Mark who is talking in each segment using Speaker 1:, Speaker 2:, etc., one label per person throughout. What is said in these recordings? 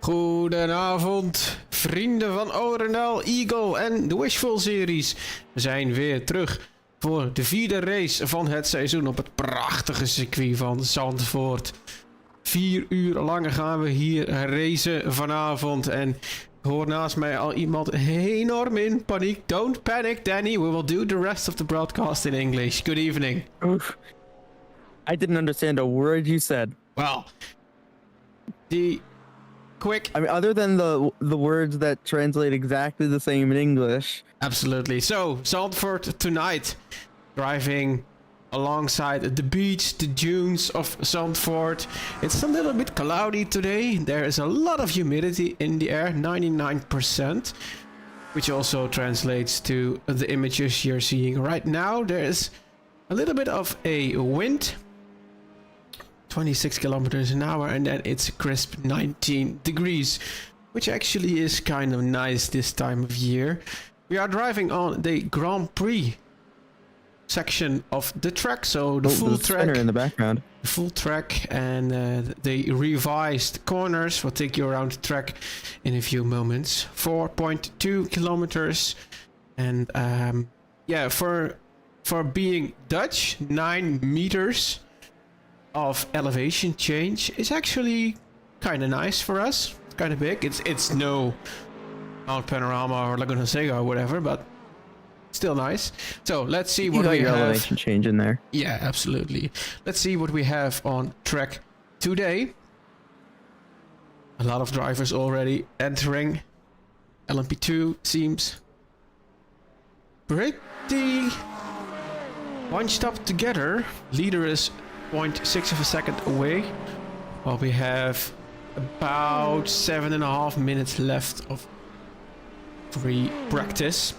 Speaker 1: Goedenavond, vrienden van Orendal, Eagle en de Wishful series. We zijn weer terug voor de 4e race van het seizoen op het prachtige circuit van Zandvoort. 4 uur lang gaan we hier racen vanavond en ik hoor naast mij al iemand enorm in paniek. Don't panic, Danny, we will do the rest of the broadcast in English. Good evening.
Speaker 2: Oof. I didn't understand a word you said.
Speaker 1: Well, the quick...
Speaker 2: I mean, other than the words that translate exactly the same in English.
Speaker 1: Absolutely. So, Zandvoort tonight, driving alongside the beach, the dunes of Zandvoort. It's a little bit cloudy today. There is a lot of humidity in the air, 99%, which also translates to the images you're seeing right now. There is a little bit of a wind, 26 kilometers an hour, and then it's a crisp 19 degrees, which actually is kind of nice this time of year. We are driving on the Grand Prix section of the track, so the full track
Speaker 2: in the background.
Speaker 1: The full track and the revised corners will take you around the track in a few moments. 4.2 kilometers, and yeah, for being Dutch, 9 meters of elevation change is actually kind of nice for us. It's kind of big. It's no Mount Panorama or Laguna Seca or whatever, but still nice. So let's see what we have.
Speaker 2: Elevation change in there.
Speaker 1: Yeah, absolutely. Let's see what we have on track today. A lot of drivers already entering. LMP2 seems pretty bunched up together. Leader is 0.6 of a second away, while we have about 7.5 minutes left of free practice.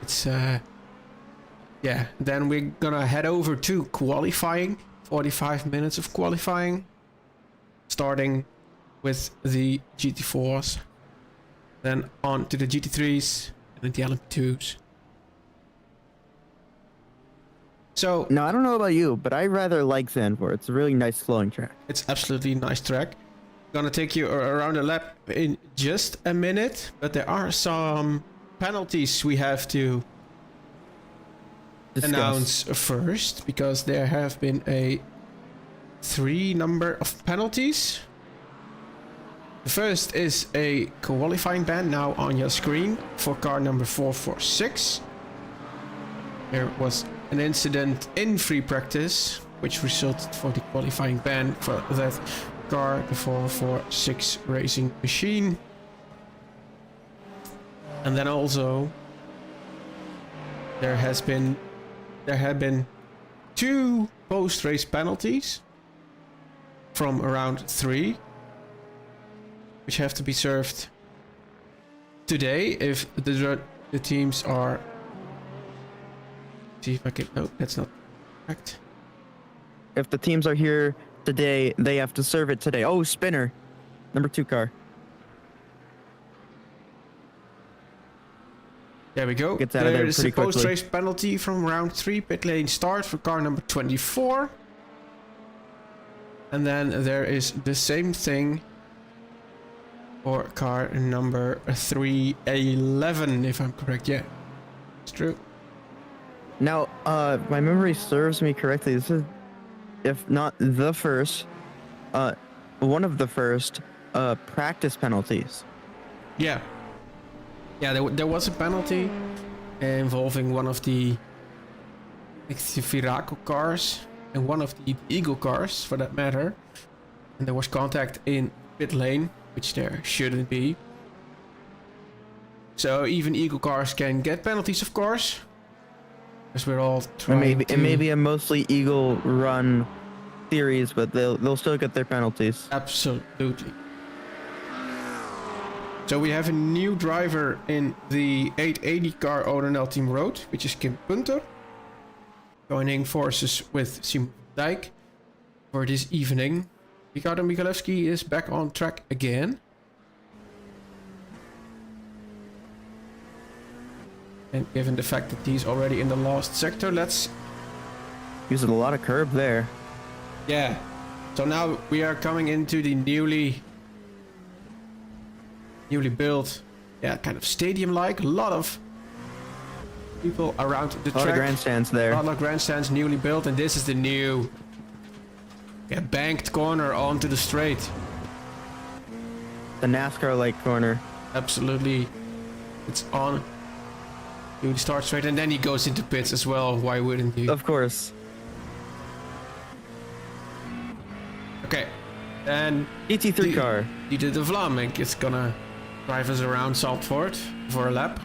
Speaker 1: It's yeah, then we're gonna head over to qualifying. 45 minutes of qualifying, starting with the GT4s, then on to the GT3s and the LMP2s. So
Speaker 2: now I don't know about you, but I rather like Zandvoort. It's a really nice flowing track.
Speaker 1: It's absolutely a nice track. Gonna take you around a lap in just a minute, but there are some penalties we have to announce first, because there have been a 3 number of penalties. The first is a qualifying ban, now on your screen, for car number 446. There was an incident in free practice which resulted for the qualifying ban for that car, the 446 racing machine. And then also there have been 2 post-race penalties from round 3, which have to be served today if the teams are... See if I can... No, that's not correct.
Speaker 2: If the teams are here today, they have to serve it today. Oh, spinner. Number 2 car.
Speaker 1: There we go.
Speaker 2: Gets out of there
Speaker 1: There's
Speaker 2: pretty
Speaker 1: a
Speaker 2: quickly.
Speaker 1: post-race penalty from round 3, pit lane start for car number 24. And then there is the same thing for car number 311, if I'm correct. Yeah, it's true.
Speaker 2: Now, my memory serves me correctly. This is, if not the first, one of the first practice penalties.
Speaker 1: Yeah. Yeah, there was a penalty involving one of the Viraco cars and one of the Eagle cars, for that matter. And there was contact in pit lane, which there shouldn't be. So even Eagle cars can get penalties, of course. Because we're all trying
Speaker 2: It may be a mostly Eagle run series, but they'll still get their penalties.
Speaker 1: Absolutely. So we have a new driver in the 880 car Orendal Team Road, which is Kim Punter, joining forces with Simon Dijk for this evening. Ricardo Michalewski is back on track again. And given the fact that he's already in the last sector, let's...
Speaker 2: Using a lot of curb there.
Speaker 1: Yeah. So now we are coming into the newly newly built, yeah, kind of stadium-like. A lot of people around the track.
Speaker 2: A lot of grandstands there.
Speaker 1: A lot of grandstands newly built, and this is the new, yeah, banked corner onto the straight.
Speaker 2: The NASCAR-like corner.
Speaker 1: Absolutely, it's on. He would start straight, and then he goes into pits as well. Why wouldn't you?
Speaker 2: Of course.
Speaker 1: Okay, and
Speaker 2: GT3 car.
Speaker 1: Dieter de Vlaming is gonna drive us around Zandvoort for a lap.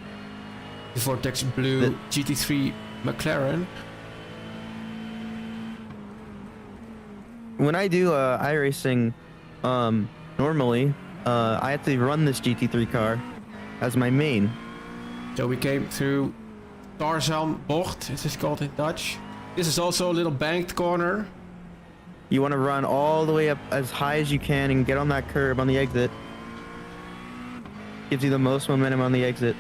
Speaker 1: The Vortex Blue GT3 McLaren.
Speaker 2: When I do iRacing, normally, I have to run this GT3 car as my main.
Speaker 1: So we came through Tarzan Bocht, it is called in Dutch. This is also a little banked corner.
Speaker 2: You want to run all the way up as high as you can and get on that curb on the exit. Gives you the most momentum on the exit.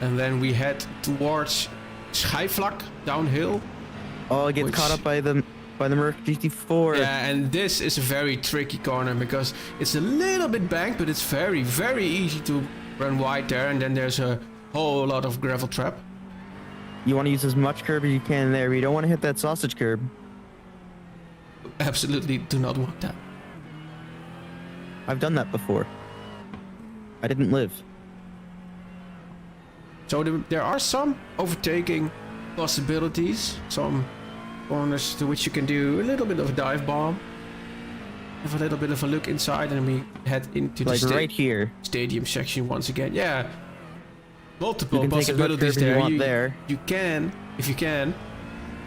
Speaker 1: And then we head towards Schijfvlak, downhill.
Speaker 2: Oh, it gets caught up by the Merc GT4.
Speaker 1: Yeah, and this is a very tricky corner because it's a little bit banked, but it's very, very easy to run wide there. And then there's a whole lot of gravel trap.
Speaker 2: You want to use as much curb as you can there, but you don't want to hit that sausage curb.
Speaker 1: Absolutely do not want that.
Speaker 2: I've done that before. I didn't live.
Speaker 1: So there are some overtaking possibilities, some corners to which you can do a little bit of a dive bomb. Have a little bit of a look inside, and we head into
Speaker 2: like
Speaker 1: the
Speaker 2: right here.
Speaker 1: stadium section once again. Yeah, multiple
Speaker 2: You can take as much
Speaker 1: possibilities
Speaker 2: curb as you
Speaker 1: there.
Speaker 2: want there.
Speaker 1: You can, if you can,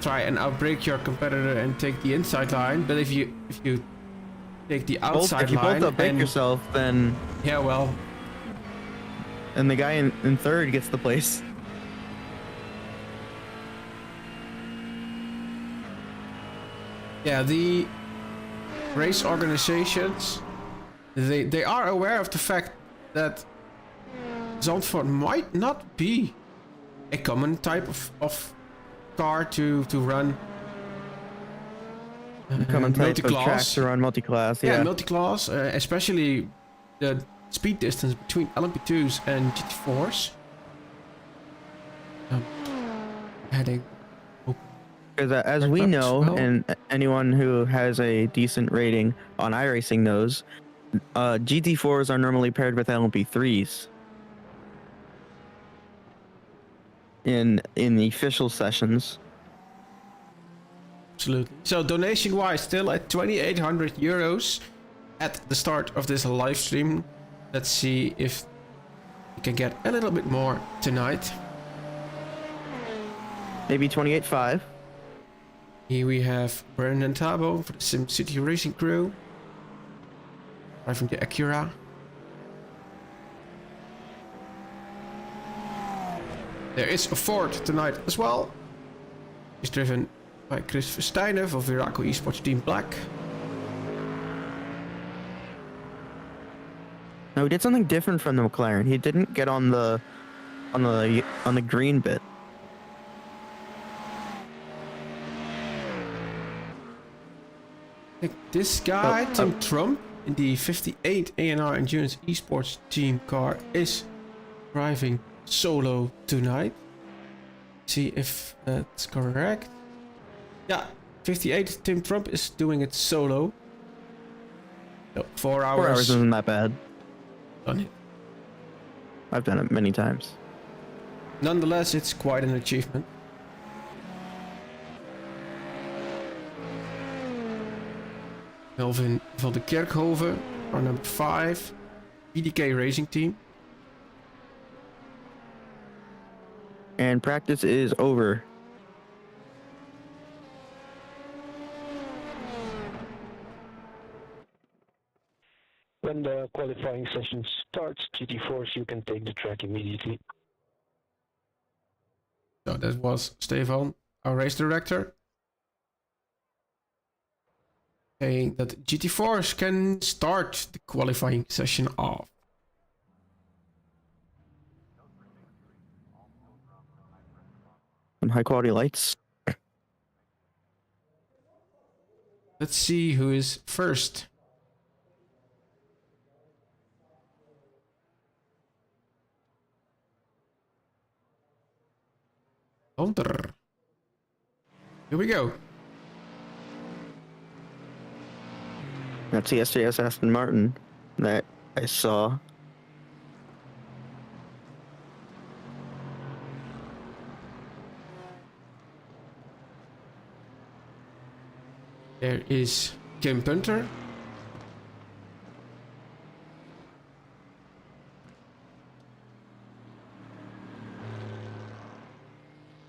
Speaker 1: try and outbrake your competitor and take the inside line. But if you take the outside
Speaker 2: if you
Speaker 1: line,
Speaker 2: both outbrake
Speaker 1: and
Speaker 2: yourself, then
Speaker 1: yeah, well,
Speaker 2: and the guy in third gets the place.
Speaker 1: yeah, the race organizations, they are aware of the fact that Zandvoort might not be a common type of car to run.
Speaker 2: Common type of track
Speaker 1: multi-class.
Speaker 2: to run multi-class.
Speaker 1: Yeah,
Speaker 2: Yeah.
Speaker 1: multi-class, especially the speed distance between LMP2s and GT4s. Heading.
Speaker 2: Because as
Speaker 1: Red
Speaker 2: we
Speaker 1: Bucks,
Speaker 2: know,
Speaker 1: well.
Speaker 2: and anyone who has a decent rating on iRacing knows, GT4s are normally paired with LMP3s in the official sessions.
Speaker 1: Absolutely. So donation-wise, still at 2,800 euros at the start of this live stream. Let's see if we can get a little bit more tonight.
Speaker 2: Maybe 28.5.
Speaker 1: Here we have Brandon Tabo for the SimCity Racing crew. Driving the Acura. There is a Ford tonight as well. He's driven by Chris Verstijnen of Viraco Esports Team Black.
Speaker 2: No, he did something different from the McLaren. He didn't get on the green bit.
Speaker 1: I think this guy, Tim Trump, in the 58 A&R Endurance Esports Team car is driving solo tonight. See if that's correct. Yeah, 58 Tim Trump is doing it solo. So 4 hours.
Speaker 2: 4 hours isn't that bad.
Speaker 1: Done it.
Speaker 2: I've done it many times.
Speaker 1: Nonetheless, it's quite an achievement. Melvin van de Kerkhoven, our number 5, PDK Racing Team.
Speaker 2: And practice is over.
Speaker 3: When the qualifying session starts, GT4s, you can take the track immediately.
Speaker 1: So that was Stefan, our race director, saying that GT4s can start the qualifying session off.
Speaker 2: Some high quality lights.
Speaker 1: Let's see who is first. Hunter. Here we go.
Speaker 2: That's the SJS Aston Martin that I saw.
Speaker 1: There is Kim Punter.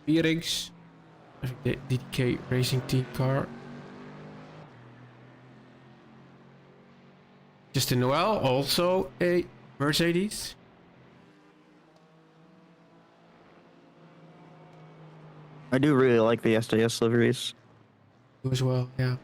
Speaker 1: Bearings. The DK Racing Team car. Justin Noel, also a Mercedes.
Speaker 2: I do really like the SJS liveries.
Speaker 1: You as well, yeah.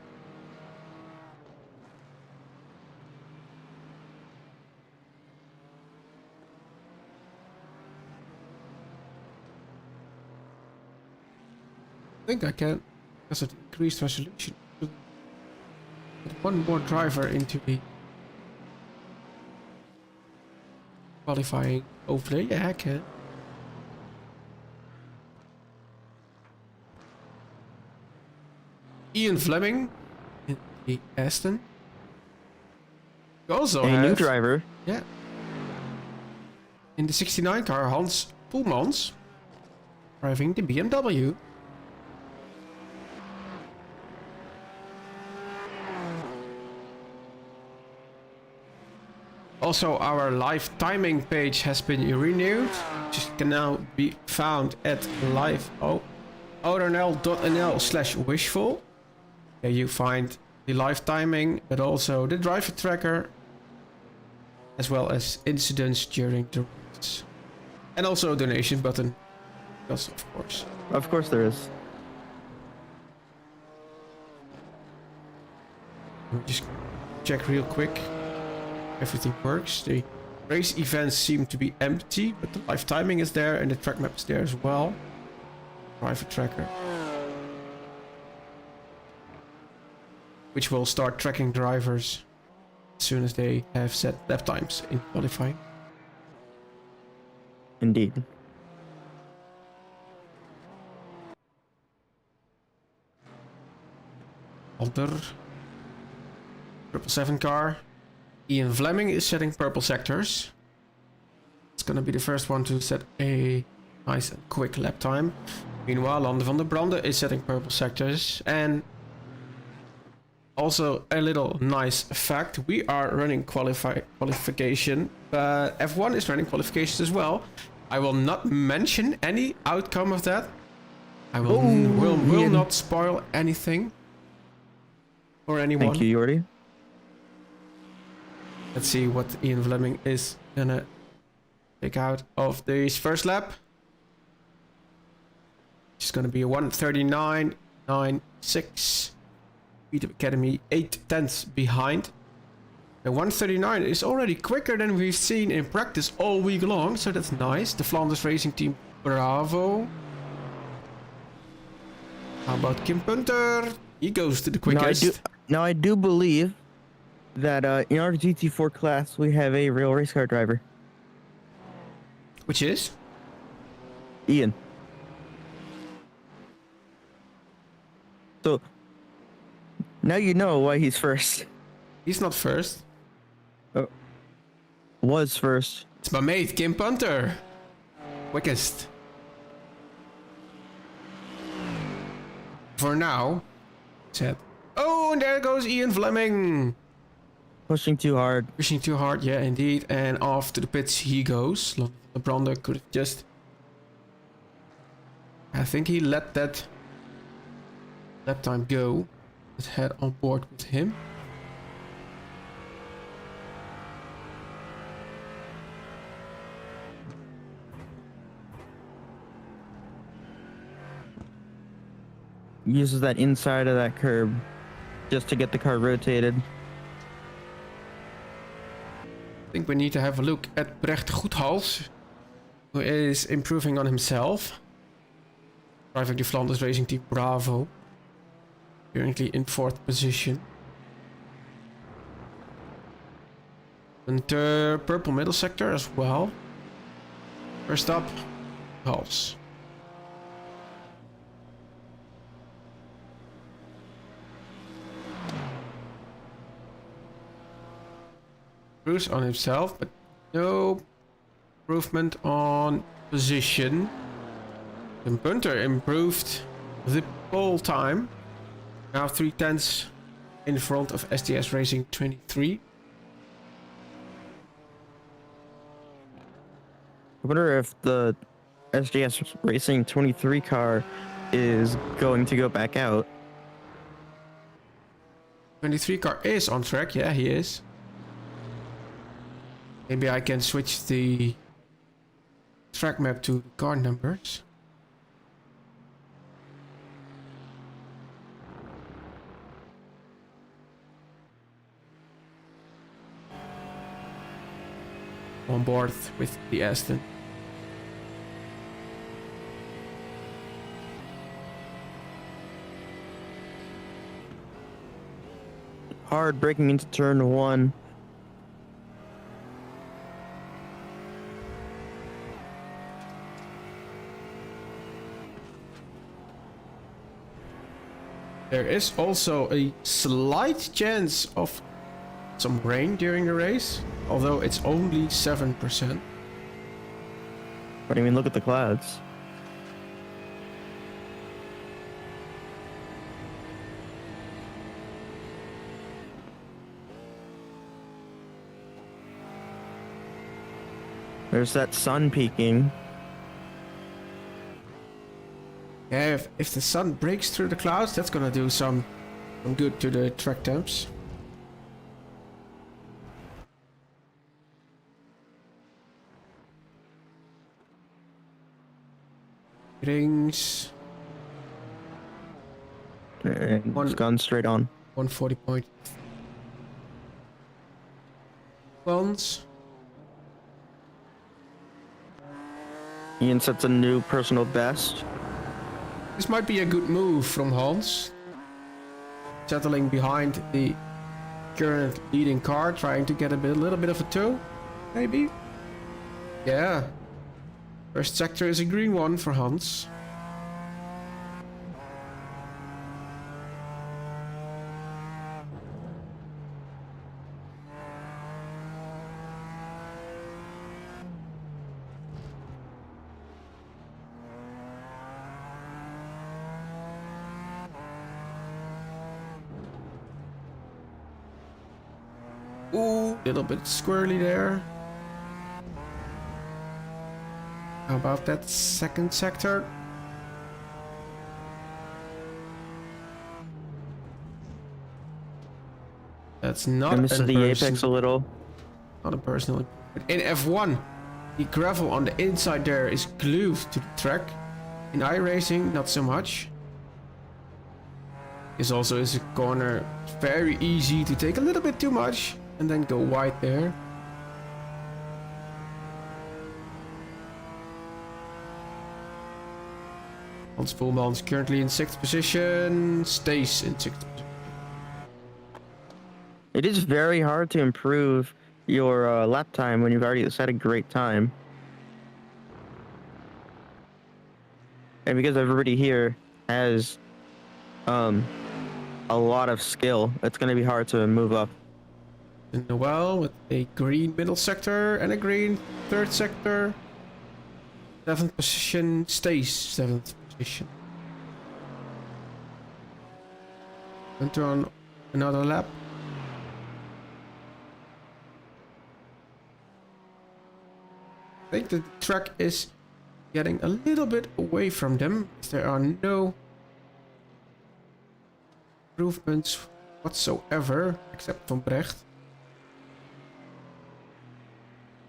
Speaker 1: I think I can, because of the increased resolution, put one more driver into the qualifying overlay. Yeah, I can. Ian Fleming in the Aston. We also
Speaker 2: A
Speaker 1: have
Speaker 2: new driver.
Speaker 1: Yeah. In the 69 car, Hans Poelmans driving the BMW. Also, our live timing page has been renewed, which can now be found at live.nl/wishful. There you find the live timing, but also the driver tracker, as well as incidents during the race. And also a donation button, because of course.
Speaker 2: Of course there is.
Speaker 1: Let me just check real quick. Everything works. The race events seem to be empty, but the live timing is there and the track map is there as well. Driver tracker, which will start tracking drivers as soon as they have set lap times in qualifying.
Speaker 2: Indeed.
Speaker 1: Other 777 car. Ian Fleming is setting purple sectors. It's gonna be the first one to set a nice and quick lap time. Meanwhile, Lande van der Brande is setting purple sectors. And also a little nice fact, we are running qualification, but F1 is running qualifications as well. I will not mention any outcome of that. I will not spoil anything for anyone.
Speaker 2: Thank you, Jordi.
Speaker 1: Let's see what Ian Fleming is gonna take out of this first lap. It's gonna be a 1:39.96. Speed of Academy 8/10 behind. The 1:39 is already quicker than we've seen in practice all week long, so that's nice. The Flanders Racing Team, bravo. How about Kim Punter? He goes to the quickest.
Speaker 2: Now I do believe that in our GT4 class we have a real race car driver.
Speaker 1: Which is?
Speaker 2: Ian. So now you know why he's first.
Speaker 1: He's not first.
Speaker 2: Was first.
Speaker 1: It's my mate, Kim Punter. Quickest. For now. Said. Oh, and there goes Ian Fleming.
Speaker 2: Pushing too hard.
Speaker 1: Pushing too hard, yeah, indeed. And off to the pits he goes. The Brande could have just... I think he let that lap time go. Let's head on board with him.
Speaker 2: Uses that inside of that curb just to get the car rotated.
Speaker 1: I think we need to have a look at Brecht Goedhals, who is improving on himself. Driving the Flanders Racing Team Bravo. Currently in 4th position. And purple middle sector as well. First up, Hals. improves on himself, but no improvement on position. The Bunter improved the pole time. Now 3/10 in front of SDS Racing 23.
Speaker 2: I wonder if the SDS Racing 23 car is going to go back out.
Speaker 1: 23 car is on track. Yeah, he is. Maybe I can switch the track map to the car numbers. On board with the Aston.
Speaker 2: Hard braking into turn 1.
Speaker 1: There is also a slight chance of some rain during the race, although it's only 7%.
Speaker 2: But I mean, look at the clouds. There's that sun peeking.
Speaker 1: Yeah, if the sun breaks through the clouds, that's gonna do some good to the track temps. Rings.
Speaker 2: And it's gone straight on.
Speaker 1: 140 point. Ones.
Speaker 2: Ian sets a new personal best.
Speaker 1: This might be a good move from Hans. Settling behind the current leading car, trying to get a little bit of a tow, maybe. Yeah. First sector is a green one for Hans. Ooh, little bit squirrely there. How about that second sector? That's not
Speaker 2: I missed the apex a little.
Speaker 1: Not a personal. But in F1, the gravel on the inside there is glued to the track. In iRacing, not so much. This also is a corner. Very easy to take a little bit too much and then go wide there. Hans Poelman's currently in 6th position, stays in 6th position.
Speaker 2: It is very hard to improve your lap time when you've already set a great time. And because everybody here has a lot of skill, it's going to be hard to move up.
Speaker 1: And Noel with a green middle sector and a green third sector. 7th position, stays 7th position. Enter on another lap. I think the track is getting a little bit away from them. There are no improvements whatsoever, except from Brecht.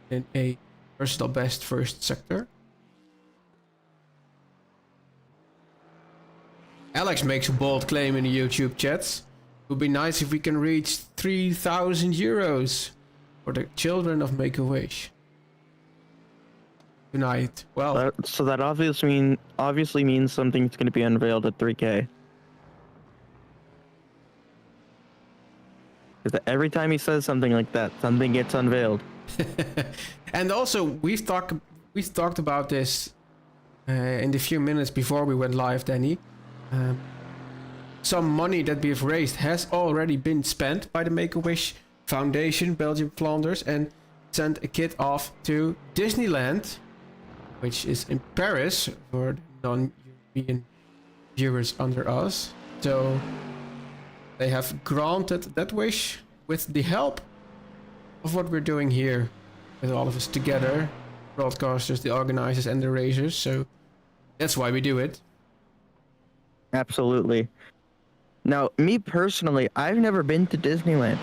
Speaker 1: In a personal best first sector. Alex makes a bold claim in the YouTube chats. It would be nice if we can reach 3,000 euros for the children of Make-A-Wish tonight. Well,
Speaker 2: So that obviously means something's going to be unveiled at 3K. Because every time he says something like that, something gets unveiled.
Speaker 1: and also we've talked about this in the few minutes before we went live, Danny. Some money that we've raised has already been spent by the Make-A-Wish Foundation, Belgium, Flanders, and send a kit off to Disneyland, which is in Paris for the non-European viewers under us. So they have granted that wish with the help of what we're doing here with all of us together, broadcasters, the organizers, and the racers. So that's why we do it.
Speaker 2: Absolutely. Now, me personally, I've never been to Disneyland.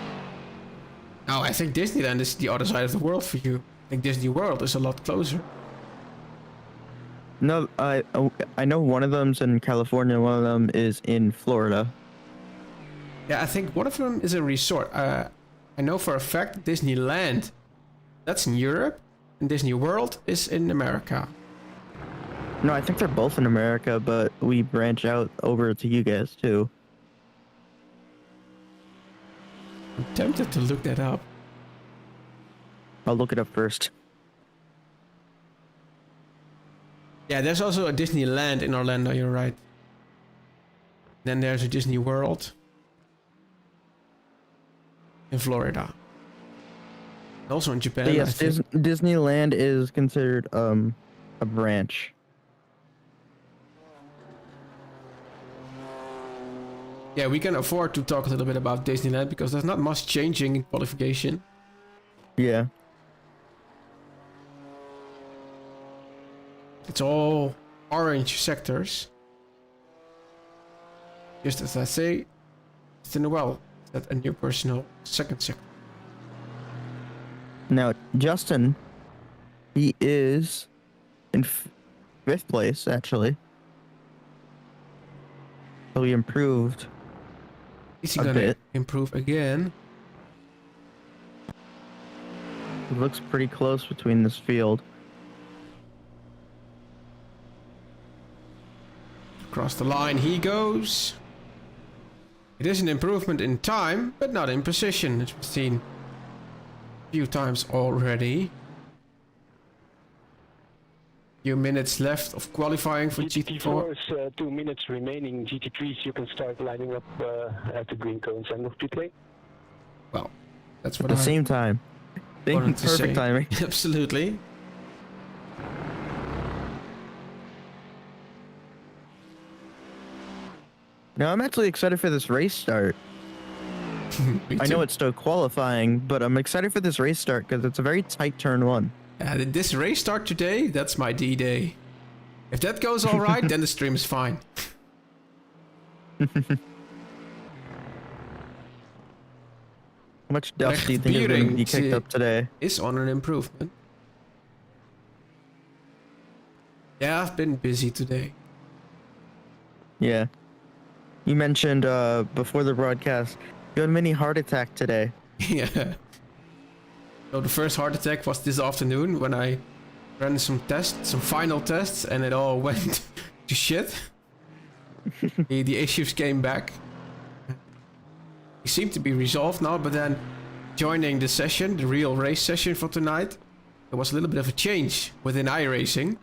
Speaker 1: Now, I think Disneyland is the other side of the world for you. I think Disney World is a lot closer.
Speaker 2: No, I know one of them's in California, one of them is in Florida.
Speaker 1: Yeah, I think one of them is a resort. I know for a fact Disneyland, that's in Europe, and Disney World is in America.
Speaker 2: No, I think they're both in America, but we branch out over to you guys too.
Speaker 1: I'm tempted to look that up.
Speaker 2: I'll look it up first.
Speaker 1: Yeah, there's also a Disneyland in Orlando, you're right. Then there's a Disney World in Florida. Also in Japan.
Speaker 2: But yes, Disneyland is considered a branch.
Speaker 1: Yeah, we can afford to talk a little bit about Disneyland because there's not much changing in qualification.
Speaker 2: Yeah.
Speaker 1: It's all orange sectors. Just as I say, it's in the well. Is that a new personal second sector?
Speaker 2: Now, Justin, he is in fifth place, actually. So he improved.
Speaker 1: Is he
Speaker 2: A
Speaker 1: gonna
Speaker 2: bit.
Speaker 1: improve again?
Speaker 2: It looks pretty close between this field.
Speaker 1: Across the line he goes. It is an improvement in time, but not in position, as we've seen a few times already. Few minutes left of qualifying for GT4.
Speaker 3: GT4 is 2 minutes remaining. GT3s, you can start lining up at the green cones end of pit lane.
Speaker 1: Well, that's
Speaker 2: At
Speaker 1: what
Speaker 2: the
Speaker 1: I
Speaker 2: same time.
Speaker 1: wanted to say.
Speaker 2: Perfect timing.
Speaker 1: Absolutely.
Speaker 2: Now, I'm actually excited for this race start.
Speaker 1: Me
Speaker 2: I know
Speaker 1: too.
Speaker 2: it's still qualifying, but I'm excited for this race start because it's a very tight turn one.
Speaker 1: This race start today, that's my D-Day. If that goes all right, then the stream is fine.
Speaker 2: How much dust do you think is going to be kicked up today?
Speaker 1: Is on an improvement. Yeah, I've been busy today.
Speaker 2: Yeah. You mentioned before the broadcast, you had a mini heart attack today.
Speaker 1: Yeah. So the first heart attack was this afternoon when I ran some tests, some final tests, and it all went to shit. The issues came back. They seem to be resolved now, but then joining the session, the real race session for tonight, there was a little bit of a change within iRacing,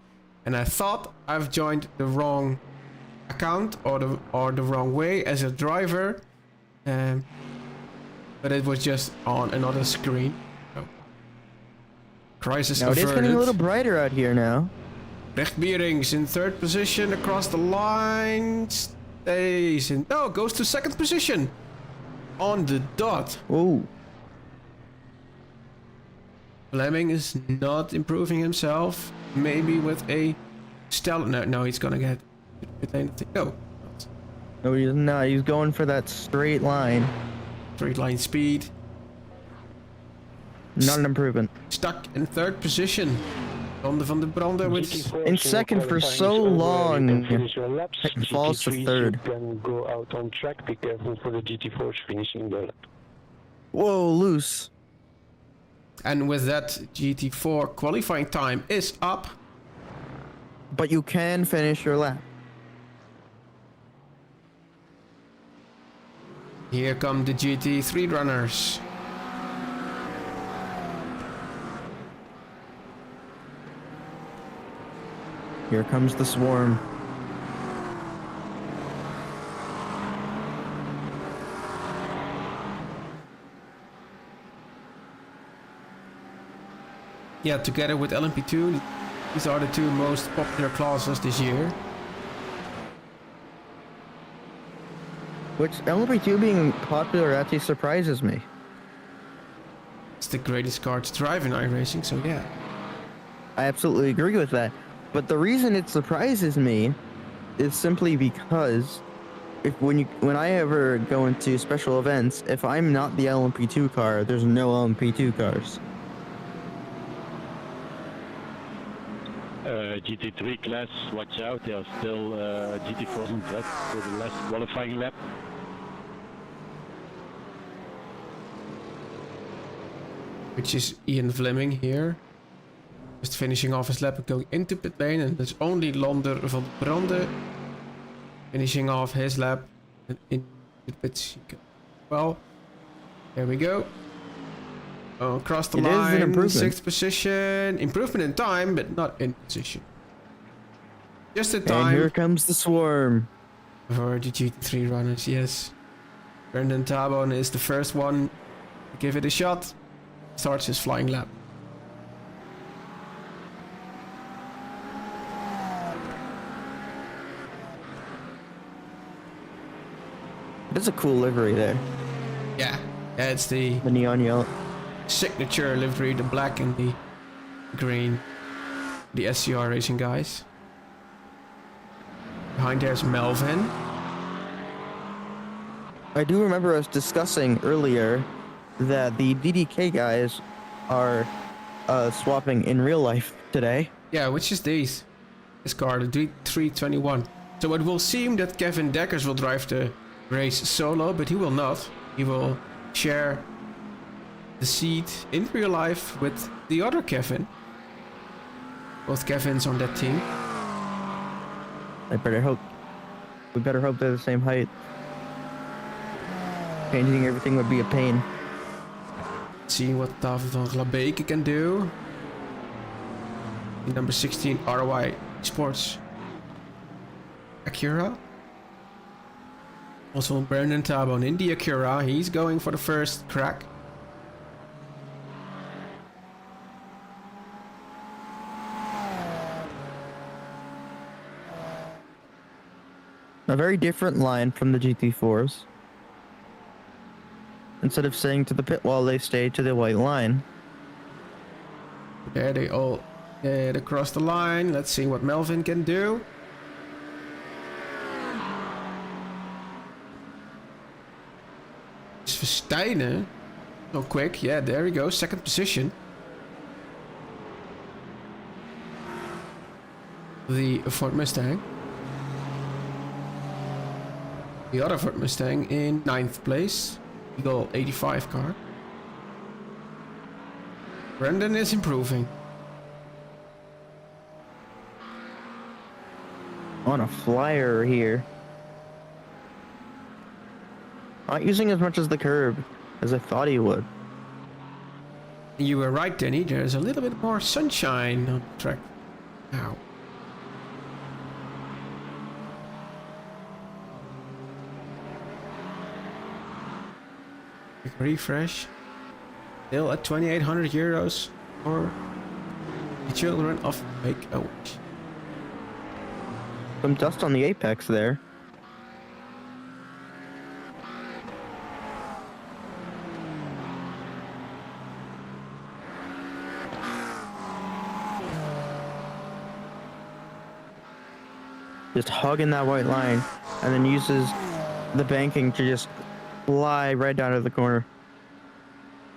Speaker 1: and I thought I've joined the wrong account or the wrong way as a driver, but it was just on another screen. So, crisis
Speaker 2: Now it is
Speaker 1: averted.
Speaker 2: getting a little brighter out here now.
Speaker 1: Rechtbierings in third position across the line. Stays in. No, goes to second position. On the dot.
Speaker 2: Oh,
Speaker 1: Fleming is not improving himself. Maybe with a stellar. No, he's gonna get. No.
Speaker 2: no, he's not. He's going for that straight line.
Speaker 1: Straight line speed.
Speaker 2: Not an improvement.
Speaker 1: Stuck in third position. Ronde van de Brande with.
Speaker 3: GT4s
Speaker 2: In
Speaker 3: when
Speaker 2: second for
Speaker 3: qualifying
Speaker 2: so
Speaker 3: is over, you
Speaker 2: long.
Speaker 3: can finish your laps.
Speaker 2: It falls to
Speaker 3: GT3s,
Speaker 2: third.
Speaker 3: You can go out on track. Be careful for the GT4s finishing the lap.
Speaker 2: Whoa, loose.
Speaker 1: And with that, GT4 qualifying time is up.
Speaker 2: But you can finish your lap.
Speaker 1: Here come the GT3 runners.
Speaker 2: Here comes the swarm.
Speaker 1: Yeah, together with LMP2, these are the two most popular classes this year.
Speaker 2: Which LMP2 being popular actually surprises me.
Speaker 1: It's the greatest car to drive in iRacing, so yeah.
Speaker 2: I absolutely agree with that. But the reason it surprises me is simply because when I ever go into special events, if I'm not the LMP2 car, there's no LMP2 cars.
Speaker 4: GT3 class, watch out, there are still GT4s on track for the last qualifying lap.
Speaker 1: Which is Ian Fleming here. Just finishing off his lap and going into pit lane. And there's only Lander van Brande finishing off his lap and in the pits. Well, there we go. Across the line,
Speaker 2: is an improvement.
Speaker 1: 6th position. Improvement in time, but not in position. Just in time.
Speaker 2: And here comes the swarm.
Speaker 1: For the GT3 runners, yes. Brendan Tabon is the first one to give it a shot. Starts his flying lap.
Speaker 2: That's a cool livery there.
Speaker 1: Yeah, it's the
Speaker 2: neon yellow.
Speaker 1: signature livery, the black and the green. The SCR Racing guys. Behind there's Melvin.
Speaker 2: I do remember us discussing earlier that the DDK guys are swapping in real life today.
Speaker 1: Yeah, which is this car, the D321. So it will seem that Kevin Deckers will drive the race solo, but he will not. He will share the seat in real life with the other Kevin. Both Kevins on that team.
Speaker 2: We better hope they're the same height. Changing everything would be a pain.
Speaker 1: See what David van Glabeke can do. The number 16 R.O.I. Sports Acura. Also Brendan Tabon in the Acura. He's going for the first crack.
Speaker 2: A very different line from the GT4s. Instead of staying to the pit wall, they stay to the white line.
Speaker 1: There they all head across the line. Let's see what Melvin can do. It's Versteinen. So quick. Yeah, there we go. Second position. The Ford Mustang. The other Ford Mustang in 9th place. Eagle 85 car. Brendan is improving.
Speaker 2: On a flyer here. Not using as much as the curb as I thought he would.
Speaker 1: You were right, Danny. There's a little bit more sunshine on the track now. Quick refresh. Still at 2,800 euros for the children of Make-A-Wish.
Speaker 2: Some dust on the apex there. Just hugging that white line and then uses the banking to just fly right down to the corner.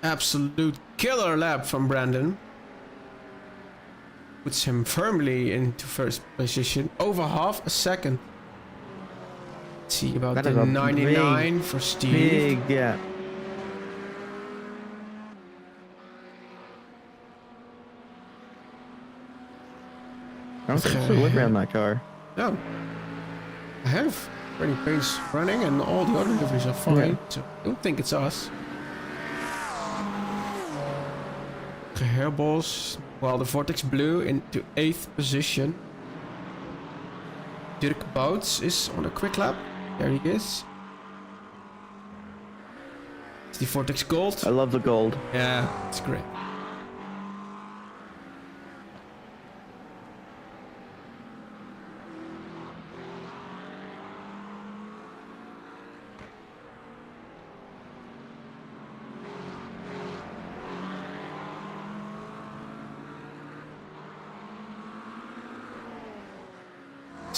Speaker 1: Absolute killer lap from Brandon. Puts him firmly into first position. Over half a second. Let's see about
Speaker 2: That
Speaker 1: the
Speaker 2: is a
Speaker 1: 99 for Steve.
Speaker 2: Big gap. I don't think so. Look around that car.
Speaker 1: No. I have pretty pace running and all the other liveries are fine.
Speaker 2: Yeah.
Speaker 1: So I don't think it's us. Hairballs. While the Vortex Blue into 8th position. Dirk Bouts is on a quick lap. There he is. It's the Vortex Gold.
Speaker 2: I love the gold.
Speaker 1: Yeah, it's great.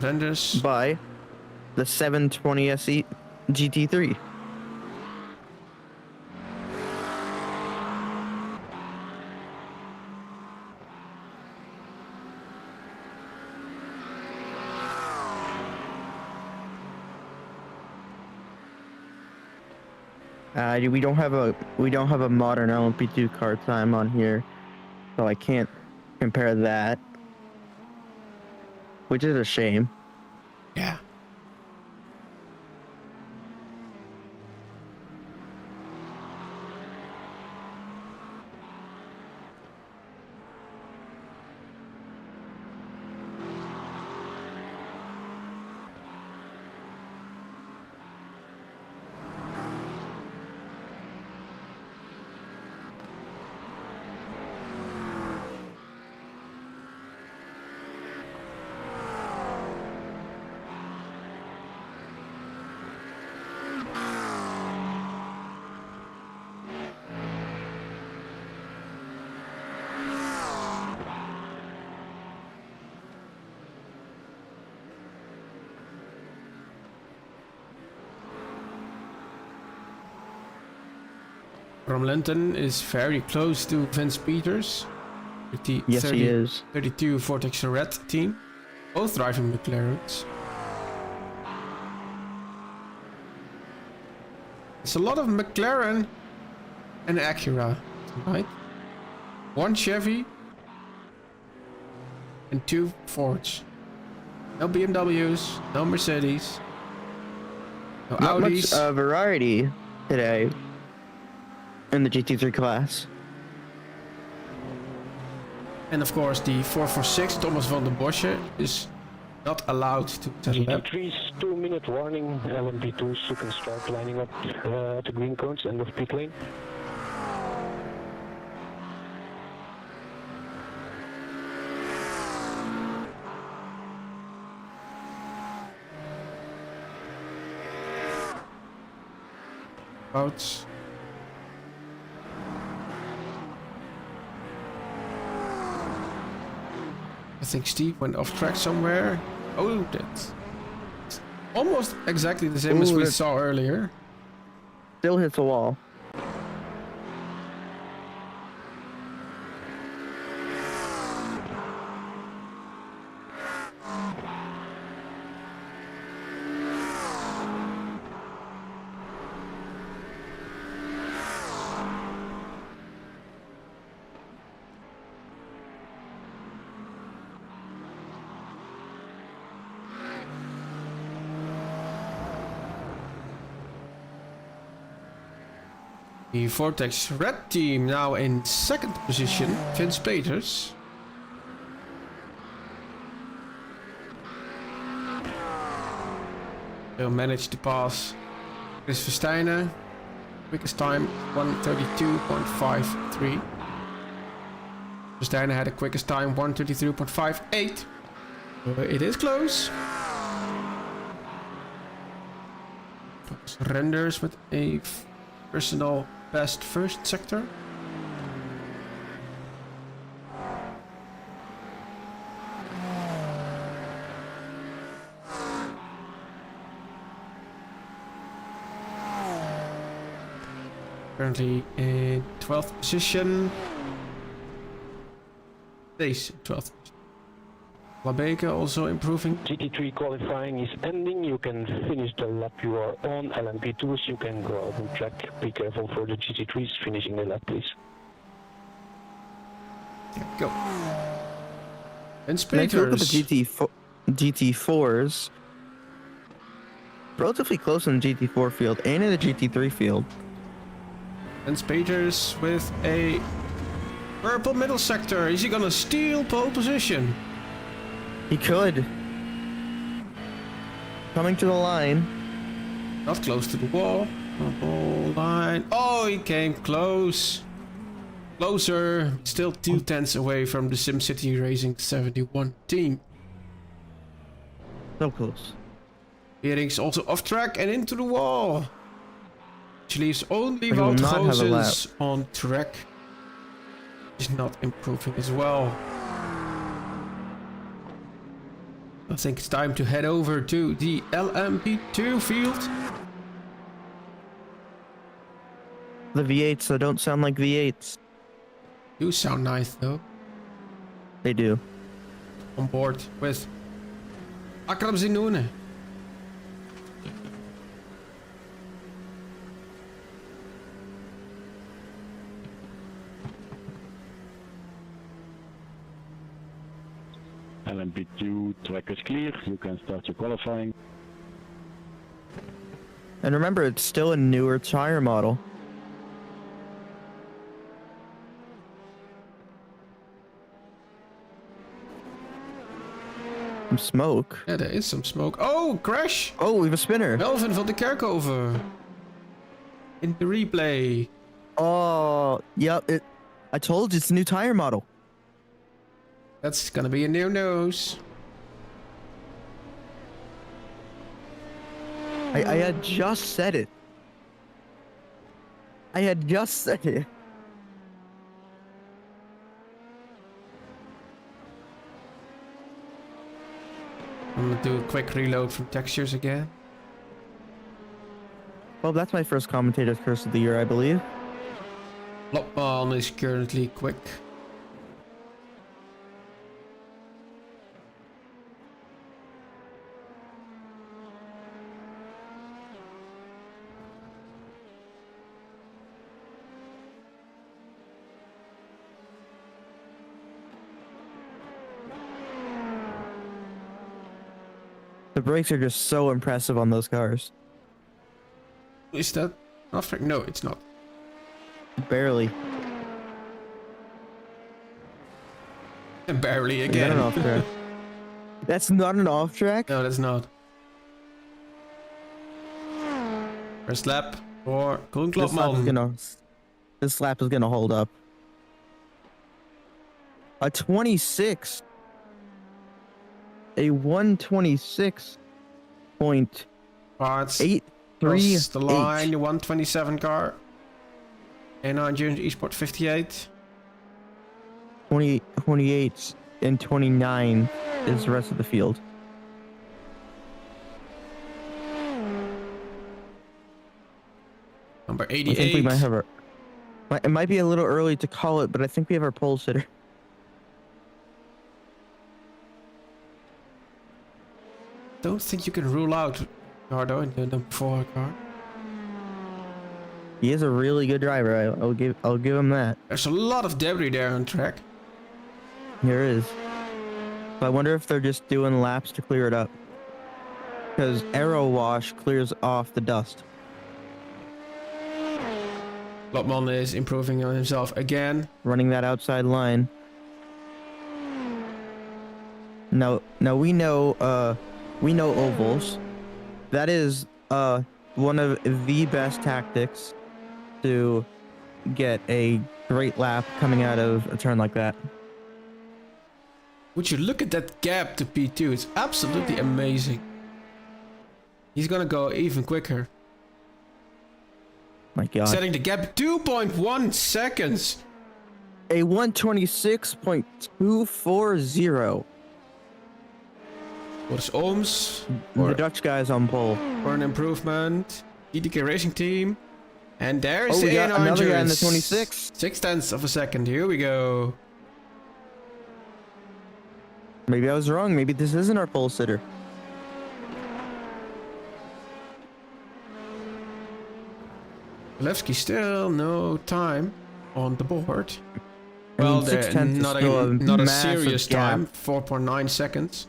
Speaker 1: Renders.
Speaker 2: by the 720 SE GT3. We don't have a modern LMP2 car time on here, so I can't compare that, which is a shame.
Speaker 1: Yeah. From Lengte is very close to Vince Peters with the
Speaker 2: Yes, he is.
Speaker 1: 32 Vortex Red team, both driving McLarens. It's a lot of McLaren and Acura tonight. 1 Chevy and 2 Fords. No BMWs, no Mercedes, no
Speaker 2: Not
Speaker 1: Audis.
Speaker 2: much variety today in the GT3 class.
Speaker 1: And of course the 446 Thomas van der Bosche is not allowed to set a lap.
Speaker 3: GT3's 2-minute warning. LMP2s, you can start lining up at the green cones, end of pit lane.
Speaker 1: Outs. I think Steve went off track somewhere. Oh, that's almost exactly the same as
Speaker 2: Ooh,
Speaker 1: we
Speaker 2: that-
Speaker 1: saw earlier.
Speaker 2: Still hits the wall.
Speaker 1: The Vortex Red team now in second position, Vince Peters. They'll manage to pass Chris Versteiner. Quickest time 1:32.53. Versteiner had a quickest time 1:33.58. It is close. Renders with a personal best first sector. Currently in 12th position. Deze 12th position. Labeke also improving.
Speaker 3: GT3 qualifying is ending. You can finish the lap you are on. LMP2s, you can go out on track. Be careful for the GT3s finishing the lap, please.
Speaker 1: Go. And
Speaker 2: And if you look at the
Speaker 1: Peters.
Speaker 2: GT4s, relatively close in the GT4 field and in the GT3 field.
Speaker 1: And Peters with a purple middle sector. Is he gonna steal pole position?
Speaker 2: He could. Coming to the line.
Speaker 1: Not close to the wall. Purple line. Oh, he came close. Closer. Still 2/10 away from the SimCity Racing 71 team.
Speaker 2: So close.
Speaker 1: Beering's also off track and into the wall. Which leaves only
Speaker 2: He will
Speaker 1: Wout
Speaker 2: not have a lap.
Speaker 1: Gozens on track. He's not improving as well. think it's time to head over to the LMP2 field.
Speaker 2: The V8s, so don't sound like V8s.
Speaker 1: Do sound nice though.
Speaker 2: They do.
Speaker 1: On board with Akram Zinoune.
Speaker 4: LMP2 track is clear. You can start your qualifying.
Speaker 2: And remember, it's still a newer tire model. Some smoke.
Speaker 1: Yeah, there is some smoke. Oh, crash!
Speaker 2: Oh, we have a spinner.
Speaker 1: Melvin van de Kerkhoven. In the replay.
Speaker 2: Oh, yep. I told you it's a new tire model.
Speaker 1: That's gonna be a new nose.
Speaker 2: I had just said it. I had just said it.
Speaker 1: I'm gonna do a quick reload from textures again.
Speaker 2: Well, that's my first commentator's curse of the year, I believe.
Speaker 1: Lopman is currently quick.
Speaker 2: The brakes are just so impressive on those cars.
Speaker 1: Is that off track? No, it's not.
Speaker 2: Barely.
Speaker 1: And barely
Speaker 2: Is that
Speaker 1: again.
Speaker 2: an off track? That's not an off track?
Speaker 1: No, that's not. First lap for Koen Klopman.
Speaker 2: This lap is gonna hold up. A 26. A 126.838.
Speaker 1: Parts cross the line, the 127 car. And on June Esport 58.
Speaker 2: 28 and 29 is the rest of the field.
Speaker 1: Number
Speaker 2: I think
Speaker 1: 88.
Speaker 2: we might have our... It might be a little early to call it, but I think we have our pole sitter.
Speaker 1: Don't think you can rule out Ricardo in the number 4 car.
Speaker 2: He is a really good driver. I'll give him that.
Speaker 1: There's a lot of debris there on track.
Speaker 2: There is. But I wonder if they're just doing laps to clear it up. Because aero wash clears off the dust.
Speaker 1: Lopman is improving on himself again.
Speaker 2: Running that outside line. Now we know ovals. That is one of the best tactics to get a great lap coming out of a turn like that.
Speaker 1: Would you look at that gap to P2? It's absolutely amazing. He's gonna go even quicker.
Speaker 2: My God.
Speaker 1: Setting the gap 2.1 seconds.
Speaker 2: A 126.240.
Speaker 1: What is ohms?
Speaker 2: The Dutch guy's on pole.
Speaker 1: For an improvement. GT3 Racing Team. And there's
Speaker 2: we got another guy in the
Speaker 1: 26.
Speaker 2: 26.
Speaker 1: 0.6 of a second. Here we go.
Speaker 2: Maybe I was wrong. Maybe this isn't our pole sitter.
Speaker 1: Levski still no time on the board.
Speaker 2: I mean,
Speaker 1: Well,
Speaker 2: 6/10 is
Speaker 1: not
Speaker 2: still a
Speaker 1: not a
Speaker 2: massive
Speaker 1: serious
Speaker 2: gap.
Speaker 1: time. 4.9 seconds.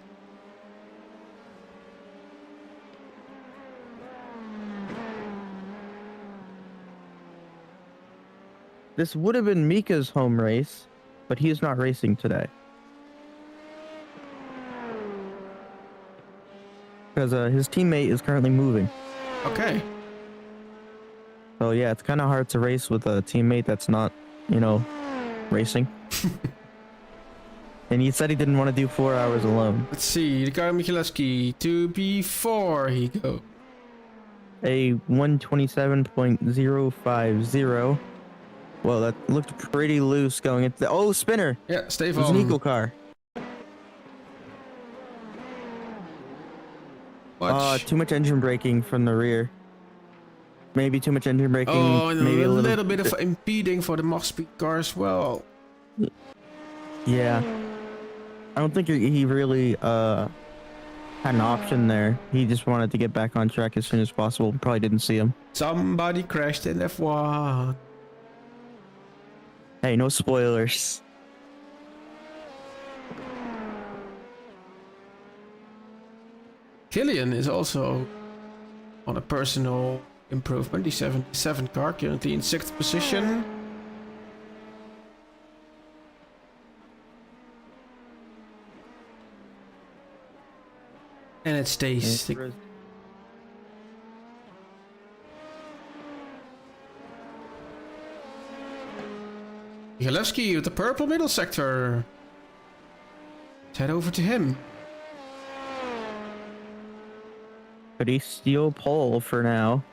Speaker 2: This would have been Mika's home race, but he is not racing today. Because his teammate is currently moving.
Speaker 1: Okay.
Speaker 2: So yeah, it's kind of hard to race with a teammate that's not, racing. And he said he didn't want to do 4 hours alone.
Speaker 1: Let's see. Ricardo Michalewski to B4 he go.
Speaker 2: A 127.050. Well, that looked pretty loose going into the... Oh, spinner!
Speaker 1: Yeah,
Speaker 2: It was an eco car.
Speaker 1: much.
Speaker 2: Too much engine braking from the rear. Maybe too much engine braking.
Speaker 1: Oh, and
Speaker 2: maybe
Speaker 1: a little bit of impeding for the Moss-Speed car as well.
Speaker 2: Yeah. I don't think he really had an option there. He just wanted to get back on track as soon as possible. Probably didn't see him.
Speaker 1: Somebody crashed in F1.
Speaker 2: Hey, no spoilers.
Speaker 1: Killian is also on a personal improvement. The 77 car currently in 6th position. And it stays. Zalewski with the purple middle sector. Let's head over to him.
Speaker 2: But he steal pole for now.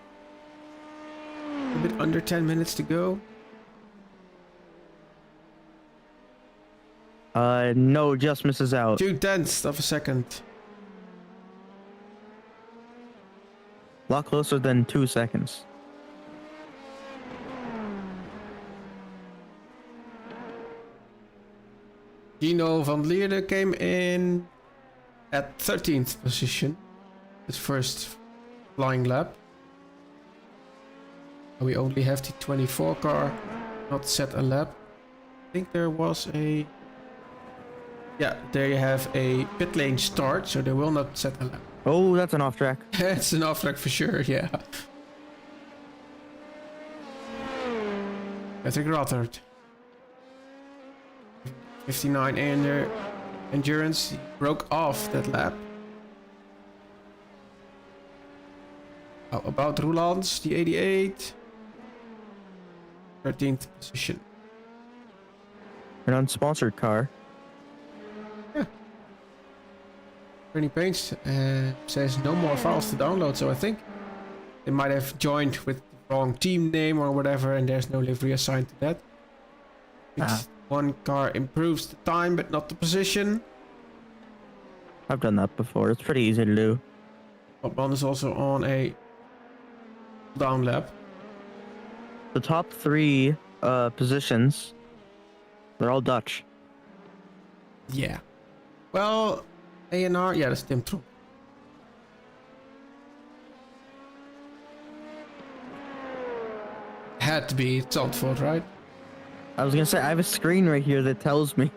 Speaker 1: A bit under 10 minutes to go.
Speaker 2: No, just misses out.
Speaker 1: 0.2 of a second.
Speaker 2: A lot closer than 2 seconds.
Speaker 1: Gino van Lierde came in at 13th position. His first flying lap. We only have the 24 car not set a lap. I think there was a... Yeah, there you have a pit lane start, so they will not set a lap.
Speaker 2: Oh, that's an off track.
Speaker 1: It's an off track for sure, yeah. Patrick Rothard. 59 endurance. He broke off that lap. How about Roelands, the 88? 13th position.
Speaker 2: An unsponsored car.
Speaker 1: Yeah. Bernie Paints says no more files to download, so I think they might have joined with the wrong team name or whatever, and there's no livery assigned to that. One car improves the time, but not the position.
Speaker 2: I've done that before. It's pretty easy to do.
Speaker 1: One is also on a down lap.
Speaker 2: The top 3 positions, they're all Dutch.
Speaker 1: Yeah. Well, A&R, yeah, that's Tim Trump. Had to be Zandvoort, right?
Speaker 2: I was gonna say, I have a screen right here that tells me.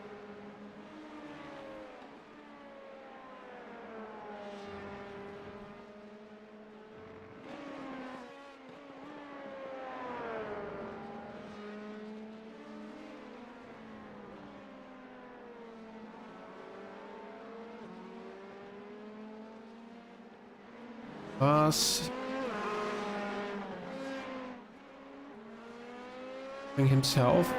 Speaker 1: Was himself.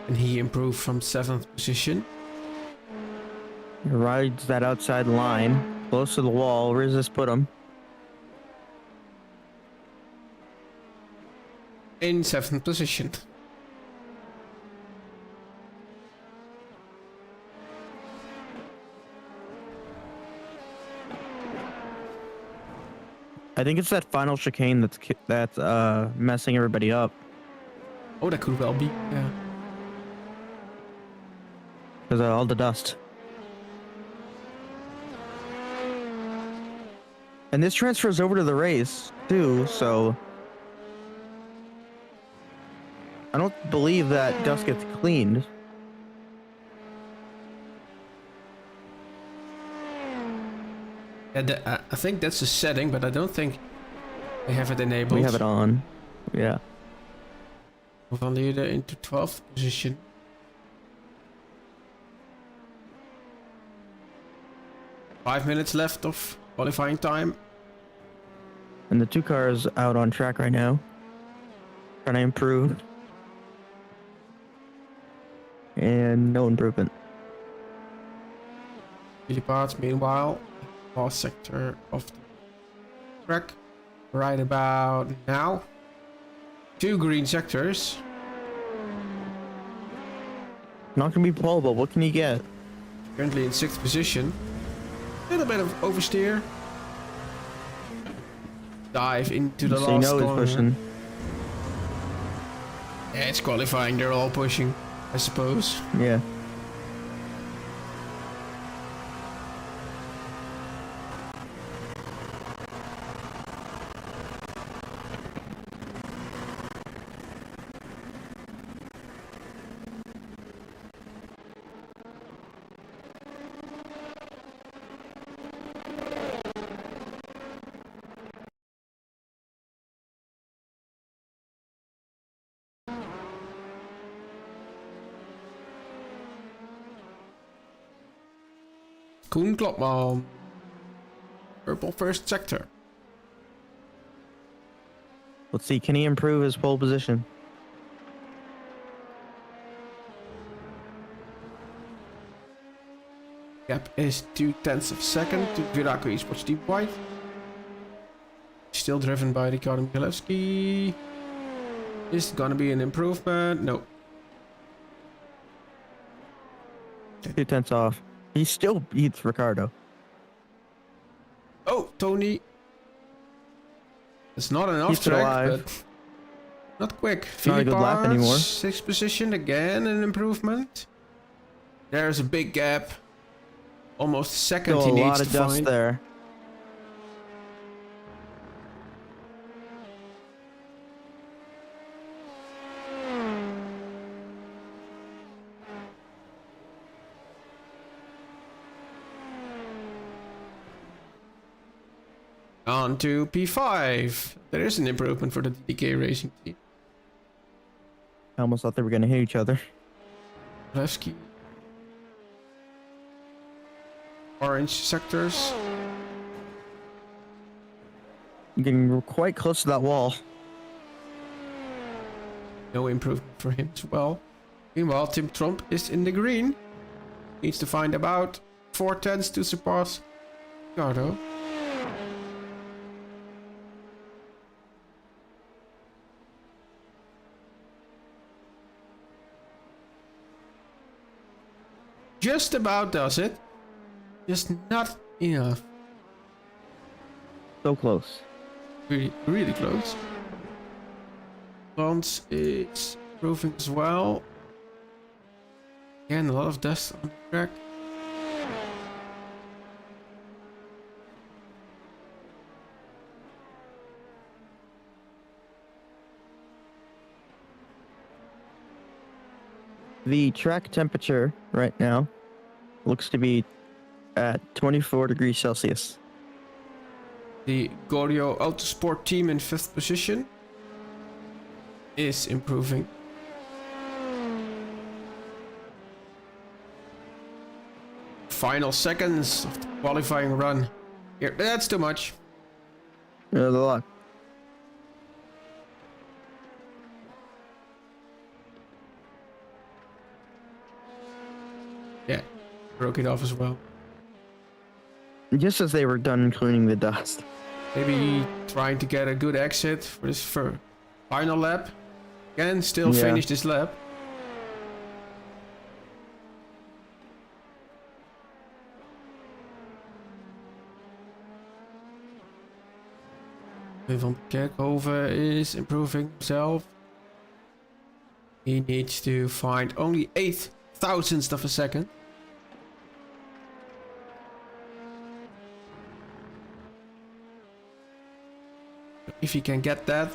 Speaker 1: And he improved from 7th position.
Speaker 2: He rides that outside line, close to the wall. Where does this put him?
Speaker 1: In 7th position.
Speaker 2: I think it's that final chicane that's messing everybody up.
Speaker 1: Oh, that could well be, yeah.
Speaker 2: Because of all the dust. And this transfers over to the race, too, so... I don't believe that dust gets cleaned.
Speaker 1: I think that's a setting, but I don't think they have it enabled.
Speaker 2: We have it on. Yeah.
Speaker 1: Van Lierde into 12th position. Five minutes left of qualifying time.
Speaker 2: And the 2 cars out on track right now. Trying to improve. And no improvement.
Speaker 1: Billy Parts, meanwhile, last sector of the track. Right about now. 2 green sectors.
Speaker 2: Not gonna be pole, but what can you get?
Speaker 1: Currently in 6th position. A little bit of oversteer. Dive into the
Speaker 2: So you
Speaker 1: last
Speaker 2: know he's
Speaker 1: corner.
Speaker 2: pushing.
Speaker 1: Yeah, it's qualifying. They're all pushing, I suppose.
Speaker 2: Yeah.
Speaker 1: Koen Klopman. Purple first sector.
Speaker 2: Let's see. Can he improve his pole position?
Speaker 1: Gap is 0.2 of a second to Viraco Esports Team White. Still driven by Ricardo Michalewski. Is it gonna be an improvement? No.
Speaker 2: 0.2 off. He still beats Ricardo.
Speaker 1: Oh, Tony. It's not an off
Speaker 2: Keeps it
Speaker 1: track,
Speaker 2: alive.
Speaker 1: but not quick.
Speaker 2: Not a good lap
Speaker 1: Philippe
Speaker 2: anymore.
Speaker 1: 6th position, again an improvement. There's a big gap. Almost a second
Speaker 2: Still
Speaker 1: he
Speaker 2: a
Speaker 1: needs
Speaker 2: lot
Speaker 1: to
Speaker 2: of dust
Speaker 1: find.
Speaker 2: there.
Speaker 1: On to P5. There is an improvement for the DK Racing team.
Speaker 2: I almost thought they were going to hit each other.
Speaker 1: Levski. Orange sectors.
Speaker 2: Getting quite close to that wall.
Speaker 1: No improvement for him as well. Meanwhile, Tim Trump is in the green. Needs to find about 4/10 to surpass Ricardo. Just about does it. Just not enough.
Speaker 2: So close.
Speaker 1: Really, really close. Lance is improving as well. Again, a lot of dust on the track.
Speaker 2: The track temperature right now looks to be at 24 degrees Celsius.
Speaker 1: The Gorio Autosport team in 5th position is improving. Final seconds of the qualifying run. Here, that's too much.
Speaker 2: The luck.
Speaker 1: Yeah, broke it off as well.
Speaker 2: Just as they were done cleaning the dust.
Speaker 1: Maybe trying to get a good exit for this final lap. Can still
Speaker 2: Yeah.
Speaker 1: finish this lap. Van Kerkhoven is improving himself. He needs to find only 0.008 of a second. If he can get that,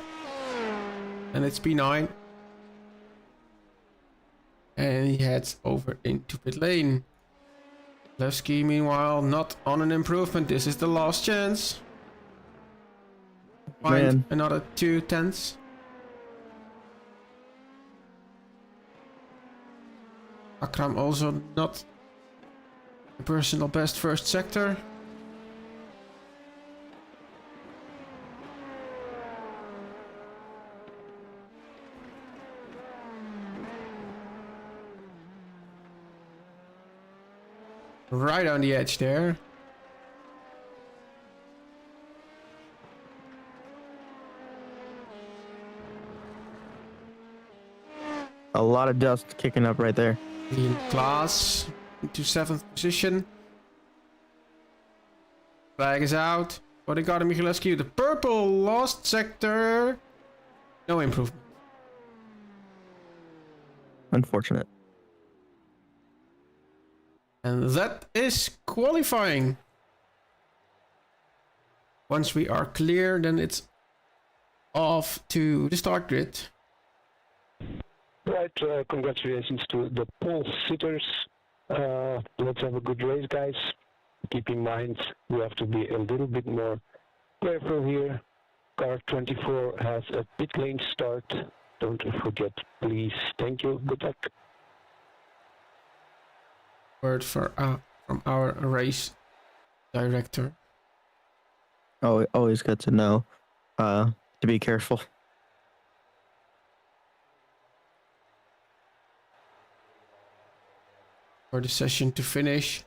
Speaker 1: and it's P9. And he heads over into pit lane. Levski, meanwhile, not on an improvement. This is the last chance. Find
Speaker 2: Man.
Speaker 1: another 0.2. Akram also not the personal best first sector. Right on the edge there.
Speaker 2: A lot of dust kicking up right there.
Speaker 1: In class, into 7th position. Flag is out. Bodyguard and Michaleski. The purple lost sector. No improvement.
Speaker 2: Unfortunate.
Speaker 1: And that is qualifying. Once we are clear, then it's off to the start grid.
Speaker 3: Right, congratulations to the pole sitters. Let's have a good race, guys. Keep in mind, we have to be a little bit more careful here. Car 24 has a pit lane start. Don't forget, please. Thank you. Good luck.
Speaker 1: Word for from our race director.
Speaker 2: Oh, always good to know. To be careful.
Speaker 1: For the session to finish.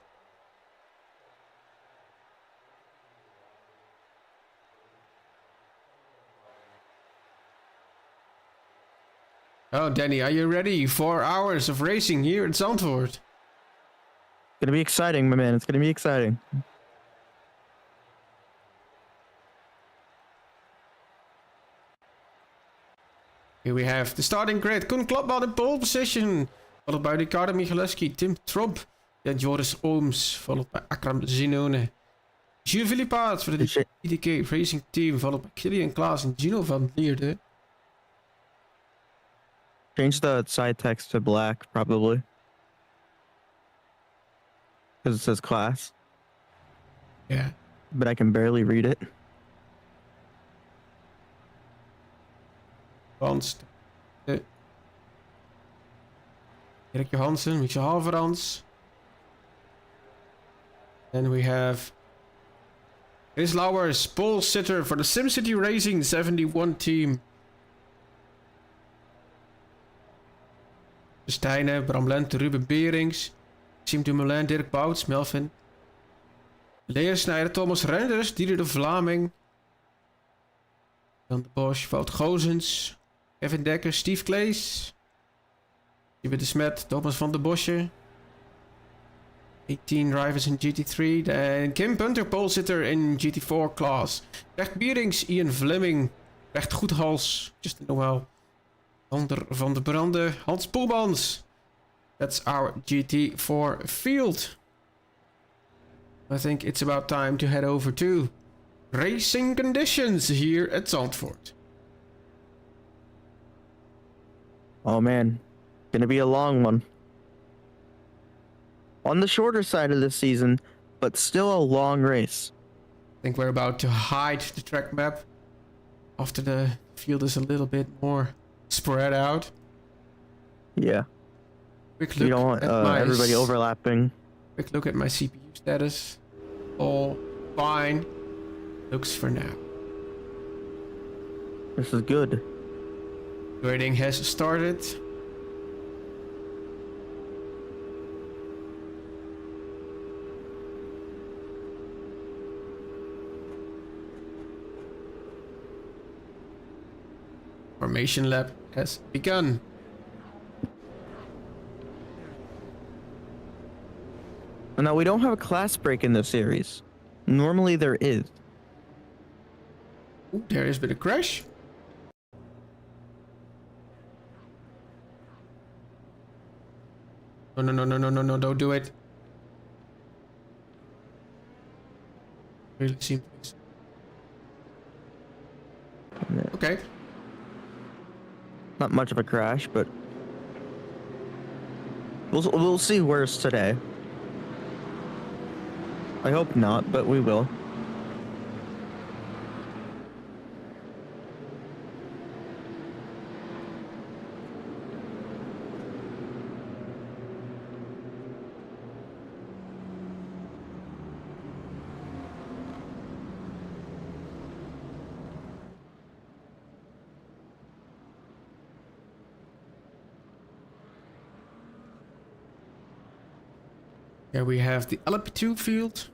Speaker 1: Oh, Danny, are you ready? 4 hours of racing here at Zandvoort.
Speaker 2: Gonna be exciting, my man. It's gonna be exciting.
Speaker 1: Here we have the starting grid. Koen Klapman in pole position. Followed by Ricardo Michaleski, Tim Tromp. Then Joris Ooms. Followed by Akram Zinone. Gilles Villipaat for the IDK Racing Team. Followed by Kilian Klaas and Gino van Lierde.
Speaker 2: Change the side text to black, probably. Because it says class.
Speaker 1: Yeah.
Speaker 2: But I can barely read it.
Speaker 1: Hans. Erik Johansen, Michel Halverans. Then we have Chris Lauwers, pole sitter for the SimCity Racing 71 team. Stijnen, Bram Lengte, Ruben Berings. Siem Dumoulin, Dirk Bouts, Melvin. Lea Snijder, Thomas Renders, Dieder de Vlaming. Jan de Bosch, Wout Gozens. Kevin Dekker, Steve Klees. Ibe de Smet, Thomas van der Bosje. 18 drivers in GT3. En Kim Punter, pole sitter in GT4 class. Recht Bierings, Ian Vlemming. Recht Goedhals, Justin Noel. Sander van der Brande, Hans Poelmans. That's our GT4 field. I think it's about time to head over to racing conditions here at Zandvoort.
Speaker 2: Oh man, gonna be a long one. On the shorter side of this season, but still a long race.
Speaker 1: I think we're about to hide the track map after the field is a little bit more spread out.
Speaker 2: Yeah.
Speaker 1: Quick
Speaker 2: You
Speaker 1: look
Speaker 2: don't want
Speaker 1: at my
Speaker 2: everybody overlapping.
Speaker 1: Quick look at my CPU status. All fine. Looks for now.
Speaker 2: This is good.
Speaker 1: Grading has started. Formation lap has begun.
Speaker 2: Now, we don't have a class break in this series. Normally there is.
Speaker 1: Ooh, there has been a crash. No, no, don't do it. Really seems. Okay.
Speaker 2: Not much of a crash, but we'll see worse today. I hope not, but we will.
Speaker 1: Here we have the LP2 field,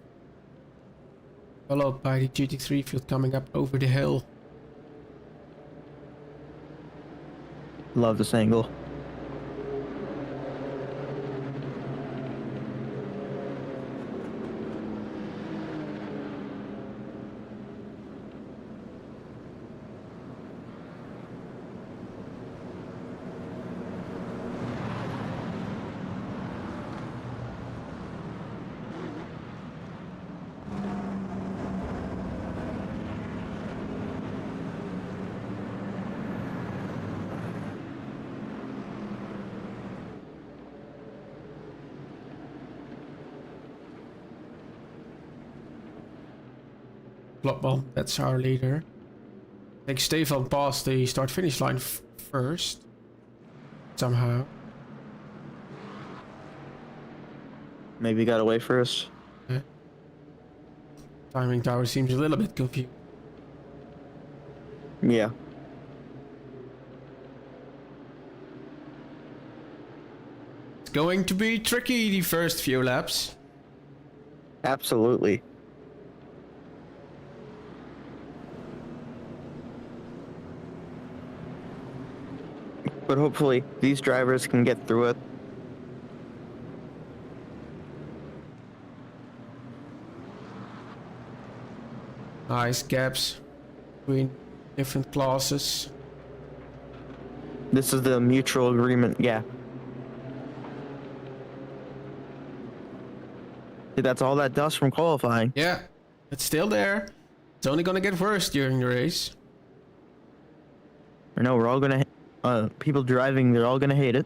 Speaker 1: followed by the GT3 field coming up over the hill.
Speaker 2: Love this angle.
Speaker 1: Klopman, that's our leader. I think Stefan passed the start-finish line first. Somehow.
Speaker 2: Maybe got away first.
Speaker 1: Yeah. Timing tower seems a little bit confused.
Speaker 2: Yeah.
Speaker 1: It's going to be tricky the first few laps.
Speaker 2: Absolutely. But hopefully these drivers can get through it.
Speaker 1: Nice gaps between different classes.
Speaker 2: This is the mutual agreement, yeah. That's all that dust from qualifying.
Speaker 1: Yeah, it's still there. It's only gonna get worse during the race.
Speaker 2: I know, we're all gonna... people driving, they're all gonna hate it.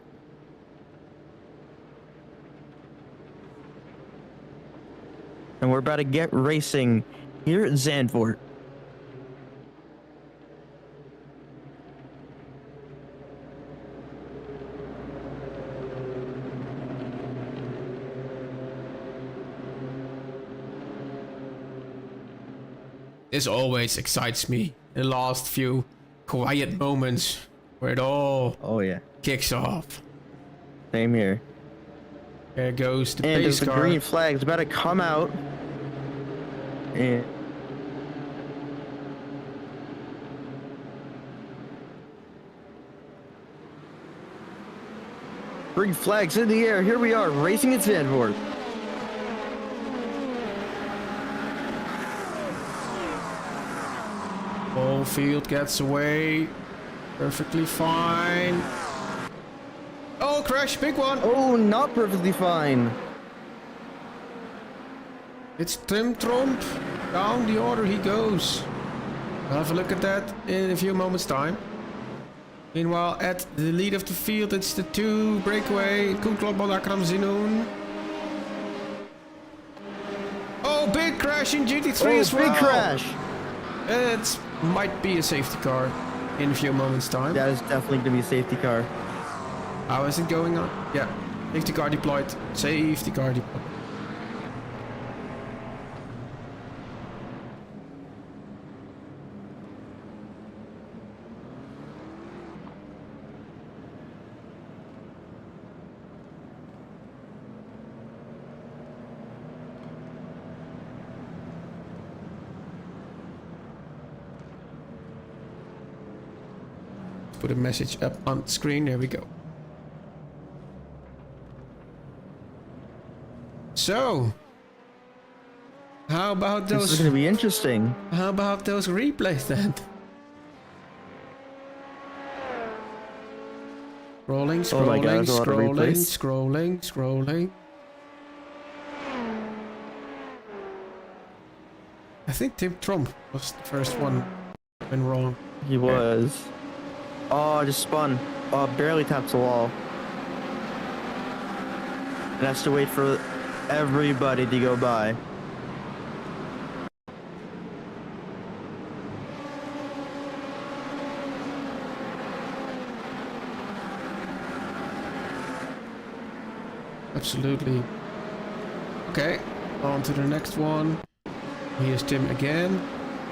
Speaker 2: And we're about to get racing here at Zandvoort.
Speaker 1: This always excites me. The last few quiet moments where it all
Speaker 2: Oh yeah.
Speaker 1: kicks off.
Speaker 2: Same here.
Speaker 1: There goes the
Speaker 2: And
Speaker 1: pace
Speaker 2: there's the
Speaker 1: car.
Speaker 2: green flag. It's about to come out. And... green flags in the air. Here we are, racing at Zandvoort.
Speaker 1: Whole field gets away. Perfectly fine. Oh, crash, big one.
Speaker 2: Oh, not perfectly fine.
Speaker 1: It's Tim Trump. Down the order he goes. We'll have a look at that in a few moments' time. Meanwhile, at the lead of the field, it's the 2 breakaway. Koen Klopman, Akram Zinoun. Oh, big crash in GT3 as well.
Speaker 2: Big crash.
Speaker 1: It might be a safety car in a few moments' time.
Speaker 2: That is definitely going to be a safety car.
Speaker 1: How is it going on? Yeah, safety car deployed. Safety car deployed. Put a message up on screen. There we go. So, how about
Speaker 2: This is
Speaker 1: those?
Speaker 2: going to be interesting.
Speaker 1: How about those replays then? Scrolling,
Speaker 2: Oh my God,
Speaker 1: scrolling,
Speaker 2: there's a lot of
Speaker 1: scrolling,
Speaker 2: replays.
Speaker 1: scrolling. I think Tim Trump was the first one when wrong.
Speaker 2: He was. Oh, just spun. Oh, barely taps the wall. And has to wait for everybody to go by.
Speaker 1: Absolutely. Okay, on to the next one. Here's Tim again,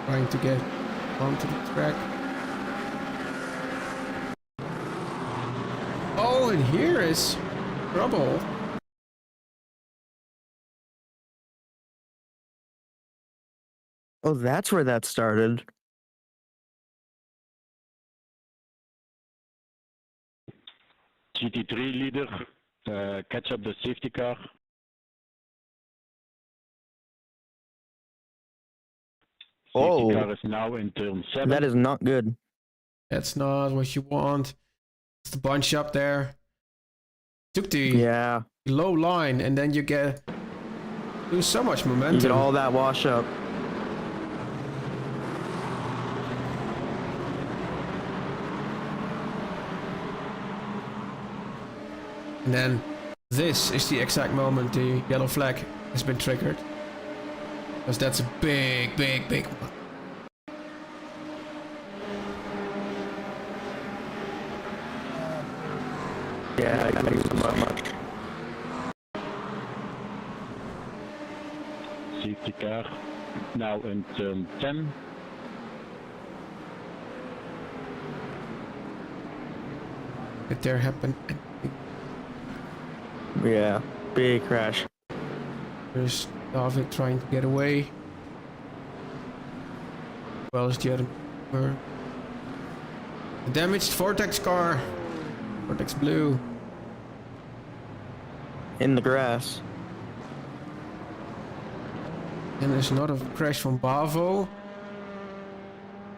Speaker 1: trying to get onto the track. Oh, and here is trouble.
Speaker 2: Oh, that's where that started.
Speaker 4: GT3 leader, catch up the safety car.
Speaker 2: Oh.
Speaker 4: Safety car is now in turn 7.
Speaker 2: That is not good.
Speaker 1: That's not what you want. It's the bunch up there. Took the
Speaker 2: Yeah.
Speaker 1: low line and then you lose so much momentum.
Speaker 2: You get all that wash up.
Speaker 1: And then this is the exact moment the yellow flag has been triggered. Because that's a big, big, big one.
Speaker 2: Yeah, I think so much.
Speaker 4: Safety car now in turn 10.
Speaker 1: Did there happen?
Speaker 2: Yeah, big crash.
Speaker 1: There's David trying to get away. Well as the other member. The damaged Vortex car. Vortex Blue.
Speaker 2: In the grass.
Speaker 1: And there's another crash from Bavo.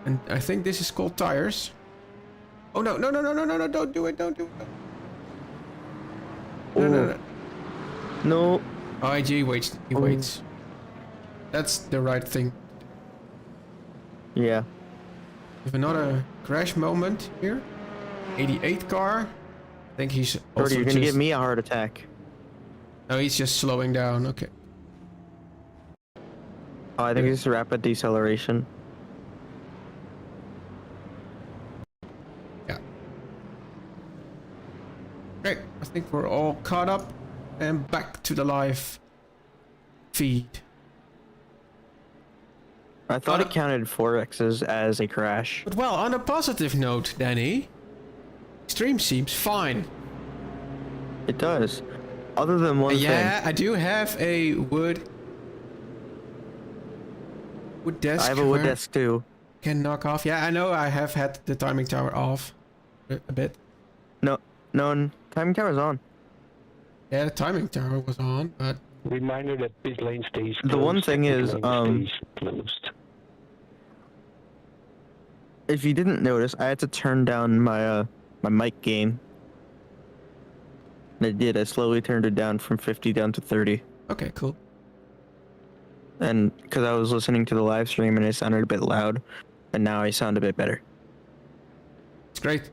Speaker 1: And I think this is called tires. Oh no, no, no, no, no, no, no, don't do it, don't do it. No, no, no.
Speaker 2: No.
Speaker 1: Oh, IG waits, he waits. That's the right thing.
Speaker 2: Yeah.
Speaker 1: We have another crash moment here. 88 car. I think he's also
Speaker 2: Brody, you're gonna
Speaker 1: just...
Speaker 2: give me a heart attack.
Speaker 1: No, he's just slowing down, okay.
Speaker 2: Oh, I think it's rapid deceleration.
Speaker 1: Yeah. Great, I think we're all caught up and back to the live feed.
Speaker 2: I thought it counted 4X's as a crash.
Speaker 1: But well, on a positive note, Danny, stream seems fine.
Speaker 2: It does. Other than one
Speaker 1: Yeah,
Speaker 2: thing.
Speaker 1: I do have a wood desk.
Speaker 2: I have a wood
Speaker 1: where
Speaker 2: desk too.
Speaker 1: Can knock off. Yeah, I know I have had the timing tower off a bit.
Speaker 2: No, timing tower's on.
Speaker 1: Yeah, the timing tower was on, but
Speaker 3: Reminder that pit lane stays closed.
Speaker 2: The one thing
Speaker 3: pit
Speaker 2: is,
Speaker 3: lane stays closed.
Speaker 2: If you didn't notice, I had to turn down my my mic gain. And I did. I slowly turned it down from 50 down to 30.
Speaker 1: okay, cool.
Speaker 2: And because I was listening to the live stream and it sounded a bit loud, and now I sound a bit better.
Speaker 1: It's great.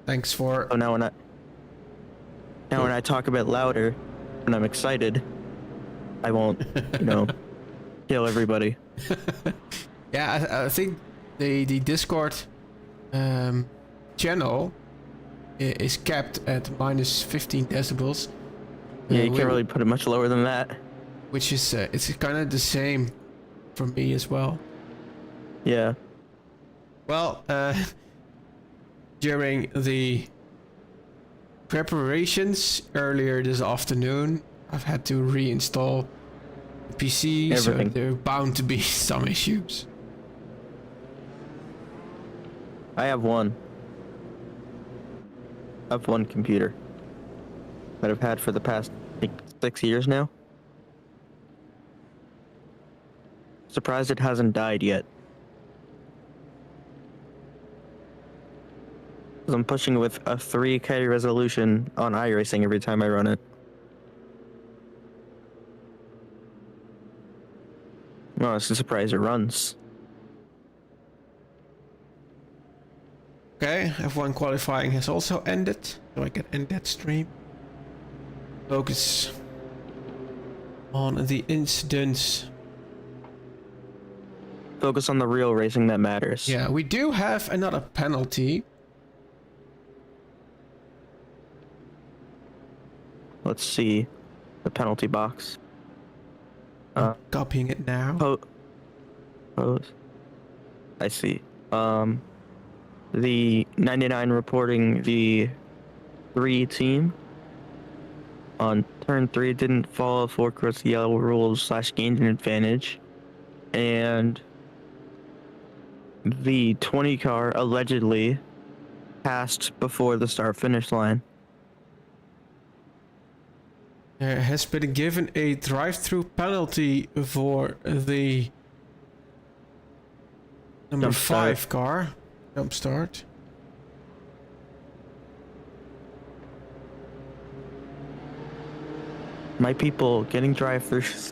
Speaker 1: Thanks for...
Speaker 2: So now when I talk a bit louder, when I'm excited, I won't, kill everybody.
Speaker 1: Yeah, I think the Discord channel is capped at minus 15 decibels.
Speaker 2: Yeah, you can't really put it much lower than that.
Speaker 1: Which is, it's kind of the same for me as well.
Speaker 2: Yeah.
Speaker 1: Well, during the preparations earlier this afternoon, I've had to reinstall the PC,
Speaker 2: Everything.
Speaker 1: so there are bound to be some issues.
Speaker 2: I have one. I have one computer that I've had for the past, 6 years now. Surprised it hasn't died yet. 'Cause I'm pushing with a 3K resolution on iRacing every time I run it. No, it's a surprise it runs.
Speaker 1: Okay, F1 qualifying has also ended, so I can end that stream. Focus on the incidents.
Speaker 2: Focus on the real racing that matters.
Speaker 1: Yeah, we do have another penalty.
Speaker 2: Let's see the penalty box.
Speaker 1: I'm copying it now.
Speaker 2: Pose. I see. The 99 reporting the 3 team on turn 3 didn't follow forecourse yellow rules / gained an advantage, and the 20 car allegedly passed before the start finish line.
Speaker 1: There has been given a drive-through penalty for the number
Speaker 2: Jump start.
Speaker 1: 5 car. Jump start.
Speaker 2: My people getting drive-throughs.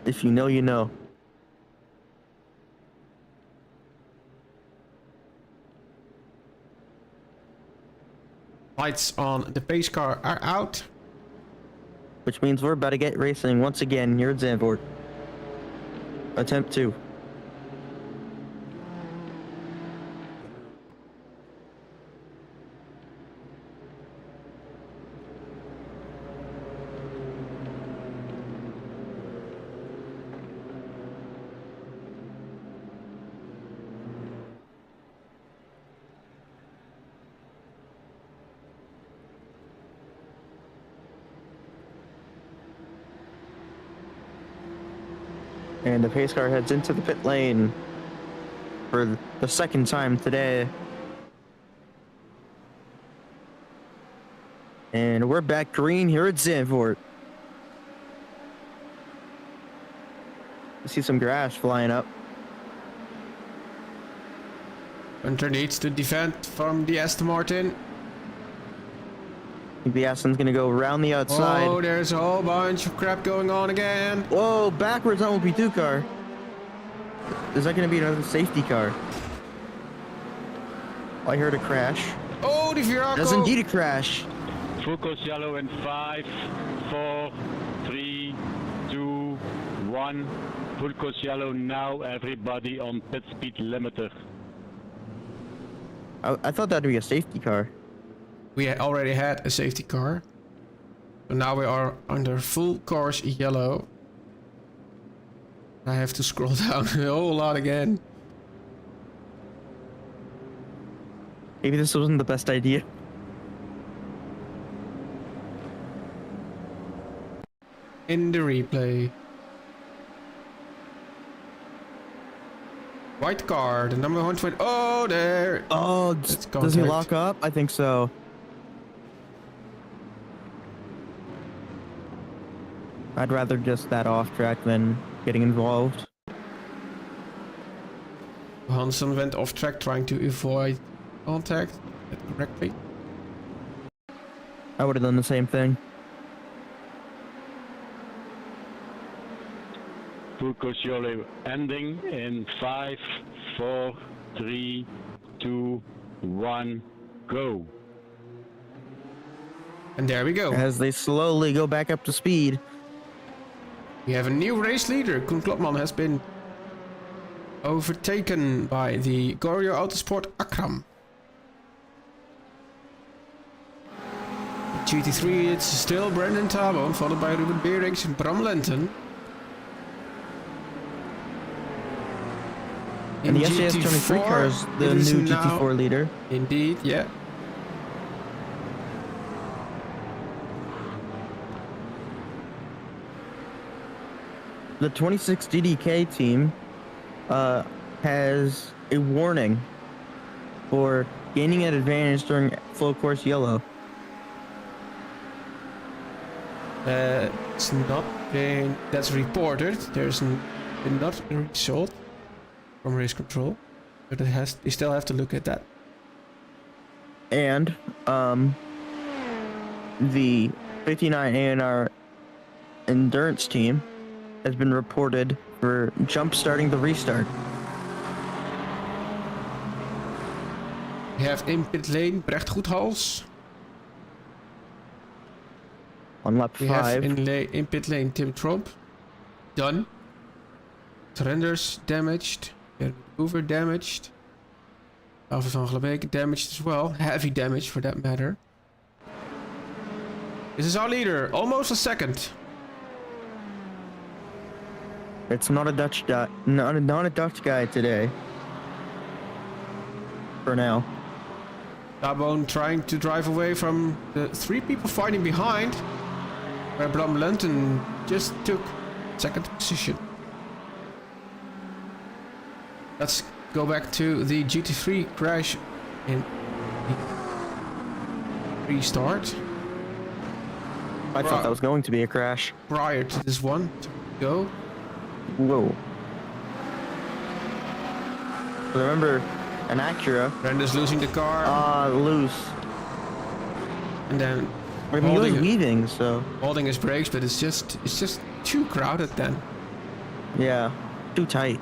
Speaker 2: If you know, you know.
Speaker 1: Lights on the pace car are out.
Speaker 2: which means we're about to get racing once again here at Zandvoort. Attempt 2. And the pace car heads into the pit lane for the second time today. And we're back green here at Zandvoort. I see some grass flying up.
Speaker 1: Hunter needs to defend from the Aston Martin.
Speaker 2: I think the Aston's gonna go around the outside.
Speaker 1: Oh, there's a whole bunch of crap going on again.
Speaker 2: Whoa, backwards on LP2 car. Is that gonna be another safety car? I heard a crash.
Speaker 1: Oh, the Viraco.
Speaker 2: That's indeed a crash.
Speaker 4: Full course yellow in 5, 4, 3, 2, 1. Full course yellow now, everybody on pit speed limiter.
Speaker 2: I thought that'd be a safety car.
Speaker 1: We already had a safety car. So now we are under full course yellow. I have to scroll down a whole lot again.
Speaker 2: Maybe this wasn't the best idea.
Speaker 1: In the replay. White car, the number 120. Oh, there.
Speaker 2: Oh,
Speaker 1: It's
Speaker 2: does he
Speaker 1: contact.
Speaker 2: lock up? I think so. I'd rather just that off track than getting involved.
Speaker 1: Hansen went off track trying to avoid contact correctly.
Speaker 2: I would have done the same thing.
Speaker 4: Full course yellow ending in 5, 4, 3, 2, 1, go.
Speaker 1: And there we go.
Speaker 2: As they slowly go back up to speed.
Speaker 1: We have a new race leader. Koen Klopman has been overtaken by the Gorio Autosport Akram. GT3, it's still Brendan Tabon, followed by Ruben Beerings and Bram Lenten.
Speaker 2: And the SJS23 car is the
Speaker 1: it is
Speaker 2: new
Speaker 1: now-
Speaker 2: GT4 leader.
Speaker 1: Indeed, yeah.
Speaker 2: The 26 DDK team has a warning for gaining an advantage during full course yellow.
Speaker 1: It's not been, that's reported. There's been not a result from race control, but they still have to look at that.
Speaker 2: And the 59 ANR endurance team has been reported for jump starting the restart.
Speaker 1: We have in pit lane Brecht Goedhals.
Speaker 2: On lap
Speaker 1: We
Speaker 2: 5.
Speaker 1: have in pit lane Tim Tromp. Done. Renders damaged. Hoover damaged. Alpha van Glabeke damaged as well. Heavy damage for that matter. This is our leader. Almost a second.
Speaker 2: It's not a Dutch guy, not a Dutch guy today. For now.
Speaker 1: Tabon trying to drive away from the 3 people fighting behind. Where Bram Lenten just took second position. Let's go back to the GT3 crash in the restart.
Speaker 2: I thought that was going to be a crash.
Speaker 1: Prior to this one to go.
Speaker 2: Whoa. Remember, an Acura.
Speaker 1: Brenda's losing the car.
Speaker 2: Loose.
Speaker 1: And then
Speaker 2: I mean, he was
Speaker 1: holding,
Speaker 2: weaving, so
Speaker 1: holding his brakes, but it's just too crowded then.
Speaker 2: yeah, too tight.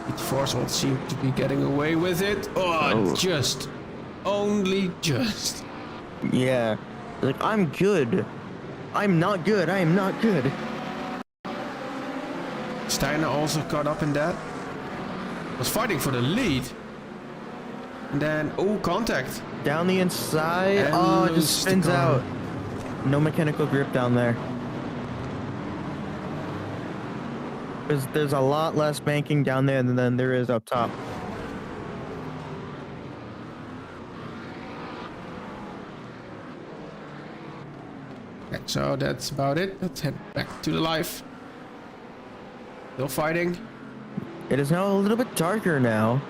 Speaker 1: GT4s all seem to be getting away with it. Oh,
Speaker 2: Oh.
Speaker 1: just only just.
Speaker 2: Yeah. Like, I'm good. I'm not good. I am not good.
Speaker 1: Steiner also caught up in that. Was fighting for the lead. And then, oh, contact.
Speaker 2: Down the inside.
Speaker 1: And
Speaker 2: Oh, it
Speaker 1: loses
Speaker 2: just
Speaker 1: the
Speaker 2: spins
Speaker 1: car.
Speaker 2: out. No mechanical grip down there. There's a lot less banking down there than there is up top.
Speaker 1: Okay, so that's about it. Let's head back to the live. Still fighting.
Speaker 2: It is now a little bit darker now.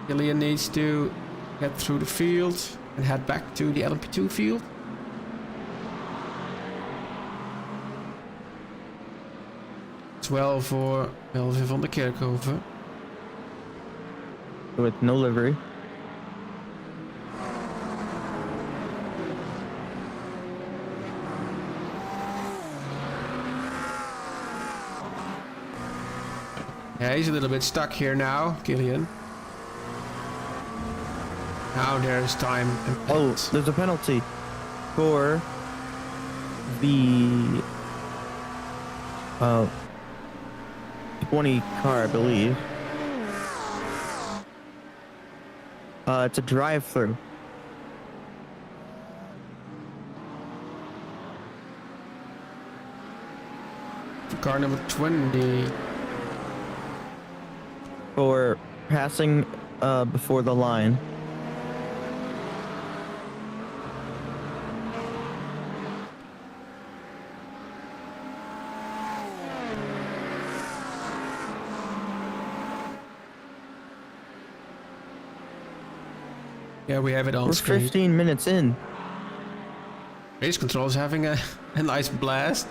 Speaker 1: Killian needs to get through the field and head back to the LMP2 field. It's well for Melvin van der Kerkhoven.
Speaker 2: With no livery.
Speaker 1: Yeah, he's a little bit stuck here now, Killian. Now there's time and
Speaker 2: Oh,
Speaker 1: penalty.
Speaker 2: there's a penalty for the 20 car, I believe. It's a drive-through.
Speaker 1: For car number 20.
Speaker 2: For passing before the line.
Speaker 1: Yeah, we have it on
Speaker 2: We're
Speaker 1: screen.
Speaker 2: 15 minutes in.
Speaker 1: Race control is having a nice blast.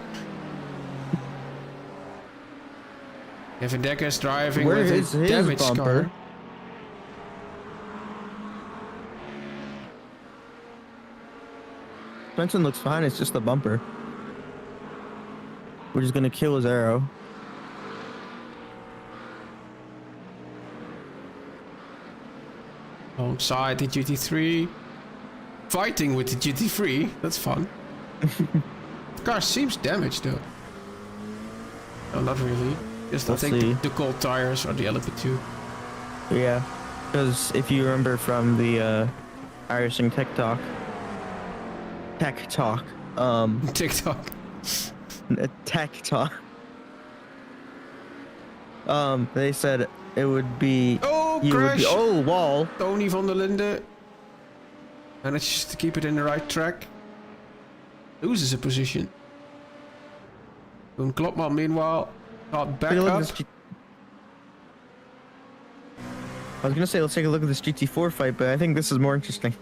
Speaker 1: Kevin Dekker's driving
Speaker 2: Where
Speaker 1: with
Speaker 2: is
Speaker 1: a
Speaker 2: his
Speaker 1: damaged
Speaker 2: bumper?
Speaker 1: car.
Speaker 2: Benson looks fine, it's just the bumper. We're just gonna kill his arrow.
Speaker 1: Alongside the GT3. Fighting with the GT3. That's fun. The car seems damaged though. No, not really. Just I
Speaker 2: Let's
Speaker 1: think
Speaker 2: see.
Speaker 1: the cold tires or the LMP2.
Speaker 2: Yeah, because if you remember from the iRacing Tech Talk,
Speaker 1: TikTok.
Speaker 2: Tech Talk, they said it would be
Speaker 1: Oh,
Speaker 2: you would be
Speaker 1: crash!
Speaker 2: wall.
Speaker 1: Tony van der Linde manages to keep it in the right track. Loses a position. Koen Klopman meanwhile got back
Speaker 2: Take a look at
Speaker 1: up.
Speaker 2: this I was gonna say let's take a look at this GT4 fight, but I think this is more interesting.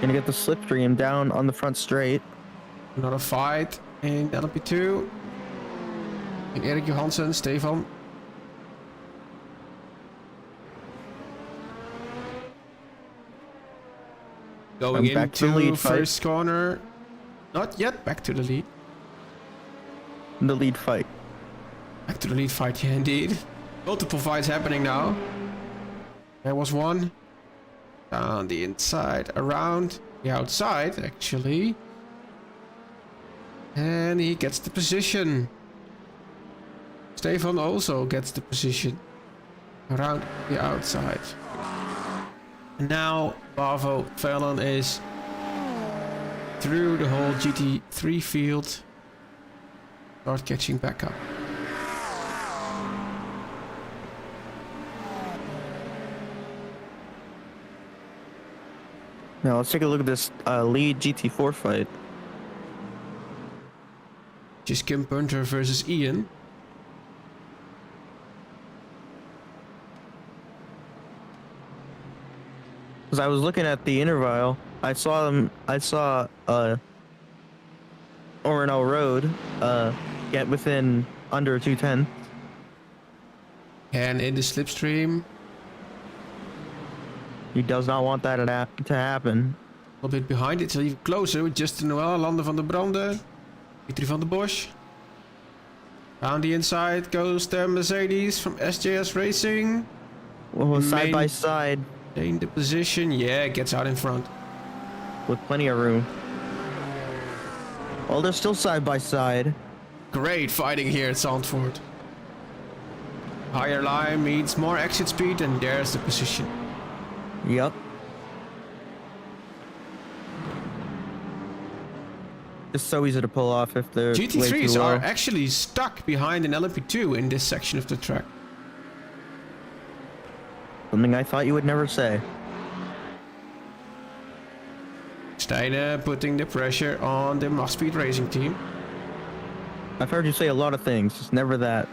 Speaker 2: Gonna get the slipstream down on the front straight.
Speaker 1: Another fight in LMP2. And Erik Johansson, Stefan. Going
Speaker 2: I'm back to the
Speaker 1: into
Speaker 2: lead fight.
Speaker 1: first corner. Not yet back to the lead.
Speaker 2: The lead fight.
Speaker 1: Back to the lead fight, yeah, indeed. Multiple fights happening now. There was one. Down the inside, around the outside, actually. And he gets the position. Stefan also gets the position. Around the outside. And now Bravo Fallon is through the whole GT3 field. Start catching back up.
Speaker 2: Now let's take a look at this lead GT4 fight.
Speaker 1: Just Kim Punter versus Ian.
Speaker 2: Because I was looking at the interval, I saw or an road, get within under 210.
Speaker 1: And in the slipstream,
Speaker 2: He does not want that to happen.
Speaker 1: a little bit behind. It's even closer with Justin Noel, Lande van der Brande, Dimitri van der Bosch. Down the inside goes the Mercedes from SJS Racing.
Speaker 2: Well, side by side
Speaker 1: Maintain the position. Yeah, gets out in front.
Speaker 2: with plenty of room. Well, they're still side by side.
Speaker 1: Great fighting here at Zandvoort. Higher line means more exit speed, and there's the position.
Speaker 2: Yep. It's so easy to pull off if they're way too
Speaker 1: GT3s
Speaker 2: low.
Speaker 1: are actually stuck behind an LMP2 in this section of the track.
Speaker 2: Something I thought you would never say.
Speaker 1: Steiner putting the pressure on the Speed Racing team.
Speaker 2: I've heard you say a lot of things, just never that.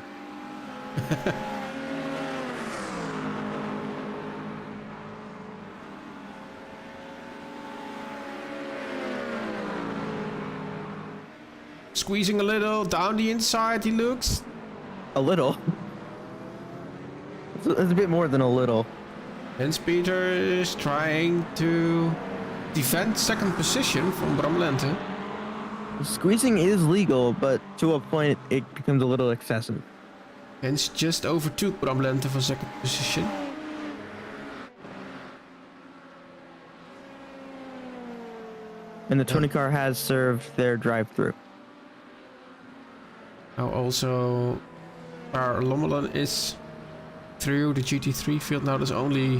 Speaker 1: Squeezing a little down the inside, he looks.
Speaker 2: A little. It's a bit more than a little.
Speaker 1: Hans Peter is trying to defend second position from Bram Lengte.
Speaker 2: Squeezing is legal, but to a point it becomes a little excessive.
Speaker 1: Hans just overtook Bram Lengte for second position.
Speaker 2: And the 20 car has served their drive-through.
Speaker 1: Now also our Lommelen is through the GT3 field. Now there's only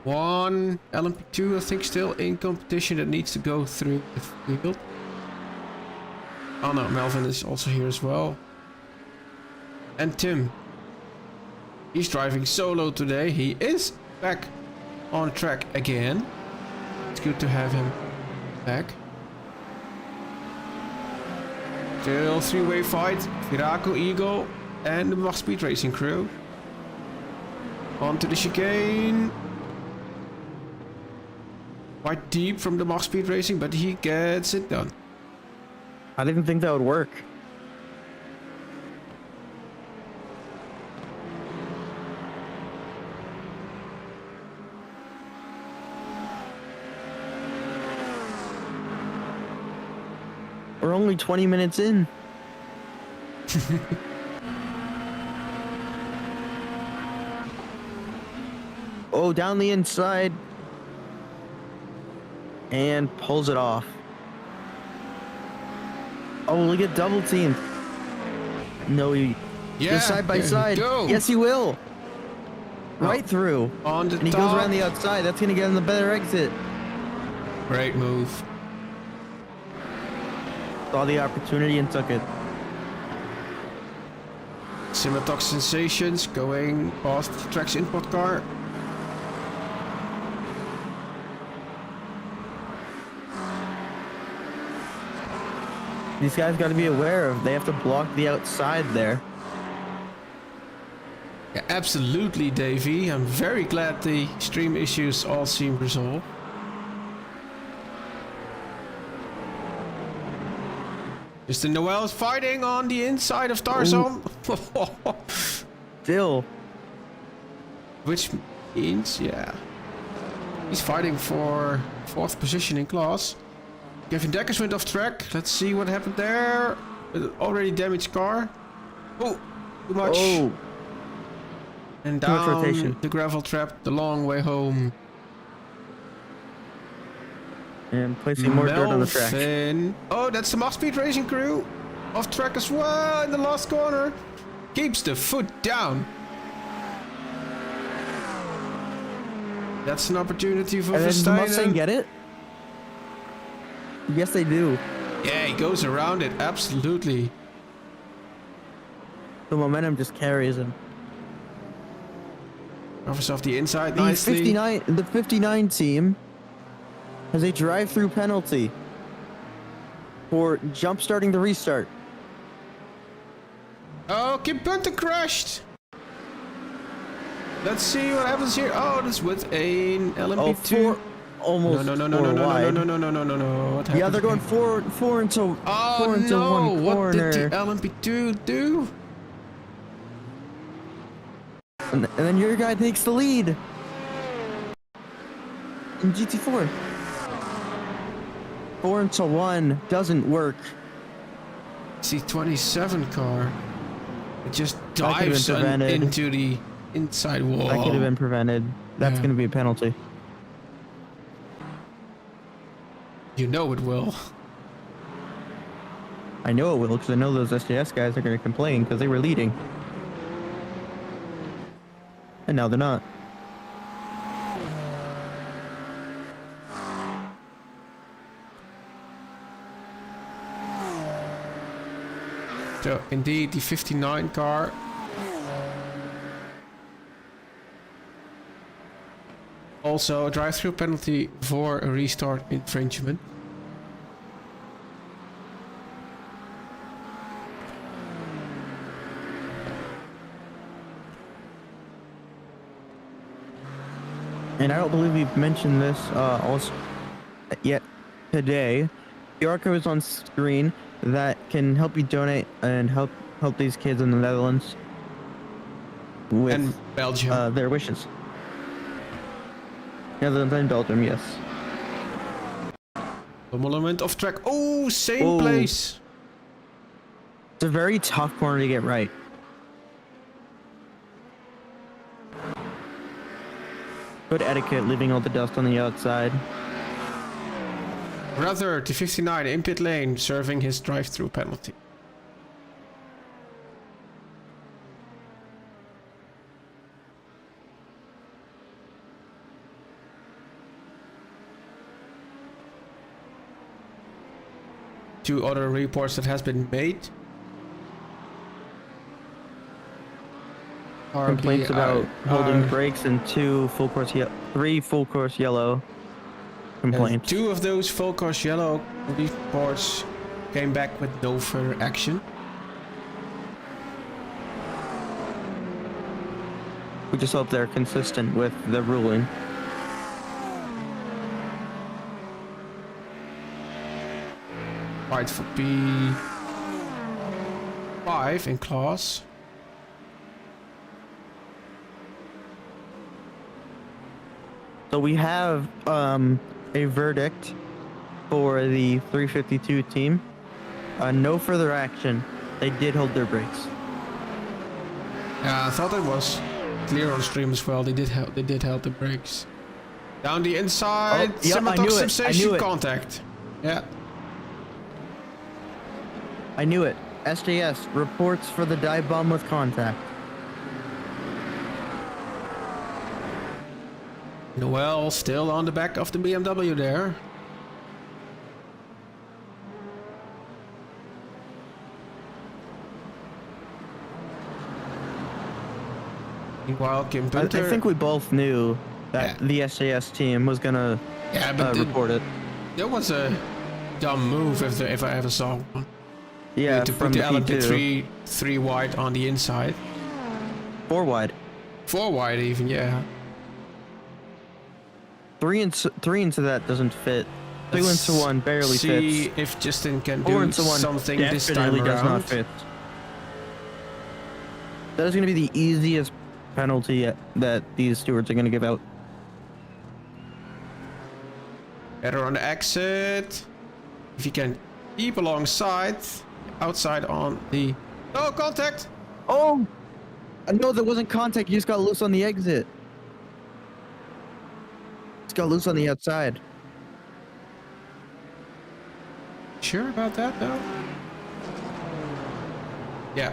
Speaker 1: one LMP2 I think still in competition that needs to go through the field. Oh no, Melvin is also here as well. And Tim. He's driving solo today. He is back on track again. It's good to have him back. Still three-way fight. Viraco, Eagle, and the Mach Speed Racing crew. Onto the chicane. Quite deep from the Mach Speed Racing, but he gets it done.
Speaker 2: I didn't think that would work. We're only 20 minutes in. Oh, down the inside. And pulls it off. Oh, look at double team. No, he just side by side.
Speaker 1: Go.
Speaker 2: Yes, he will. Right through.
Speaker 1: On the
Speaker 2: And he
Speaker 1: top.
Speaker 2: goes around the outside. That's going to get him the better exit.
Speaker 1: Great move.
Speaker 2: Saw the opportunity and took it.
Speaker 1: Simatox Sensations going past the track's import car.
Speaker 2: These guys got to be aware of. They have to block the outside there.
Speaker 1: Yeah, absolutely, Davey. I'm very glad the stream issues all seem resolved. Mr. Noel is fighting on the inside of Tarzan.
Speaker 2: Still.
Speaker 1: Which means, yeah, he's fighting for 4th position in class. Kevin Dekkers went off track. Let's see what happened there. With an already damaged car. Oh, too much.
Speaker 2: Oh.
Speaker 1: And
Speaker 2: Too much
Speaker 1: down
Speaker 2: rotation.
Speaker 1: the gravel trap, the long way home.
Speaker 2: And placing more dirt on the track.
Speaker 1: Melvin. Oh, that's the Mach Speed Racing crew. Off track as well in the last corner. Keeps the foot down. That's an opportunity for
Speaker 2: And then the Mustang
Speaker 1: Verstappen.
Speaker 2: get it? Yes, they do.
Speaker 1: Yeah, he goes around it, absolutely.
Speaker 2: The momentum just carries him.
Speaker 1: Covers off the inside
Speaker 2: The
Speaker 1: nicely.
Speaker 2: 59 team has a drive-through penalty for jump-starting the restart.
Speaker 1: Oh, Kim Punter crashed. Let's see what happens here. Oh, that's with an
Speaker 2: Oh,
Speaker 1: LMP2.
Speaker 2: almost
Speaker 1: No, no, no, no,
Speaker 2: four
Speaker 1: no, no,
Speaker 2: wide.
Speaker 1: no, no, no, no, no, no. What
Speaker 2: Yeah,
Speaker 1: happened
Speaker 2: they're going
Speaker 1: here?
Speaker 2: four into
Speaker 1: Oh
Speaker 2: four into
Speaker 1: no!
Speaker 2: one
Speaker 1: What
Speaker 2: corner.
Speaker 1: did the LMP2 do?
Speaker 2: And then your guy takes the lead in GT4. 4 into 1 doesn't work.
Speaker 1: C27 car. It just
Speaker 2: That could've been
Speaker 1: dives
Speaker 2: prevented.
Speaker 1: into the inside wall.
Speaker 2: That could have been prevented. That's
Speaker 1: Yeah.
Speaker 2: going to be a penalty.
Speaker 1: You know it will.
Speaker 2: I know it will because I know those SJS guys are going to complain because they were leading. And now they're not.
Speaker 1: So indeed, the 59 car. Also, a drive-through penalty for a restart infringement.
Speaker 2: And I don't believe we've mentioned this also yet today. QR code is on screen that can help you donate and help these kids in the Netherlands with
Speaker 1: And Belgium.
Speaker 2: their wishes. Netherlands and Belgium, yes.
Speaker 1: The monument of track. Oh, same
Speaker 2: Oh.
Speaker 1: place.
Speaker 2: It's a very tough corner to get right. Good etiquette, leaving all the dust on the outside.
Speaker 1: Brother to 59 in pit lane, serving his drive-through penalty. Two other reports that has been made.
Speaker 2: Complaints about holding brakes and three full course yellow complaints.
Speaker 1: Two of those full course yellow reports came back with no further action.
Speaker 2: We just hope they're consistent with the ruling.
Speaker 1: Right for P5 in class.
Speaker 2: So we have a verdict for the 352 team. No further action. They did hold their brakes.
Speaker 1: Yeah, I thought it was clear on stream as well. They did hold the brakes. Down the inside,
Speaker 2: Oh, yep, I knew it.
Speaker 1: sensation contact. Yeah.
Speaker 2: I knew it. SJS reports for the dive bomb with contact.
Speaker 1: Noel still on the back of the BMW there. Meanwhile, Kim
Speaker 2: I
Speaker 1: Punter.
Speaker 2: think we both knew that the SJS team was gonna report it.
Speaker 1: That was a dumb move if I ever saw one.
Speaker 2: Yeah,
Speaker 1: To
Speaker 2: from
Speaker 1: put the
Speaker 2: P2.
Speaker 1: LMP3 3 wide on the inside.
Speaker 2: 4 wide.
Speaker 1: 4 wide even, yeah.
Speaker 2: 3 into that doesn't fit. 2 into 1 barely
Speaker 1: See
Speaker 2: fits.
Speaker 1: if Justin can
Speaker 2: 4
Speaker 1: do
Speaker 2: into 1
Speaker 1: something this time
Speaker 2: definitely does
Speaker 1: around.
Speaker 2: not fit. That is going to be the easiest penalty that these stewards are going to give out.
Speaker 1: Better on the exit. If you can keep alongside, outside on the... No contact!
Speaker 2: Oh! No, there wasn't contact. You just got loose on the exit. Just got loose on the outside.
Speaker 1: Sure about that though? Yeah,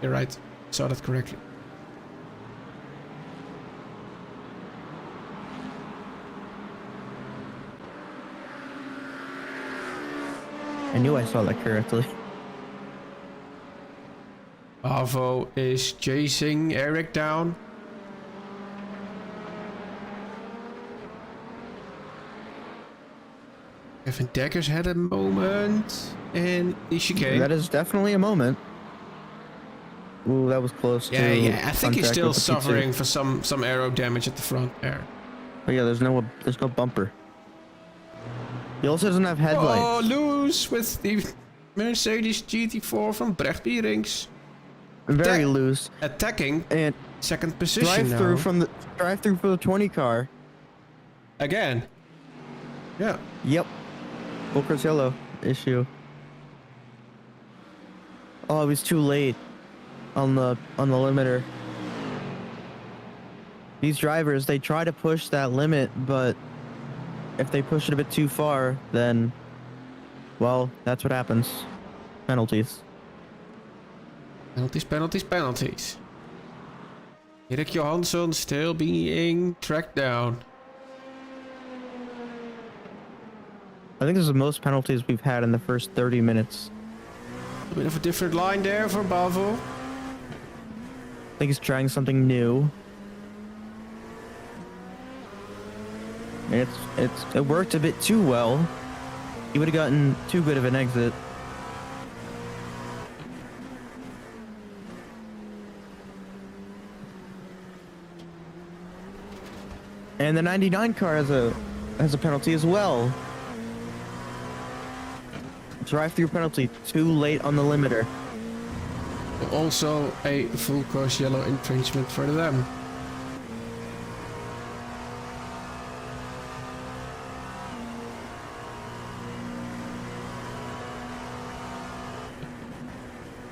Speaker 1: you're right. Saw that correctly.
Speaker 2: I knew I saw that correctly.
Speaker 1: Avo is chasing Eric down. Kevin Decker's had a moment in the chicane.
Speaker 2: That is definitely a moment. Ooh, that was close to
Speaker 1: Yeah, I think he's
Speaker 2: contact
Speaker 1: still
Speaker 2: with the P2.
Speaker 1: suffering for some aero damage at the front there.
Speaker 2: Oh yeah, there's no bumper. He also doesn't have headlights.
Speaker 1: Oh, loose with the Mercedes GT4 from Brecht Pierings.
Speaker 2: Very
Speaker 1: Attack-
Speaker 2: loose.
Speaker 1: Attacking
Speaker 2: And
Speaker 1: second position
Speaker 2: drive
Speaker 1: now.
Speaker 2: through from the drive through for the 20 car.
Speaker 1: Again. Yeah.
Speaker 2: Yep. Full course yellow issue. Oh, it was too late on the limiter. These drivers, they try to push that limit, but if they push it a bit too far, then, well, that's what happens. Penalties.
Speaker 1: Penalties, penalties, penalties. Erik Johansson still being tracked down.
Speaker 2: I think this is the most penalties we've had in the first 30 minutes.
Speaker 1: A bit of a different line there for Bavo.
Speaker 2: I think he's trying something new. It worked a bit too well. He would have gotten too good of an exit. And the 99 car has a penalty as well. Drive-through penalty, too late on the limiter.
Speaker 1: Also a full course yellow infringement for them.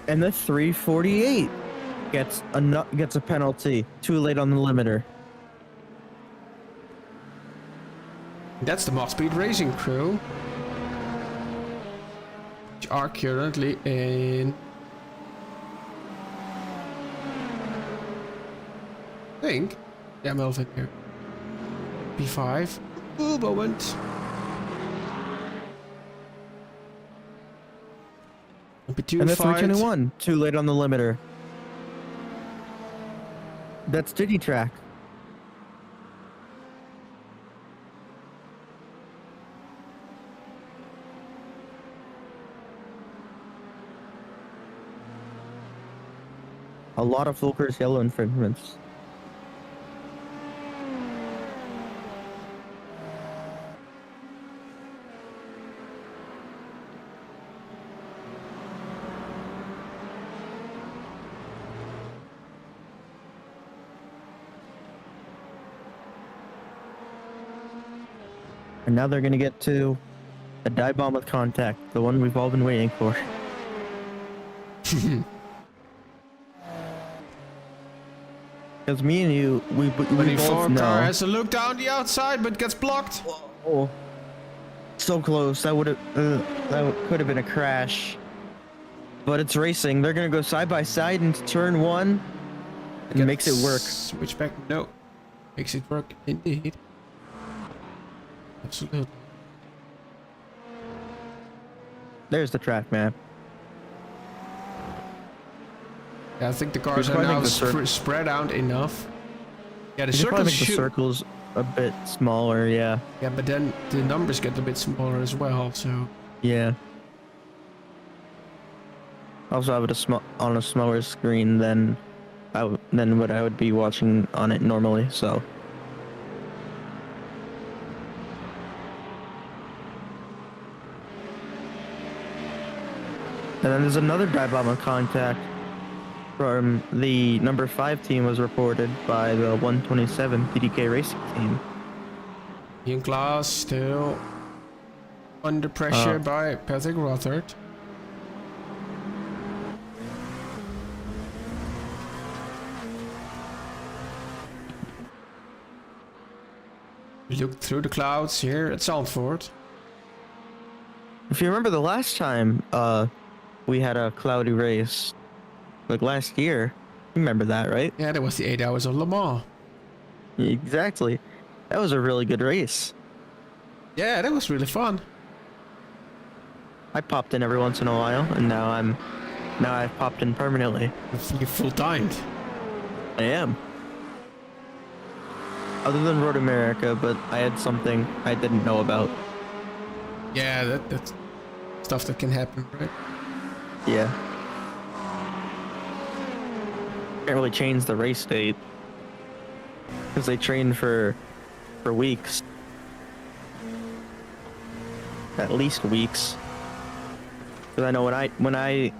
Speaker 2: And the 348 gets a penalty, too late on the limiter.
Speaker 1: That's the Mod Speed Racing crew, which are currently in, I think, yeah, Melvin here. P5. Ooh, moment. P2
Speaker 2: And the
Speaker 1: fight.
Speaker 2: 321, too late on the limiter. That's Diddy track. A lot of full course yellow infringements. And now they're gonna get to a dive bomb with contact, the one we've all been waiting for. Because me and you, we both
Speaker 1: 24
Speaker 2: know.
Speaker 1: car has a look down the outside, but gets blocked.
Speaker 2: Oh, so close. That could have been a crash. But it's racing. They're gonna go side by side into turn one. And makes it work.
Speaker 1: Switch back. No. Makes it work indeed. Absolutely.
Speaker 2: There's the track map.
Speaker 1: Yeah, I think the cars
Speaker 2: You'd
Speaker 1: are
Speaker 2: probably
Speaker 1: now
Speaker 2: make the
Speaker 1: spread out enough. Yeah, the
Speaker 2: You probably
Speaker 1: circles
Speaker 2: make the
Speaker 1: should.
Speaker 2: circles a bit smaller, yeah.
Speaker 1: Yeah, but then the numbers get a bit smaller as well. So
Speaker 2: Yeah. Also, I would on a smaller screen than what I would be watching on it normally. So. And then there's another dive bomb on contact from the number 5 team was reported by the 127 PDK Racing team.
Speaker 1: Ian Klaas still under pressure by Patrick Rothard. We look through the clouds here at Zandvoort.
Speaker 2: If you remember the last time we had a cloudy race, like last year, you remember that, right?
Speaker 1: Yeah, that was the 8 hours of Le Mans.
Speaker 2: Exactly. That was a really good race.
Speaker 1: Yeah, that was really fun.
Speaker 2: I popped in every once in a while, and now I've popped in permanently.
Speaker 1: You full timed.
Speaker 2: I am. Other than Road America, but I had something I didn't know about.
Speaker 1: Yeah, that's stuff that can happen, right?
Speaker 2: Yeah. Can't really change the race date because they trained for weeks. at least weeks. Because I know when I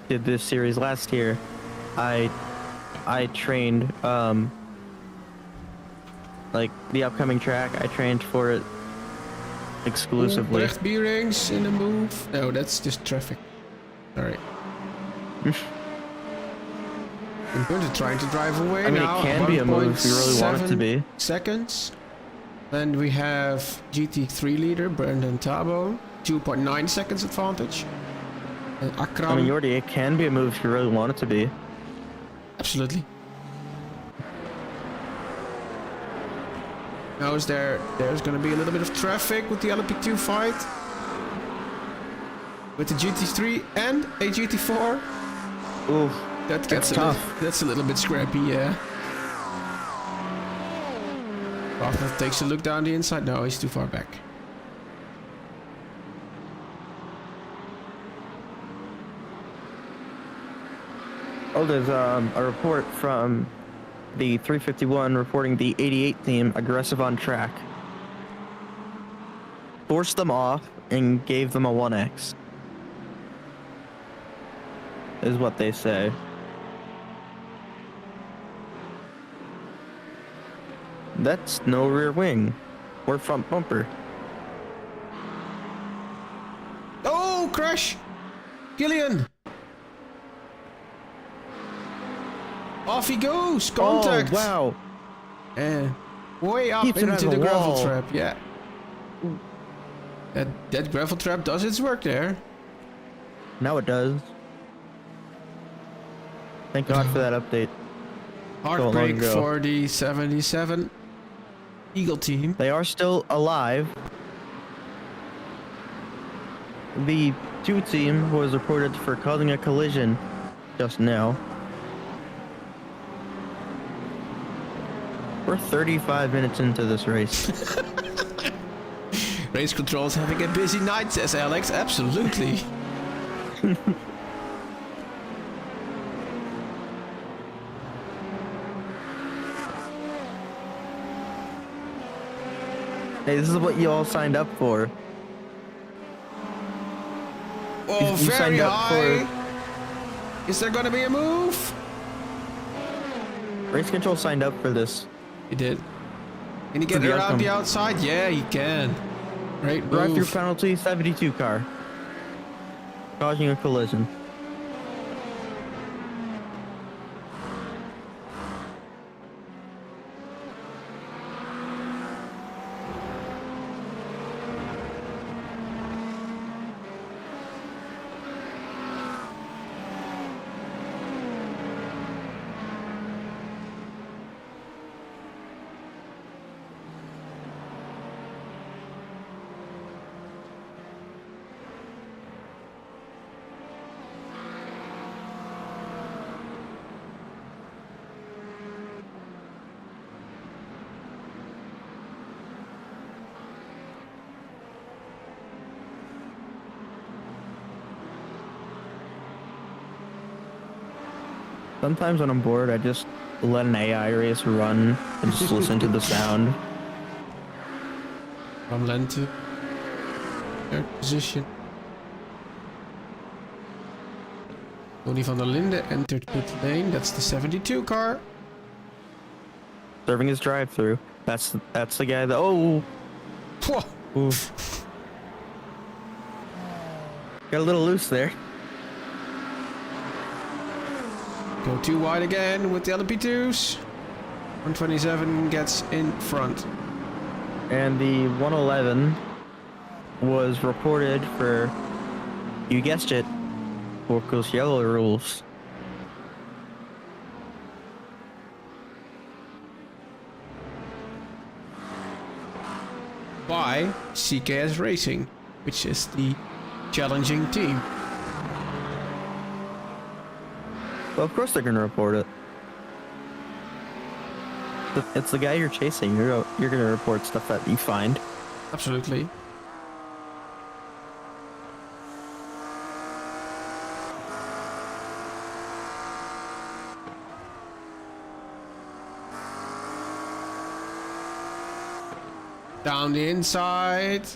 Speaker 2: did this series last year, I trained like the upcoming track. I trained for it exclusively.
Speaker 1: Recht bearings in the move. No, that's just traffic. Alright. I'm going to try to drive away
Speaker 2: I mean,
Speaker 1: now.
Speaker 2: it can be a move if you really want it to be.
Speaker 1: Seconds. Then we have GT3 leader Brandon Tabo, 2.9 seconds advantage. And Akram.
Speaker 2: I mean, Jordi, it can be a move if you really want it to be.
Speaker 1: Absolutely. Now there's going to be a little bit of traffic with the LP2 fight. With the GT3 and a GT4.
Speaker 2: Ooh,
Speaker 1: That gets
Speaker 2: tough.
Speaker 1: That's a little bit scrappy, yeah. After takes a look down the inside. No, he's too far back.
Speaker 2: Oh, there's a report from the 351 reporting the 88 team aggressive on track. Forced them off and gave them a 1x. Is what they say. That's no rear wing or front bumper.
Speaker 1: Oh, crash! Killian! Off he goes! Contact!
Speaker 2: Oh, wow.
Speaker 1: And way up
Speaker 2: Keeps it
Speaker 1: into
Speaker 2: as
Speaker 1: the
Speaker 2: a
Speaker 1: gravel
Speaker 2: wall.
Speaker 1: trap, yeah. That gravel trap does its work there.
Speaker 2: Now it does. Thank God for that update.
Speaker 1: Heartbreak
Speaker 2: ago.
Speaker 1: for the 77 Eagle team.
Speaker 2: They are still alive. The 2 team was reported for causing a collision just now. We're 35 minutes into this race.
Speaker 1: Race control's having a busy night, says Alex. Absolutely.
Speaker 2: Hey, this is what you all signed up for.
Speaker 1: Oh,
Speaker 2: You
Speaker 1: very
Speaker 2: signed up
Speaker 1: high. Is there gonna be a move?
Speaker 2: Race Control signed up for this.
Speaker 1: He did. Can he get
Speaker 2: the
Speaker 1: around
Speaker 2: outcome.
Speaker 1: the outside? Yeah, he can. Great
Speaker 2: Drive-through
Speaker 1: move.
Speaker 2: penalty, 72 car. Causing a collision. Sometimes when I'm bored, I just let an AI race run and just listen to the sound.
Speaker 1: From Lengte. Third position. Tony van der Linde entered pit lane. That's the 72 car.
Speaker 2: Serving his drive-through. That's the guy that. Oh,
Speaker 1: Pwah.
Speaker 2: ooh. Got a little loose there.
Speaker 1: Go too wide again with the LP2s. 127 gets in front.
Speaker 2: And the 111 was reported for, you guessed it, Porco's yellow rules.
Speaker 1: By CKS Racing, which is the challenging team.
Speaker 2: Well, of course they're gonna report it. It's the guy you're chasing. You're gonna report stuff that you find.
Speaker 1: Absolutely. Down the inside.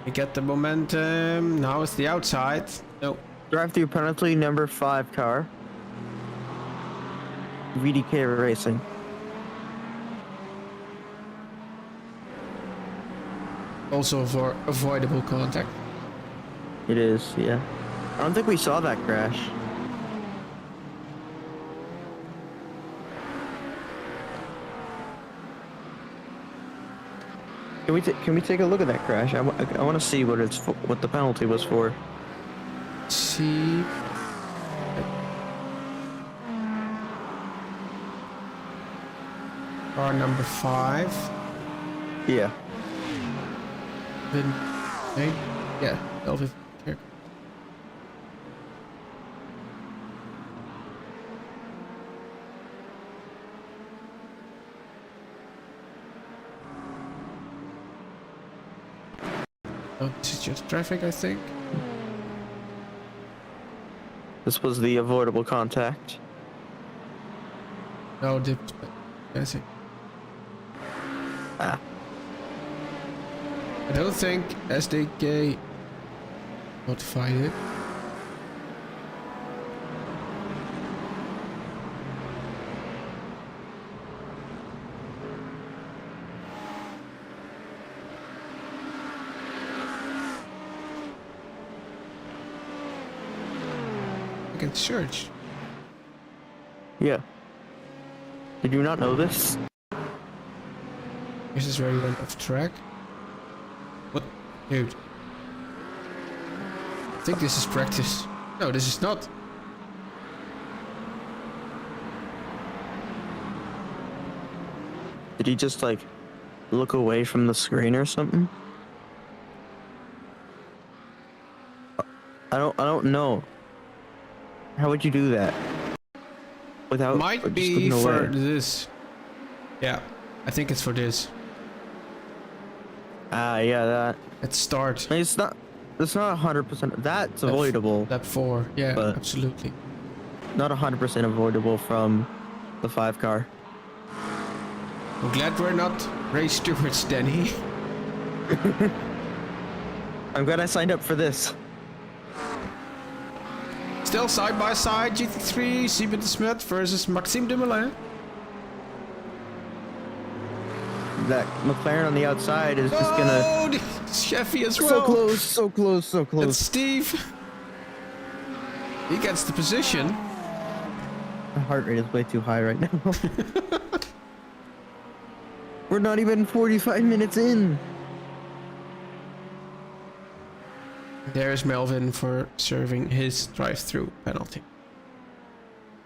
Speaker 1: We get the momentum. Now it's the outside. No.
Speaker 2: Drive-through penalty number 5 car. VDK Racing.
Speaker 1: Also for avoidable contact.
Speaker 2: It is, yeah. I don't think we saw that crash. Can we take a look at that crash? I want to see what what the penalty was for.
Speaker 1: See. Car number 5.
Speaker 2: Yeah.
Speaker 1: Then, hey, yeah, Elvis. Here. Oh, this is just traffic, I think.
Speaker 2: This was the avoidable contact.
Speaker 1: No, I see.
Speaker 2: Ah.
Speaker 1: I don't think SDK notified it. I can search.
Speaker 2: Yeah. Did you not know this?
Speaker 1: This is where you went off track. What? Dude. I think this is practice. No, this is not.
Speaker 2: Did he just like look away from the screen or something? I don't know. How would you do that? Without
Speaker 1: Might
Speaker 2: just
Speaker 1: be
Speaker 2: looking
Speaker 1: for
Speaker 2: away?
Speaker 1: this. Yeah, I think it's for this.
Speaker 2: Ah, yeah, that.
Speaker 1: Let's start.
Speaker 2: I mean, it's not 100%. That's avoidable.
Speaker 1: Lap 4. Yeah,
Speaker 2: But-
Speaker 1: absolutely.
Speaker 2: Not 100% avoidable from the 5 car.
Speaker 1: I'm glad we're not race stewards, Danny.
Speaker 2: I'm glad I signed up for this.
Speaker 1: Still side by side, GT3, Samen versus Maxime Dumoulin.
Speaker 2: That McLaren on the outside is just gonna.
Speaker 1: Oh, Chevy as well.
Speaker 2: So close, so close, so
Speaker 1: It's
Speaker 2: close.
Speaker 1: Steve. He gets the position.
Speaker 2: My heart rate is way too high right now. We're not even 45 minutes in.
Speaker 1: There's Melvin for serving his drive-through penalty.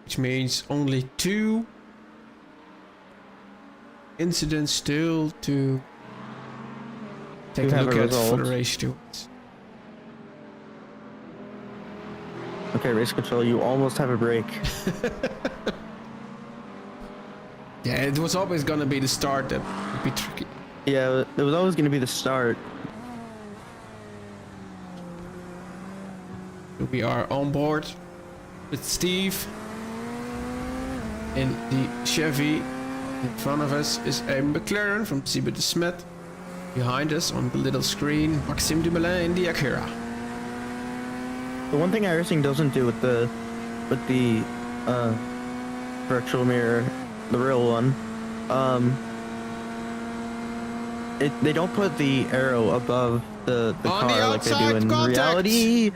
Speaker 1: Which means only 2 incidents still to take
Speaker 2: To
Speaker 1: a
Speaker 2: have
Speaker 1: look
Speaker 2: a
Speaker 1: at for
Speaker 2: result.
Speaker 1: the race stewards.
Speaker 2: Okay, race control, you almost have a break.
Speaker 1: Yeah, it was always gonna be the start that would be tricky.
Speaker 2: Yeah, it was always going to be the start.
Speaker 1: We are on board with Steve in the Chevy. In front of us is a McLaren from Samen. Behind us on the little screen, Maxime Dumoulin in the Acura.
Speaker 2: The one thing iRacing doesn't do with the virtual mirror, the real one, they don't put the arrow above the
Speaker 1: On the
Speaker 2: car like they do
Speaker 1: outside
Speaker 2: in
Speaker 1: contact.
Speaker 2: reality.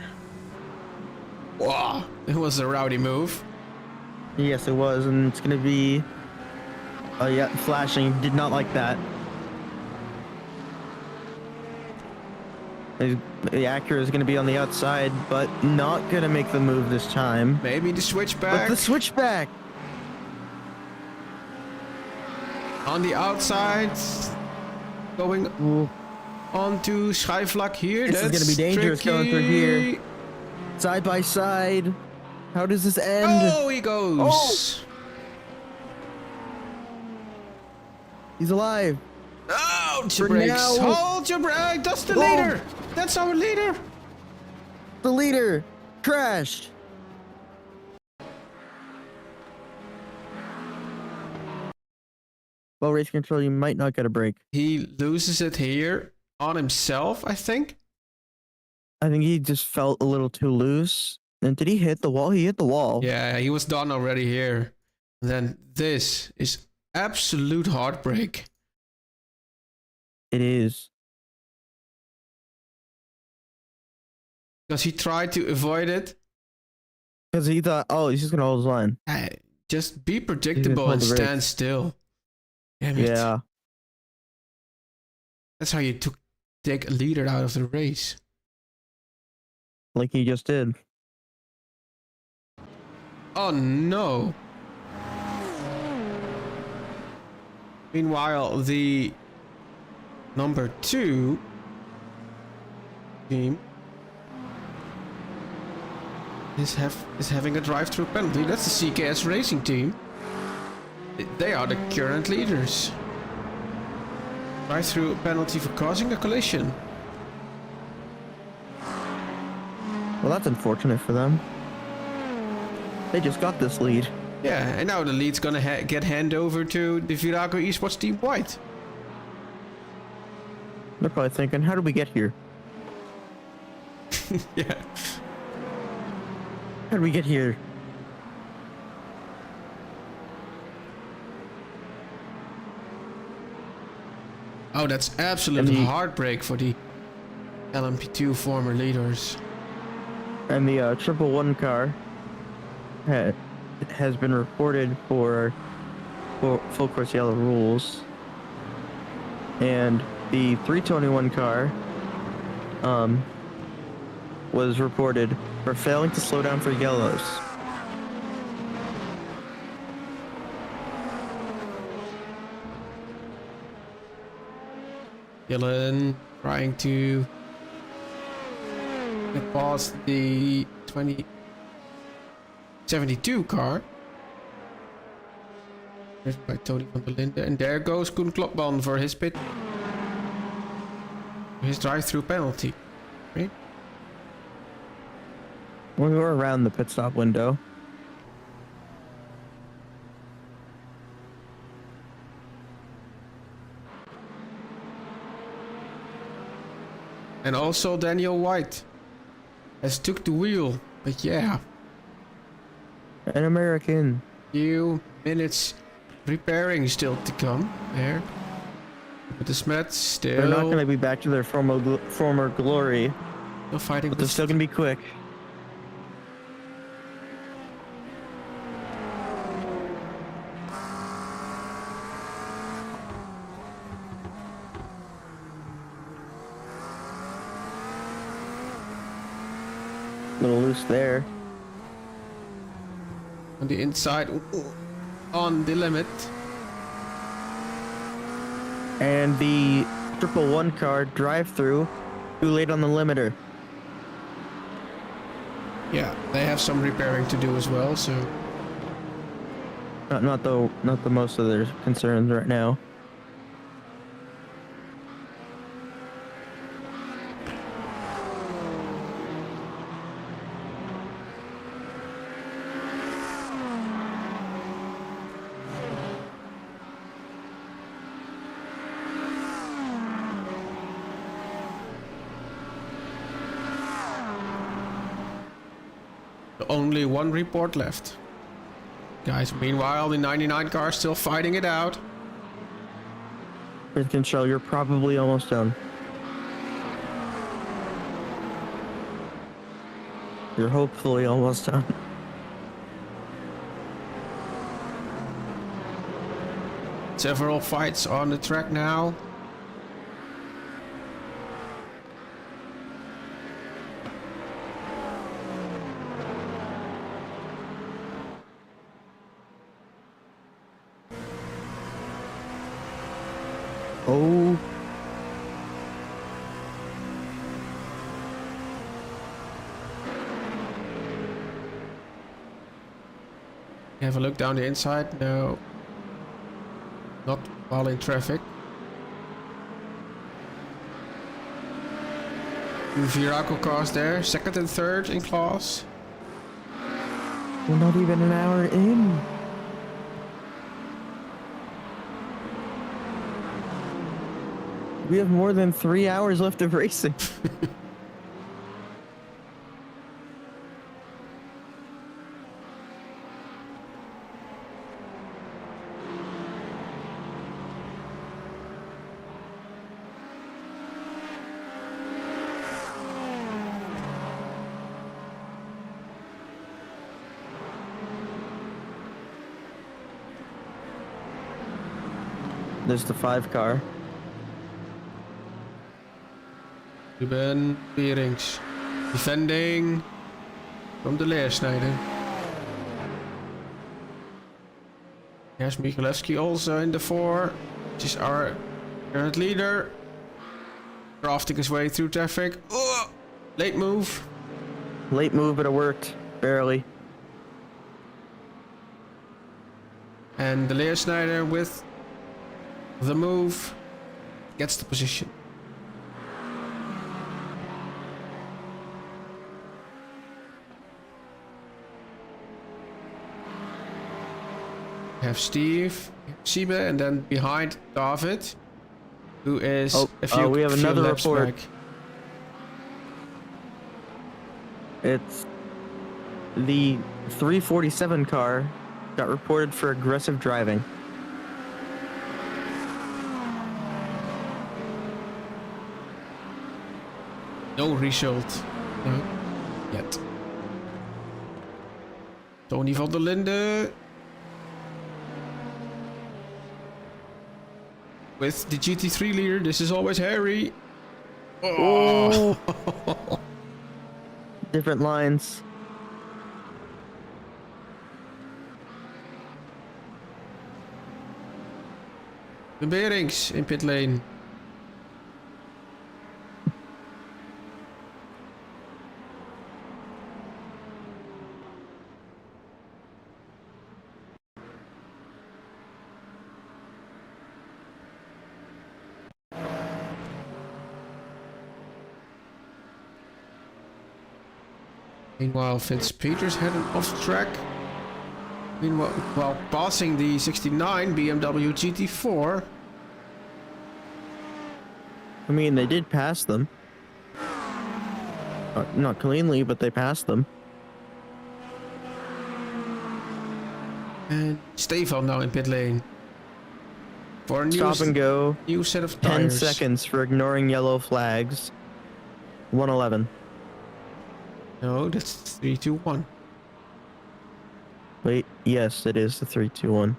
Speaker 1: Wow, it was a rowdy move.
Speaker 2: Yes, it was, and it's gonna be. Yeah, flashing. Did not like that. The Acura is gonna be on the outside, but not gonna make the move this time.
Speaker 1: Maybe the
Speaker 2: But
Speaker 1: switchback
Speaker 2: the switchback.
Speaker 1: on the outside. Going
Speaker 2: Ooh,
Speaker 1: on to Schijfvlak here.
Speaker 2: This is
Speaker 1: That's
Speaker 2: gonna be dangerous going through here.
Speaker 1: tricky.
Speaker 2: side by side. How does this end?
Speaker 1: Oh, he goes.
Speaker 2: Oh. He's alive.
Speaker 1: Hold your
Speaker 2: For
Speaker 1: brakes.
Speaker 2: now.
Speaker 1: Hold your brake. That's the
Speaker 2: Oh.
Speaker 1: leader. That's our leader.
Speaker 2: The leader crashed. Well, race control, you might not get a break.
Speaker 1: He loses it here on himself, I think.
Speaker 2: I think he just felt a little too loose. And did he hit the wall? He hit the wall.
Speaker 1: Yeah, he was done already here. Then this is absolute heartbreak.
Speaker 2: It is.
Speaker 1: Because he tried to avoid it.
Speaker 2: Because he thought, oh, he's just going to hold his line.
Speaker 1: Just be predictable
Speaker 2: hold
Speaker 1: and
Speaker 2: the
Speaker 1: stand
Speaker 2: brakes.
Speaker 1: still. Damn it.
Speaker 2: Yeah.
Speaker 1: That's how you take a leader out of the race.
Speaker 2: Like he just did.
Speaker 1: Oh no. Meanwhile, the number 2 team is having a drive-through penalty. That's the CKS Racing team. They are the current leaders. Drive-through penalty for causing a collision.
Speaker 2: Well, that's unfortunate for them. They just got this lead.
Speaker 1: Yeah, and now the lead's gonna get handed over to the Virago Esports Team White.
Speaker 2: They're probably thinking, how did we get here?
Speaker 1: Yeah.
Speaker 2: How did we get here?
Speaker 1: Oh, that's absolute heartbreak for the LMP2 former leaders.
Speaker 2: And the 111 car has been reported for full course yellow rules. And the 321 car was reported for failing to slow down for yellows.
Speaker 1: Dylan trying to get past the 2072 car. There's by Tony van der Linden. And there goes Koen Klopman for his drive-through penalty. Right?
Speaker 2: We were around the pit stop window.
Speaker 1: And also Daniel White has took the wheel. But yeah,
Speaker 2: An American.
Speaker 1: few minutes repairing still to come there. But the Smets
Speaker 2: They're not going to
Speaker 1: still
Speaker 2: be back to their former glory,
Speaker 1: fighting.
Speaker 2: but they're still going to be quick. A little loose there.
Speaker 1: On the inside, on the limit.
Speaker 2: And the 111 car drive-through too late on the limiter.
Speaker 1: Yeah, they have some repairing to do as well, so
Speaker 2: Not the most of their concerns right now.
Speaker 1: only one report left. Guys, meanwhile, the 99 car is still fighting it out.
Speaker 2: Control, you're probably almost done. You're hopefully almost done.
Speaker 1: Several fights on the track now.
Speaker 2: Oh.
Speaker 1: Have a look down the inside. No. Not while in traffic. Two Virago cars there. Second and third in class.
Speaker 2: We're not even an hour in. We have more than 3 hours left of racing. There's the 5 car.
Speaker 1: Ruben Beerings defending from the Leersnijder. There's Michalewski also in the 4, which is our current leader. Drafting his way through traffic. Oh, late move.
Speaker 2: Late move, but it worked. Barely.
Speaker 1: And the Leersnijder with the move gets the position. We have Steve, Siebe, and then behind David, who is a few,
Speaker 2: we have
Speaker 1: few
Speaker 2: another
Speaker 1: laps
Speaker 2: report.
Speaker 1: back.
Speaker 2: It's the 347 car got reported for aggressive driving.
Speaker 1: No result yet. Tony van der Linde with the GT3 leader. This is always Harry. Oh.
Speaker 2: Different lines.
Speaker 1: De Beerings in pit lane. Meanwhile, Peters heading off track. Meanwhile, while passing the 69 BMW GT4.
Speaker 2: I mean, they did pass them. Not cleanly, but they passed them.
Speaker 1: And Stefan now in pit lane. For a new
Speaker 2: Stop and go.
Speaker 1: new set of
Speaker 2: 10
Speaker 1: tires.
Speaker 2: seconds for ignoring yellow flags. 111.
Speaker 1: No, that's 3, 2, 1.
Speaker 2: Wait, yes, it is the 3, 2, 1.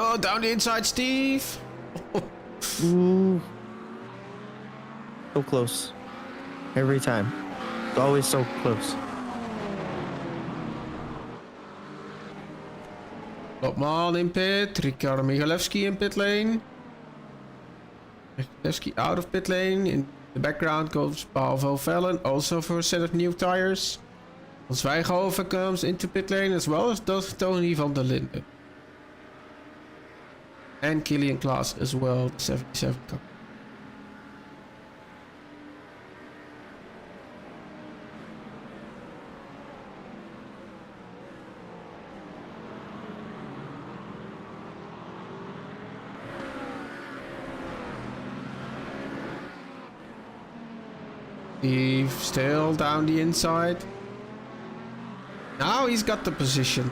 Speaker 1: Oh, down the inside, Steve.
Speaker 2: Ooh. So close. Every time. It's always so close.
Speaker 1: Lopman in pit. Ricardo Michalewski in pit lane. Michalewski out of pit lane. In the background goes Paul Vellen, also for a set of new tires. Zwijghoven comes into pit lane as well as does Tony van der Linde. And Killian Klaas as well, the 77 car. Steve still down the inside. Now he's got the position.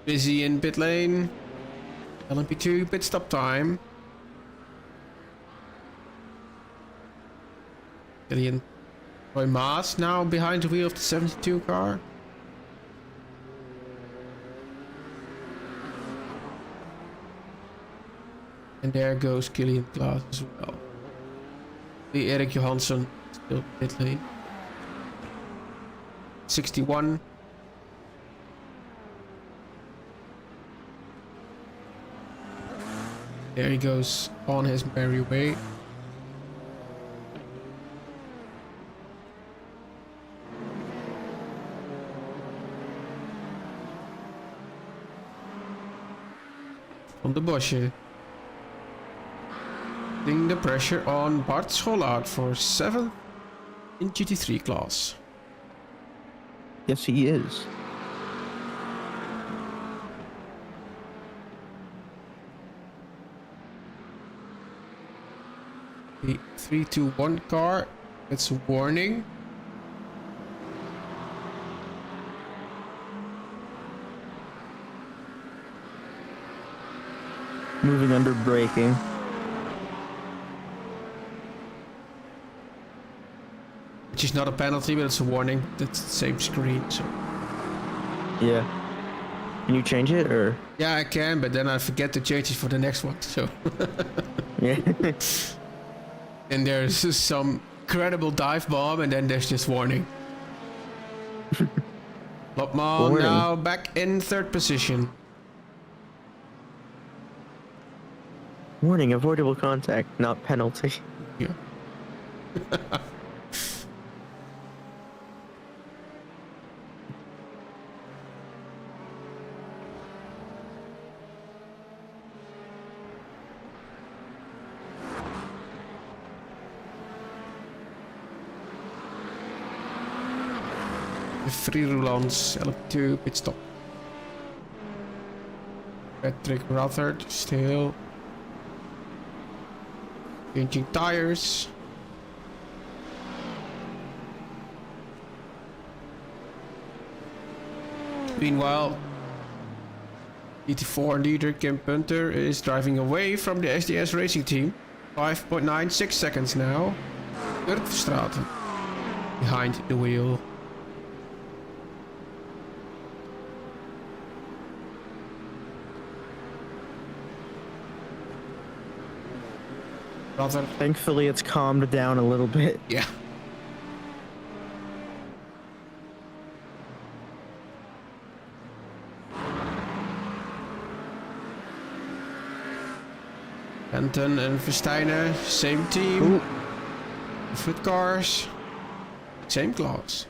Speaker 1: Busy in pit lane. LMP2 pit stop time. Killian Roy Maas now behind the wheel of the 72 car. And there goes Killian Klaas as well. The Erik Johansson still pit lane. 61. There he goes on his merry way. on the bosje. Putting the pressure on Bart Schollaert for 7th in GT3 class.
Speaker 2: Yes, he is.
Speaker 1: The 321 car, it's a warning.
Speaker 2: Moving under braking.
Speaker 1: Which is not a penalty, but it's a warning. That's the same screen, so...
Speaker 2: Yeah. Can you change it, or?
Speaker 1: Yeah, I can, but then I forget to change it for the next one, so...
Speaker 2: Yeah.
Speaker 1: And there's some credible dive bomb, and then there's just warning. Lopman
Speaker 2: Warning.
Speaker 1: now back in 3rd position.
Speaker 2: Warning, avoidable contact, not penalty.
Speaker 1: Yeah. The 3 roulants, LP2, pit stop. Patrick Rutherford still changing tires. Meanwhile, GT4 leader Kim Punter is driving away from the SDS Racing team. 5.96 seconds now. Dirk Verstraeten behind the wheel. Rather,
Speaker 2: Thankfully, it's calmed down a little bit.
Speaker 1: yeah. Anton and Versteiner, same team.
Speaker 2: Ooh.
Speaker 1: Foot cars, same class.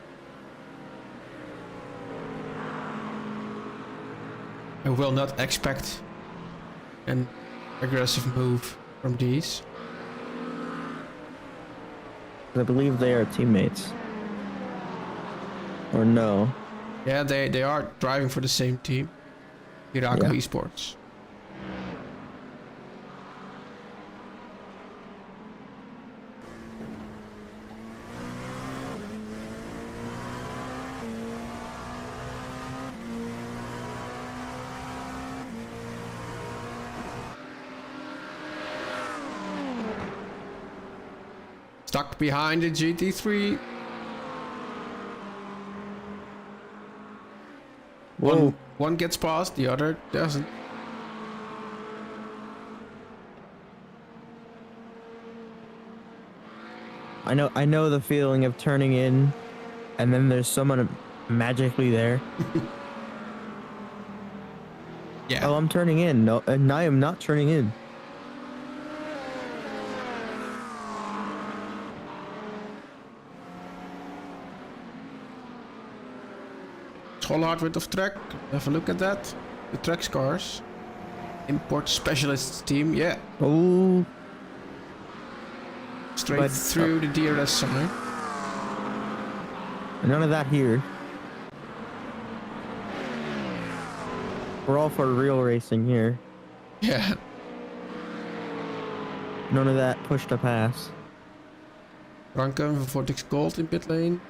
Speaker 1: I will not expect an aggressive move from these.
Speaker 2: I believe they are teammates. Or no?
Speaker 1: Yeah, they are driving for the same team. R.O.I
Speaker 2: Yeah.
Speaker 1: Esports. Stuck behind the GT3.
Speaker 2: Whoa.
Speaker 1: One gets past, the other doesn't.
Speaker 2: I know the feeling of turning in, and then there's someone magically there.
Speaker 1: Yeah.
Speaker 2: Oh, I'm turning in. No, and I am not turning in.
Speaker 1: Schollaert went off track. Have a look at that. The track cars. Import specialists team. Yeah.
Speaker 2: Oh,
Speaker 1: Straight
Speaker 2: But,
Speaker 1: through the DRS sign.
Speaker 2: none of that here. We're all for real racing here.
Speaker 1: Yeah.
Speaker 2: None of that push to pass.
Speaker 1: Ranken van Vortex Gold in pit lane.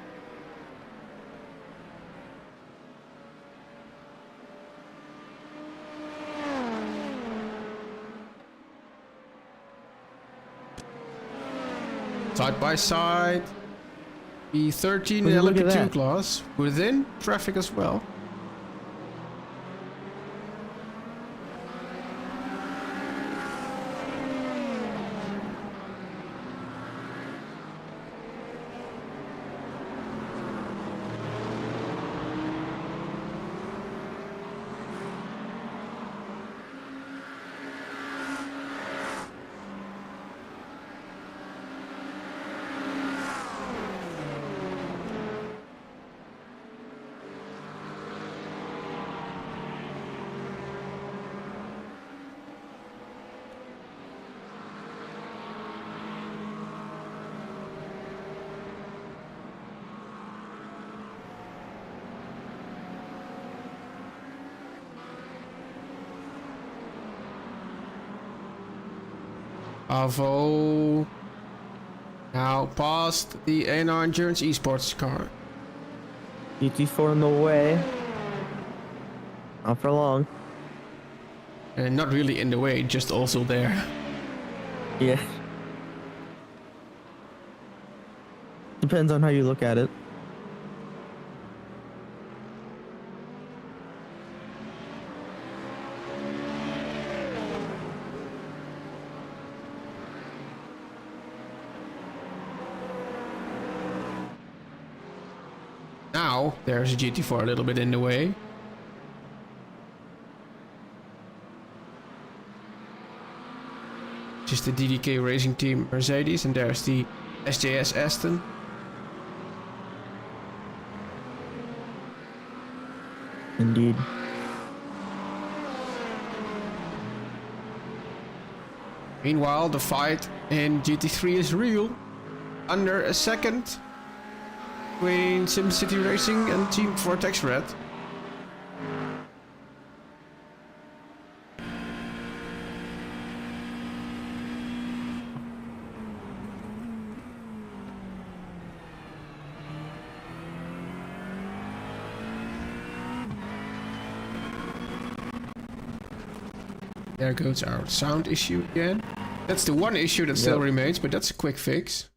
Speaker 1: Side by side. B13 in
Speaker 2: Would you look at
Speaker 1: LMP2
Speaker 2: that?
Speaker 1: class. Within traffic as well. Bravo. Now past the A&R Endurance Esports car.
Speaker 2: GT4 in the way. Not for long.
Speaker 1: And not really in the way, just also there.
Speaker 2: Yeah. Depends on how you look at it.
Speaker 1: Now there's a GT4 a little bit in the way. Just the DDK Racing Team Mercedes, and there's the SJS Aston.
Speaker 2: Indeed.
Speaker 1: Meanwhile, the fight in GT3 is real. Under a second between SimCity Racing and Team Vortex Red. There goes our sound issue again. That's the one issue that still remains, but that's a quick fix.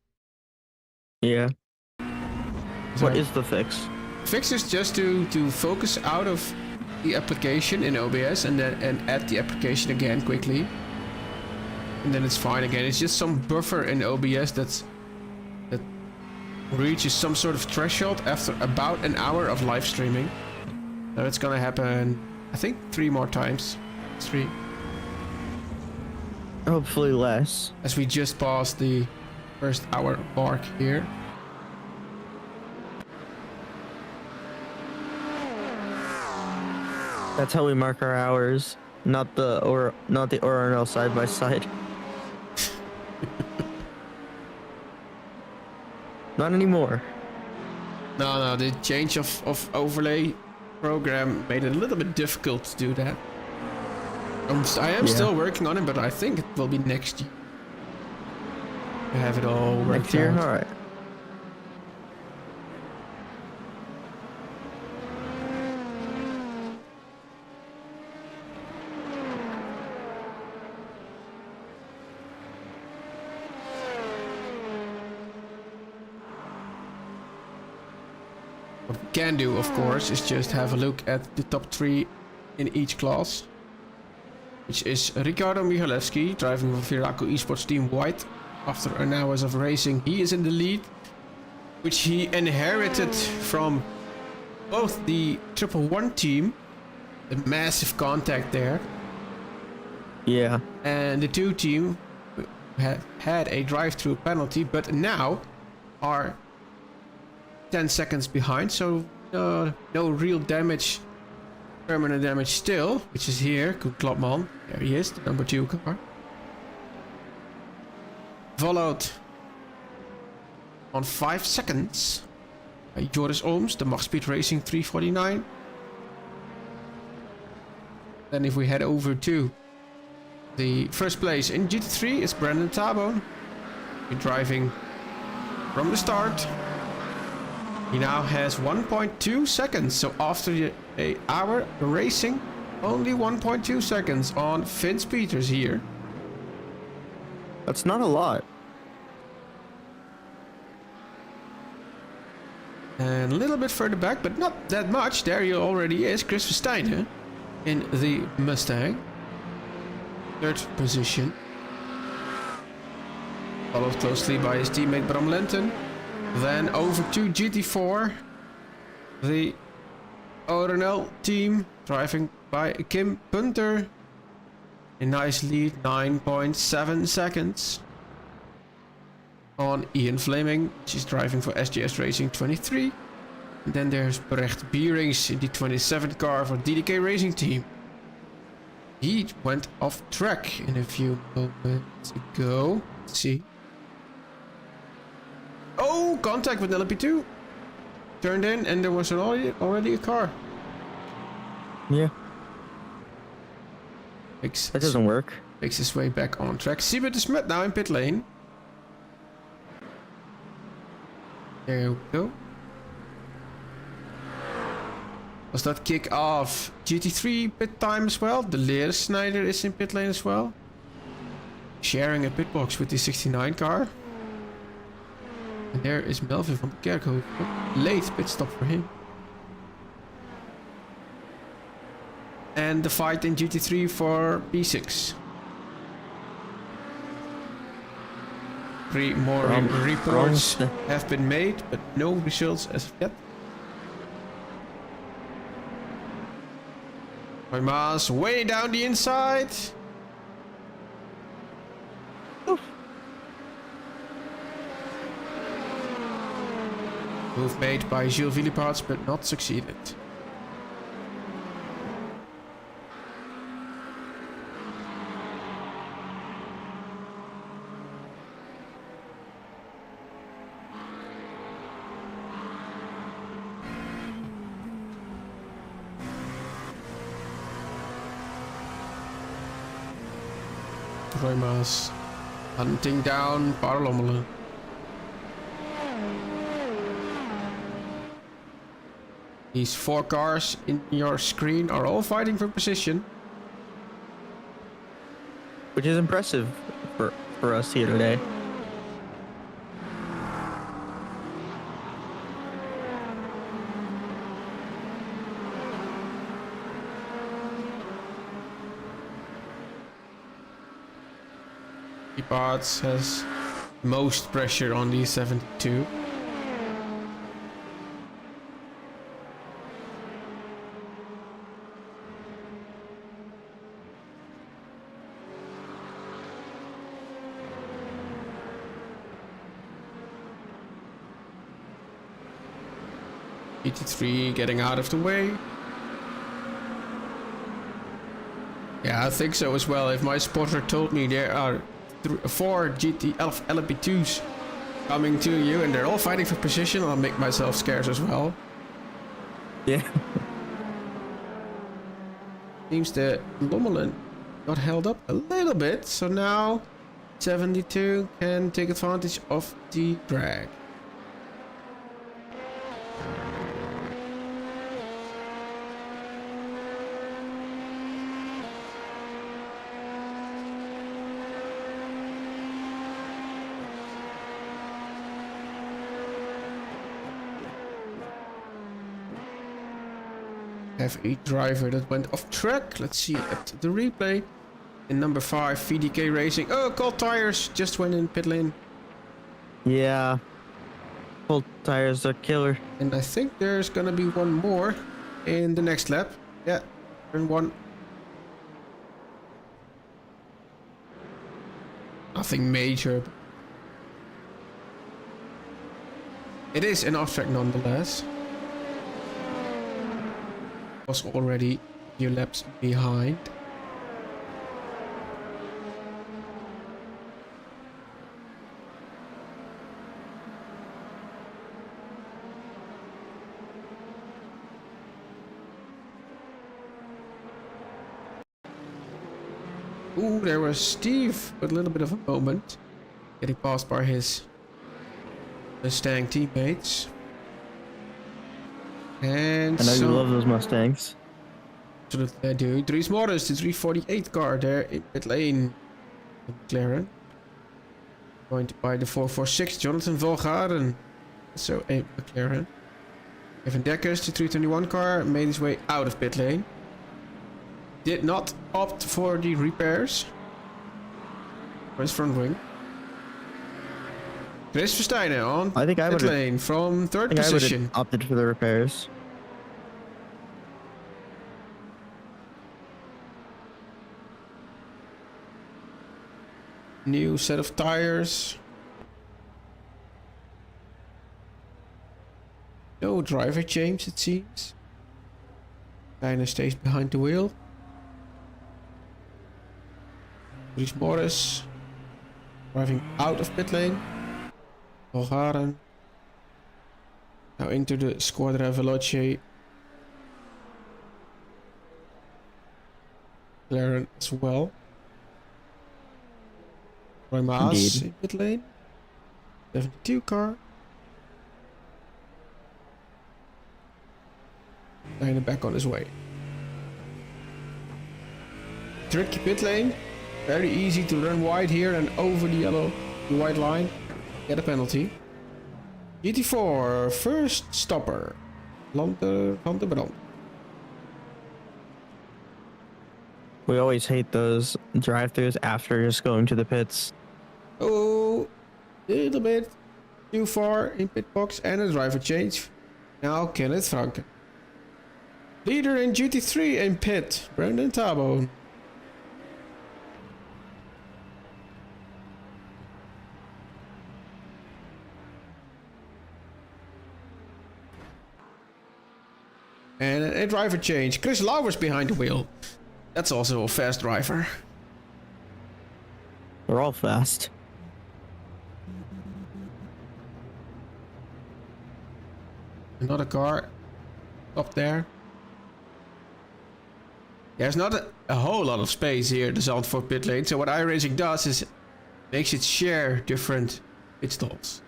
Speaker 2: Yeah.
Speaker 1: So
Speaker 2: What is the fix?
Speaker 1: fix is just to focus out of the application in OBS and add the application again quickly. And then it's fine again. It's just some buffer in OBS that reaches some sort of threshold after about an hour of live streaming. So it's gonna happen, I think, 3 more times. 3.
Speaker 2: Hopefully less.
Speaker 1: As we just passed the first hour mark here.
Speaker 2: That's how we mark our hours, not the ORNL side by side. Not anymore.
Speaker 1: No, the change of overlay program made it a little bit difficult to do that. I am still working on it, but I think it will be next year. To have it all worked
Speaker 2: Next year?
Speaker 1: out.
Speaker 2: Alright.
Speaker 1: What we can do, of course, is just have a look at the top 3 in each class. Which is Ricardo Michalewski, driving for Viraco Esports Team White. After an hours of racing, he is in the lead, which he inherited from both the 111 team, the massive contact there,
Speaker 2: Yeah.
Speaker 1: and the 2 team had a drive-through penalty, but now are 10 seconds behind, so no real damage. Permanent damage still, which is here. Good Klapman. There he is, the number 2 car. Followed on 5 seconds by Joris Ooms, the Magspeed Racing 349. Then if we head over to the first place in GT3, it's Brandon Tabone. He's driving from the start. He now has 1.2 seconds, so after an hour racing, only 1.2 seconds on Vince Peters here.
Speaker 2: That's not a lot.
Speaker 1: And a little bit further back, but not that much. There he already is, Chris Versteinen in the Mustang. 3rd position. Followed closely by his teammate Bram Lenten. Then over to GT4, the ORNL team, driving by Kim Punter. A nice lead, 9.7 seconds. On Ian Fleming, she's driving for SGS Racing 23. And then there's Brecht Bierings in the 27th car for DDK Racing Team. He went off track in a few moments ago. Let's see. Oh, contact with LP2. Turned in and there was already a car.
Speaker 2: Yeah.
Speaker 1: Makes
Speaker 2: That doesn't work.
Speaker 1: Makes his way back on track. Siebert is met now in pit lane. There we go. Does that kick off GT3 pit time as well? The Leer Snyder is in pit lane as well. Sharing a pit box with the 69 car. And there is Melvin van der Kerkhoff. Late pit stop for him. And the fight in GT3 for P6. 3 more reports have been made, but no results as of yet. Maas way down the inside. Oof. Move made by Gilles Villeparts, but not succeeded. Roy Maas hunting down Parlommelen. These 4 cars in your screen are all fighting for position.
Speaker 2: Which is impressive for us here today.
Speaker 1: Parts has most pressure on the 72. GT3 getting out of the way. Yeah, I think so as well. If my spotter told me there are 4 GT LP2s coming to you and they're all fighting for position, I'll make myself scarce as well.
Speaker 2: Yeah.
Speaker 1: Seems that Lommelen got held up a little bit, so now 72 can take advantage of the drag. Have a driver that went off track. Let's see at the replay. In number 5, VDK Racing. Oh, cold tires just went in pit lane.
Speaker 2: Yeah. Cold tires are killer.
Speaker 1: And I think there's gonna be one more in the next lap. Yeah, turn 1. Nothing major. It is an off track nonetheless. Was already a few laps behind. Ooh, there was Steve with a little bit of a moment. Getting passed by his Mustang teammates. And
Speaker 2: I know you love those Mustangs.
Speaker 1: Absolutely I do. Dries Morris, the 348 car there in pit lane. McLaren. Joined by the 446, Jonathan Volgaren. So a McLaren. Evan Dekkers, the 321 car, made his way out of pit lane. Did not opt for the repairs. For his front wing. Chris Versteinen on pit lane from 3rd position.
Speaker 2: I would have opted for the repairs.
Speaker 1: New set of tires. No driver change, it seems. Versteinen stays behind the wheel. Dries Morris driving out of pit lane. Volgaren now into the Squadra Veloce. McLaren as well. Roy Maas
Speaker 2: Indeed.
Speaker 1: in pit lane. 72 car. And back on his way. Tricky pit lane. Very easy to run wide here and over the yellow to white line. Get a penalty. GT4 first stopper. Lengte van de brand.
Speaker 2: We always hate those drive-throughs after just going to the pits.
Speaker 1: Oh, a little bit too far in pit box and a driver change. Now Kenneth Franke. Leader in GT3 in pit, Brandon Tabo. And a driver change. Chris Lauwers behind the wheel. That's also a fast driver.
Speaker 2: They're all fast.
Speaker 1: Another car up there. There's not a whole lot of space here in the Zandvoort pit lane. So what iRacing does is makes it share different pit stalls.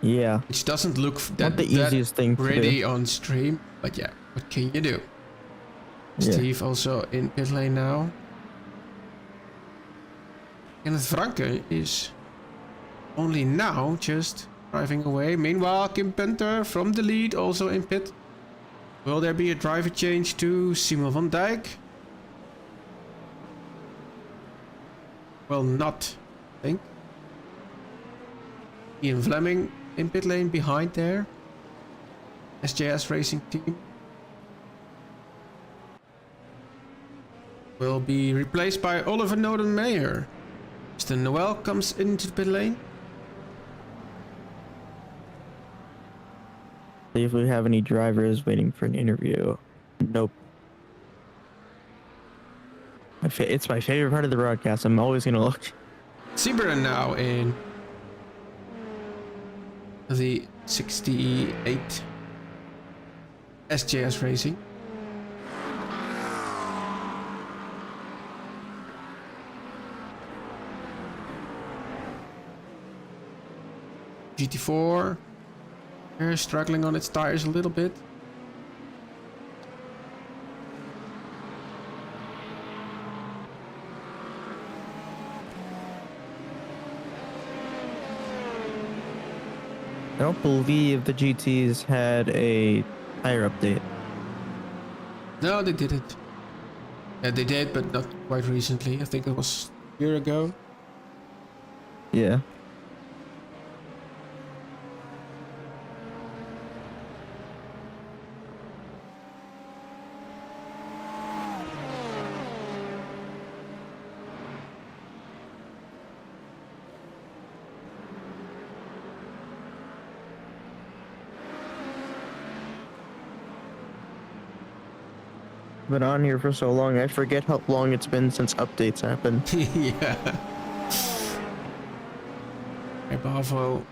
Speaker 2: Yeah.
Speaker 1: Which doesn't look
Speaker 2: Not the easiest thing to
Speaker 1: pretty
Speaker 2: do.
Speaker 1: on stream. But yeah, what can you do?
Speaker 2: Yeah.
Speaker 1: Steve also in pit lane now. Kenneth Franke is only now just driving away. Meanwhile, Kim Penter from the lead also in pit. Will there be a driver change to Simon van Dijk? Well, not, I think. Ian Fleming in pit lane behind there. SJS Racing Team. Will be replaced by Oliver Noden-Meyer. Mr. Noel comes into the pit lane.
Speaker 2: See if we have any drivers waiting for an interview. Nope. It's my favorite part of the broadcast. I'm always gonna look.
Speaker 1: Sieberin now in the 68 SJS Racing. GT4 struggling on its tires a little bit.
Speaker 2: I don't believe the GTs had a tire update.
Speaker 1: No, they didn't. Yeah, they did, but not quite recently. I think it was a year ago.
Speaker 2: Yeah. Been on here for so long, I forget how long it's been since updates happened.
Speaker 1: Yeah. Hey, Bravo.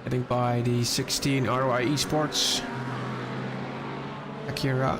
Speaker 1: Heading by the 16 R.O.I Esports. Akira.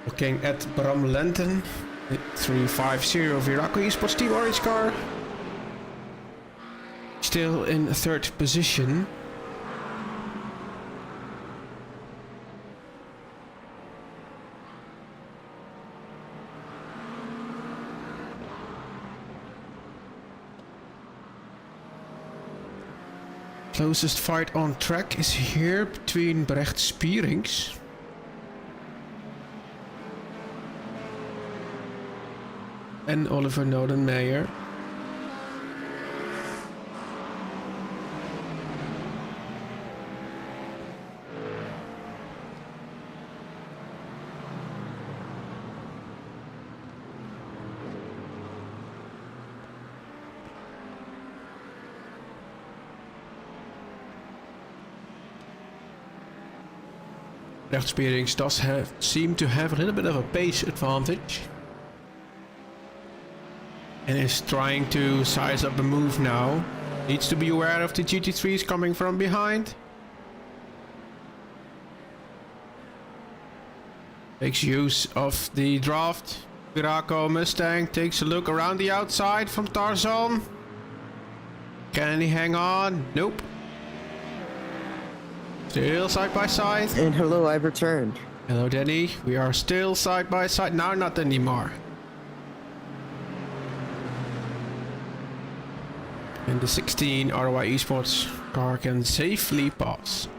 Speaker 1: Looking at Bram Lengte, 350 Viraco Esports Team orange car. Still in third position. Closest fight on track is here between Brecht Spierings and Oliver Nodenmeyer. Brecht Spierings does seem to have a little bit of a pace advantage. And is trying to size up a move now. Needs to be aware of the GT3s coming from behind. Makes use of the draft. Viraco Mustang takes a look around the outside from Tarzan. Can he hang on? Nope. Still side by side.
Speaker 2: And hello, I've returned.
Speaker 1: Hello, Danny. We are still side by side. Now not anymore. And the 16 R.O.I Esports car can safely pass.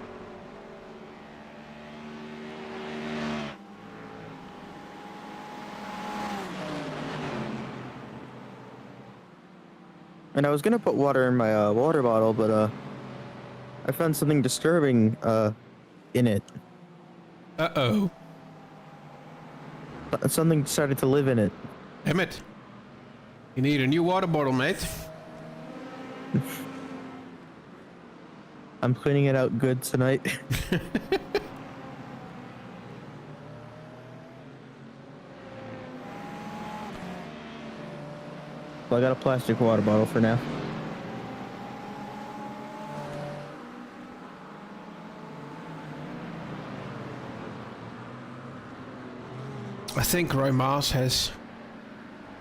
Speaker 2: And I was gonna put water in my water bottle, but I found something disturbing in it.
Speaker 1: Uh-oh.
Speaker 2: Something decided to live in it.
Speaker 1: Damn it. You need a new water bottle, mate.
Speaker 2: I'm cleaning it out good tonight. Well, I got a plastic water bottle for now.
Speaker 1: I think Roy Maas has...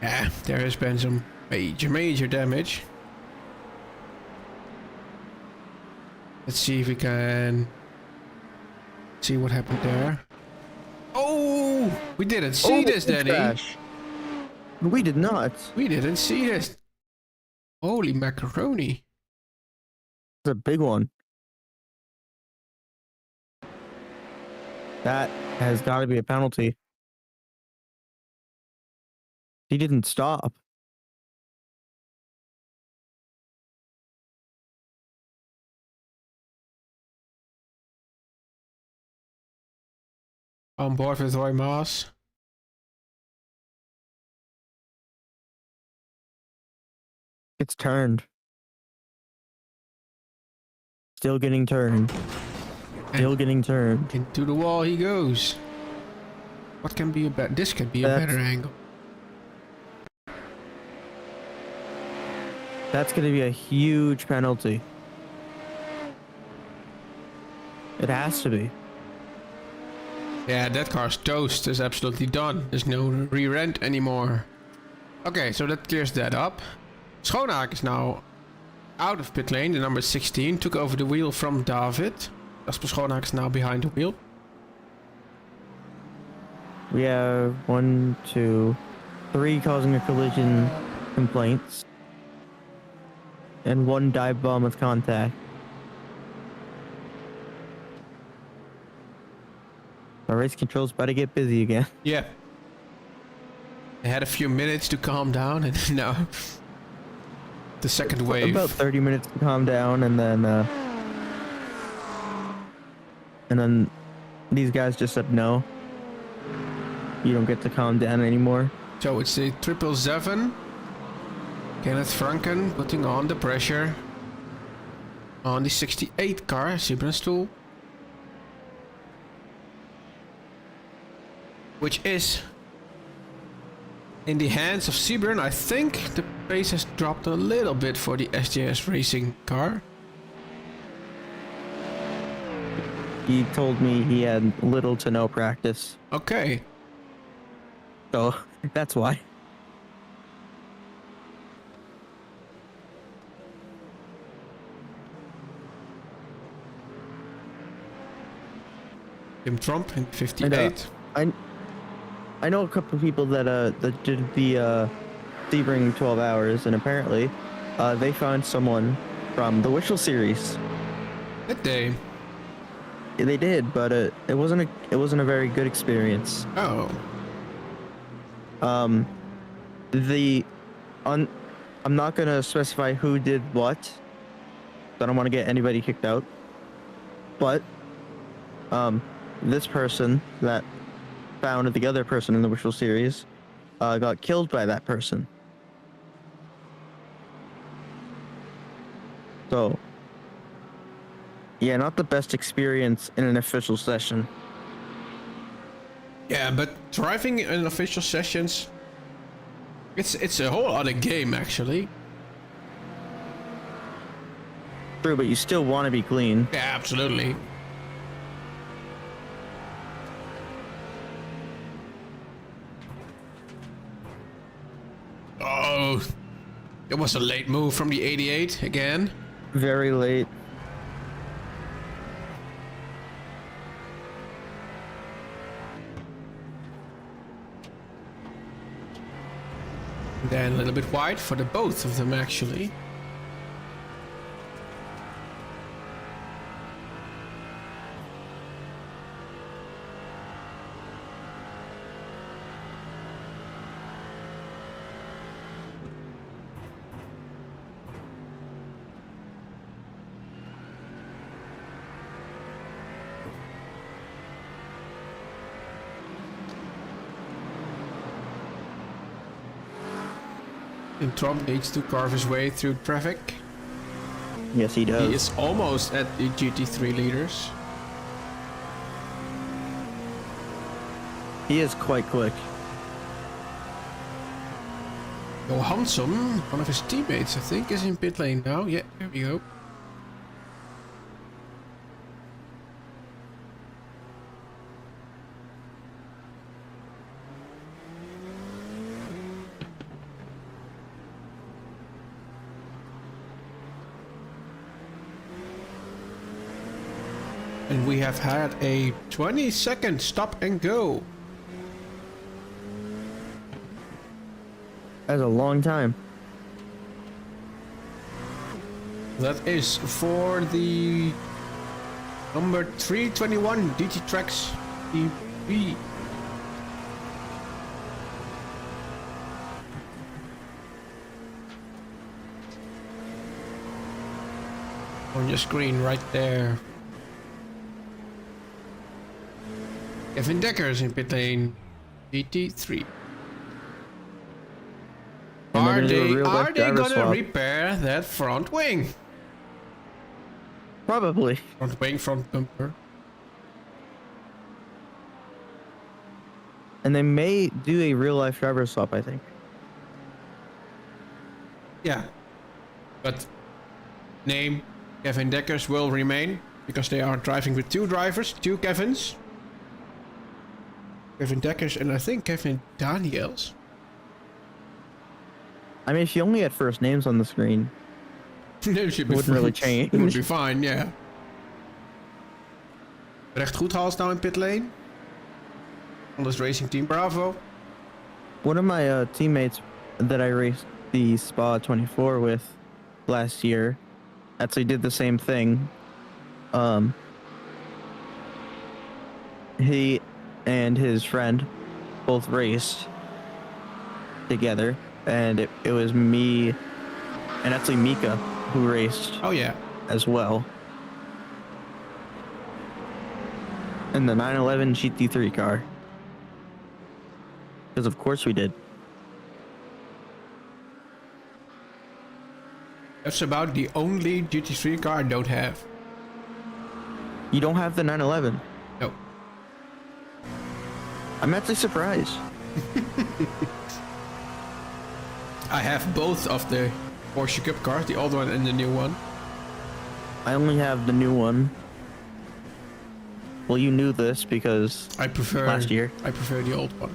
Speaker 1: Yeah, there has been some major damage. Let's see if we can... see what happened there. Oh! We didn't see this, Danny.
Speaker 2: Crash. We did not.
Speaker 1: We didn't see this. Holy macaroni.
Speaker 2: It's a big one. That has got to be a penalty. He didn't stop.
Speaker 1: On board with Roy Maas.
Speaker 2: It's turned. Still getting turned. Still getting turned.
Speaker 1: Into the wall he goes. What can be a better... This can be a better angle.
Speaker 2: That's going to be a huge penalty. It has to be.
Speaker 1: Yeah, that car's toast. Is absolutely done. There's no re-rent anymore. Okay, so that clears that up. Schoonhaak is now out of pit lane. The number 16 took over the wheel from David. Jasper Schoonhaak is now behind the wheel.
Speaker 2: We have 1, 2, 3 causing a collision complaints. And 1 dive bomb with contact. Our race control's about to get busy again.
Speaker 1: Yeah. They had a few minutes to calm down and now the second wave.
Speaker 2: About 30 minutes to calm down and then these guys just said no. You don't get to calm down anymore.
Speaker 1: So it's the 777. Kenneth Franken putting on the pressure on the 68 car, Sibrenstoel. Which is in the hands of Sibren. I think the pace has dropped a little bit for the SJS Racing car.
Speaker 2: He told me he had little to no practice.
Speaker 1: Okay.
Speaker 2: So that's why.
Speaker 1: Tim Trump in 58.
Speaker 2: I know a couple of people that did the Sebring 12 hours, and apparently they found someone from the Wishful series.
Speaker 1: That day.
Speaker 2: Yeah, they did, but it wasn't a very good experience.
Speaker 1: Oh.
Speaker 2: I'm not gonna specify who did what. I don't want to get anybody kicked out. But this person that found the other person in the Wishful series got killed by that person. So yeah, not the best experience in an official session.
Speaker 1: Yeah, but driving in official sessions, it's a whole other game actually.
Speaker 2: True, but you still want to be clean.
Speaker 1: Yeah, absolutely. Oh, it was a late move from the 88 again.
Speaker 2: Very late.
Speaker 1: Then a little bit wide for the both of them actually. And Trump needs to carve his way through traffic.
Speaker 2: Yes, he does.
Speaker 1: He is almost at the GT3 leaders.
Speaker 2: He is quite quick.
Speaker 1: Johansson, one of his teammates, I think, is in pit lane now. Yeah, there we go. And we have had a 20-second stop and go.
Speaker 2: That's a long time.
Speaker 1: That is for the number 321 DT Tracks EP. On your screen right there. Kevin Dekker's in pit lane, GT3. Are they gonna repair that front wing?
Speaker 2: Probably.
Speaker 1: Front wing, front bumper.
Speaker 2: And they may do a real life driver swap, I think.
Speaker 1: Yeah. But name Kevin Dekker's will remain because they are driving with two drivers, two Kevins. Kevin Dekker's and I think Kevin Daniels.
Speaker 2: I mean, if you only had first names on the screen,
Speaker 1: it
Speaker 2: wouldn't really change.
Speaker 1: It would be fine, yeah. Recht Goedhals now in pit lane. On this racing team, bravo.
Speaker 2: One of my teammates that I raced the Spa 24 with last year actually did the same thing. He and his friend both raced together, and it was me and actually Mika who raced
Speaker 1: Oh yeah.
Speaker 2: as well in the 911 GT3 car, because of course we did.
Speaker 1: That's about the only GT3 car I don't have.
Speaker 2: You don't have the 911?
Speaker 1: No.
Speaker 2: I'm actually surprised.
Speaker 1: I have both of the Porsche Cup cars, the old one and the new one.
Speaker 2: I only have the new one. Well, you knew this because
Speaker 1: I prefer
Speaker 2: last year.
Speaker 1: I prefer the old one.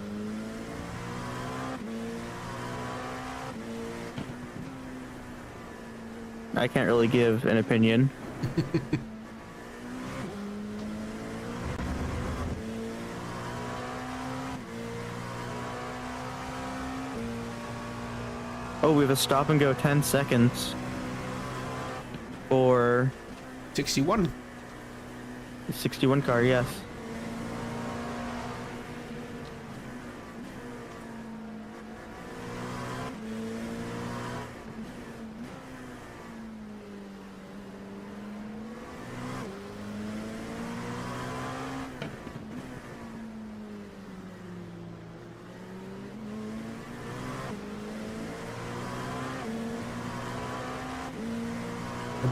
Speaker 2: I can't really give an opinion. Oh, we have a stop and go 10 seconds for
Speaker 1: 61.
Speaker 2: the 61 car, yes.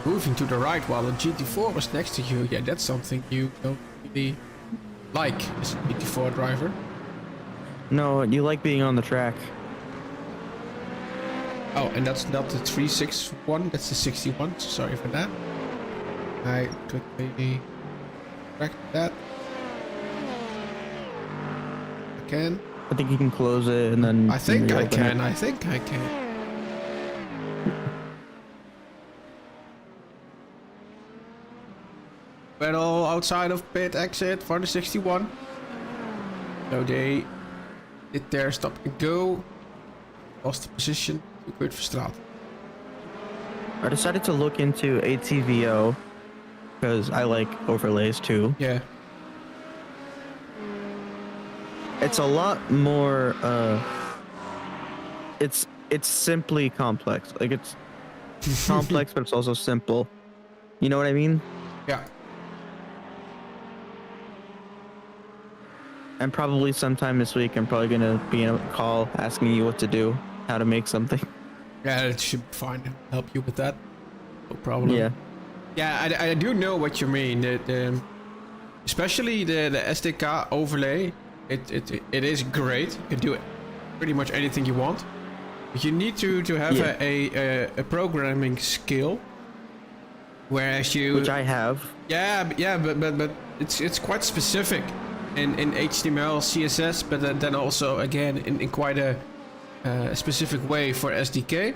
Speaker 1: Moving to the right while the GT4 was next to you. Yeah, that's something you don't really like as a GT4 driver.
Speaker 2: No, you like being on the track.
Speaker 1: Oh, and that's not the 361, that's the 61. Sorry for that. I could maybe correct that. I can.
Speaker 2: I think you can close it and then...
Speaker 1: I think I
Speaker 2: reopen
Speaker 1: can.
Speaker 2: it.
Speaker 1: I think I can. Pedal outside of pit exit for the 61. So they did their stop and go. Lost the position to Kurt Verstraat.
Speaker 2: I decided to look into ATVO because I like overlays too.
Speaker 1: Yeah.
Speaker 2: It's a lot more it's simply complex. Like it's complex but it's also simple. You know what I mean?
Speaker 1: Yeah.
Speaker 2: And probably sometime this week I'm probably gonna be in a call asking you what to do, how to make something.
Speaker 1: Yeah, it should be fine. Help you with that. No problem.
Speaker 2: Yeah.
Speaker 1: Yeah, I do know what you mean. Especially the SDK overlay. It is great. You can do pretty much anything you want. But you need to have
Speaker 2: Yeah.
Speaker 1: a programming skill. Whereas you...
Speaker 2: Which I have.
Speaker 1: Yeah, but it's quite specific in HTML, CSS, but then also again in quite a specific way for SDK,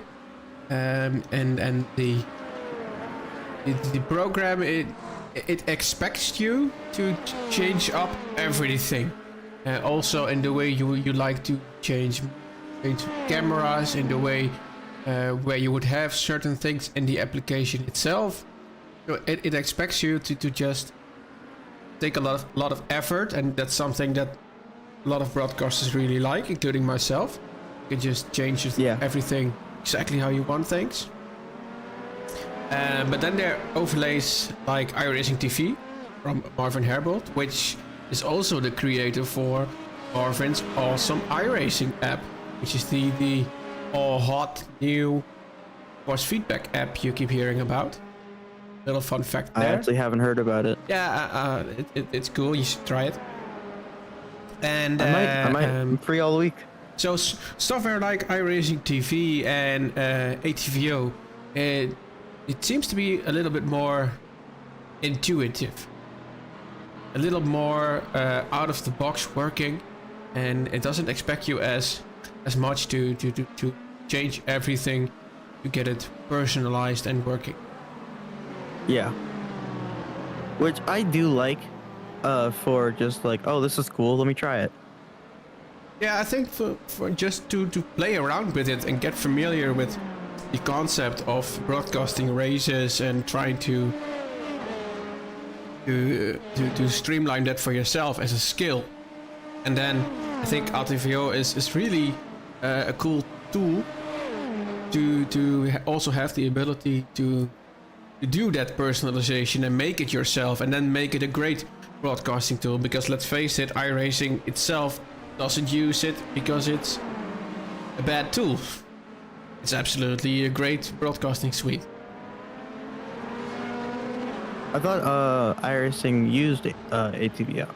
Speaker 1: and the program it expects you to change up everything, also in the way you like to change cameras, in the way where you would have certain things in the application itself. So it expects you to just take a lot of effort, and that's something that a lot of broadcasters really like, including myself. You can just change everything exactly how you want things. But then there are overlays like iRacing TV from Marvin Herbold, which is also the creator for Marvin's awesome iRacing app, which is the all hot new force feedback app you keep hearing about. Little fun fact there.
Speaker 2: I actually haven't heard about it.
Speaker 1: Yeah, it's cool. You should try it. And
Speaker 2: I might. I'm free all week.
Speaker 1: So software like iRacing TV and ATVO, it seems to be a little bit more intuitive, a little more out of the box working, and it doesn't expect you as much to change everything to get it personalized and working.
Speaker 2: Yeah. Which I do like, for just like, oh, this is cool, let me try it.
Speaker 1: Yeah, I think for just to play around with it and get familiar with the concept of broadcasting races and trying to streamline that for yourself as a skill. And then I think ATVO is really a cool tool to also have the ability to do that personalization and make it yourself, and then make it a great broadcasting tool. Because let's face it, iRacing itself doesn't use it because it's a bad tool. It's absolutely a great broadcasting suite.
Speaker 2: I thought iRacing used ATVO.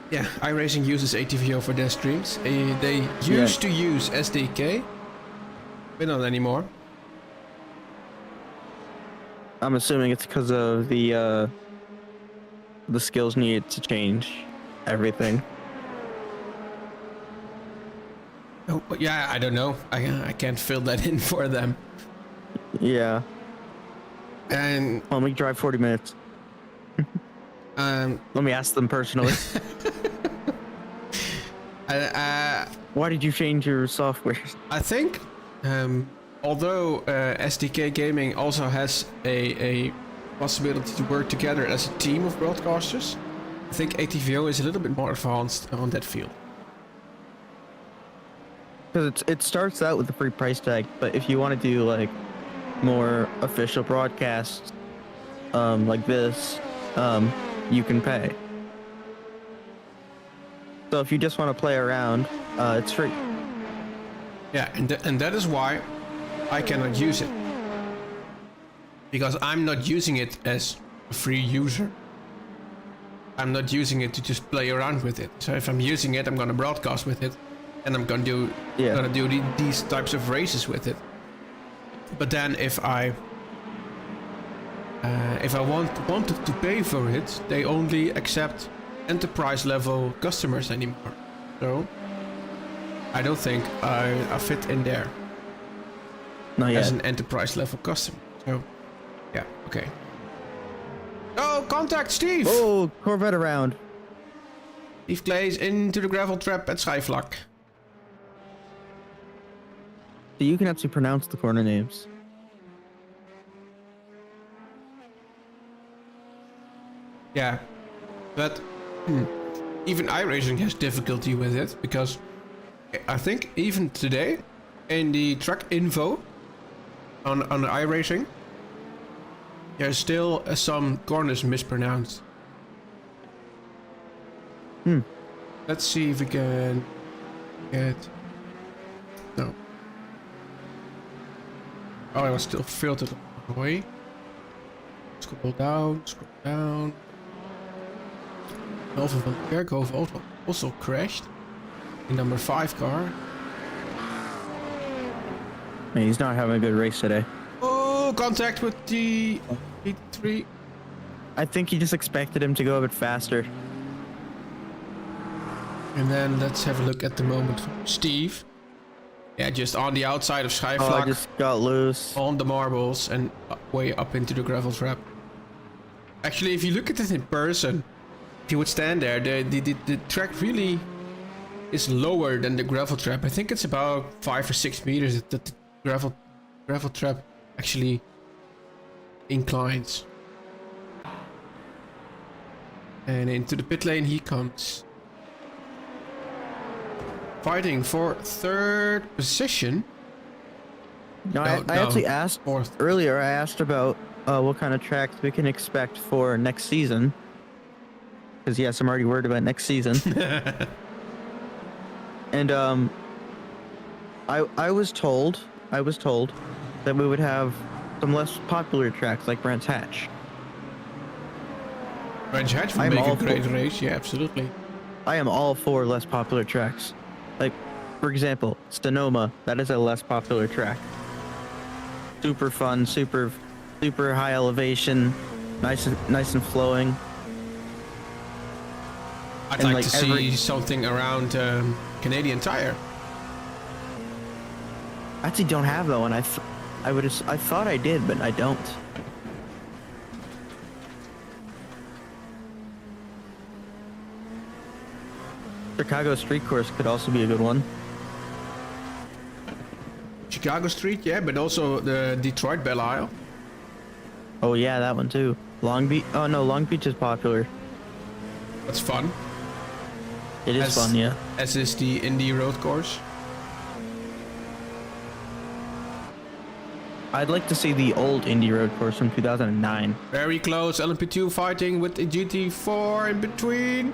Speaker 1: Yeah, iRacing uses ATVO for their streams. They used to use SDK, but not anymore.
Speaker 2: I'm assuming it's because of the skills needed to change everything.
Speaker 1: Oh, yeah, I don't know. I can't fill that in for them.
Speaker 2: Yeah.
Speaker 1: And
Speaker 2: Let me drive 40 minutes. Let me ask them personally. Why did you change your software?
Speaker 1: I think, although SDK Gaming also has a possibility to work together as a team of broadcasters, I think ATVO is a little bit more advanced on that field.
Speaker 2: Because it starts out with a free price tag, but if you want to do like more official broadcasts, like this, you can pay. So if you just want to play around, it's free.
Speaker 1: Yeah, and that is why I cannot use it. Because I'm not using it as a free user. I'm not using it to just play around with it. So if I'm using it, I'm gonna broadcast with it, and I'm gonna do these types of races with it. But then if I wanted to pay for it, they only accept enterprise level customers anymore. So I don't think I fit in there
Speaker 2: Not yet.
Speaker 1: as an enterprise level customer. So yeah, okay. Oh, contact Steve!
Speaker 2: Oh, Corvette around.
Speaker 1: Steve Clays into the gravel trap at Schijfvlak.
Speaker 2: So you can actually pronounce the corner names.
Speaker 1: Yeah, but even iRacing has difficulty with it, because I think even today in the track info on iRacing, there's still some corners mispronounced. Let's see if we can get... No. Oh, I was still filtered away. Scroll down, scroll down. Melvin van Kerkhoven also crashed in number 5 car.
Speaker 2: Man, he's not having a good race today.
Speaker 1: Oh, contact with the GT3.
Speaker 2: I think he just expected him to go a bit faster.
Speaker 1: And then let's have a look at the moment from Steve. Yeah, just on the outside of
Speaker 2: Oh, I
Speaker 1: Schijfvlak,
Speaker 2: just got loose.
Speaker 1: on the marbles and way up into the gravel trap. Actually, if you look at it in person, if you would stand there, the track really is lower than the gravel trap. I think it's about 5 or 6 meters that the gravel trap actually inclines. And into the pit lane he comes. Fighting for 3rd position.
Speaker 2: No, I actually asked
Speaker 1: 4th.
Speaker 2: earlier. I asked about what kind of tracks we can expect for next season. Because yes, I'm already worried about next season. And I was told that we would have some less popular tracks like Brands Hatch.
Speaker 1: Brands Hatch would
Speaker 2: I'm
Speaker 1: make a
Speaker 2: all
Speaker 1: great
Speaker 2: for-
Speaker 1: race, yeah, absolutely.
Speaker 2: I am all for less popular tracks. Like, for example, Sonoma, that is a less popular track. Super fun, super high elevation, nice and flowing.
Speaker 1: I'd
Speaker 2: And
Speaker 1: like
Speaker 2: like
Speaker 1: to see something around Canadian Tire.
Speaker 2: I actually don't have that one. I thought I did, but I don't. Chicago Street Course could also be a good one.
Speaker 1: Chicago Street, yeah, but also the Detroit Belle Isle.
Speaker 2: Oh yeah, that one too. Long Beach. Oh no, Long Beach is popular.
Speaker 1: That's fun.
Speaker 2: It is fun, yeah.
Speaker 1: As is the Indy Road Course.
Speaker 2: I'd like to see the old Indy Road Course from 2009.
Speaker 1: Very close, LMP2 fighting with the GT4 in between.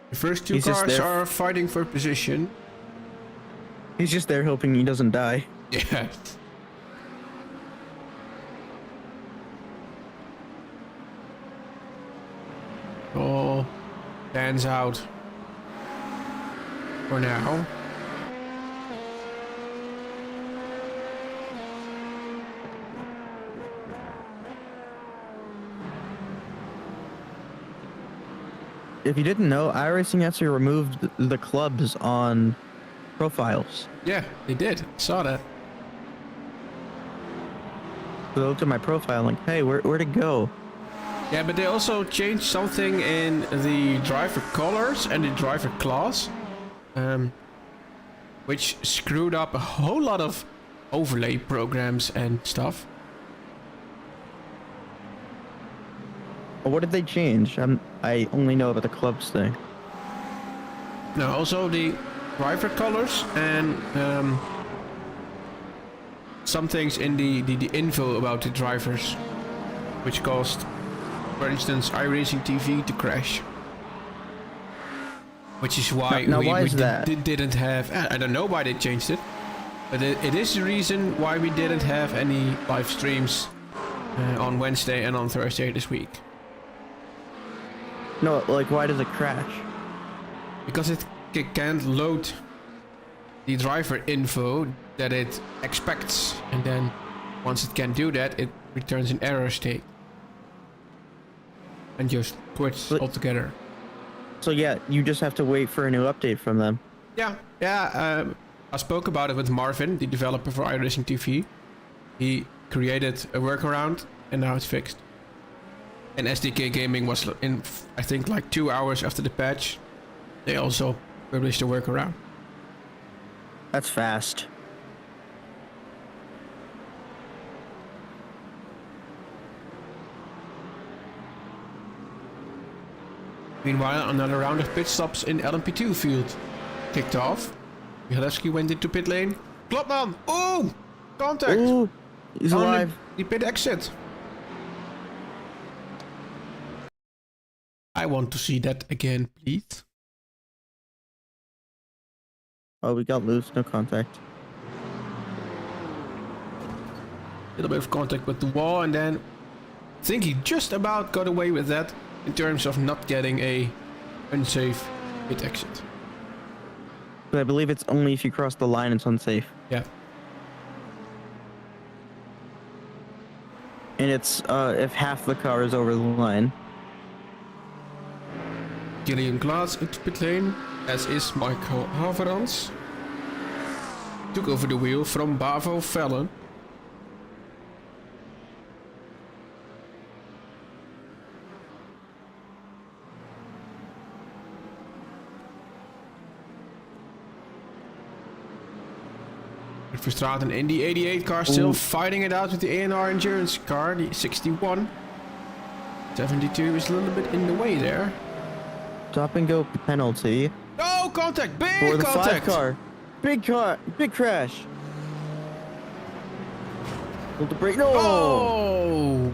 Speaker 1: The first two
Speaker 2: He's just
Speaker 1: cars
Speaker 2: there.
Speaker 1: are fighting for position.
Speaker 2: He's just there hoping he doesn't die.
Speaker 1: Yeah. Oh, stands out for now.
Speaker 2: If you didn't know, iRacing actually removed the clubs on profiles.
Speaker 1: Yeah, they did. Saw that.
Speaker 2: 'Cause I looked at my profile, like, hey, where'd it go?
Speaker 1: Yeah, but they also changed something in the driver colors and the driver class, which screwed up a whole lot of overlay programs and stuff.
Speaker 2: Well, what did they change? I only know about the clubs thing.
Speaker 1: Now, also the driver colors and some things in the info about the drivers, which caused, for instance, iRacing TV to crash. Which is why
Speaker 2: Now
Speaker 1: we,
Speaker 2: why
Speaker 1: we
Speaker 2: is that?
Speaker 1: didn't have... I don't know why they changed it. But it is the reason why we didn't have any live streams on Wednesday and on Thursday this week.
Speaker 2: No, like, why does it crash?
Speaker 1: Because it can't load the driver info that it expects. And then once it can do that, it returns an error state. And just quits altogether.
Speaker 2: So yeah, you just have to wait for a new update from them.
Speaker 1: Yeah. I spoke about it with Marvin, the developer for iRacing TV. He created a workaround, and now it's fixed. And SDK Gaming was in, I think, like 2 hours after the patch. They also published a workaround.
Speaker 2: That's fast.
Speaker 1: Meanwhile, another round of pit stops in LMP2 field kicked off. Mihalewski went into pit lane. Klopman! Oh! Contact!
Speaker 2: Ooh, he's
Speaker 1: On
Speaker 2: alive.
Speaker 1: the pit exit. I want to see that again, please.
Speaker 2: Oh, we got loose. No contact.
Speaker 1: A little bit of contact with the wall, and then I think he just about got away with that in terms of not getting a unsafe pit exit.
Speaker 2: But I believe it's only if you cross the line it's unsafe.
Speaker 1: Yeah.
Speaker 2: And it's if half the car is over the line.
Speaker 1: Gillian Glass into pit lane, as is Michael Haverans. Took over the wheel from Bavo Fallon. Verstraeten in the 88 car, still fighting it out with the A&R endurance car, the 61. 72 is a little bit in the way there.
Speaker 2: Stop and go penalty.
Speaker 1: Oh, contact! Big
Speaker 2: For the
Speaker 1: contact!
Speaker 2: 5 car. Big crash. Hold the brake. No!
Speaker 1: Oh!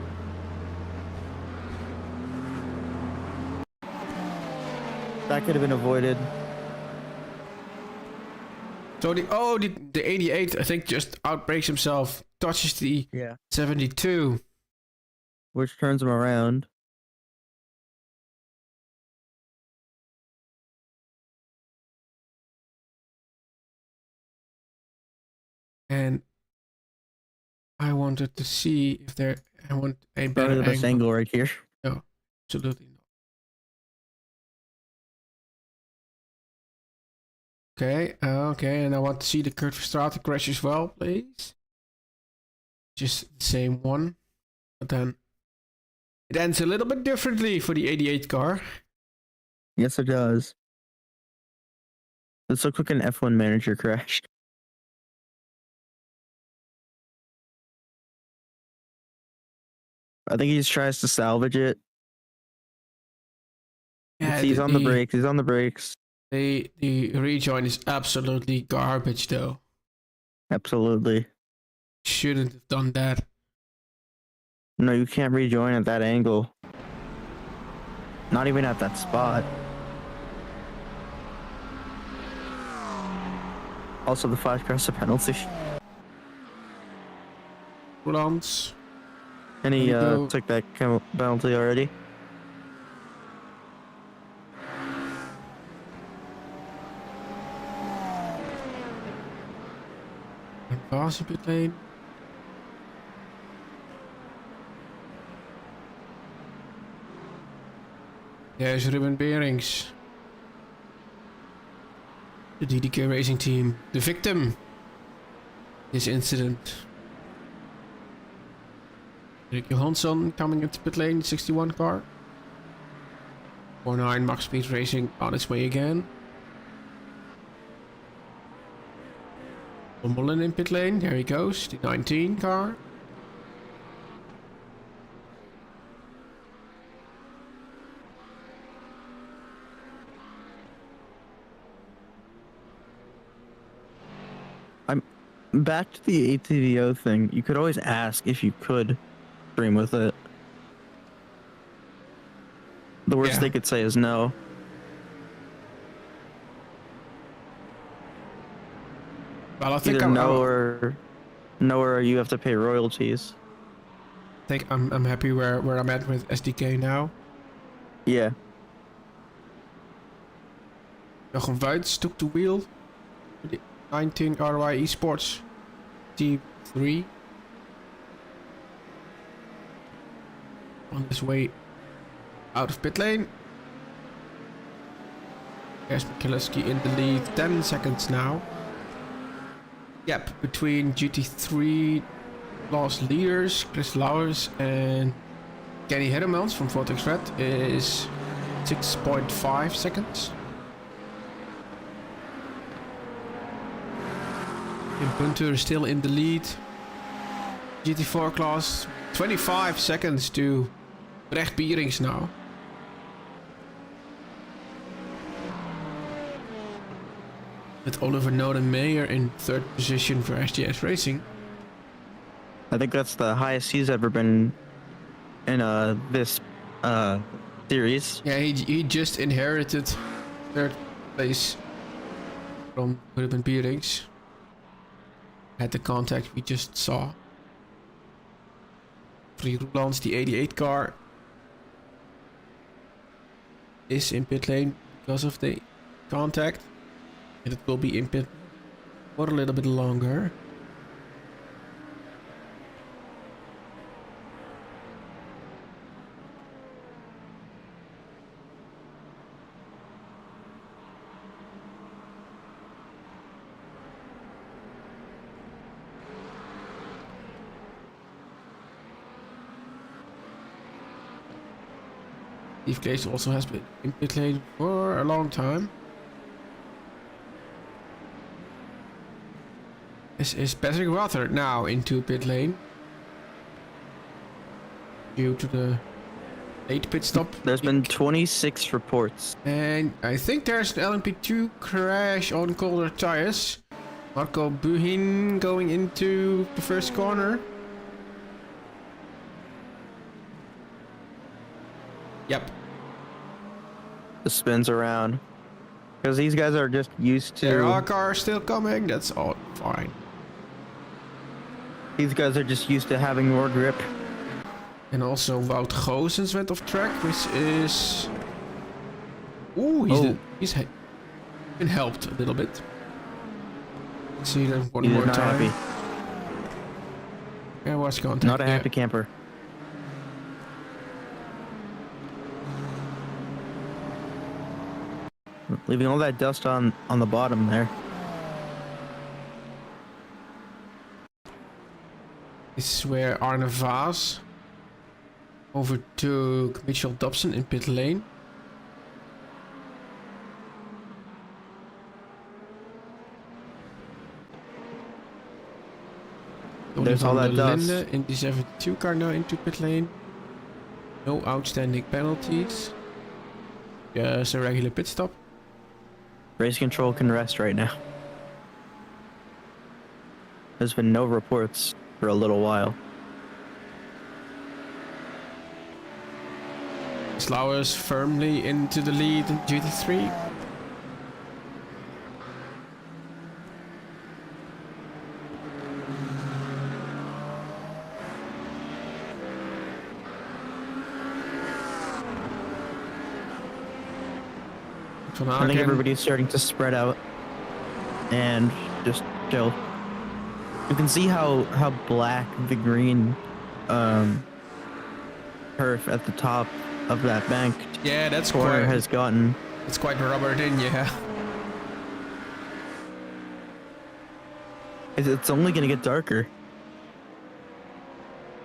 Speaker 2: That could have been avoided.
Speaker 1: So the 88, I think, just outbrakes himself, touches the 72.
Speaker 2: Which turns him around.
Speaker 1: And I wanted to see if I want a better
Speaker 2: Probably the best angle right here.
Speaker 1: No, absolutely not. Okay, and I want to see the Kurt Verstraeten crash as well, please. Just the same one, but then it ends a little bit differently for the 88 car.
Speaker 2: Yes, it does. This looks like an F1 manager crash. I think he just tries to salvage it.
Speaker 1: Yeah,
Speaker 2: He's on the brakes. He's on the brakes.
Speaker 1: The rejoin is absolutely garbage, though.
Speaker 2: Absolutely.
Speaker 1: Shouldn't have done that.
Speaker 2: No, you can't rejoin at that angle. Not even at that spot. Also, the 5 car's a penalty.
Speaker 1: Lance.
Speaker 2: And he took that penalty already.
Speaker 1: Advance pit lane. There's Ruben Beerings. The DDK Racing team. The victim. This incident. Rick Johansson coming into pit lane, 61 car. 49 Max Speed Racing on its way again. Mullen in pit lane, there he goes, the 19 car.
Speaker 2: Back to the ATVO thing. You could always ask if you could stream with it. The worst
Speaker 1: Yeah.
Speaker 2: they could say is no.
Speaker 1: Well, I think
Speaker 2: Either no or you have to pay royalties.
Speaker 1: I'm happy where I'm at with SDK now.
Speaker 2: Yeah.
Speaker 1: Jochem Wuits took the wheel. The 19 R.O.I Esports Team 3. On his way out of pit lane. Jasper Kileski in the lead, 10 seconds now. Gap between GT3 lost leaders, Chris Lauwers and Kenny Hedemans from Vortex Red is 6.5 seconds. Tim Punter is still in the lead. GT4 class, 25 seconds to Brecht Bierings now. With Oliver Noden-Meyer in third position for SGS Racing.
Speaker 2: I think that's the highest he's ever been in this series.
Speaker 1: Yeah, he just inherited third place from Ruben Bierings. Had the contact we just saw. Free Roelands, the 88 car, is in pit lane because of the contact. And it will be in pit for a little bit longer. Steve Claes also has been in pit lane for a long time. This is Patrick Rother now into pit lane. Due to the late pit stop.
Speaker 2: There's been 26 reports.
Speaker 1: And I think there's an LMP2 crash on colder tires. Marco Buhin going into the first corner. Yep.
Speaker 2: The spins around. Because these guys are just used to...
Speaker 1: There are cars still coming. That's all fine.
Speaker 2: These guys are just used to having more grip.
Speaker 1: And also Wout Goossens went off track, which is... Ooh, he's been helped a little bit. See them one more
Speaker 2: not
Speaker 1: time.
Speaker 2: happy.
Speaker 1: Yeah, watch contact.
Speaker 2: Not a happy camper. Leaving all that dust on the bottom there.
Speaker 1: This is where Arne Vaas overtook Mitchell Dobson in pit lane.
Speaker 2: There's all that dust.
Speaker 1: Lengte in the 72 car now into pit lane. No outstanding penalties. Just a regular pit stop.
Speaker 2: Race control can rest right now. There's been no reports for a little while.
Speaker 1: Slowers firmly into the lead in GT3.
Speaker 2: I think everybody's starting to spread out and just chill. You can see how black the green turf at the top of that bank
Speaker 1: Yeah, that's
Speaker 2: corner
Speaker 1: quite
Speaker 2: has gotten.
Speaker 1: it's quite rubbered in, yeah.
Speaker 2: It's only gonna get darker.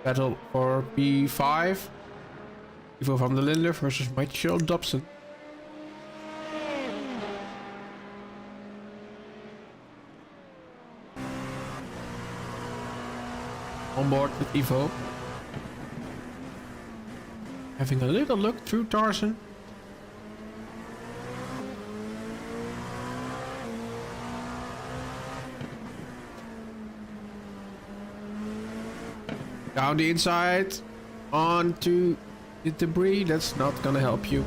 Speaker 1: Battle for P5. Ivo van der Linde versus Michael Dobson. On board with Ivo. Having a little look through Tarzan. Down the inside. Onto the debris. That's not gonna help you.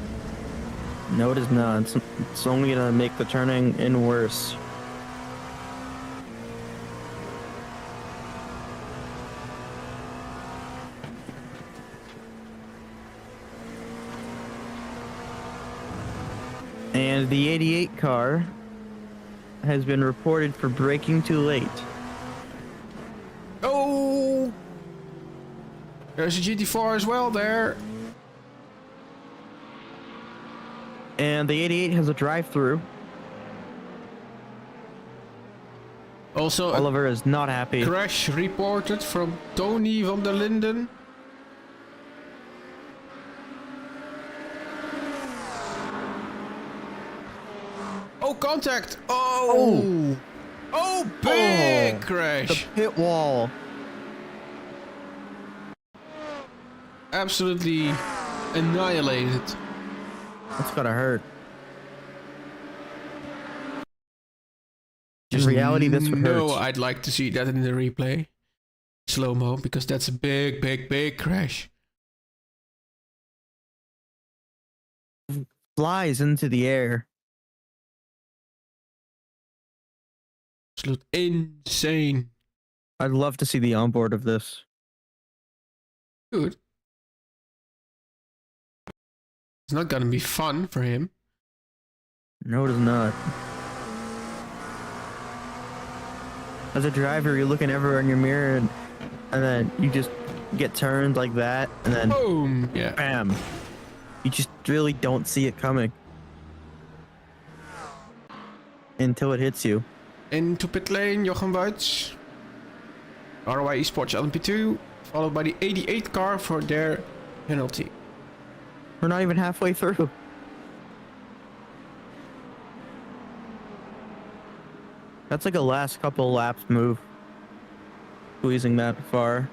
Speaker 2: No, it is not. It's only gonna make the turning in worse. And the 88 car has been reported for braking too late.
Speaker 1: Oh! There's a GT4 as well there.
Speaker 2: And the 88 has a drive-through.
Speaker 1: Also,
Speaker 2: Oliver is not happy.
Speaker 1: a crash reported from Tony van der Linden. Oh, contact! Oh! Oh, big
Speaker 2: The
Speaker 1: crash!
Speaker 2: pit wall.
Speaker 1: Absolutely annihilated.
Speaker 2: That's gotta hurt. In
Speaker 1: Just
Speaker 2: reality, this would hurt.
Speaker 1: No, I'd like to see that in the replay. Slow-mo, because that's a big, big, big crash.
Speaker 2: Flies into the air.
Speaker 1: Absolute insane.
Speaker 2: I'd love to see the onboard of this.
Speaker 1: Good. It's not gonna be fun for him.
Speaker 2: No, it is not. As a driver, you're looking everywhere in your mirror, and then you just get turned like that, and then
Speaker 1: Boom! Yeah.
Speaker 2: bam. You just really don't see it coming until it hits you.
Speaker 1: Into pit lane, Jochen Buits. R.O.I Esports LMP2, followed by the 88 car for their penalty.
Speaker 2: We're not even halfway through. That's like a last couple laps move. Squeezing that far.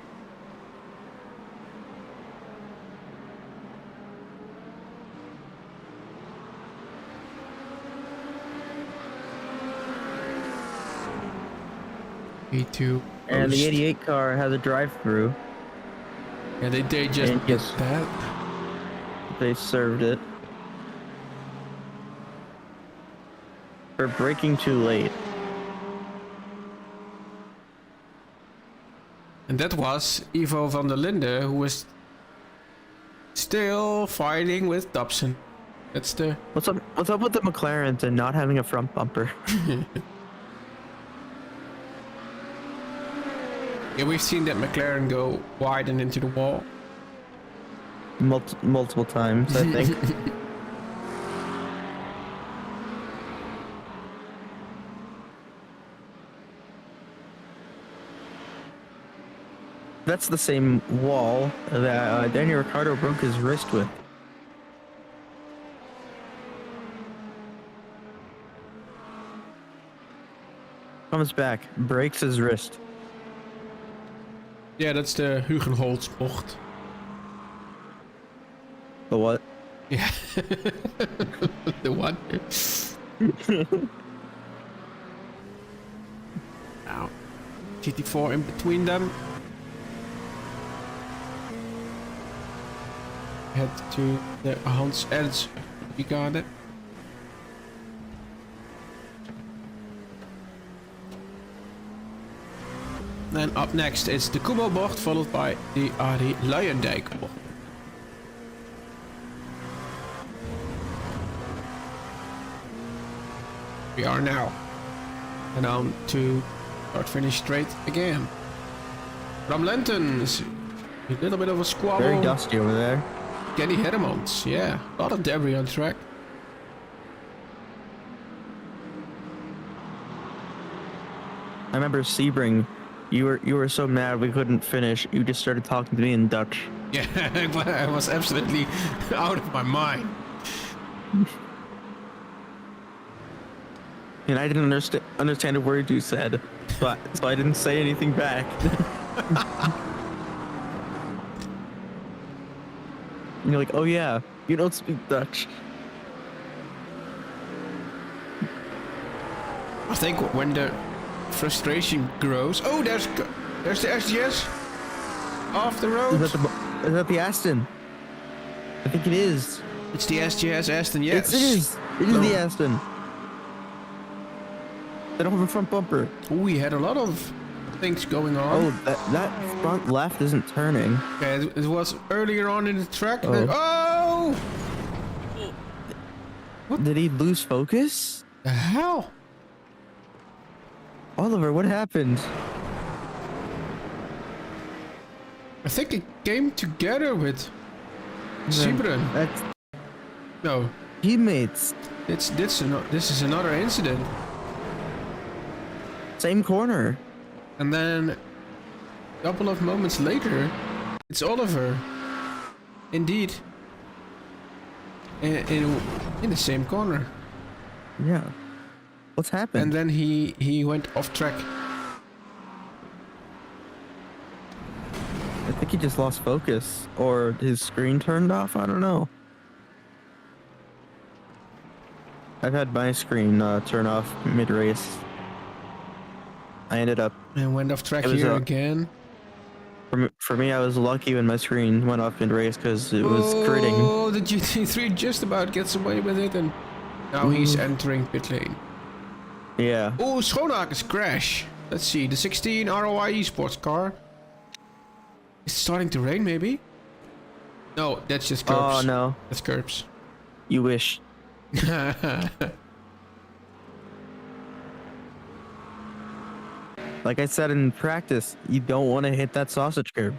Speaker 1: E2.
Speaker 2: And the 88 car has a drive-through.
Speaker 1: Yeah, they just
Speaker 2: And
Speaker 1: did
Speaker 2: yes.
Speaker 1: that.
Speaker 2: They served it. For braking too late.
Speaker 1: And that was Ivo van der Linde, who was still fighting with Dobson. That's the...
Speaker 2: What's up with the McLarens and not having a front bumper?
Speaker 1: Yeah, we've seen that McLaren go wide and into the wall.
Speaker 2: Multiple times, I think. That's the same wall that Daniel Ricciardo broke his wrist with. Comes back, breaks his wrist.
Speaker 1: Yeah, that's the Hugenholz bocht.
Speaker 2: The what?
Speaker 1: Yeah. The one. Now, GT4 in between them. Head to the Hans Ernst Brigade. And up next is the Kubo bocht, followed by the Arie Luijendijk bocht. We are now and on to start-finish straight again. From Lentens, a little bit of a squabble.
Speaker 2: Very dusty over there.
Speaker 1: Kenny Hermans, yeah, a lot of debris on track.
Speaker 2: I remember Sebring You were so mad we couldn't finish. You just started talking to me in Dutch.
Speaker 1: Yeah, but I was absolutely out of my mind.
Speaker 2: And I didn't understand a word you said, so I didn't say anything back. And you're like, oh yeah, you don't speak Dutch.
Speaker 1: I think when the frustration grows. Oh, there's the SGS off the road.
Speaker 2: Is that the Aston? I think it is.
Speaker 1: It's the SGS Aston, yes.
Speaker 2: It is. It is the Aston. They don't have a front bumper.
Speaker 1: We had a lot of things going on.
Speaker 2: Oh, that front left isn't turning.
Speaker 1: Okay, it was earlier on in the track.
Speaker 2: Oh.
Speaker 1: Oh!
Speaker 2: Did he lose focus?
Speaker 1: The hell?
Speaker 2: Oliver, what happened?
Speaker 1: I think it came together with Sibren.
Speaker 2: That's
Speaker 1: No,
Speaker 2: teammates.
Speaker 1: this is another incident.
Speaker 2: Same corner.
Speaker 1: And then a couple of moments later, it's Oliver. Indeed. In the same corner.
Speaker 2: Yeah. What's happened?
Speaker 1: And then he went off track.
Speaker 2: I think he just lost focus, or his screen turned off. I don't know. I've had my screen turn off mid-race. I ended up.
Speaker 1: And went off track
Speaker 2: It was
Speaker 1: here
Speaker 2: a-
Speaker 1: again.
Speaker 2: For me, I was lucky when my screen went off mid-race because it was critting.
Speaker 1: Oh, the GT3 just about gets away with it, and now he's entering pit lane.
Speaker 2: Yeah.
Speaker 1: Oh, Schoonhaken's crash. Let's see, the 16 R.O.I esports car. It's starting to rain, maybe? No, that's just curbs.
Speaker 2: Oh no.
Speaker 1: That's curbs.
Speaker 2: You wish. Like I said in practice, you don't want to hit that sausage curb.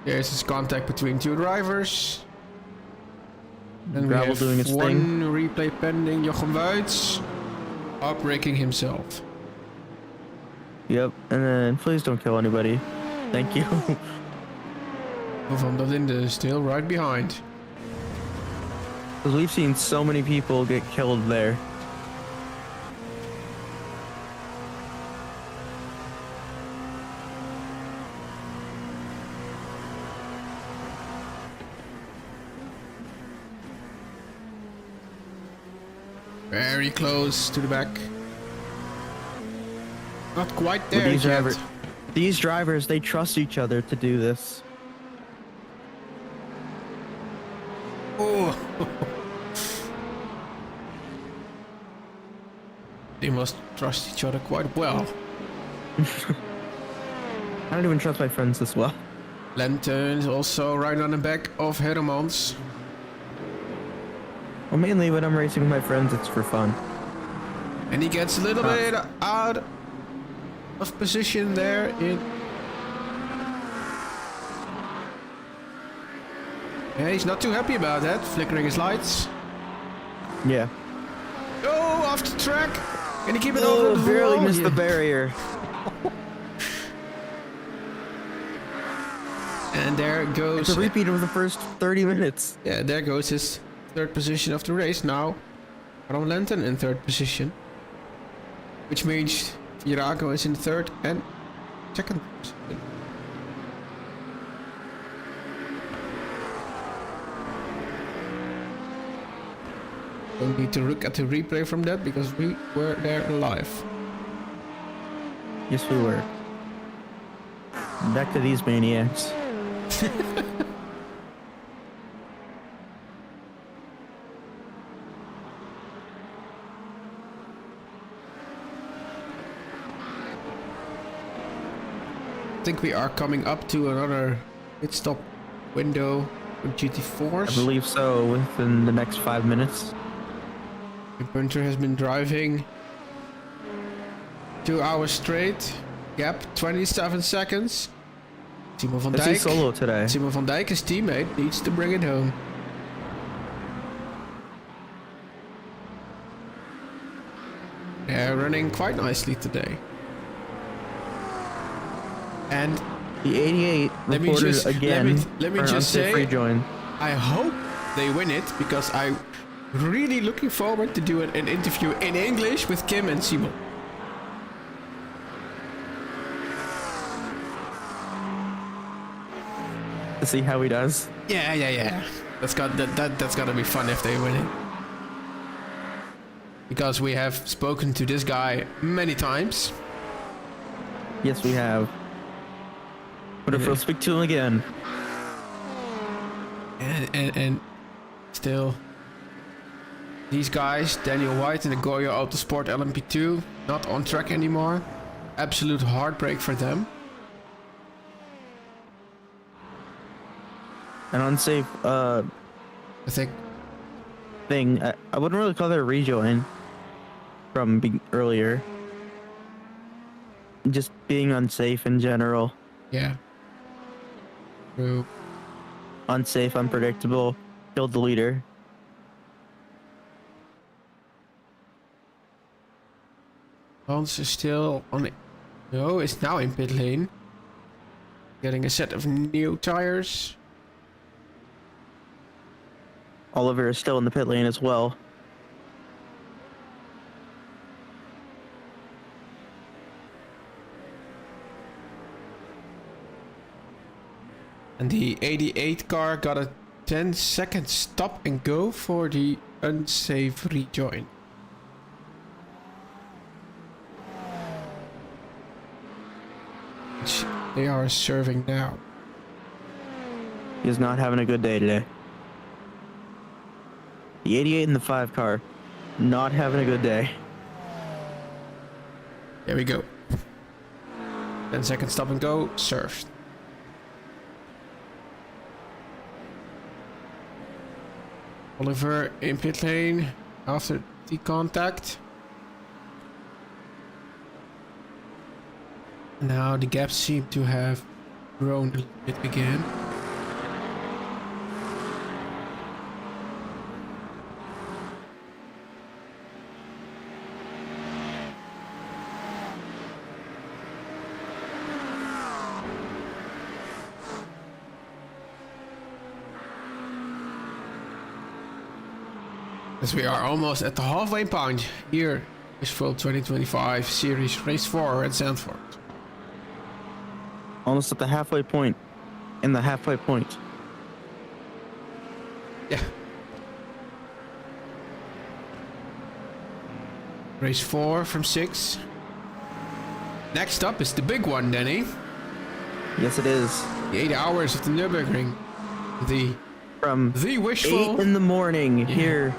Speaker 1: There's this contact between two drivers. And we
Speaker 2: Gravel
Speaker 1: have
Speaker 2: doing its
Speaker 1: one
Speaker 2: thing.
Speaker 1: replay pending. Jochem Wuits outbreaking himself.
Speaker 2: Yep. And then please don't kill anybody. Thank you.
Speaker 1: Van der Linde is still right behind.
Speaker 2: Because we've seen so many people get killed there.
Speaker 1: Very close to the back. Not quite
Speaker 2: But
Speaker 1: there yet.
Speaker 2: these drivers, they trust each other to do this.
Speaker 1: Oh. They must trust each other quite well.
Speaker 2: I don't even trust my friends this well.
Speaker 1: Lengte is also right on the back of Hermans.
Speaker 2: Well, mainly when I'm racing with my friends, it's for fun.
Speaker 1: And he gets a little bit out of position there in... Yeah, he's not too happy about that, flickering his lights.
Speaker 2: Yeah.
Speaker 1: Oh, off the track! Can he keep it
Speaker 2: Oh,
Speaker 1: over the
Speaker 2: barely
Speaker 1: wall?
Speaker 2: missed
Speaker 1: Yeah.
Speaker 2: the barrier.
Speaker 1: And there goes...
Speaker 2: It's a repeat of the first 30 minutes.
Speaker 1: Yeah, there goes his third position of the race now. Ron Lengte in third position. Which means Virago is in third and second position. Don't need to look at the replay from that because we were there live.
Speaker 2: Yes, we were. Back to these maniacs.
Speaker 1: I think we are coming up to another pit stop window with GT4s.
Speaker 2: I believe so, within the next 5 minutes.
Speaker 1: The punter has been driving 2 hours straight. Gap 27 seconds. Timo van
Speaker 2: Is he
Speaker 1: Dijk.
Speaker 2: solo today?
Speaker 1: Timo van Dijk, his teammate, needs to bring it home. They're running quite nicely today. And
Speaker 2: The 88
Speaker 1: let me
Speaker 2: reported
Speaker 1: just
Speaker 2: again.
Speaker 1: let me
Speaker 2: for an
Speaker 1: just
Speaker 2: unsafe
Speaker 1: say,
Speaker 2: rejoin.
Speaker 1: I hope they win it because I'm really looking forward to do an interview in English with Kim and Simon.
Speaker 2: To see how he does.
Speaker 1: Yeah. That's gotta be fun if they win it. Because we have spoken to this guy many times.
Speaker 2: Yes, we have. But if we'll speak to him again.
Speaker 1: And still, these guys, Daniel White and the Goya Autosport LMP2, not on track anymore. Absolute heartbreak for them.
Speaker 2: An unsafe
Speaker 1: I think.
Speaker 2: thing. I wouldn't really call that a rejoin from earlier. Just being unsafe in general.
Speaker 1: Yeah. True.
Speaker 2: Unsafe, unpredictable. Killed the leader.
Speaker 1: Hans is still on it. No, it's now in pit lane. Getting a set of new tires.
Speaker 2: Oliver is still in the pit lane as well.
Speaker 1: And the 88 car got a 10-second stop and go for the unsafe rejoin. Which they are serving now.
Speaker 2: He's not having a good day today. The 88 in the 5 car. Not having a good day.
Speaker 1: There we go. 10-second stop and go, served. Oliver in pit lane after the contact. Now the gaps seem to have grown a little bit again. As we are almost at the halfway point here, Wishful 2025 Series Race 4 at Zandvoort.
Speaker 2: Almost at the halfway point. In the halfway point.
Speaker 1: Yeah. Race 4 from 6. Next up is the big one, Danny.
Speaker 2: Yes, it is.
Speaker 1: The 8 hours of the Nürburgring.
Speaker 2: From
Speaker 1: The Wishful.
Speaker 2: 8 in the morning here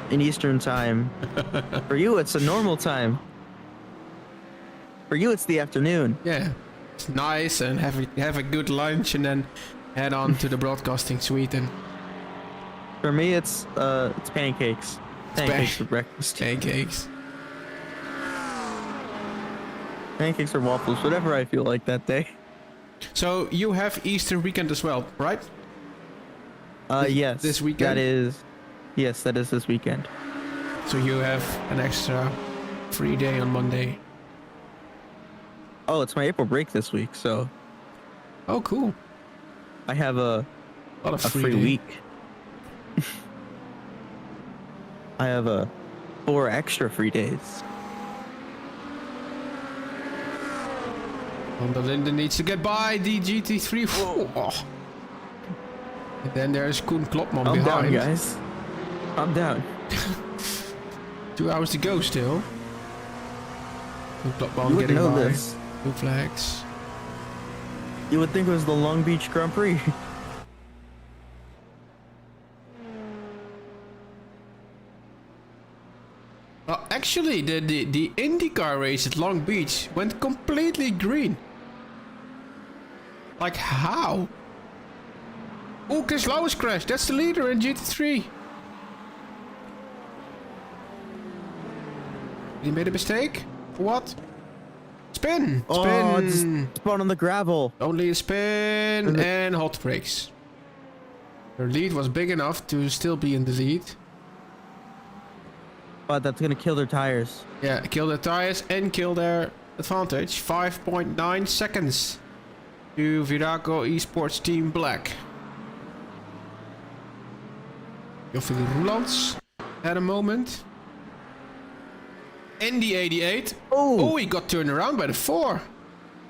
Speaker 2: in Eastern time. For you, it's a normal time. For you, it's the afternoon.
Speaker 1: Yeah. It's nice and have a good lunch and then head on to the broadcasting suite and
Speaker 2: For me, it's pancakes. Pancakes for breakfast.
Speaker 1: pancakes.
Speaker 2: Pancakes or waffles, whatever I feel like that day.
Speaker 1: So you have Easter weekend as well, right?
Speaker 2: Yes.
Speaker 1: this weekend?
Speaker 2: Yes, that is this weekend.
Speaker 1: So you have an extra free day on Monday.
Speaker 2: Oh, it's my April break this week, so
Speaker 1: Oh, cool.
Speaker 2: I have a
Speaker 1: A lot of
Speaker 2: free
Speaker 1: day.
Speaker 2: week. I have 4 extra free days.
Speaker 1: Van der Linden needs to get by the GT3. Oh. And then there's Koen Klopman
Speaker 2: I'm
Speaker 1: behind.
Speaker 2: down, guys. I'm down.
Speaker 1: 2 hours to go still. Koen Klopman
Speaker 2: You would
Speaker 1: getting
Speaker 2: know
Speaker 1: by.
Speaker 2: this.
Speaker 1: 2 flags.
Speaker 2: You would think it was the Long Beach Grand Prix.
Speaker 1: Well, actually, the IndyCar race at Long Beach went completely green. Like, how? Oh, Keselowski crashed. That's the leader in GT3. He made a mistake? What? Spin!
Speaker 2: Oh,
Speaker 1: Spin!
Speaker 2: just spun on the gravel.
Speaker 1: Only a spin and hot brakes. Their lead was big enough to still be in the lead.
Speaker 2: But that's gonna kill their tires.
Speaker 1: Yeah, kill their tires and kill their advantage. 5.9 seconds. to Viraco Esports Team Black. Joffrey Roelands had a moment. And the 88. Oh, he got turned around by the 4.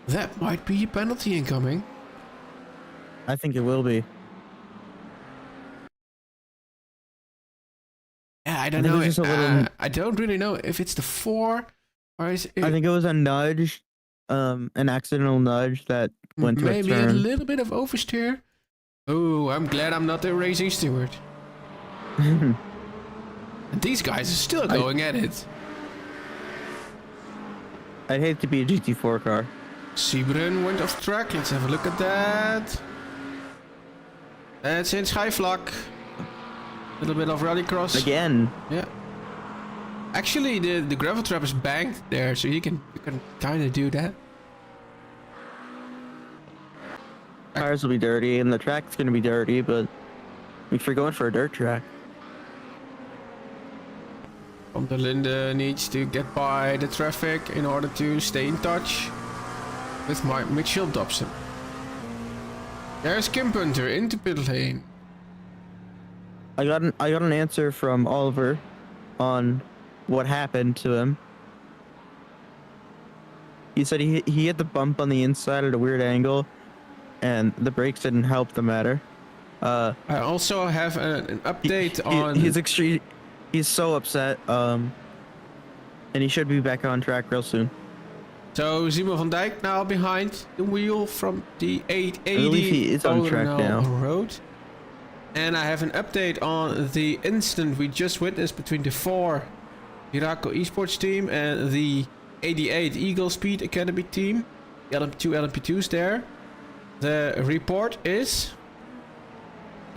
Speaker 1: That might be a penalty incoming.
Speaker 2: I think it will be.
Speaker 1: Yeah, I don't
Speaker 2: think it
Speaker 1: know.
Speaker 2: was just a little-
Speaker 1: I don't really know if it's the 4 or is it
Speaker 2: I think it was a nudge, an accidental nudge that went to
Speaker 1: maybe
Speaker 2: a
Speaker 1: a
Speaker 2: turn.
Speaker 1: little bit of oversteer. Oh, I'm glad I'm not the racing steward. And these guys are still going at it.
Speaker 2: I'd hate to be a GT4 car.
Speaker 1: Siebren went off track. Let's have a look at that. That's in Schijfvlak. A little bit of rallycross.
Speaker 2: Again.
Speaker 1: Yeah. Actually, the gravel trap is banked there, so you can kind of do that.
Speaker 2: Tires will be dirty, and the track's going to be dirty, but if you're going for a dirt track.
Speaker 1: Van der Linde needs to get by the traffic in order to stay in touch with Mitchell Dobson. There's Kim Punter into pit lane.
Speaker 2: I got an answer from Oliver on what happened to him. He said he hit the bump on the inside at a weird angle, and the brakes didn't help the matter.
Speaker 1: I also have an update on...
Speaker 2: He's extreme. He's so upset. And he should be back on track real soon.
Speaker 1: So Simon van Dijk now behind the wheel from the 880
Speaker 2: I believe he is on track now.
Speaker 1: Road. And I have an update on the incident we just witnessed between the 4 Viraco Esports team and the 88 Eagle Speed Academy team. The LMP2 LMP2s there. The report is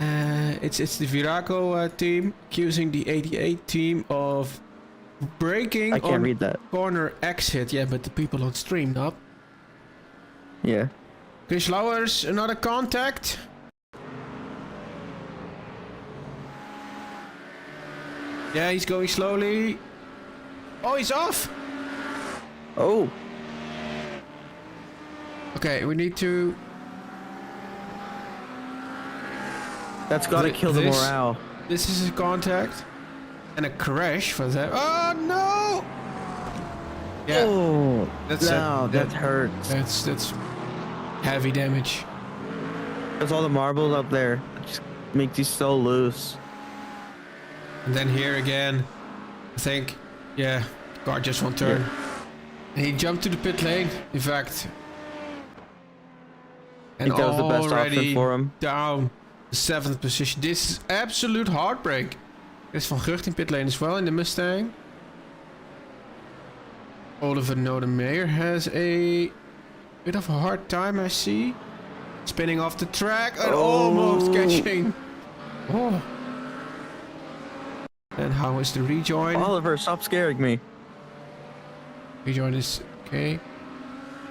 Speaker 1: it's the Viraco team accusing the 88 team of braking
Speaker 2: I can't
Speaker 1: on
Speaker 2: read that.
Speaker 1: corner exit. Yeah, but the people on stream not.
Speaker 2: Yeah.
Speaker 1: Chris Lauwers, another contact. Yeah, he's going slowly. Oh, he's off.
Speaker 2: Oh.
Speaker 1: Okay, we need to...
Speaker 2: That's gotta kill the morale.
Speaker 1: This is a contact. And a crash for that. Oh, no! Yeah,
Speaker 2: Oh.
Speaker 1: that's
Speaker 2: No, that hurts.
Speaker 1: that's heavy damage.
Speaker 2: There's all the marbles up there. It just makes you so loose.
Speaker 1: And then here again, I think, yeah, the car just won't turn. And he jumped to the pit lane, in fact.
Speaker 2: I
Speaker 1: And
Speaker 2: think that was the best option
Speaker 1: already
Speaker 2: for him.
Speaker 1: down the 7th position. This is absolute heartbreak. There's Van Gucht in pit lane as well in the Mustang. Oliver Nodemeyer has a bit of a hard time, I see. Spinning off the track and almost catching. Oh. And how is the rejoin?
Speaker 2: Oliver, stop scaring me.
Speaker 1: Rejoin is okay.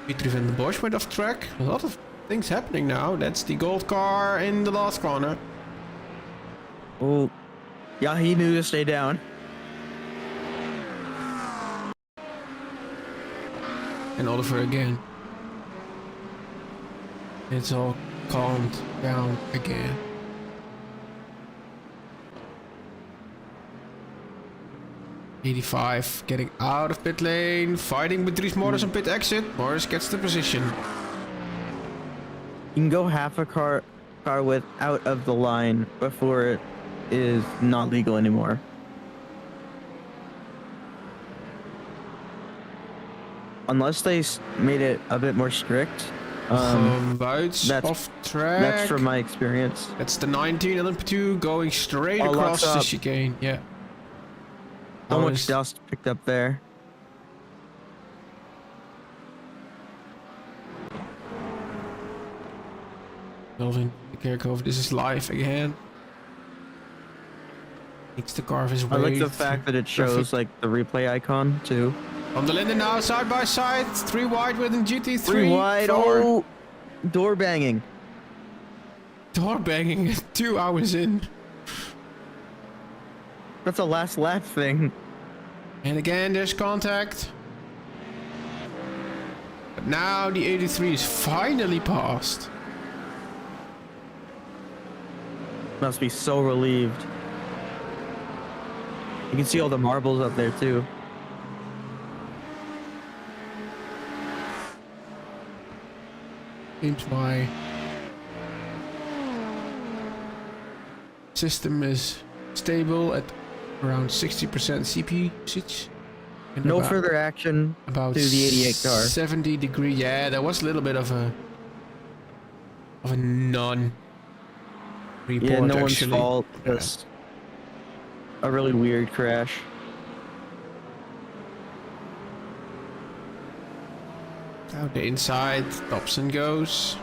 Speaker 1: Pietri van den Bosch went off track. A lot of things happening now. That's the gold car in the last corner.
Speaker 2: Oh. Yeah, he knew to stay down.
Speaker 1: And Oliver again. It's all calmed down again. '85 getting out of pit lane, fighting with Dries Morris on pit exit. Morris gets the position.
Speaker 2: You can go half a car width out of the line before it is not legal anymore. Unless they made it a bit more strict.
Speaker 1: Buits
Speaker 2: that's-
Speaker 1: off track.
Speaker 2: That's from my experience.
Speaker 1: That's the 19 LMP2 going straight
Speaker 2: Oh,
Speaker 1: across
Speaker 2: locks
Speaker 1: the
Speaker 2: up.
Speaker 1: chicane. Yeah.
Speaker 2: How
Speaker 1: Oh,
Speaker 2: much
Speaker 1: it's-
Speaker 2: dust picked up there?
Speaker 1: Melvin Kerkhoff, this is live again. Needs to carve his way.
Speaker 2: I like the fact that it shows like the replay icon too.
Speaker 1: On the Linden now, side by side, 3 wide with a GT3
Speaker 2: 3 wide.
Speaker 1: 4.
Speaker 2: Oh, door banging.
Speaker 1: Door banging 2 hours in.
Speaker 2: That's a last lap thing.
Speaker 1: And again, there's contact. But now the 83 is finally passed.
Speaker 2: Must be so relieved. You can see all the marbles up there too.
Speaker 1: Seems my system is stable at around 60% CPU usage. And
Speaker 2: No further action
Speaker 1: about
Speaker 2: to the 88 car.
Speaker 1: 70 degree. Yeah, there was a little bit of a non report.
Speaker 2: Yeah, no one's
Speaker 1: actually.
Speaker 2: fault.
Speaker 1: Yeah.
Speaker 2: Just a really weird crash.
Speaker 1: Now the inside, Dobson goes.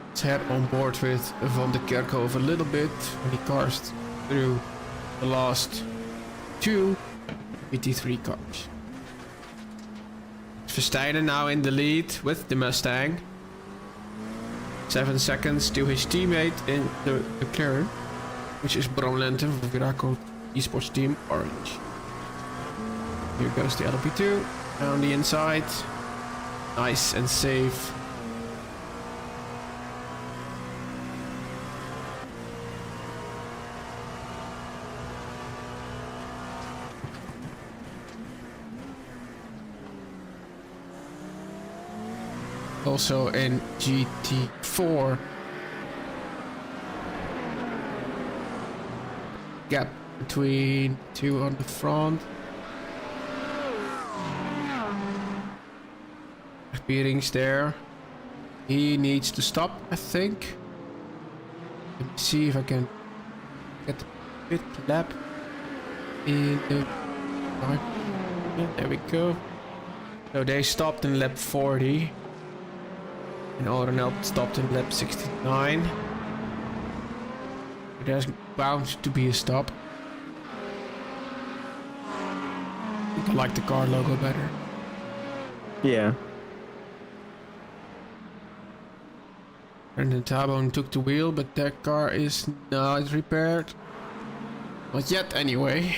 Speaker 1: Let's head on board with Van der Kerkhoff a little bit when he cars through the last two GT3 cars. Verstappen now in the lead with the Mustang. 7 seconds to his teammate in the McLaren, which is Lengte of Viraco Esports Team Orange. Here goes the LP2 down the inside. Nice and safe. Also in GT4. Gap between two on the front. Bearings there. He needs to stop, I think. Let me see if I can get the pit lap in the... Yeah, there we go. So they stopped in lap 40. And Orenel stopped in lap 69. There's bound to be a stop. I think I like the car logo better.
Speaker 2: Yeah.
Speaker 1: And then Tabon took the wheel, but that car is not repaired. Not yet, anyway.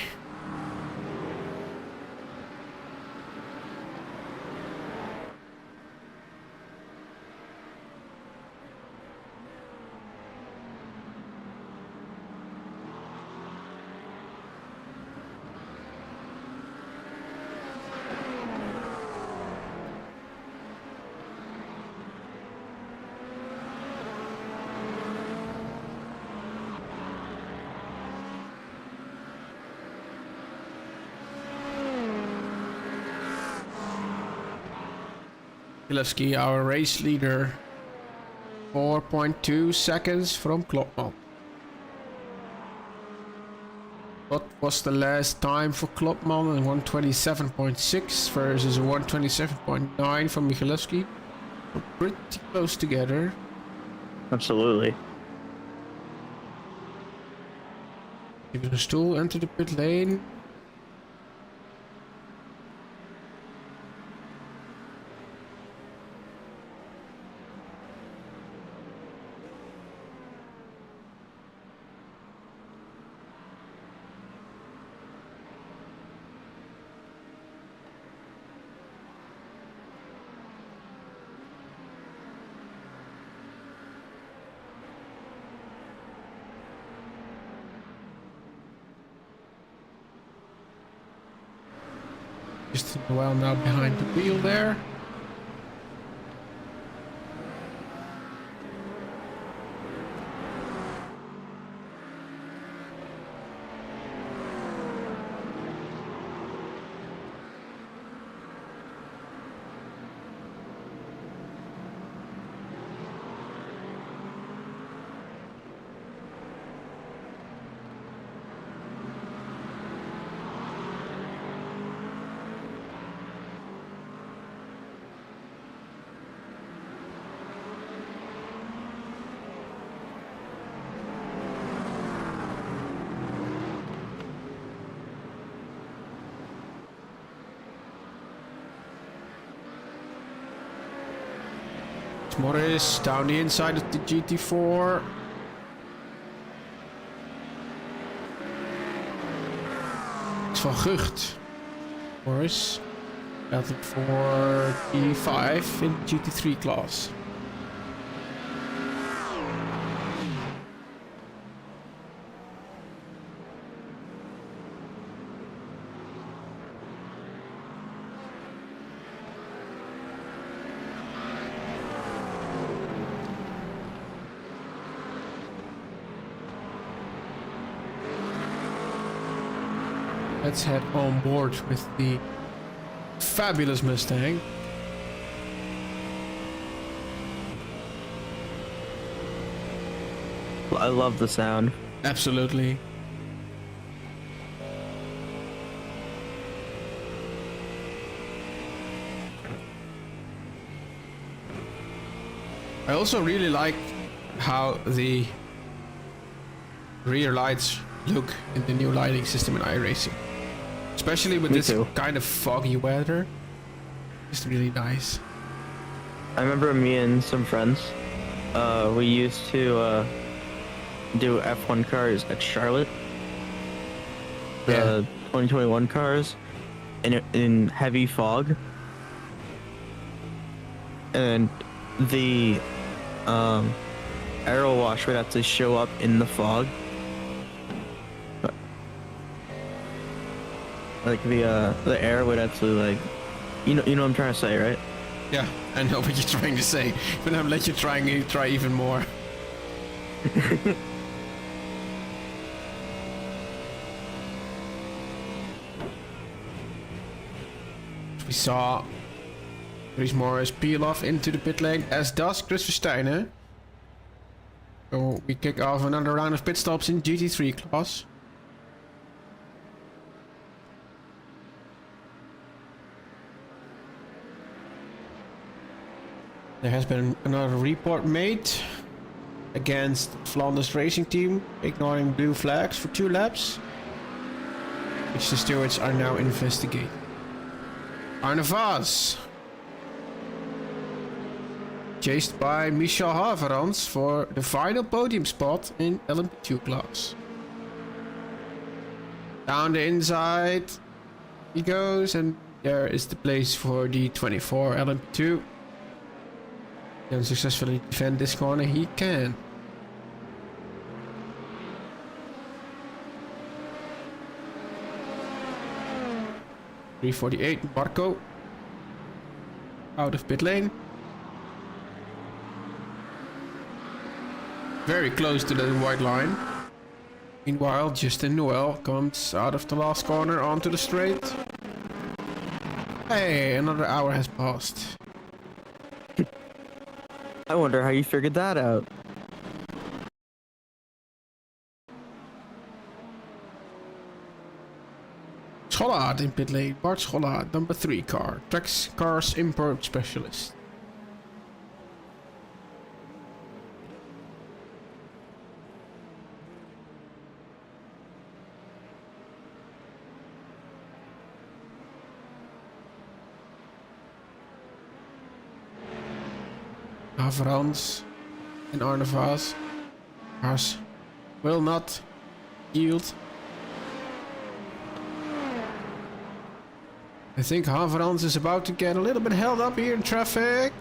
Speaker 1: Gillespie, our race leader, 4.2 seconds from Klopman. What was the last time for Klopman? 127.6 versus 127.9 from Michalewski. We're pretty close together.
Speaker 2: Absolutely.
Speaker 1: Even a stool enter the pit lane. Just well now behind the wheel there. Morris down the inside of the GT4. van Gucht. Of course. Battle for P5 in GT3 class. Let's head on board with the fabulous Mustang.
Speaker 2: I love the sound.
Speaker 1: Absolutely. I also really like how the rear lights look in the new lighting system in iRacing. Especially with
Speaker 2: Me
Speaker 1: this
Speaker 2: too.
Speaker 1: kind of foggy weather. It's really nice.
Speaker 2: I remember me and some friends, we used to do F1 cars at Charlotte. The 2021 cars in heavy fog. And the aero wash would have to show up in the fog. Like the air would actually like, you know what I'm trying to say, right?
Speaker 1: Yeah, I know what you're trying to say. But I'll let you try even more. We saw Dries Morris peel off into the pit lane, as does Chris Versteiner. So we kick off another round of pit stops in GT3 class. There has been another report made against Flanders Racing Team, ignoring blue flags for 2 laps, which the stewards are now investigating. Arne Vaz, chased by Michel Haverans for the final podium spot in LMP2 class. Down the inside he goes, and there is the place for the 24 LMP2. Can successfully defend this corner, he can. .348 Marco out of pit lane. Very close to the white line. Meanwhile, Justin Noel comes out of the last corner onto the straight. Hey, another hour has passed.
Speaker 2: I wonder how you figured that out.
Speaker 1: Schollaert in pit lane. Bart Schollaert, number 3 car. Tracks cars import specialist. Haverans and Arne Vaz. Cars will not yield. I think Haverans is about to get a little bit held up here in traffic.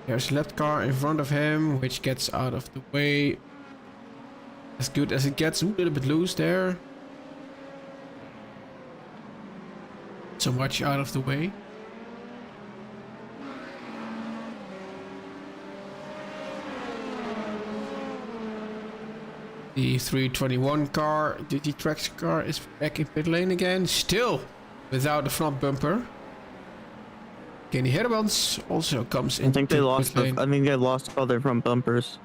Speaker 1: There's a left car in front of him, which gets out of the way. As good as it gets. A little bit loose there. So much out of the way. The 321 car, the Tracks car, is back in pit lane again. Still without the front bumper. Kenny Hermans also comes in.
Speaker 2: I think they lost. I think they lost all their front bumpers.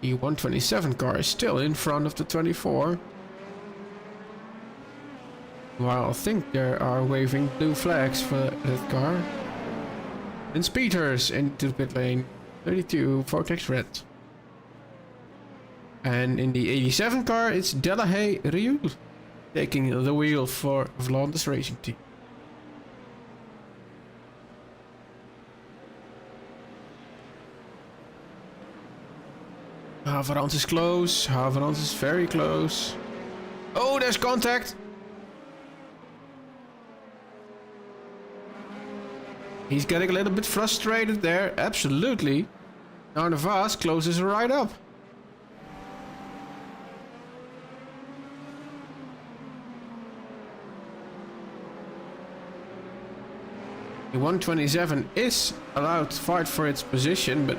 Speaker 1: The 127 car is still in front of the 24. While I think there are waving blue flags for that car. And Peters into the pit lane. 32, Vortex Red. And in the 87 car, it's Delahaye Rioux taking the wheel for Vlanders Racing Team. Haverans is close. Haverans is very close. Oh, there's contact. He's getting a little bit frustrated there. Absolutely. Now Navas closes right up. The 127 is allowed to fight for its position, but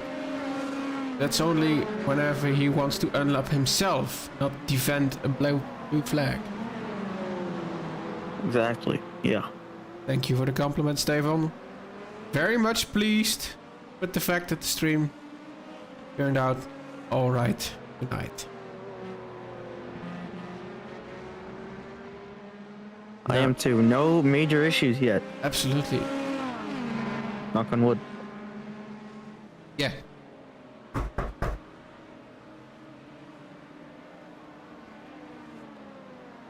Speaker 1: that's only whenever he wants to unlap himself, not defend a blue flag.
Speaker 2: Exactly. Yeah.
Speaker 1: Thank you for the compliment, Stefan. Very much pleased with the fact that the stream turned out alright tonight.
Speaker 2: I am too. No major issues yet.
Speaker 1: Absolutely.
Speaker 2: Knock on wood.
Speaker 1: Yeah.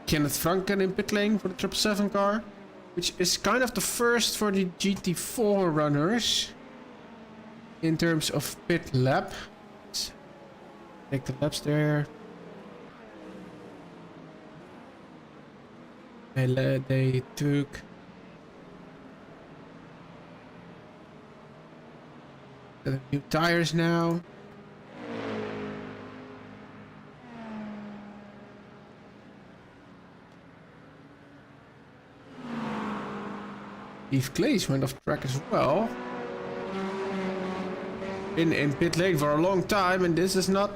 Speaker 1: Kenneth Franken in pit lane for the 777 car, which is kind of the first for the GT4 runners in terms of pit lap. Let's take the laps there. They took the new tires now. Steve Clays went off track as well. Been in pit lane for a long time, and this is not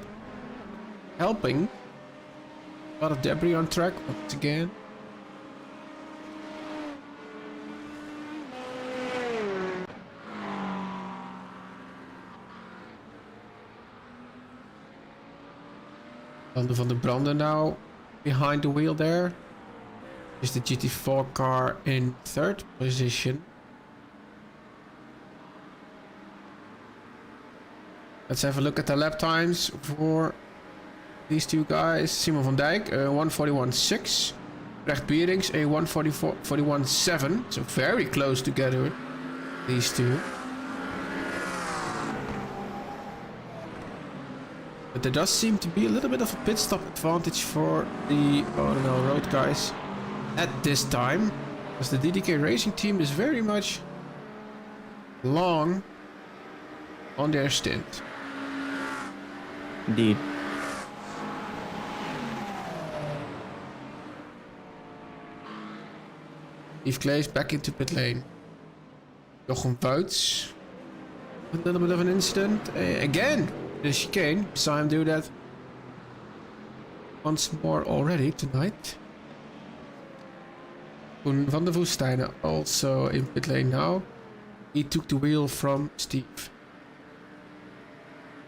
Speaker 1: helping. A lot of debris on track once again. Van der Branden now behind the wheel there. Is the GT4 car in third position. Let's have a look at the lap times for these two guys. Simon van Dijk, 1:41.6. Brecht Bierings, a 1:41.7. So very close together, these two. But there does seem to be a little bit of a pit stop advantage for the road guys at this time, as the DDK Racing Team is very much long on their stint.
Speaker 2: Indeed.
Speaker 1: Yves Klees back into pit lane. Jochem Wouts. A little bit of an incident. Again, the chicane. Saw him do that once more already tonight. Koen van der Woestijnen also in pit lane now. He took the wheel from Steve.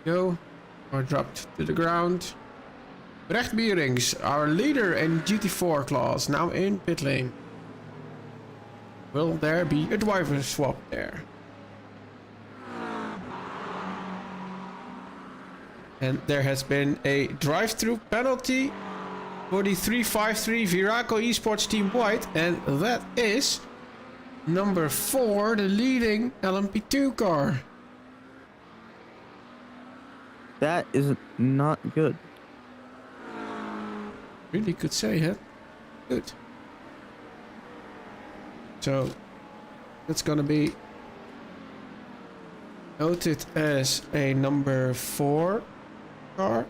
Speaker 1: Go. Or dropped to the ground. Brecht Bierings, our leader in GT4 class, now in pit lane. Will there be a driver swap there? And there has been a drive-through penalty for the 353 Viraco Esports Team White, and that is number 4, the leading LMP2 car.
Speaker 2: That is not good.
Speaker 1: Really could say, huh? Good. So that's gonna be noted as a number 4 car.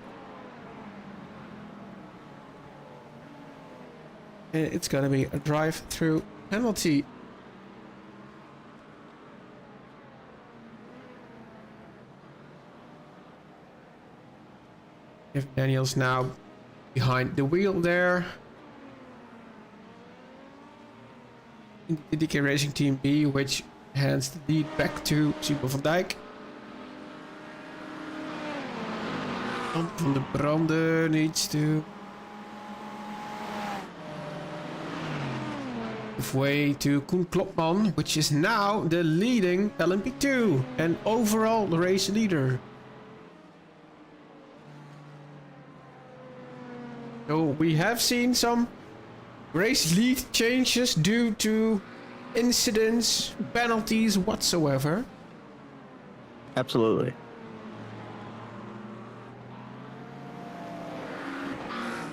Speaker 1: And it's gonna be a drive-through penalty. If Daniel's now behind the wheel there. In the DK Racing Team B, which hands the lead back to Simon van Dijk. Van der Branden needs to Give way to Koen Klopman, which is now the leading LMP2 and overall race leader. So we have seen some race lead changes due to incidents, penalties whatsoever.
Speaker 2: Absolutely.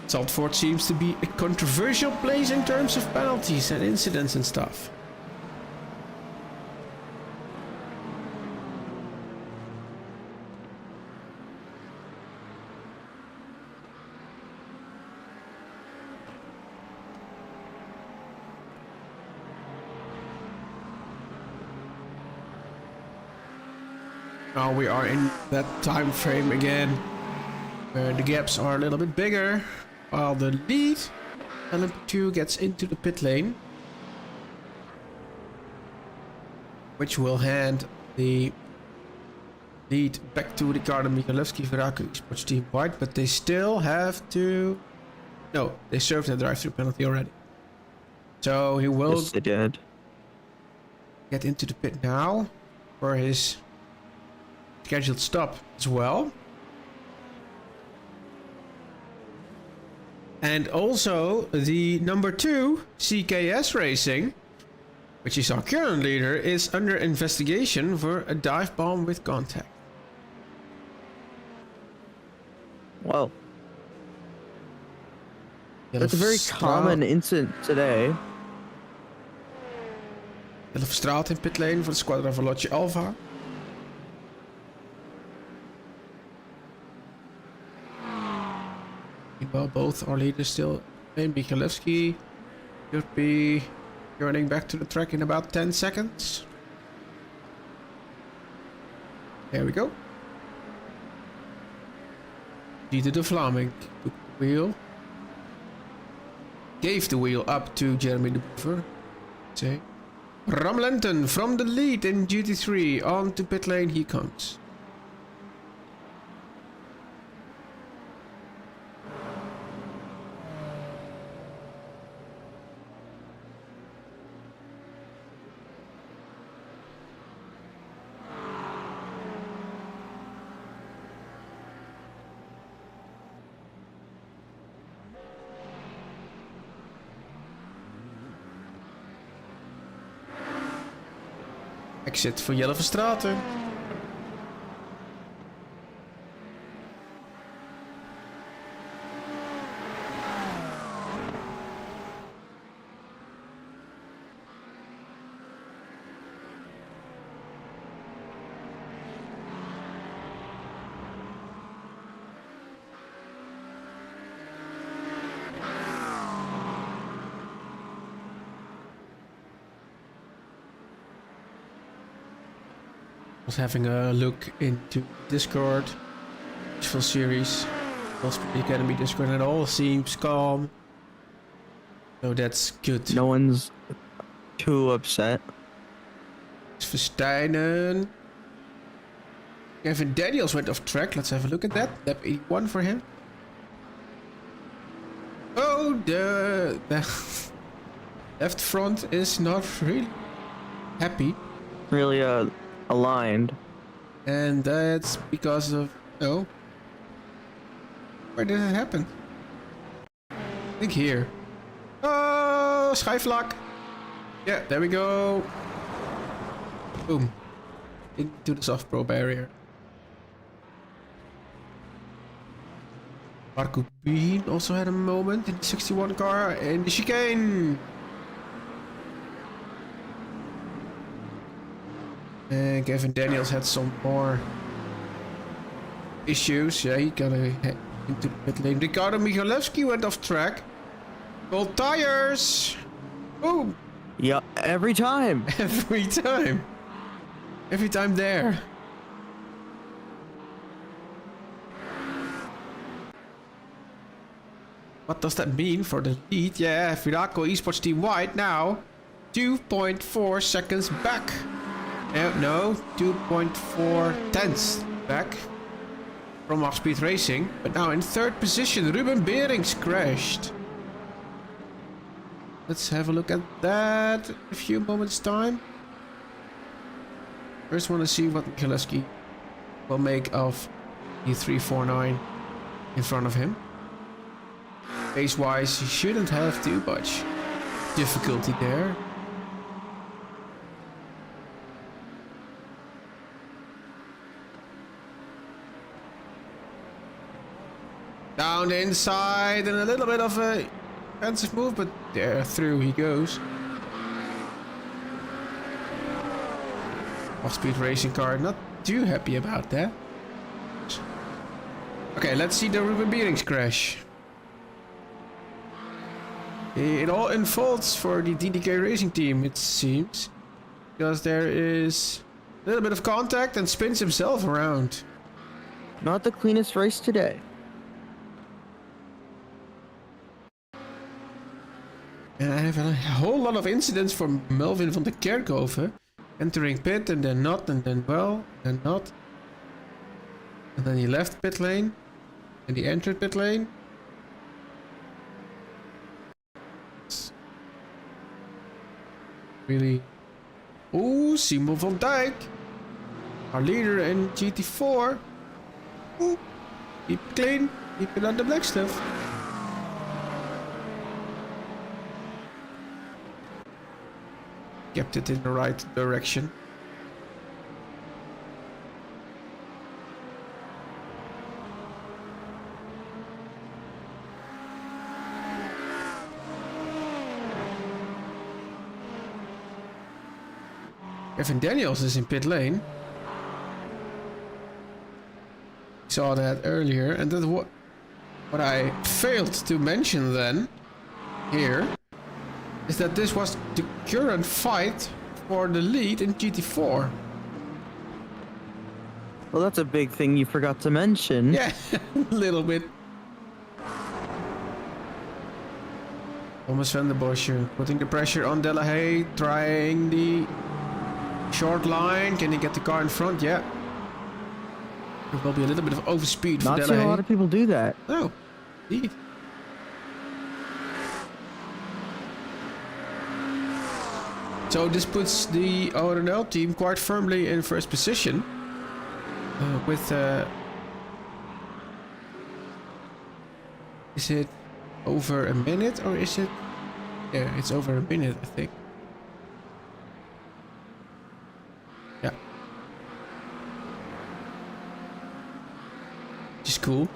Speaker 1: Zandvoort seems to be a controversial place in terms of penalties and incidents and stuff. Now we are in that time frame again, where the gaps are a little bit bigger, while the lead LMP2 gets into the pit lane, which will hand the lead back to Ricardo Michalewski, Veraco Esports Team White, but they still have to... No, they served a drive-through penalty already. So he will
Speaker 2: Yes, they did.
Speaker 1: get into the pit now for his scheduled stop as well. And also the number 2 CKS Racing, which is our current leader, is under investigation for a dive bomb with contact.
Speaker 2: Well, that's a very common incident today.
Speaker 1: Yellow Straat in pit lane for the Squadra Veloce Alpha. Well, both our leaders still in. Michalewski should be running back to the track in about 10 seconds. There we go. Dieter de Vlaming took the wheel. Gave the wheel up to Jeremy de Boever. Say. Lengte from the lead in GT3 on to pit lane he comes. Exit voor Jelle Verstraeten. Was having a look into Discord, Wishful series, the Academy Discord, and it all seems calm. So that's good.
Speaker 2: No one's too upset.
Speaker 1: Versteinen. Kevin Daniels went off track. Let's have a look at that. Lap 81 for him. Oh, the left front is not really happy.
Speaker 2: Really, aligned.
Speaker 1: And that's because of... Oh. Where did it happen? I think here. Oh, schijfvlak. Yeah, there we go. Boom. Into the soft pro barrier. Marco Bean also had a moment in the 61 car in the chicane. And Kevin Daniels had some more issues. Yeah, he got into the pit lane. Ricardo Michalewski went off track. Cold tires. Boom.
Speaker 2: Yeah, every time.
Speaker 1: Every time. Every time there. What does that mean for the lead? Yeah, Veraco Esports Team White now 2.4 seconds back. No, 2.4 tenths back from Off-Speed Racing. But now in third position, Ruben Beerings crashed. Let's have a look at that in a few moments time. First want to see what Gillespie will make of the 349 in front of him. Pace wise, he shouldn't have too much difficulty there. Down the inside and a little bit of a defensive move, but there through he goes. Off-speed racing car, not too happy about that. Okay, let's see the Ruben Beerings crash. It all unfolds for the DDK Racing team, it seems. Because there is a little bit of contact and spins himself around.
Speaker 2: Not the cleanest race today.
Speaker 1: And I have a whole lot of incidents for Melvin van der Kerkhoven. Entering pit and then not, and then well, and not. And then he left pit lane. And he entered pit lane. Really. Ooh, Simon van Dijk. Our leader in GT4. Ooh, keep it clean. Keep it on the black stuff. Kept it in the right direction. Kevin Daniels is in pit lane. Saw that earlier, and that's what I failed to mention then here is that this was the current fight for the lead in GT4.
Speaker 2: Well, that's a big thing you forgot to mention.
Speaker 1: Yeah, a little bit. Thomas van der Bosch putting the pressure on Delahaye, trying the short line. Can he get the car in front? Yeah. There will be a little bit of overspeed for
Speaker 2: Not
Speaker 1: Delahaye.
Speaker 2: seeing a lot of people do that.
Speaker 1: No, indeed. So this puts the ORNL team quite firmly in first position. With is it over a minute or is it? Yeah, it's over a minute, I think. Yeah. Which is cool.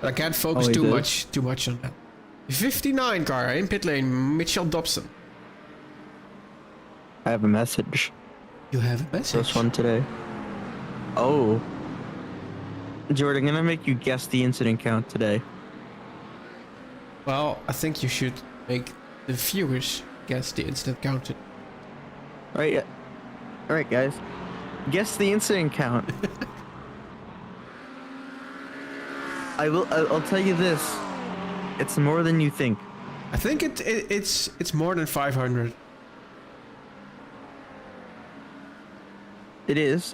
Speaker 1: But I can't focus too much on that. 59 car in pit lane, Mitchell Dobson.
Speaker 2: I have a message.
Speaker 1: You have a message?
Speaker 2: This one today. Oh. Jordan, I'm gonna make you guess the incident count today.
Speaker 1: Well, I think you should make the viewers guess the incident counted.
Speaker 2: Alright, alright guys. Guess the incident count. I'll tell you this. It's more than you think.
Speaker 1: I think it's more than 500.
Speaker 2: It is.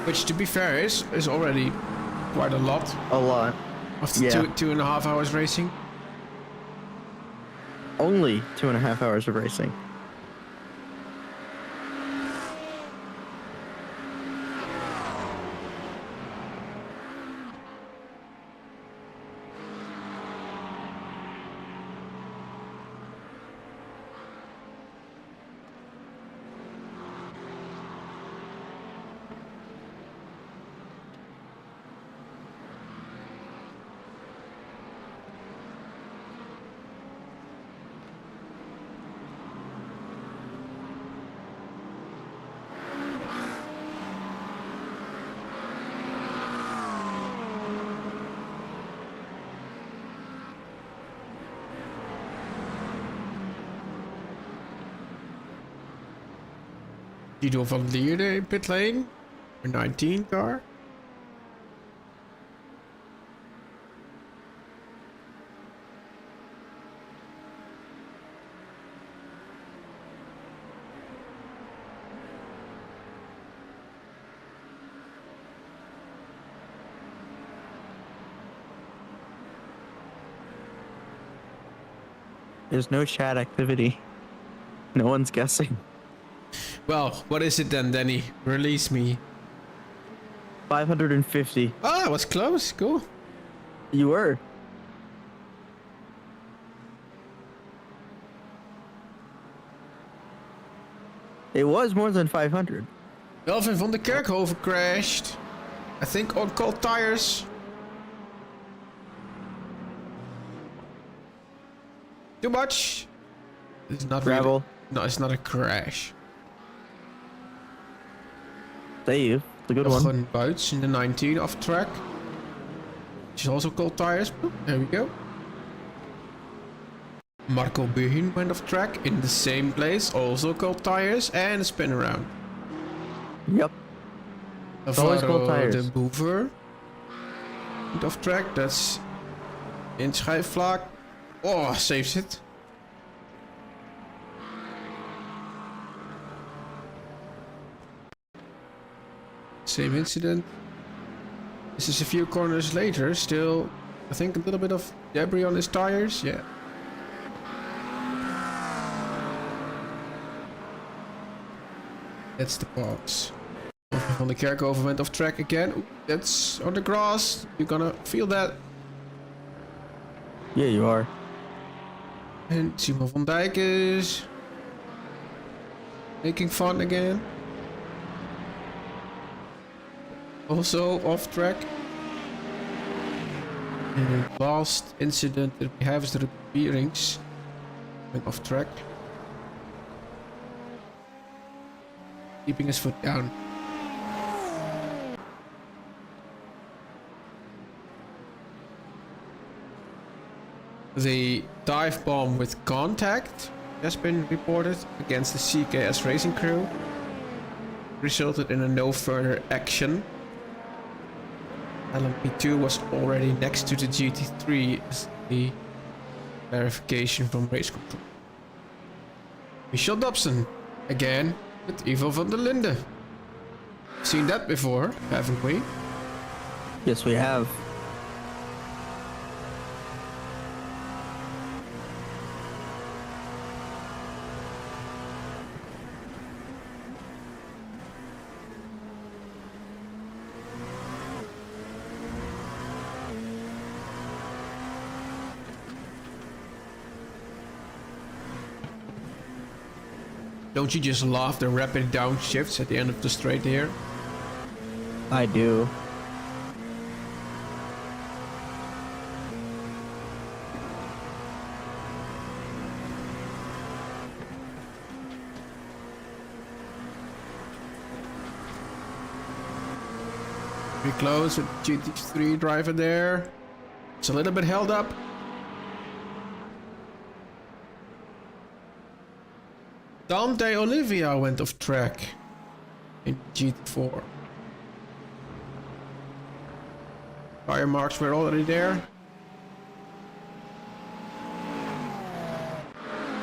Speaker 1: Which, to be fair, is already quite a lot.
Speaker 2: A lot.
Speaker 1: After
Speaker 2: Yeah.
Speaker 1: two and a half hours racing.
Speaker 2: Only 2.5 hours of racing.
Speaker 1: Guido van Lierde in pit lane. A 19 car.
Speaker 2: There's no chat activity. No one's guessing.
Speaker 1: Well, what is it then, Danny? Release me.
Speaker 2: 550.
Speaker 1: Ah, I was close. Cool.
Speaker 2: You were. It was more than 500.
Speaker 1: Melvin van der Kerkhoven crashed. I think on cold tires. Too much. It's not
Speaker 2: Gravel.
Speaker 1: really, no, it's not a crash.
Speaker 2: Save. It's a good one.
Speaker 1: Een Buits in the 19 off track. Which is also cold tires. Boop, there we go. Marco Buhin went off track in the same place. Also cold tires and a spin around.
Speaker 2: Yep. Always cold tires.
Speaker 1: De Boever. Went off track. That's in Schijfvlak. Oh, saves it. Same incident. This is a few corners later. Still, I think a little bit of debris on his tires. Yeah. That's the box. Van der Kerkhoven went off track again. Ooh, that's on the grass. You're gonna feel that.
Speaker 2: Yeah, you are.
Speaker 1: And Simon van Dijk is making fun again. Also off track. And the last incident that we have is the bearings went off track. Keeping his foot down. The dive bomb with contact has been reported against the CKS racing crew. Resulted in a no further action. LMP2 was already next to the GT3 as the verification from race control. Michel Dobson again with Ivo van der Linde. Seen that before, haven't we?
Speaker 2: Yes, we have.
Speaker 1: Don't you just love the rapid downshifts at the end of the straight here?
Speaker 2: I do.
Speaker 1: Pretty close with GT3 driver there. It's a little bit held up. Dante Olivia went off track in GT4. Tire marks were already there.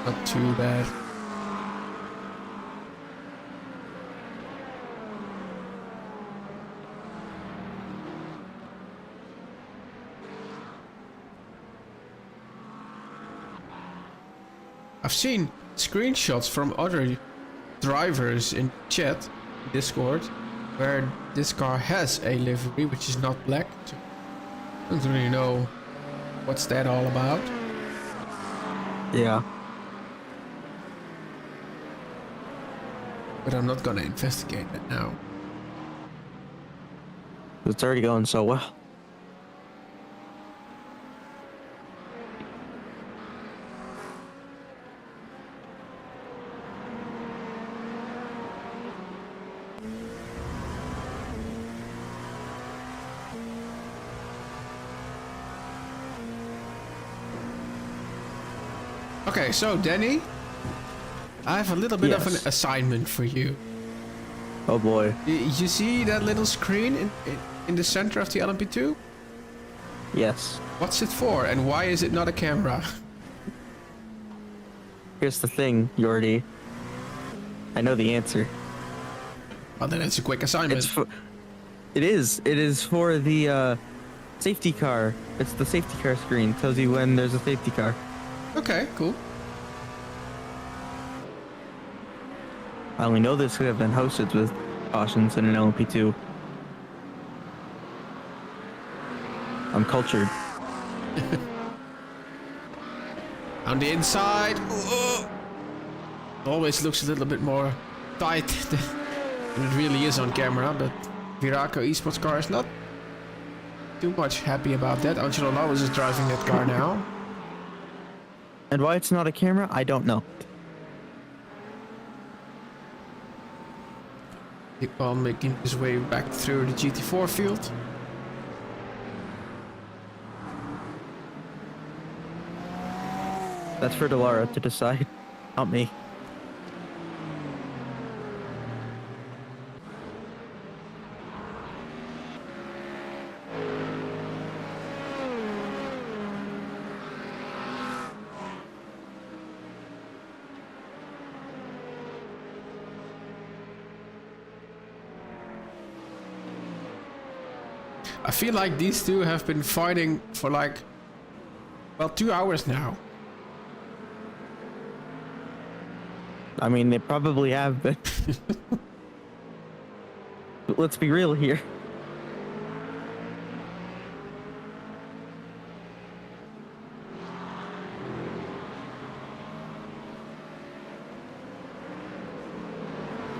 Speaker 1: Not too bad. I've seen screenshots from other drivers in chat, Discord, where this car has a livery which is not black. I don't really know what's that all about.
Speaker 2: Yeah.
Speaker 1: But I'm not gonna investigate it now.
Speaker 2: It's already going so well.
Speaker 1: Okay, so Danny, I have a little bit of an
Speaker 2: Yes.
Speaker 1: assignment for you.
Speaker 2: Oh boy.
Speaker 1: You see that little screen in the center of the LMP2?
Speaker 2: Yes.
Speaker 1: What's it for and why is it not a camera?
Speaker 2: Here's the thing, Yordi. I know the answer.
Speaker 1: Well, then it's a quick assignment.
Speaker 2: It's for. It is. It is for the safety car. It's the safety car screen. Tells you when there's a safety car.
Speaker 1: Okay, cool.
Speaker 2: I only know this could have been hosted with cautions in an LMP2. I'm cultured.
Speaker 1: On the inside. Always looks a little bit more tight than it really is on camera, but Viraco esports car is not too much happy about that. Angelo Lawes is driving that car now.
Speaker 2: And why it's not a camera, I don't know.
Speaker 1: While making his way back through the GT4 field.
Speaker 2: That's for Delara to decide, not me.
Speaker 1: I feel like these two have been fighting for like, well, 2 hours now.
Speaker 2: I mean, they probably have been. But let's be real here.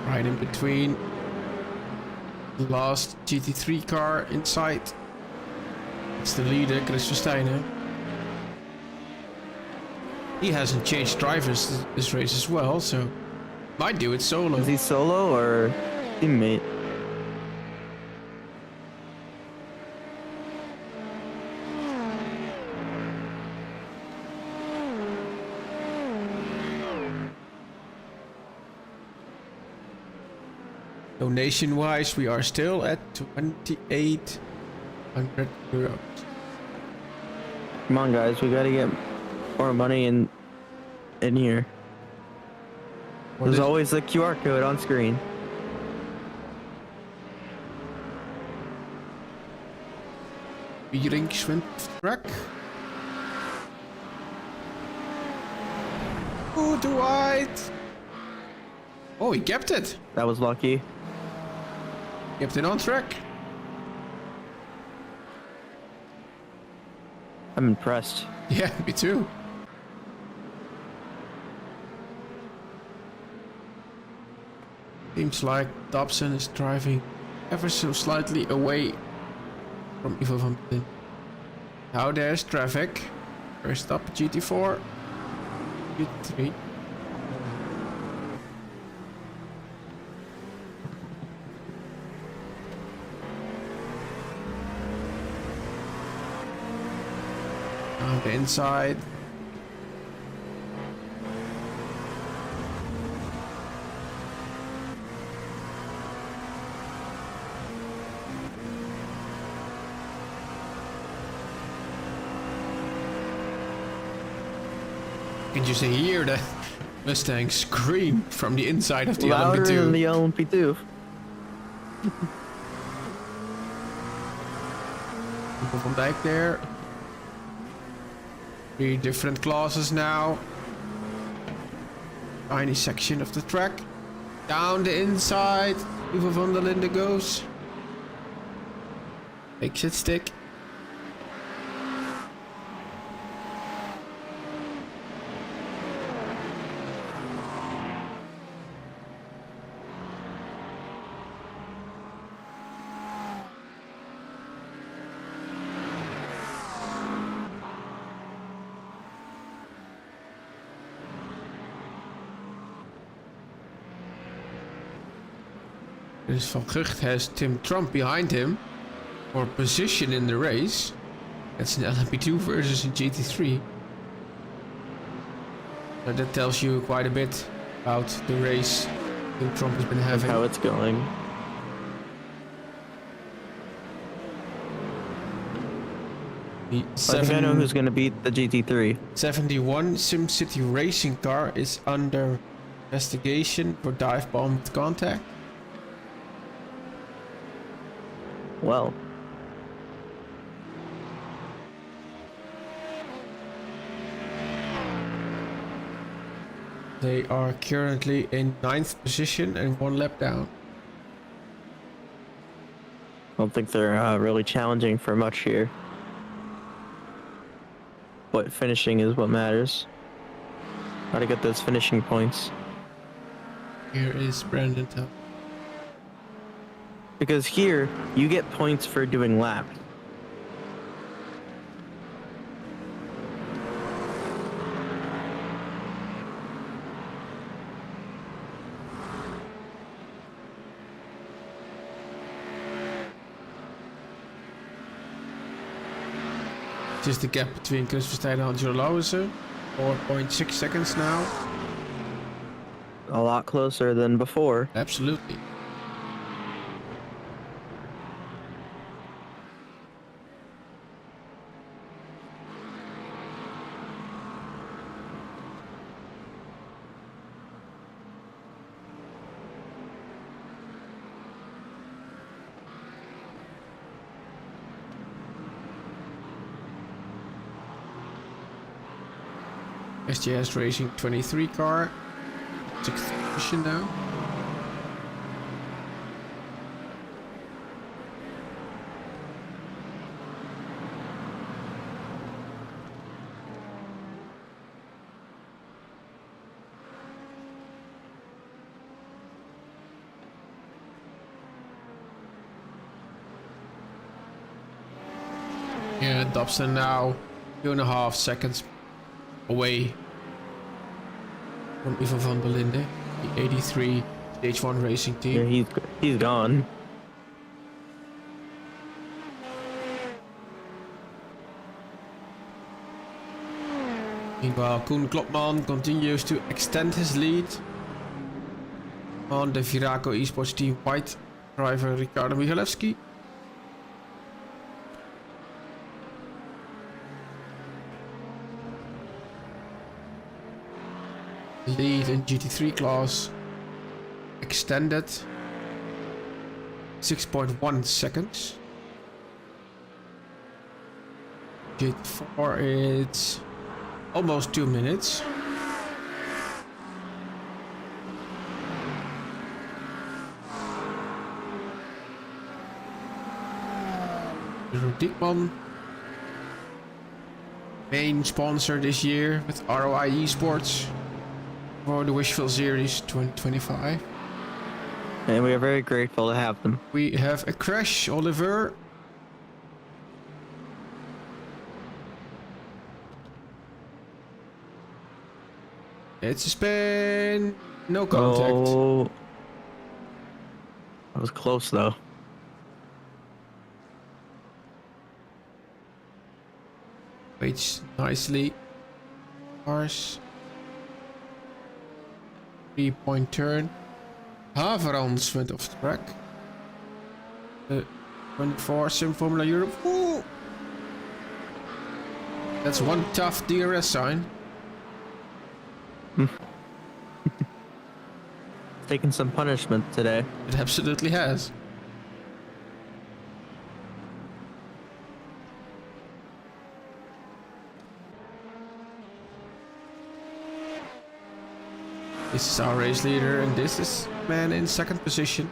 Speaker 1: Right in between. The last GT3 car in sight. It's the leader, Chris Versteinen. He hasn't changed drivers this race as well, so might do it solo.
Speaker 2: Is he solo or teammate?
Speaker 1: Donation-wise, we are still at 2,800 euros.
Speaker 2: Come on, guys, we gotta get more money in here. There's always the QR code on screen.
Speaker 1: Bierink went track. Oh, Dwight! Oh, he kept it.
Speaker 2: That was lucky.
Speaker 1: Kept it on track.
Speaker 2: I'm impressed.
Speaker 1: Yeah, me too. Seems like Dobson is driving ever so slightly away from Ivo van Pin. Now there's traffic. First up, GT4. GT3. On the inside. Can you see hear the Mustang scream from the inside of the
Speaker 2: Louder
Speaker 1: LMP2?
Speaker 2: than the LMP2.
Speaker 1: People from back there. 3 different classes now. Tiny section of the track. Down the inside. Ivo van der Linde goes. Makes it stick. Dus Van Gucht has Tim Trump behind him for position in the race. That's an LMP2 versus a GT3. So that tells you quite a bit about the race Tim Trump has been having.
Speaker 2: How it's going.
Speaker 1: The
Speaker 2: I think I know who's gonna beat the GT3.
Speaker 1: 71 SimCity racing car is under investigation for dive bomb with contact.
Speaker 2: Well,
Speaker 1: They are currently in 9th position and 1 lap down.
Speaker 2: I don't think they're really challenging for much here. But finishing is what matters. Gotta get those finishing points.
Speaker 1: Here is Brandon Tubb.
Speaker 2: Because here, you get points for doing laps.
Speaker 1: Just the gap between Chris Verstappen and Angelo Lauwersen. 4.6 seconds now.
Speaker 2: A lot closer than before.
Speaker 1: Absolutely. SGS Racing 23 car. 6th position now. Yeah, Dobson now 2.5 seconds away from Ivan van der Linde, the 83 Stage 1 racing team.
Speaker 2: Yeah, he's gone.
Speaker 1: Meanwhile, Koen Klopman continues to extend his lead on the Viraco Esports Team white driver Ricardo Michalewski. Lead in GT3 class extended 6.1 seconds. GT4 it's almost 2 minutes. Diekman, main sponsor this year with R.O.I Esports for the Wishful Series 2025.
Speaker 2: And we are very grateful to have them.
Speaker 1: We have a crash, Oliver. It's a spin. No contact.
Speaker 2: Oh, that was close though.
Speaker 1: Waits nicely. Cars. 3-point turn. Haverans went off track. The 24 Sim Formula Europe. Ooh. That's one tough DRS sign.
Speaker 2: Taking some punishment today.
Speaker 1: It absolutely has. This is our race leader, and this is man in 2nd position.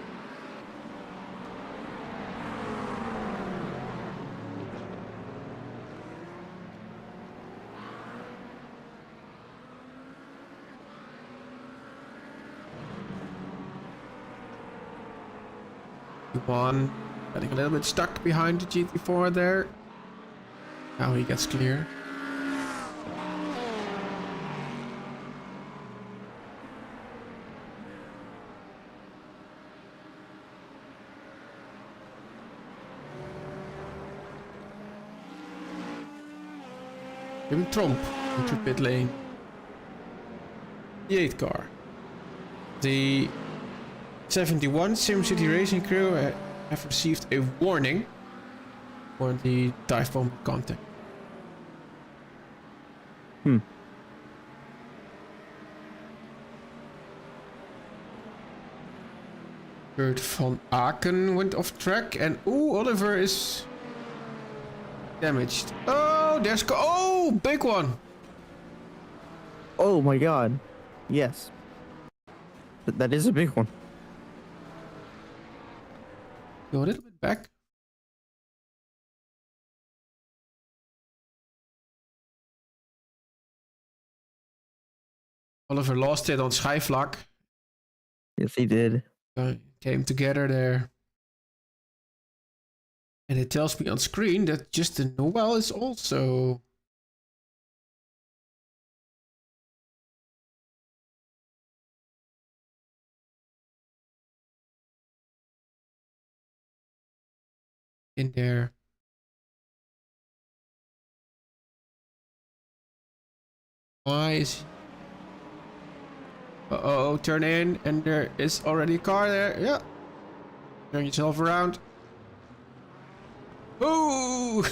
Speaker 1: One getting a little bit stuck behind the GT4 there. Now he gets clear. Jim Tromp into pit lane. The 8 car. The 71 SimCity Racing crew have received a warning for the dive bomb contact. Kurt van Aken went off track, and Oliver is damaged. Oh, there's oh, big one.
Speaker 2: Oh my god. Yes. But that is a big one.
Speaker 1: Go a little bit back. Oliver lost it on schijfvlak.
Speaker 2: Yes, he did.
Speaker 1: Came together there. And it tells me on screen that Justin Noel is also... in there. Why is... Uh-oh, turn in, and there is already a car there. Yeah. Turn yourself around. Ooh!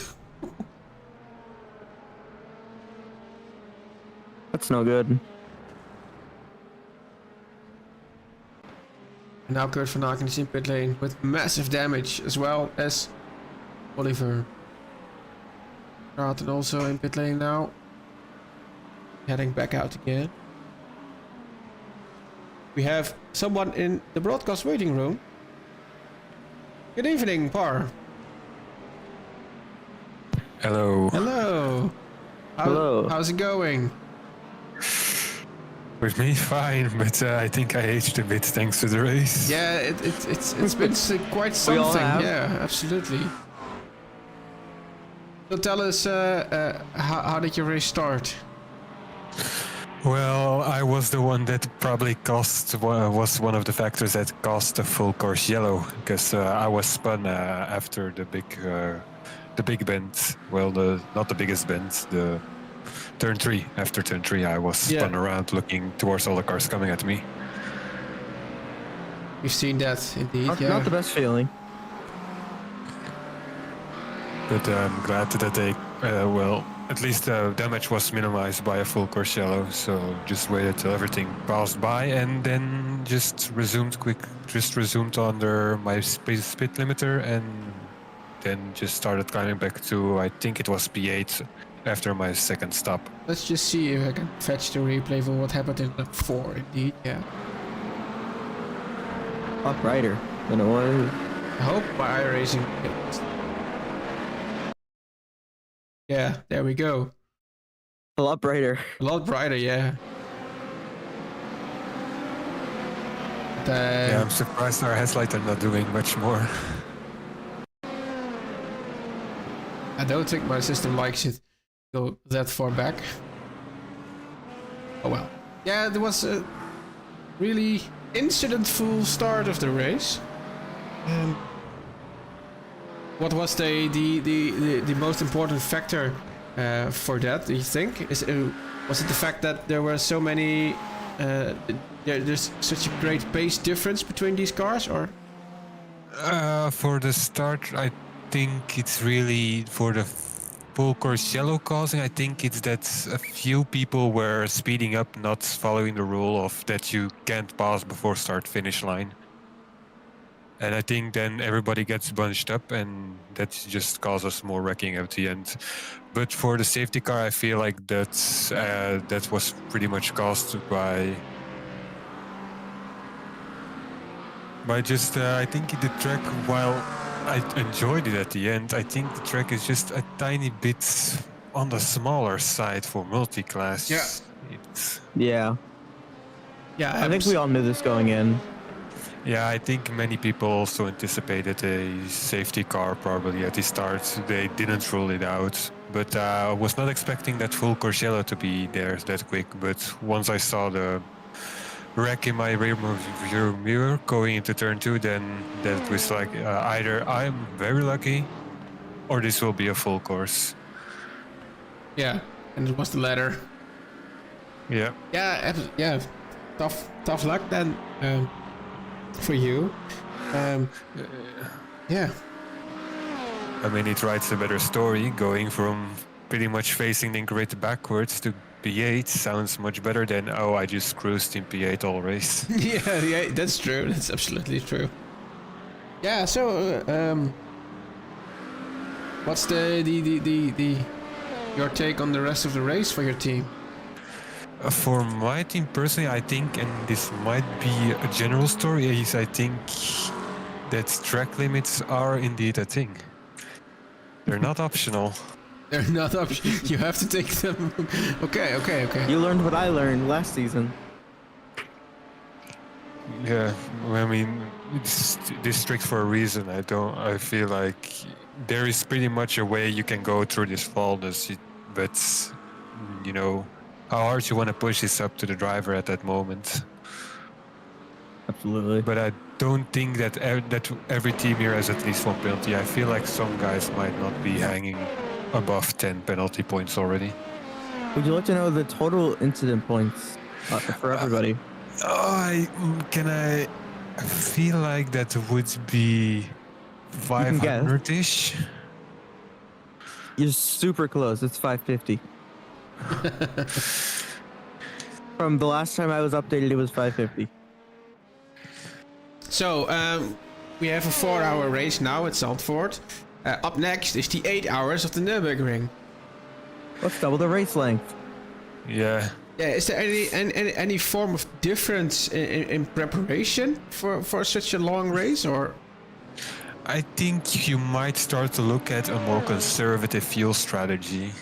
Speaker 2: That's no good.
Speaker 1: And now Kurt van Aken is in pit lane with massive damage, as well as Oliver. Raten also in pit lane now. Heading back out again. We have someone in the broadcast waiting room. Good evening, Par.
Speaker 5: Hello.
Speaker 1: Hello.
Speaker 2: Hello.
Speaker 1: How's it going?
Speaker 5: With me, fine, but I think I aged a bit thanks to the race.
Speaker 1: Yeah, it's been quite
Speaker 2: We all
Speaker 1: something.
Speaker 2: have.
Speaker 1: Yeah, absolutely. So tell us, how did your race start?
Speaker 5: Well, I was the one that probably was one of the factors that caused the full course yellow, because I was spun after the big bend. Well, not the biggest bend, the turn 3. After turn 3, I was spun around looking towards all the cars coming at me.
Speaker 1: We've seen that indeed.
Speaker 2: Not the best feeling.
Speaker 5: But I'm glad that they, at least the damage was minimized by a full course yellow, so just waited till everything passed by and then just resumed under my speed limiter and then just started climbing back to, I think it was P8 after my second stop.
Speaker 1: Let's just see if I can fetch the replay for what happened in lap 4 indeed, yeah.
Speaker 2: A lot brighter than it was.
Speaker 1: I hope my iRacing... Yeah, there we go.
Speaker 2: A lot brighter.
Speaker 1: A lot brighter, yeah.
Speaker 5: Yeah, I'm surprised our headlights are not doing much more.
Speaker 1: I don't think my system likes it go that far back. Oh well. Yeah, there was a really incident-full start of the race. What was the most important factor for that, do you think? Was it the fact that there were so many... there's such a great pace difference between these cars, or...?
Speaker 5: For the start, I think it's really for the full course yellow causing. I think it's that a few people were speeding up, not following the rule of that you can't pass before start finish line. And I think then everybody gets bunched up and that just causes more wrecking at the end. But for the safety car, I feel like that was pretty much caused by just, I think the track, while I enjoyed it at the end, I think the track is just a tiny bit on the smaller side for multi-class.
Speaker 2: Yeah.
Speaker 1: Yeah,
Speaker 2: I think we all knew this going in.
Speaker 5: Yeah, I think many people also anticipated a safety car probably at the start. They didn't rule it out. But I was not expecting that full course yellow to be there that quick. But once I saw the wreck in my rear mirror going into turn 2, then that was like either I'm very lucky or this will be a full course.
Speaker 1: Yeah, and it was the latter.
Speaker 5: Yeah.
Speaker 1: Yeah, tough luck then. For you. Yeah.
Speaker 5: I mean, it writes a better story. Going from pretty much facing the grid backwards to P8 sounds much better than, oh, I just cruised in P8 all race.
Speaker 1: yeah, that's true. That's absolutely true. Yeah, so, what's your take on the rest of the race for your team?
Speaker 5: For my team personally, I think, and this might be a general story, is I think that track limits are indeed a thing. They're not optional.
Speaker 1: They're not up. You have to take them. Okay.
Speaker 2: You learned what I learned last season.
Speaker 5: Yeah, I mean, it's this strict for a reason. I feel like there is pretty much a way you can go through this faultless, but you know, how hard you want to push this up to the driver at that moment.
Speaker 2: Absolutely.
Speaker 5: But I don't think that every team here has at least one penalty. I feel like some guys might not be hanging above 10 penalty points already.
Speaker 2: Would you like to know the total incident points for everybody?
Speaker 5: I feel like that would be
Speaker 2: can guess.
Speaker 5: 500-ish.
Speaker 2: You're super close. It's 550. From the last time I was updated, it was 550.
Speaker 1: So we have a 4-hour race now at Zandvoort. Up next is the 8 hours of the Nürburgring.
Speaker 2: Let's double the race length.
Speaker 5: Yeah.
Speaker 1: Yeah, is there any form of difference in preparation for such a long race, or?
Speaker 5: I think you might start to look at a more conservative fuel strategy,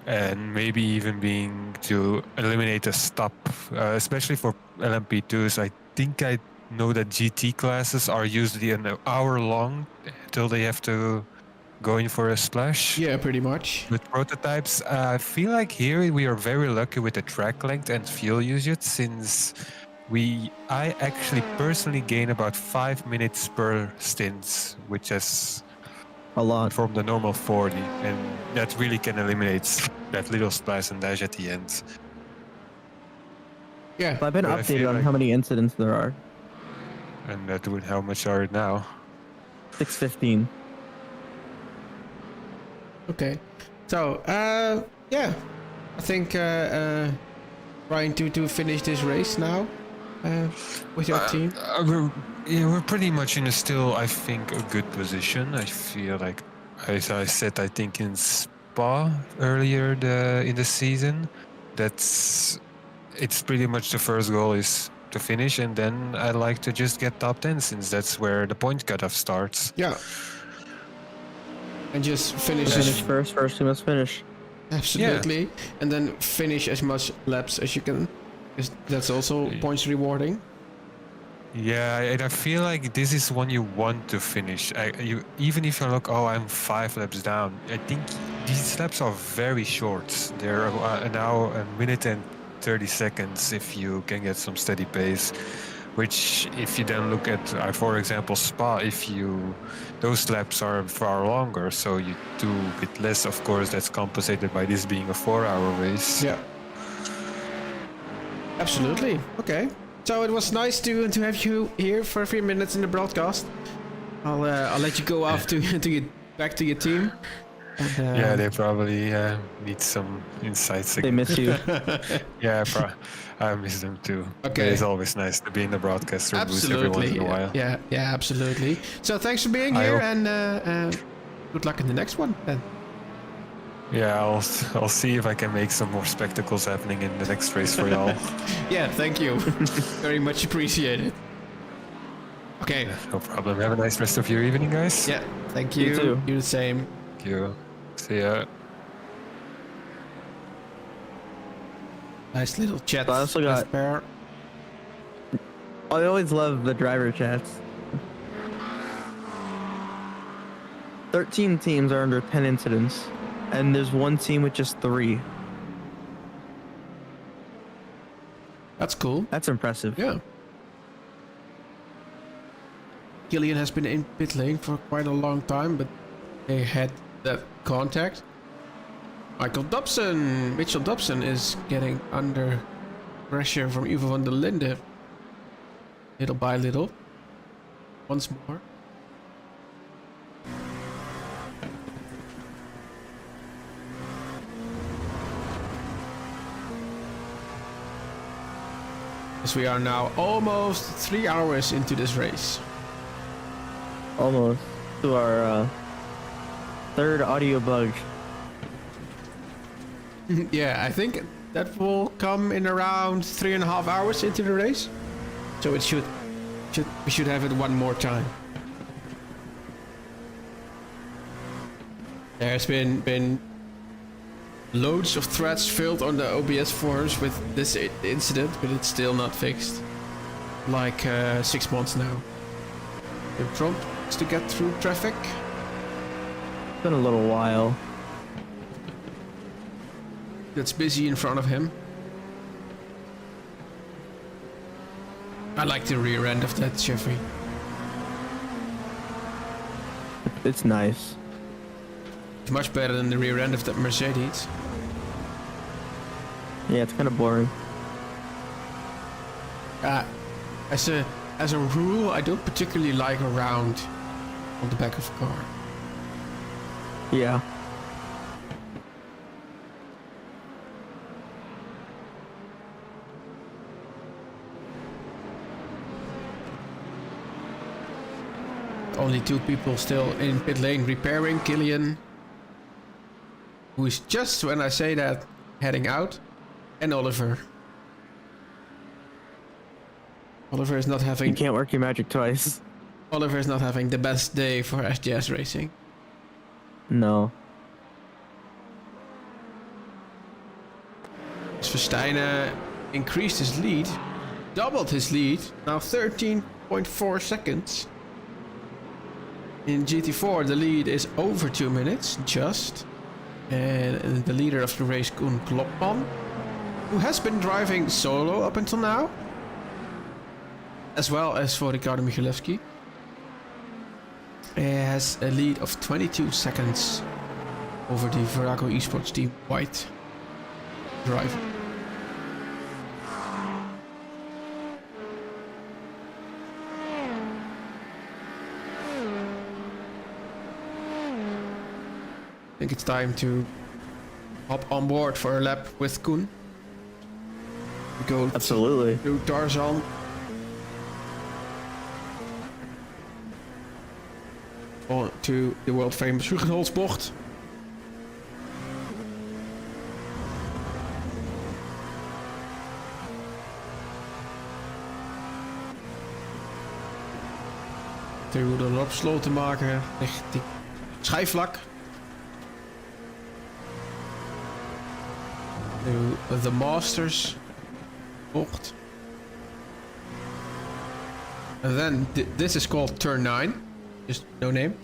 Speaker 5: and maybe even being to eliminate a stop, especially for LMP2s. I think I know that GT classes are usually an hour long till they have to go in for a splash.
Speaker 1: Yeah, pretty much.
Speaker 5: With prototypes, I feel like here we are very lucky with the track length and fuel usage, since I actually personally gain about 5 minutes per stint, which is
Speaker 2: A lot.
Speaker 5: from the normal 40, and that really can eliminate that little splash and dash at the end.
Speaker 1: Yeah.
Speaker 2: I've been
Speaker 5: But I
Speaker 2: updated
Speaker 5: feel
Speaker 2: on
Speaker 5: like-
Speaker 2: how many incidents there are.
Speaker 5: And that would, how much are it now?
Speaker 2: 615.
Speaker 1: Okay. So yeah, I think Ryan to finish this race now with your team.
Speaker 5: We're pretty much in a still, I think, a good position. I feel like, as I said, I think in Spa earlier in the season, it's pretty much the first goal is to finish, and then I like to just get top 10, since that's where the point cutoff starts.
Speaker 1: Yeah. And just finish
Speaker 2: Finish first. First, you must finish.
Speaker 1: absolutely, and then finish as much laps as you can, because that's also points rewarding.
Speaker 5: Yeah, and I feel like this is one you want to finish. Even if you look, oh, I'm 5 laps down, I think these laps are very short. They're now a minute and 30 seconds if you can get some steady pace. Which, if you then look at, for example, Spa, those laps are far longer, so you do a bit less. Of course, that's compensated by this being a 4-hour race.
Speaker 1: Yeah. Absolutely. Okay. So it was nice to have you here for a few minutes in the broadcast. I'll let you go off to get back to your team. And,
Speaker 5: Yeah, they probably need some insights
Speaker 2: They
Speaker 5: again.
Speaker 2: miss you.
Speaker 5: Yeah, I miss them too.
Speaker 1: Okay.
Speaker 5: But it's always nice to be in the broadcaster booth every once in a while.
Speaker 1: Yeah, absolutely. So thanks for being
Speaker 5: I
Speaker 1: here,
Speaker 5: hope-
Speaker 1: and good luck in the next one then.
Speaker 5: Yeah, I'll see if I can make some more spectacles happening in the next race for y'all.
Speaker 1: Yeah, thank you. Very much appreciated. Okay.
Speaker 5: No problem. Have a nice rest of your evening, guys.
Speaker 1: Yeah, thank you.
Speaker 2: You too.
Speaker 1: You the same.
Speaker 5: Thank you. See ya.
Speaker 1: Nice little chat.
Speaker 2: I also got-
Speaker 1: with Bear.
Speaker 2: I always love the driver chats. 13 teams are under 10 incidents, and there's one team with just 3.
Speaker 1: That's cool.
Speaker 2: That's impressive.
Speaker 1: Yeah. Killian has been in pit lane for quite a long time, but they had that contact. Mitchell Dobson is getting under pressure from Uwe van der Linde. Little by little. Once more. As we are now almost 3 hours into this race.
Speaker 2: Almost to our third audio bug.
Speaker 1: Yeah, I think that will come in around 3.5 hours into the race. So it we should have it one more time. There's been loads of threads filled on the OBS forums with this incident, but it's still not fixed. Like 6 months now. The Trump is to get through traffic.
Speaker 2: It's been a little while.
Speaker 1: That's busy in front of him. I like the rear end of that Chevy.
Speaker 2: It's nice.
Speaker 1: It's much better than the rear end of that Mercedes.
Speaker 2: Yeah, it's kind of boring.
Speaker 1: As a rule, I don't particularly like a round on the back of a car.
Speaker 2: Yeah.
Speaker 1: Only 2 people still in pit lane repairing. Killian, who is just, when I say that, heading out, and Oliver. Oliver is not
Speaker 2: You
Speaker 1: having
Speaker 2: can't work your magic twice.
Speaker 1: Oliver is not having the best day for SGS racing.
Speaker 2: No.
Speaker 1: Verstappen increased his lead, doubled his lead, now 13.4 seconds. In GT4 the lead is over 2 minutes, just. And the leader of the race, Koen Klopman, who has been driving solo up until now, as well as for Ricardo Michalewski, has a lead of 22 seconds over the Veraco Esports team white driver. I think it's time to hop on board for a lap with Koen. We go
Speaker 2: Absolutely.
Speaker 1: to Tarzan. On to the world famous Hugenholzbocht. De opsloot te maken richting schijfvlak. To the Masters bocht. And then this is called turn 9. Just no name.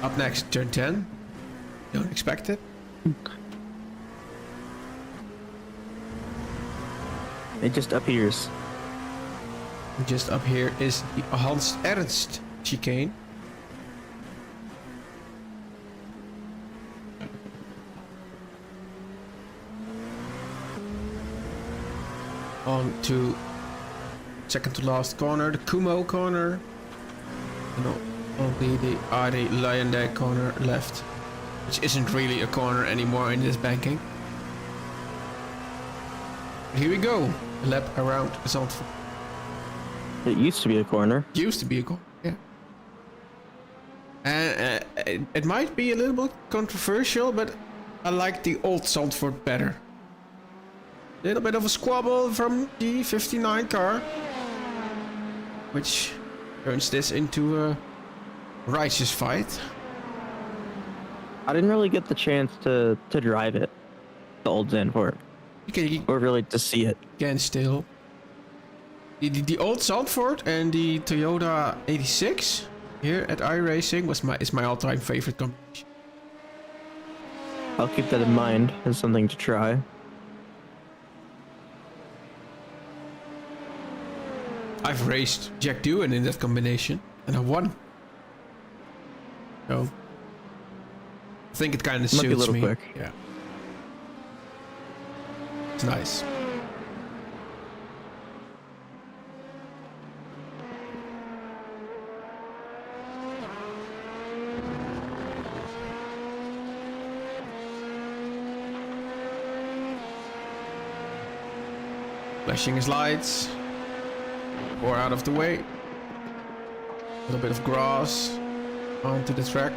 Speaker 1: Up next, turn 10. Don't expect it.
Speaker 2: It just appears.
Speaker 1: Just up here is the Hans Ernst chicane. On to second to last corner, the Kumo corner. And only the R.O.I Lengte corner left, which isn't really a corner anymore in this banking. Here we go, a lap around Zandvoort.
Speaker 2: It used to be a corner.
Speaker 1: Used to be a corner, yeah. And it might be a little bit controversial, but I like the old Zandvoort better. Little bit of a squabble from the 59 car, which turns this into a righteous fight.
Speaker 2: I didn't really get the chance to drive it, the old Zandvoort, or really to see it.
Speaker 1: Again, still. The old Zandvoort and the Toyota 86 here at iRacing is my all-time favorite combination.
Speaker 2: I'll keep that in mind as something to try.
Speaker 1: I've raced Jack Doohan in that combination, and I won. So, I think it kind of
Speaker 2: Might be a
Speaker 1: suits
Speaker 2: little
Speaker 1: me.
Speaker 2: quick.
Speaker 1: Yeah, it's nice. Flashing his lights. Pour out of the way. A little bit of grass onto the track.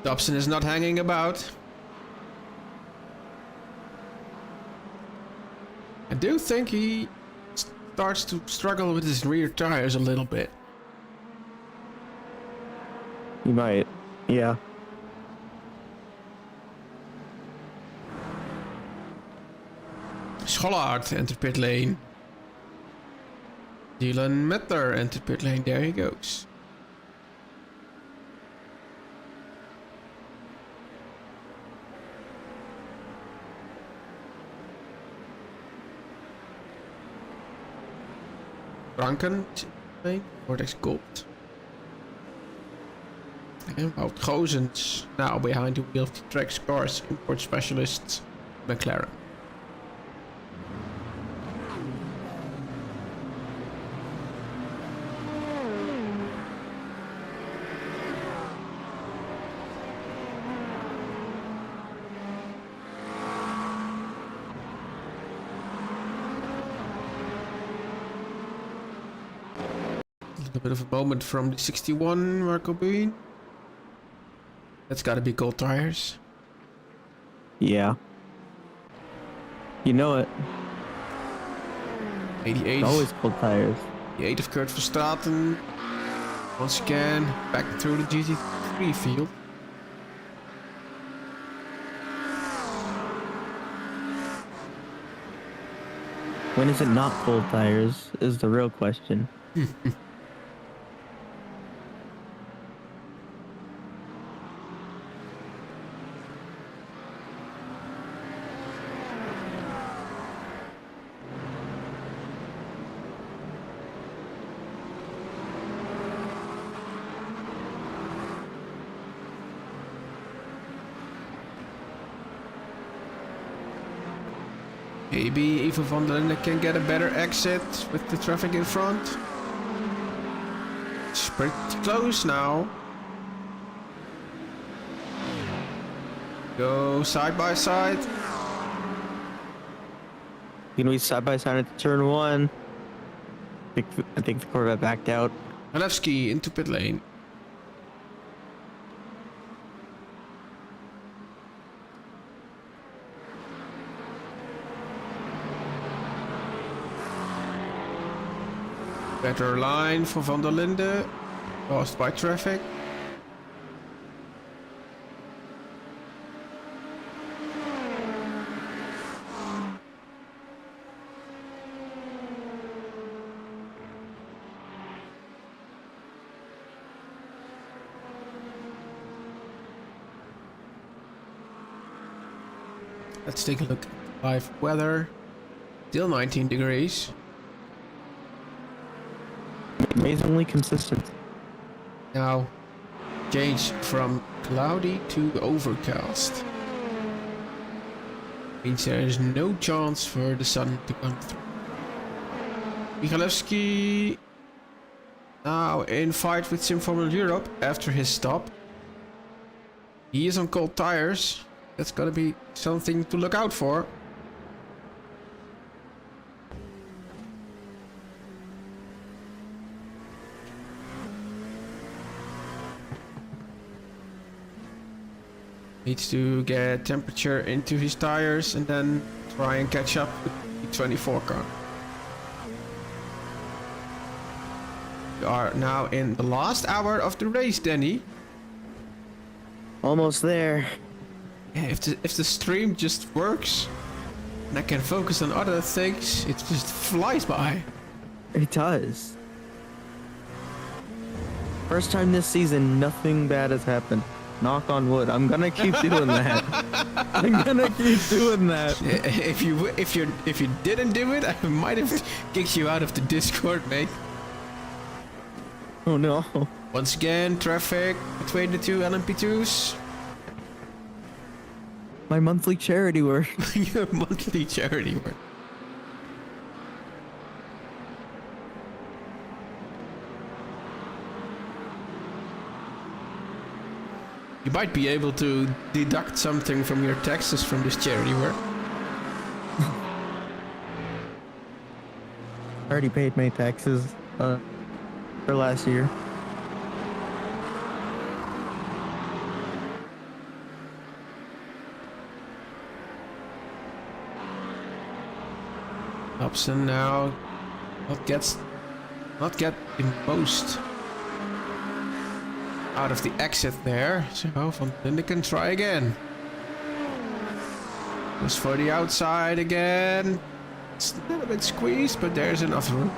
Speaker 1: Dobson is not hanging about. I do think he starts to struggle with his rear tires a little bit.
Speaker 2: You might. Yeah.
Speaker 1: Schollaert entered pit lane. Dylan Mettler entered pit lane. There he goes. Franken lane. Vortex Gold. And Wout Gozens now behind the wheel of the track cars import specialists McLaren. A bit of a moment from the 61 Marco Bean. That's gotta be gold tires.
Speaker 2: Yeah. You know it.
Speaker 1: 88.
Speaker 2: It's always cold tires.
Speaker 1: The 8 of Kurt Verstraeten. Once again, back through the GT3 field.
Speaker 2: When is it not cold tires is the real question.
Speaker 1: Maybe even Van der Linde can get a better exit with the traffic in front. It's pretty close now. Go side by side.
Speaker 2: Gonna be side by side at turn 1. I think the Corvette backed out.
Speaker 1: Alevski into pit lane. Better line for Van der Linde. Lost by traffic. Let's take a look at live weather. Still 19 degrees.
Speaker 2: Amazingly consistent.
Speaker 1: Now, change from cloudy to overcast. Means there is no chance for the sun to come through. Michalewski now in fight with Sim Formula Europe after his stop. He is on cold tires. That's gotta be something to look out for. Needs to get temperature into his tires and then try and catch up with the 24 car. We are now in the last hour of the race, Danny.
Speaker 2: Almost there.
Speaker 1: Yeah, if the stream just works and I can focus on other things, it just flies by.
Speaker 2: It does. First time this season, nothing bad has happened. Knock on wood. I'm gonna keep doing that. I'm gonna keep doing that.
Speaker 1: If you didn't do it, I might have kicked you out of the Discord, mate.
Speaker 2: Oh no.
Speaker 1: Once again, traffic between the two LMP2s.
Speaker 2: My monthly charity work.
Speaker 1: Your monthly charity work. You might be able to deduct something from your taxes from this charity work.
Speaker 2: I already paid my taxes for last year.
Speaker 1: Hobson now not get the most out of the exit there. So Van Linden can try again. Goes for the outside again. It's a little bit squeezed, but there's enough room.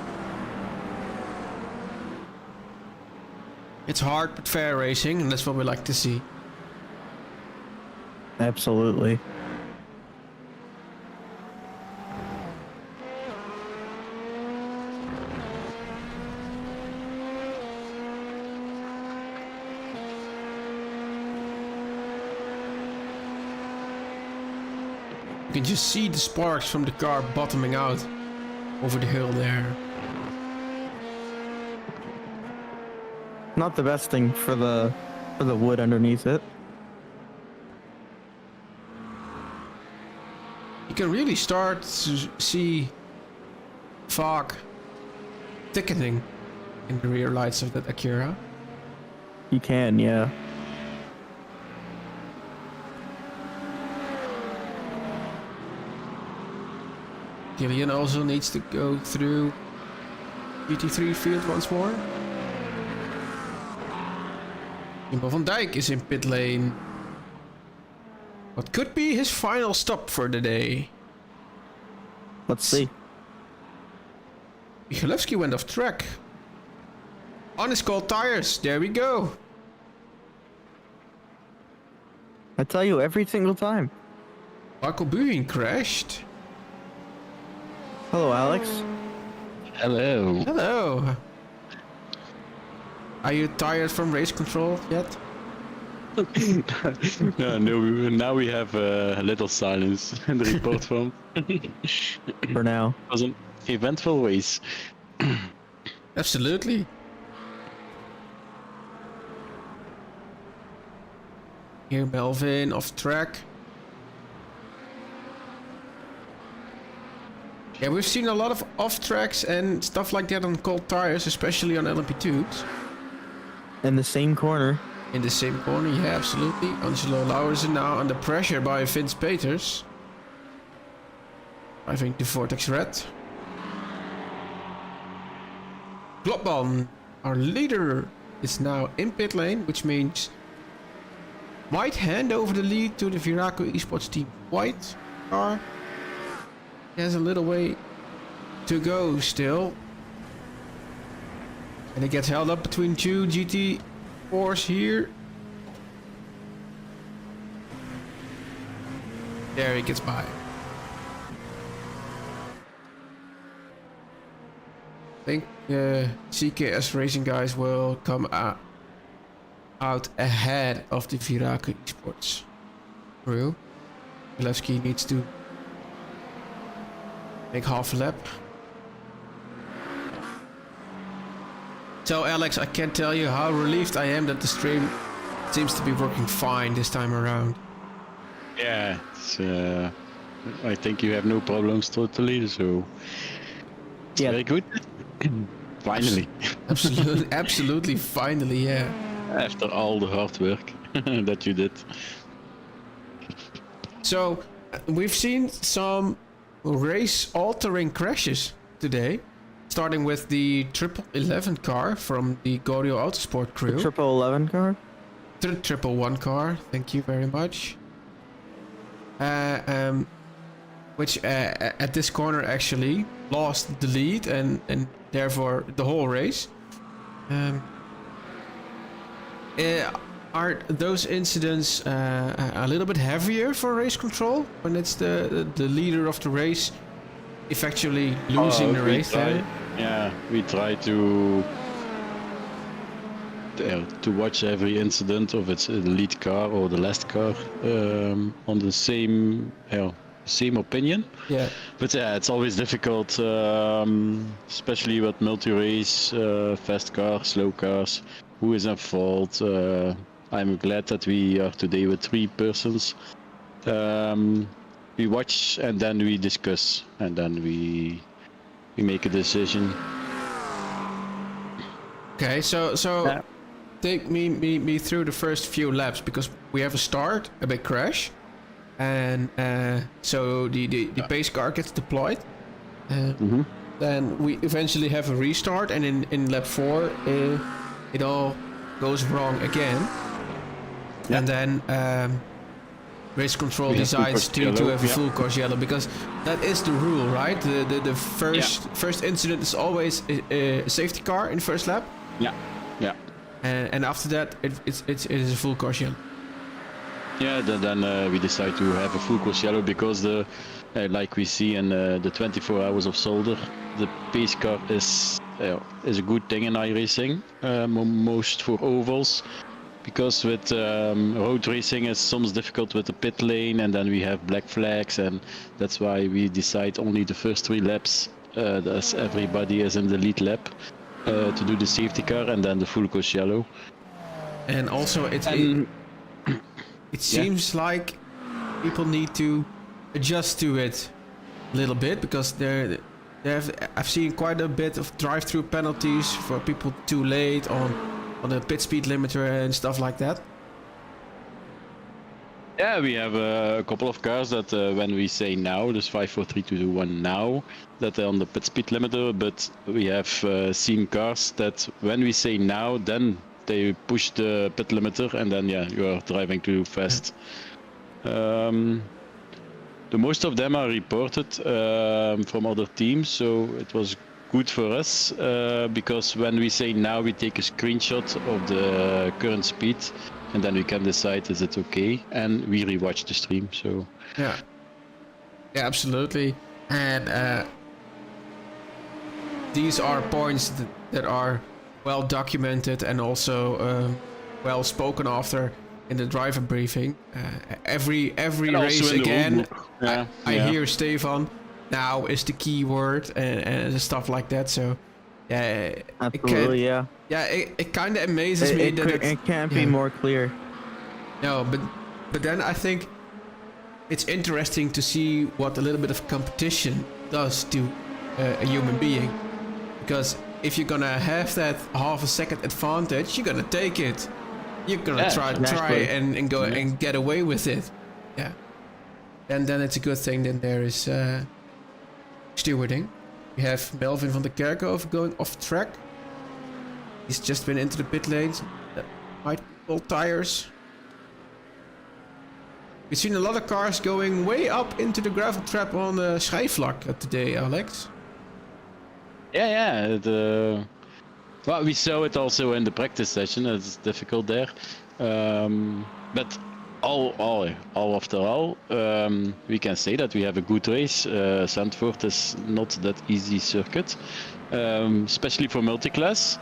Speaker 1: It's hard but fair racing, and that's what we like to see.
Speaker 2: Absolutely.
Speaker 1: You can just see the sparks from the car bottoming out over the hill there.
Speaker 2: Not the best thing for the wood underneath it.
Speaker 1: You can really start to see fog thickening in the rear lights of that Acura.
Speaker 2: You can, yeah.
Speaker 1: Gillian also needs to go through GT3 field once more. Timo van Dijk is in pit lane. What could be his final stop for the day?
Speaker 2: Let's see.
Speaker 1: Michalewski went off track. On his cold tires, there we go.
Speaker 2: I tell you, every single time.
Speaker 1: Marco Buhin crashed.
Speaker 2: Hello, Alex.
Speaker 6: Hello.
Speaker 1: Hello. Are you tired from race control yet?
Speaker 6: No, now we have a little silence in the report form.
Speaker 2: For now.
Speaker 6: It was an eventful race.
Speaker 1: Absolutely. Here Melvin off track. Yeah, we've seen a lot of off tracks and stuff like that on cold tires, especially on LMP2s.
Speaker 2: In the same corner.
Speaker 1: In the same corner, yeah, absolutely. Angelo Lauwersen now under pressure by Vince Peters. I think the Vortex Red. Klopman, our leader, is now in pit lane, which means might hand over the lead to the Viraco Esports team white car. He has a little way to go still. And it gets held up between two GT4s here. There he gets by. I think CKS Racing guys will come out ahead of the Viraco Esports crew. Milewski needs to make half a lap. So Alex, I can't tell you how relieved I am that the stream seems to be working fine this time around.
Speaker 6: Yeah, it's, I think you have no problems totally, so it's very good. Finally.
Speaker 1: Absolutely, absolutely, finally, yeah.
Speaker 6: After all the hard work that you did.
Speaker 1: So we've seen some race-altering crashes today, starting with the 1111 car from the Gorio Autosport crew.
Speaker 2: The 1111 car?
Speaker 1: The 111 car, thank you very much. Which at this corner actually lost the lead and therefore the whole race. Are those incidents a little bit heavier for race control when it's the leader of the race effectually losing the race?
Speaker 6: Yeah, we try to watch every incident of it's the lead car or the last car on the same opinion. Yeah. But yeah, it's always difficult, especially with multi-race, fast cars, slow cars. Who is at fault? I'm glad that we are today with 3 persons. We watch and then we discuss and then we make a decision.
Speaker 1: Okay, so yeah. Take me through the first few laps, because we have a start, a big crash, and so the pace car gets deployed. Then we eventually have a restart, and in lap 4, it all goes wrong again.
Speaker 6: Yeah.
Speaker 1: And then race control
Speaker 6: We have full
Speaker 1: decides
Speaker 6: course
Speaker 1: to
Speaker 6: yellow,
Speaker 1: have a
Speaker 6: yeah.
Speaker 1: full course yellow, because that is the rule, right? The first incident is always a safety car in the first lap,
Speaker 6: Yeah, yeah.
Speaker 1: and after that it is a full course yellow.
Speaker 6: Yeah, then we decide to have a full course yellow because like we see in the 24 hours of Solder, the pace car is a good thing in iRacing, most for ovals, because with road racing it's sometimes difficult with the pit lane, and then we have black flags, and that's why we decide only the first 3 laps, as everybody is in the lead lap, to do the safety car, and then the full course yellow.
Speaker 1: And also it seems like people need to adjust to it a little bit, because I've seen quite a bit of drive-through penalties for people too late on the pit speed limiter and stuff like that.
Speaker 6: Yeah, we have a couple of cars that when we say now, there's 5, 4, 3, 2, 1 now, that are on the pit speed limiter, but we have seen cars that when we say now, then they push the pit limiter, and then you are driving too fast. The most of them are reported from other teams, so it was good for us, because when we say now, we take a screenshot of the current speed, and then we can decide is it okay, and we rewatch the stream. So
Speaker 1: yeah, absolutely. And these are points that are well documented and also well spoken after in the driver briefing. Every race again, I hear Stefan, now is the key word, and stuff like that. So yeah,
Speaker 2: Absolutely,
Speaker 1: it kind of amazes me that
Speaker 2: it can't be more clear.
Speaker 1: No, but then I think it's interesting to see what a little bit of competition does to a human being, because if you're gonna have that half a second advantage, you're gonna take it. You're gonna try and go and get away with it. Yeah. And then it's a good thing that there is stewarding. We have Melvin van der Kerkhoven going off track. He's just been into the pit lanes. That might pull tires. We've seen a lot of cars going way up into the gravel trap on the Schijfvlak today, Alex.
Speaker 6: Yeah. Well, we saw it also in the practice session. It's difficult there, but all after all, we can say that we have a good race. Zandvoort is not that easy circuit, especially for multiclass.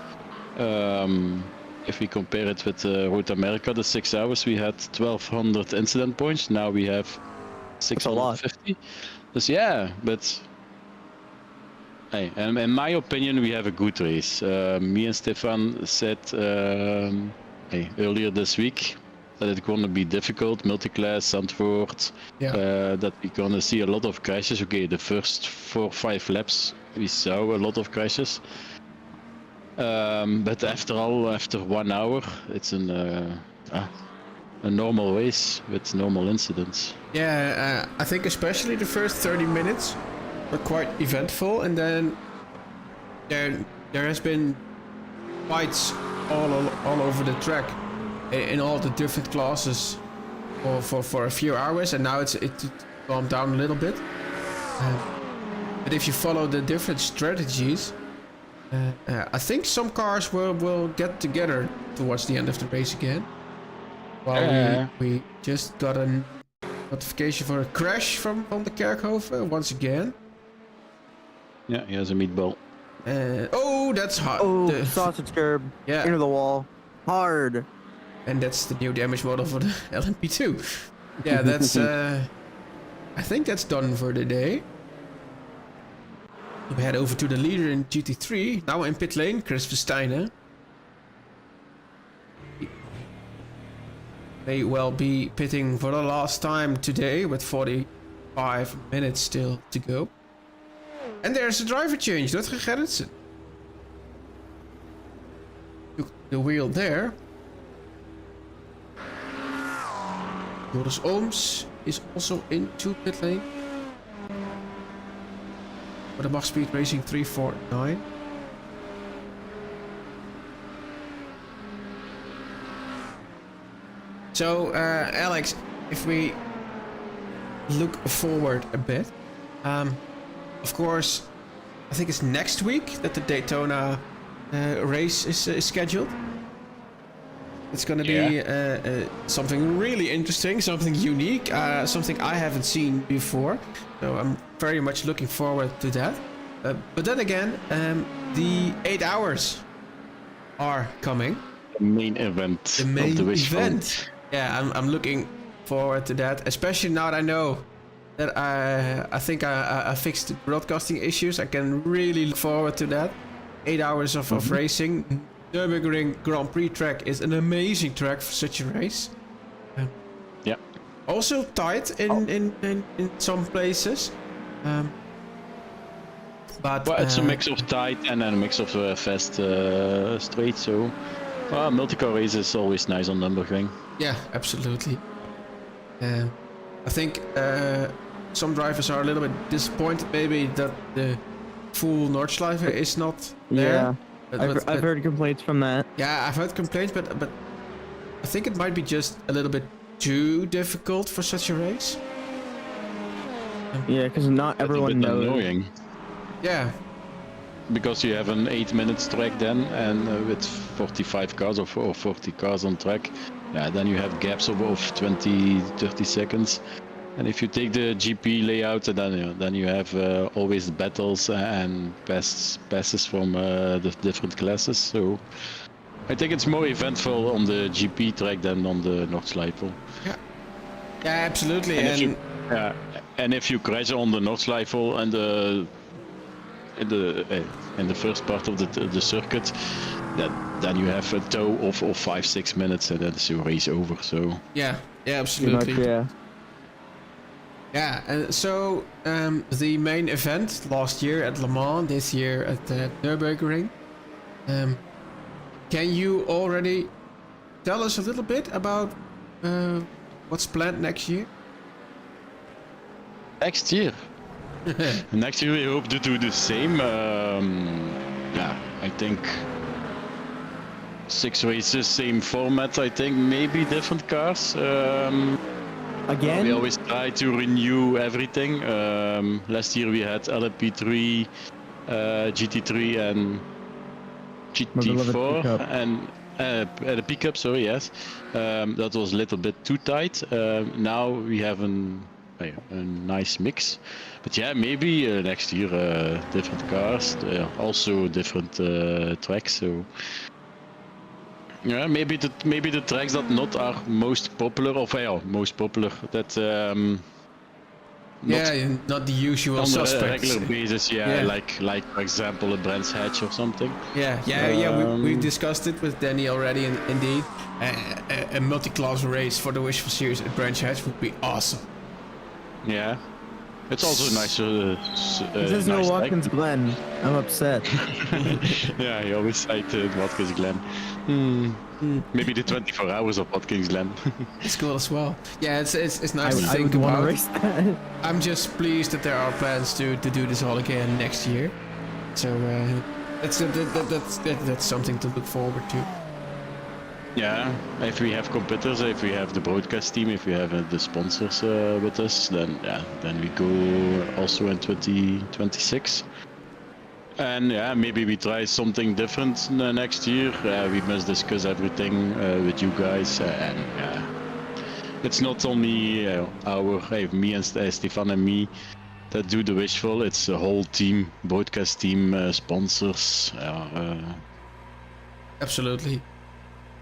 Speaker 6: If we compare it with Road America, the 6 hours, we had 1,200 incident points. Now we have 650. So but hey, and in my opinion, we have a good race. Me and Stefan said earlier this week that it's going to be difficult, multiclass, Zandvoort, that we're going to see a lot of crashes. Okay, the first 4 or 5 laps, we saw a lot of crashes. But after 1 hour, it's a normal race with normal incidents.
Speaker 1: Yeah, I think especially the first 30 minutes were quite eventful, and then there has been fights all over the track in all the different classes for a few hours, and now it's calmed down a little bit. But if you follow the different strategies, I think some cars will get together towards the end of the race again. Well, we just got a notification for a crash from the Kerkhoven once again.
Speaker 6: Yeah, he has a meatball.
Speaker 1: Oh, that's hot.
Speaker 2: Oh, sausage curb.
Speaker 1: Yeah.
Speaker 2: Into the wall. Hard.
Speaker 1: And that's the new damage model for the LMP2. Yeah, that's... I think that's done for the day. We head over to the leader in GT3. Now in pit lane, Chris Versteinen. May well be pitting for the last time today with 45 minutes still to go. And there's a driver change, Rutger Gerritsen. Took the wheel there. Joris Ooms is also into pit lane. for the Mach Speed Racing 349. So, Alex, if we look forward a bit, of course, I think it's next week that the Daytona race is scheduled. It's going to be something really interesting, something unique, something I haven't seen before. So I'm very much looking forward to that. But then again, the 8 hours are coming.
Speaker 6: The main event.
Speaker 1: The main
Speaker 6: of the Wishful.
Speaker 1: event. Yeah, I'm looking forward to that, especially now that I know that I think I fixed the broadcasting issues. I can really look forward to that. 8 hours of racing. Nürburgring Grand Prix track is an amazing track for such a race.
Speaker 6: Yeah.
Speaker 1: Also tight in some places. But
Speaker 6: Well, it's a mix of tight and then a mix of fast straight. So, multi-car race is always nice on Nürburgring.
Speaker 1: Yeah, absolutely. I think some drivers are a little bit disappointed maybe that the full Nordschleife is not there.
Speaker 2: Yeah,
Speaker 1: But
Speaker 2: I've heard complaints from that.
Speaker 1: yeah, I've heard complaints, but I think it might be just a little bit too difficult for such a race.
Speaker 2: Yeah, because not
Speaker 6: That's
Speaker 2: everyone
Speaker 6: a bit
Speaker 2: knows.
Speaker 6: annoying.
Speaker 1: Yeah,
Speaker 6: Because you have an 8-minute track then, and with 45 cars or 40 cars on track, yeah, then you have gaps of 20-30 seconds. And if you take the GP layout, then you have always battles and passes from the different classes. So I think it's more eventful on the GP track than on the Nordschleife.
Speaker 1: yeah, absolutely.
Speaker 6: And if you crash on the Nordschleife and in the first part of the circuit, then you have a tow of 5-6 minutes and then it's your race over. So
Speaker 1: yeah,
Speaker 2: Pretty
Speaker 1: absolutely.
Speaker 2: much, yeah.
Speaker 1: Yeah, so the main event last year at Le Mans, this year at the Nürburgring. Can you already tell us a little bit about what's planned next year?
Speaker 6: next year we hope to do the same. Yeah, I think 6 races, same format. I think maybe different cars.
Speaker 2: Again?
Speaker 6: We always try to renew everything. Last year we had LMP3, GT3 and GT4
Speaker 2: pickup.
Speaker 6: and the pickup. Sorry, yes, that was a little bit too tight. Now we have a nice mix, but yeah, maybe next year different cars, also different tracks. So. Yeah, maybe the tracks that not are most popular, that
Speaker 1: not the usual
Speaker 6: on a
Speaker 1: suspects.
Speaker 6: regular basis,
Speaker 1: Yeah.
Speaker 6: like for example a Brands Hatch or something.
Speaker 1: We discussed it with Danny already. And indeed, a multi-class race for the Wishful series at Branch Hatch would be awesome.
Speaker 6: Yeah, it's also nice.
Speaker 2: There's no
Speaker 6: nice
Speaker 2: Watkins
Speaker 6: track.
Speaker 2: Glen. I'm upset.
Speaker 6: Yeah, he always cited Watkins Glen. Maybe the 24 hours of Watkins Glen.
Speaker 1: It's cool as well. Yeah, it's nice to
Speaker 2: I
Speaker 1: think
Speaker 2: would want to
Speaker 1: about.
Speaker 2: race that.
Speaker 1: I'm just pleased that there are plans to do this all again next year. So that's something to look forward to.
Speaker 6: Yeah, if we have competitors, if we have the broadcast team, if we have the sponsors with us, then we go also in 2026. And yeah, maybe we try something different next year. We must discuss everything with you guys, and it's not only me and Stefan and me that do the Wishful. It's a whole team, broadcast team, sponsors.
Speaker 1: Absolutely.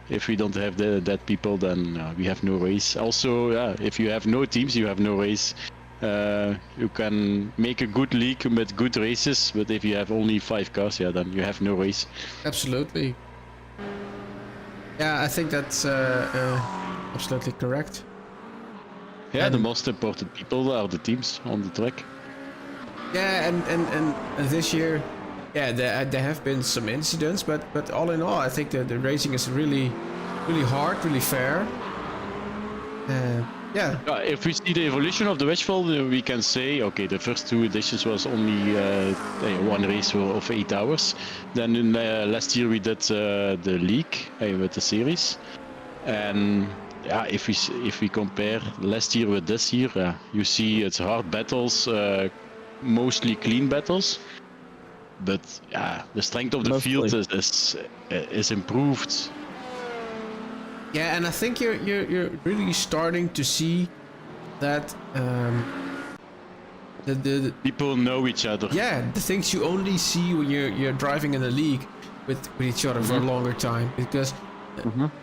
Speaker 6: If we don't have that people, then we have no race. Also, if you have no teams, you have no race. You can make a good league with good races, but if you have only 5 cars, then you have no race.
Speaker 1: Absolutely. Yeah, I think that's absolutely correct.
Speaker 6: Yeah, the most important people are the teams on the track.
Speaker 1: Yeah, and this year, there have been some incidents, but all in all, I think the racing is really hard, really fair. Yeah.
Speaker 6: If we see the evolution of the Wishful, we can say, okay, the first 2 editions was only one race of 8 hours. Then in, last year we did the league with the series, and yeah, if we compare last year with this year, you see it's hard battles, mostly clean battles, but the strength of the field is improved.
Speaker 1: Yeah, and I think you're really starting to see that the
Speaker 6: people know each other.
Speaker 1: Yeah, the things you only see when you're driving in a league with each other for a longer time, because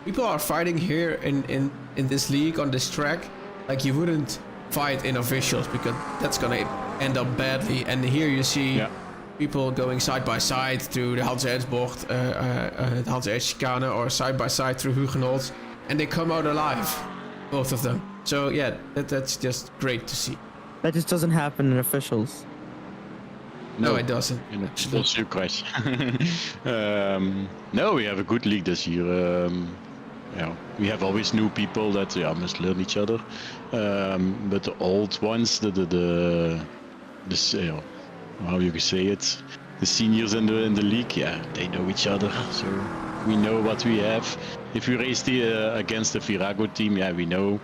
Speaker 1: people are fighting here in this league on this track like you wouldn't fight in officials, because that's gonna end up badly. And here you see people going side by side through the Hans Edsbocht, the Hans Chicane, or side by side through Hugenholz, and they come out alive, both of them. So yeah, that's just great to see.
Speaker 2: That just doesn't happen in officials.
Speaker 1: No, it doesn't.
Speaker 6: That's your question. No, we have a good league this year. We have always new people that must learn each other. But the old ones, how you can say it, the seniors in the league, they know each other. So we know what we have. If we race against the Virago team, we know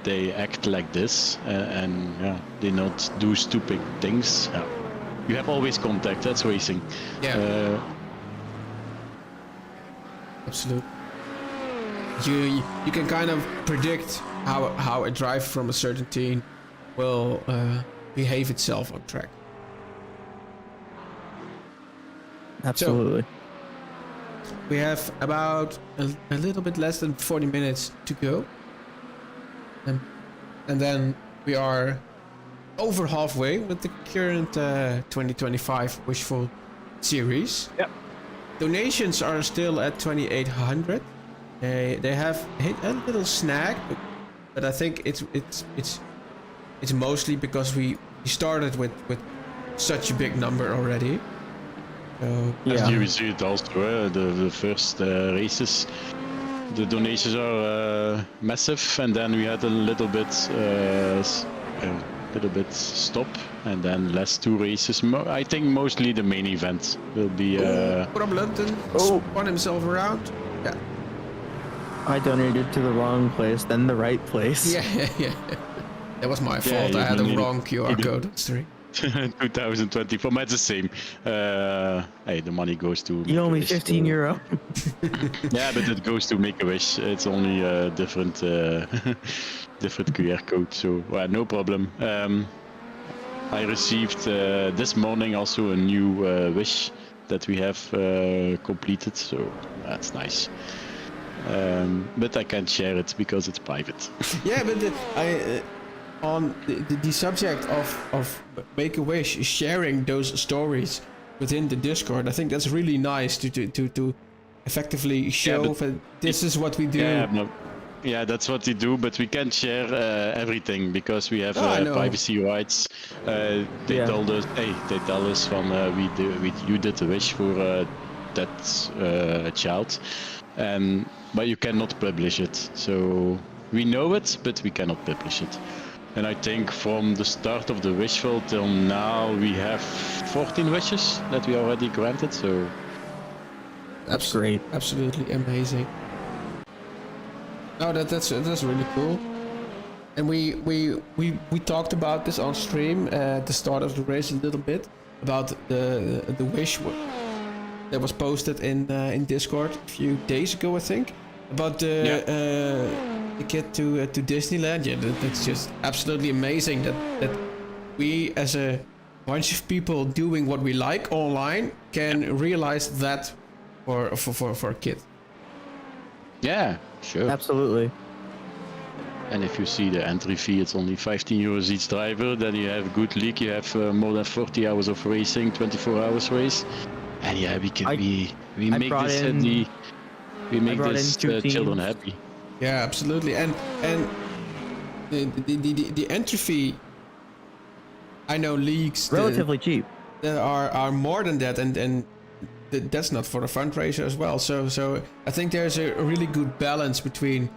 Speaker 6: they act like this, and they not do stupid things. You have always contact. That's racing.
Speaker 1: Yeah. Absolutely. You can kind of predict how a drive from a certain team will behave itself on track.
Speaker 2: Absolutely.
Speaker 1: So, we have about a little bit less than 40 minutes to go. And then we are over halfway with the current 2025 Wishful series.
Speaker 6: Yep.
Speaker 1: Donations are still at 2,800. They have hit a little snag, but I think it's mostly because we started with such a big number already. So,
Speaker 6: As you see it also, the first races, the donations are massive, and then we had a little bit stop, and then last 2 races. I think mostly the main event will be.
Speaker 1: Rob Lupton spun himself around. Yeah.
Speaker 2: I donated to the wrong place, then the right place.
Speaker 1: Yeah. That was my fault. I had the wrong QR code. That's right.
Speaker 6: 2024, but it's the same. The money goes to.
Speaker 2: You owe me 15 euro.
Speaker 6: Yeah, but it goes to Make-A-Wish. It's only a different QR code, so no problem. I received this morning also a new wish that we have completed, so that's nice. But I can't share it because it's private.
Speaker 1: Yeah, but on the subject of Make-A-Wish sharing those stories within the Discord, I think that's really nice to effectively show that this is what we do.
Speaker 6: Yeah, that's what we do, but we can't share everything because we have privacy rights. They told us, from you did the wish for that child, but you cannot publish it. So we know it, but we cannot publish it. And I think from the start of the Wishful till now, we have 14 wishes that we already granted. So
Speaker 2: that's great.
Speaker 1: Absolutely amazing. No, that's really cool. And we talked about this on stream at the start of the race a little bit about the wish that was posted in Discord a few days ago, I think, about the kid to Disneyland. Yeah, that's just absolutely amazing that we as a bunch of people doing what we like online can realize that for a kid.
Speaker 6: Yeah, sure.
Speaker 2: Absolutely.
Speaker 6: And if you see the entry fee, it's only 15 euros each driver. Then you have a good league. You have more than 40 hours of racing, 24 hours race. And we make this children happy.
Speaker 1: Yeah, absolutely. And the entry fee, I know leagues
Speaker 2: relatively cheap.
Speaker 1: That are more than that, and that's not for the fundraiser as well. So I think there's a really good balance between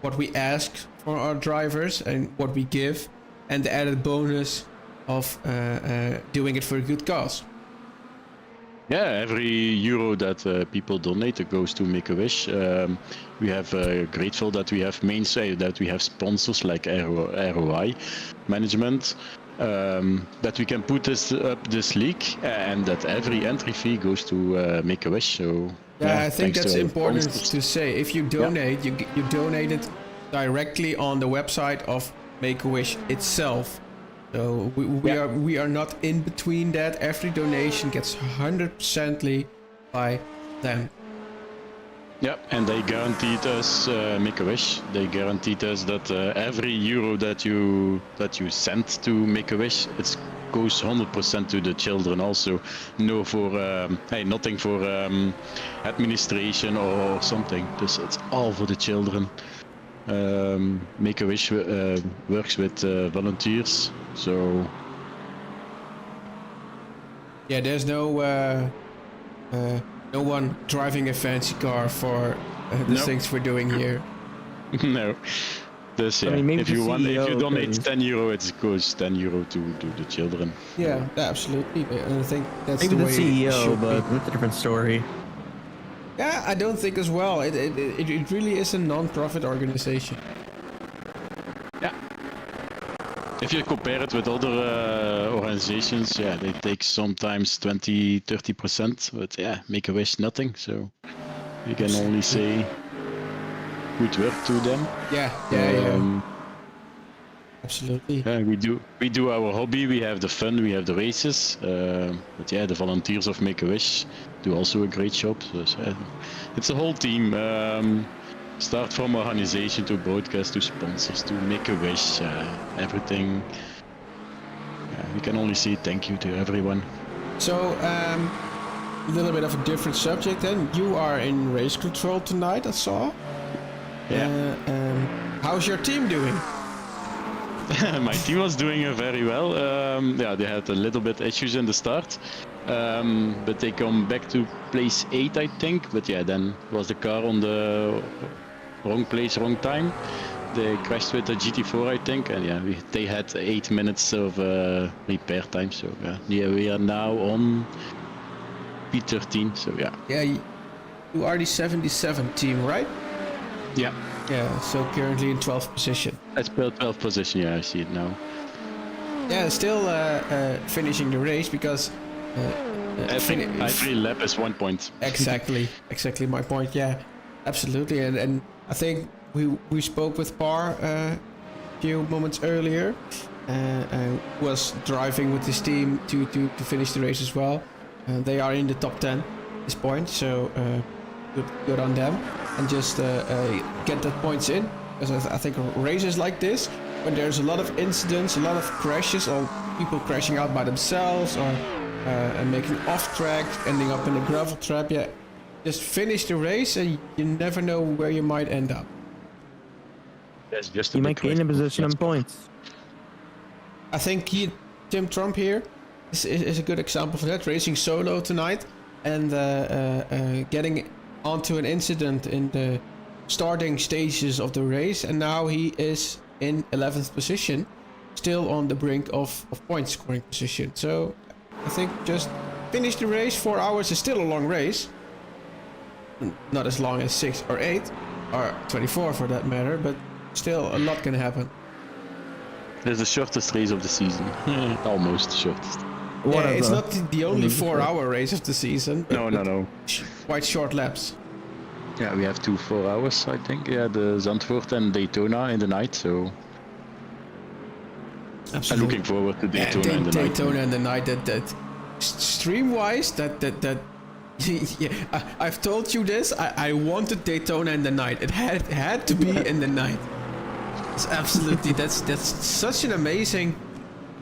Speaker 1: what we ask for our drivers and what we give, and the added bonus of doing it for a good cause.
Speaker 6: Yeah, every euro that people donate goes to Make-A-Wish. We have grateful that we have that we have sponsors like R.O.I management, that we can put this league, and that every entry fee goes to Make-A-Wish. So
Speaker 1: yeah, I think that's important
Speaker 6: sponsors.
Speaker 1: to say. If you donate, you donate it directly on the website of Make-A-Wish itself. So we are not in between that. Every donation gets 100% by them.
Speaker 6: Yeah, and they guaranteed us Make-A-Wish. They guaranteed us that every euro that you send to Make-A-Wish, it goes 100% to the children. Also, no for nothing for administration or something. It's all for the children. Make-A-Wish works with volunteers, so
Speaker 1: yeah, there's no one driving a fancy car for the things we're doing here.
Speaker 6: no. This, yeah.
Speaker 2: I mean, maybe
Speaker 6: if you donate
Speaker 2: please.
Speaker 6: 10 euro, it goes 10 euro to the children.
Speaker 1: Yeah, absolutely. And I think that's
Speaker 2: Maybe
Speaker 1: the
Speaker 2: the
Speaker 1: way it
Speaker 2: CEO,
Speaker 1: should
Speaker 2: but
Speaker 1: be.
Speaker 2: that's a different story.
Speaker 1: Yeah, I don't think as well. It really is a non-profit organization.
Speaker 6: Yeah. If you compare it with other organizations, yeah, they take sometimes 20-30%, but yeah, Make-A-Wish nothing. So you can only say good work to them.
Speaker 1: Yeah. Absolutely.
Speaker 6: Yeah, we do our hobby. We have the fun. We have the races. But yeah, the volunteers of Make-A-Wish do also a great job. So it's a whole team. Start from organization to broadcast to sponsors to Make-A-Wish. Everything. We can only say thank you to everyone.
Speaker 1: So a little bit of a different subject. Then you are in race control tonight. I saw.
Speaker 6: Yeah.
Speaker 1: How's your team doing?
Speaker 6: My team was doing very well. Yeah, they had a little bit issues in the start, but they come back to place 8, I think. But yeah, then was the car on the wrong place, wrong time. They crashed with the GT4, I think, and yeah, they had 8 minutes of repair time. So yeah, we are now on P13. So yeah.
Speaker 1: Yeah, you are the 77 team, right?
Speaker 6: Yeah.
Speaker 1: Yeah, so currently in 12th position.
Speaker 6: That's 12th position, yeah, I see it now.
Speaker 1: Yeah, still finishing the race because...
Speaker 6: every lap is 1 point.
Speaker 1: Exactly my point, yeah. Absolutely, and I think we spoke with Par a few moments earlier. Was driving with his team to finish the race as well. They are in the top 10 at this point, so good on them. And just get that points in, because I think races like this, when there's a lot of incidents, a lot of crashes, or people crashing out by themselves, or making off track, ending up in a gravel trap, yeah, just finish the race and you never know where you might end up.
Speaker 6: Yes, just
Speaker 2: You might gain a position on points.
Speaker 1: I think Tim Trump here is a good example for that, racing solo tonight and getting onto an incident in the starting stages of the race, and now he is in 11th position, still on the brink of point scoring position. So I think just finish the race. 4 hours is still a long race, not as long as 6 or 8 or 24 for that matter, but still a lot can happen.
Speaker 6: It's the shortest race of the season. Almost shortest.
Speaker 1: Yeah, it's not the only 4-hour race of the season. But
Speaker 6: No.
Speaker 1: Quite short laps.
Speaker 6: Yeah, we have 2 4 hours, I think. Yeah, the Zandvoort and Daytona in the night. So
Speaker 1: Absolutely.
Speaker 6: I'm looking forward to Daytona in the night.
Speaker 1: Daytona in the night. That stream-wise, that yeah, I've told you this. I wanted Daytona in the night. It had to be in the night. It's absolutely that's such an amazing,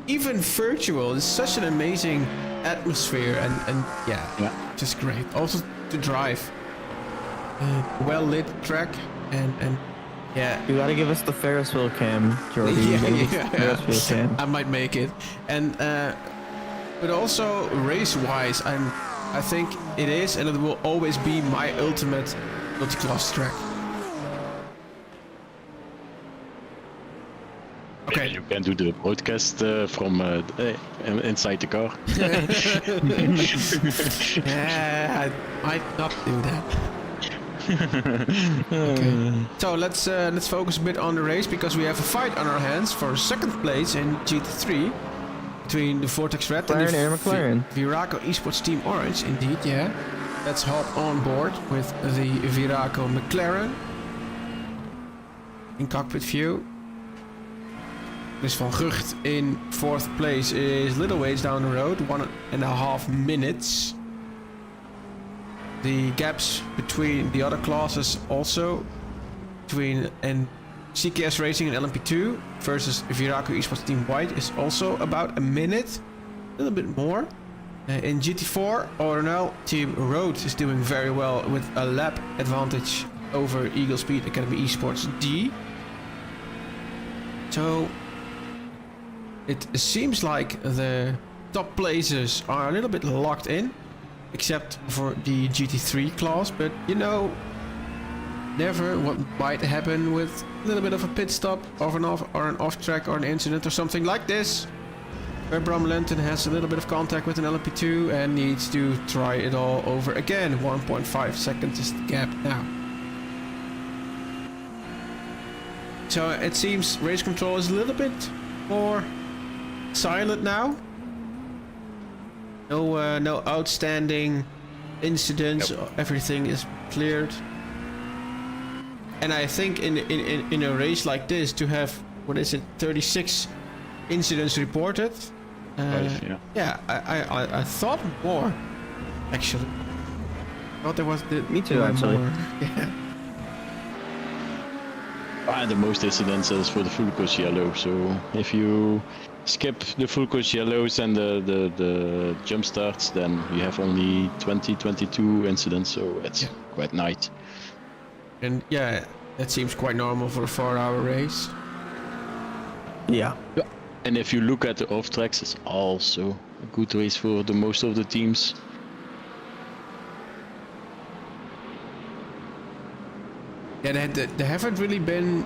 Speaker 1: even virtual. It's such an amazing atmosphere and yeah, just great. Also to drive, well lit track and yeah.
Speaker 2: You gotta give us the Ferris wheel cam, Jordy.
Speaker 1: Yeah.
Speaker 2: Ferris wheel cam.
Speaker 1: I might make it, and but also race-wise, I think it is and it will always be my ultimate multi-class track. Okay.
Speaker 6: You can do the broadcast from inside the car.
Speaker 1: Yeah, I might not do that. Okay. So let's focus a bit on the race because we have a fight on our hands for second place in GT3 between the Vortex Red
Speaker 2: McLaren
Speaker 1: and the
Speaker 2: and McLaren.
Speaker 1: Viraco Esports Team Orange. Indeed, yeah. Let's hop on board with the Viraco McLaren in cockpit view. Dus Van Gucht in 4th place is little ways down the road, 1.5 minutes. The gaps between the other classes also, between CKS Racing and LMP2 versus Viraco Esports Team White is also about a minute, a little bit more. In GT4, ORNL Team Road is doing very well with a lap advantage over Eagle Speed Academy Esports D. So it seems like the top places are a little bit locked in, except for the GT3 class, but you know never what might happen with a little bit of a pit stop or an off track or an incident or something like this, where Lengte has a little bit of contact with an LMP2 and needs to try it all over again. 1.5 seconds is the gap now. So it seems race control is a little bit more silent now. No outstanding incidents.
Speaker 6: Nope.
Speaker 1: Everything is cleared. And I think in a race like this, to have, what is it, 36 incidents reported. Yeah, I thought more, actually. I thought there was
Speaker 2: Me too, actually.
Speaker 1: more. Yeah.
Speaker 6: And the most incidents is for the full course yellow. So if you skip the full course yellows and the jump starts, then you have only 22 incidents. So it's quite nice.
Speaker 1: And yeah, that seems quite normal for a 4-hour race.
Speaker 2: Yeah.
Speaker 6: And if you look at the off tracks, it's also a good race for the most of the teams.
Speaker 1: Yeah, there haven't really been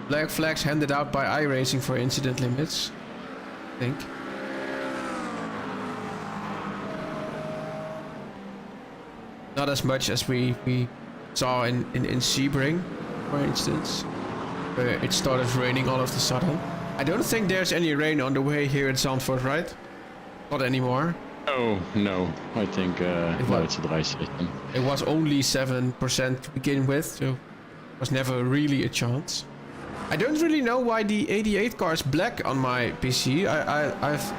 Speaker 1: black flags handed out by iRacing for incident limits, I think. Not as much as we saw in Sebring, for instance, where it started raining all of a sudden. I don't think there's any rain on the way here at Zandvoort, right? Not anymore.
Speaker 6: Oh, no. I think now it's a dry season.
Speaker 1: It was only 7% to begin with, so it was never really a chance. I don't really know why the 88 car is black on my PC. I've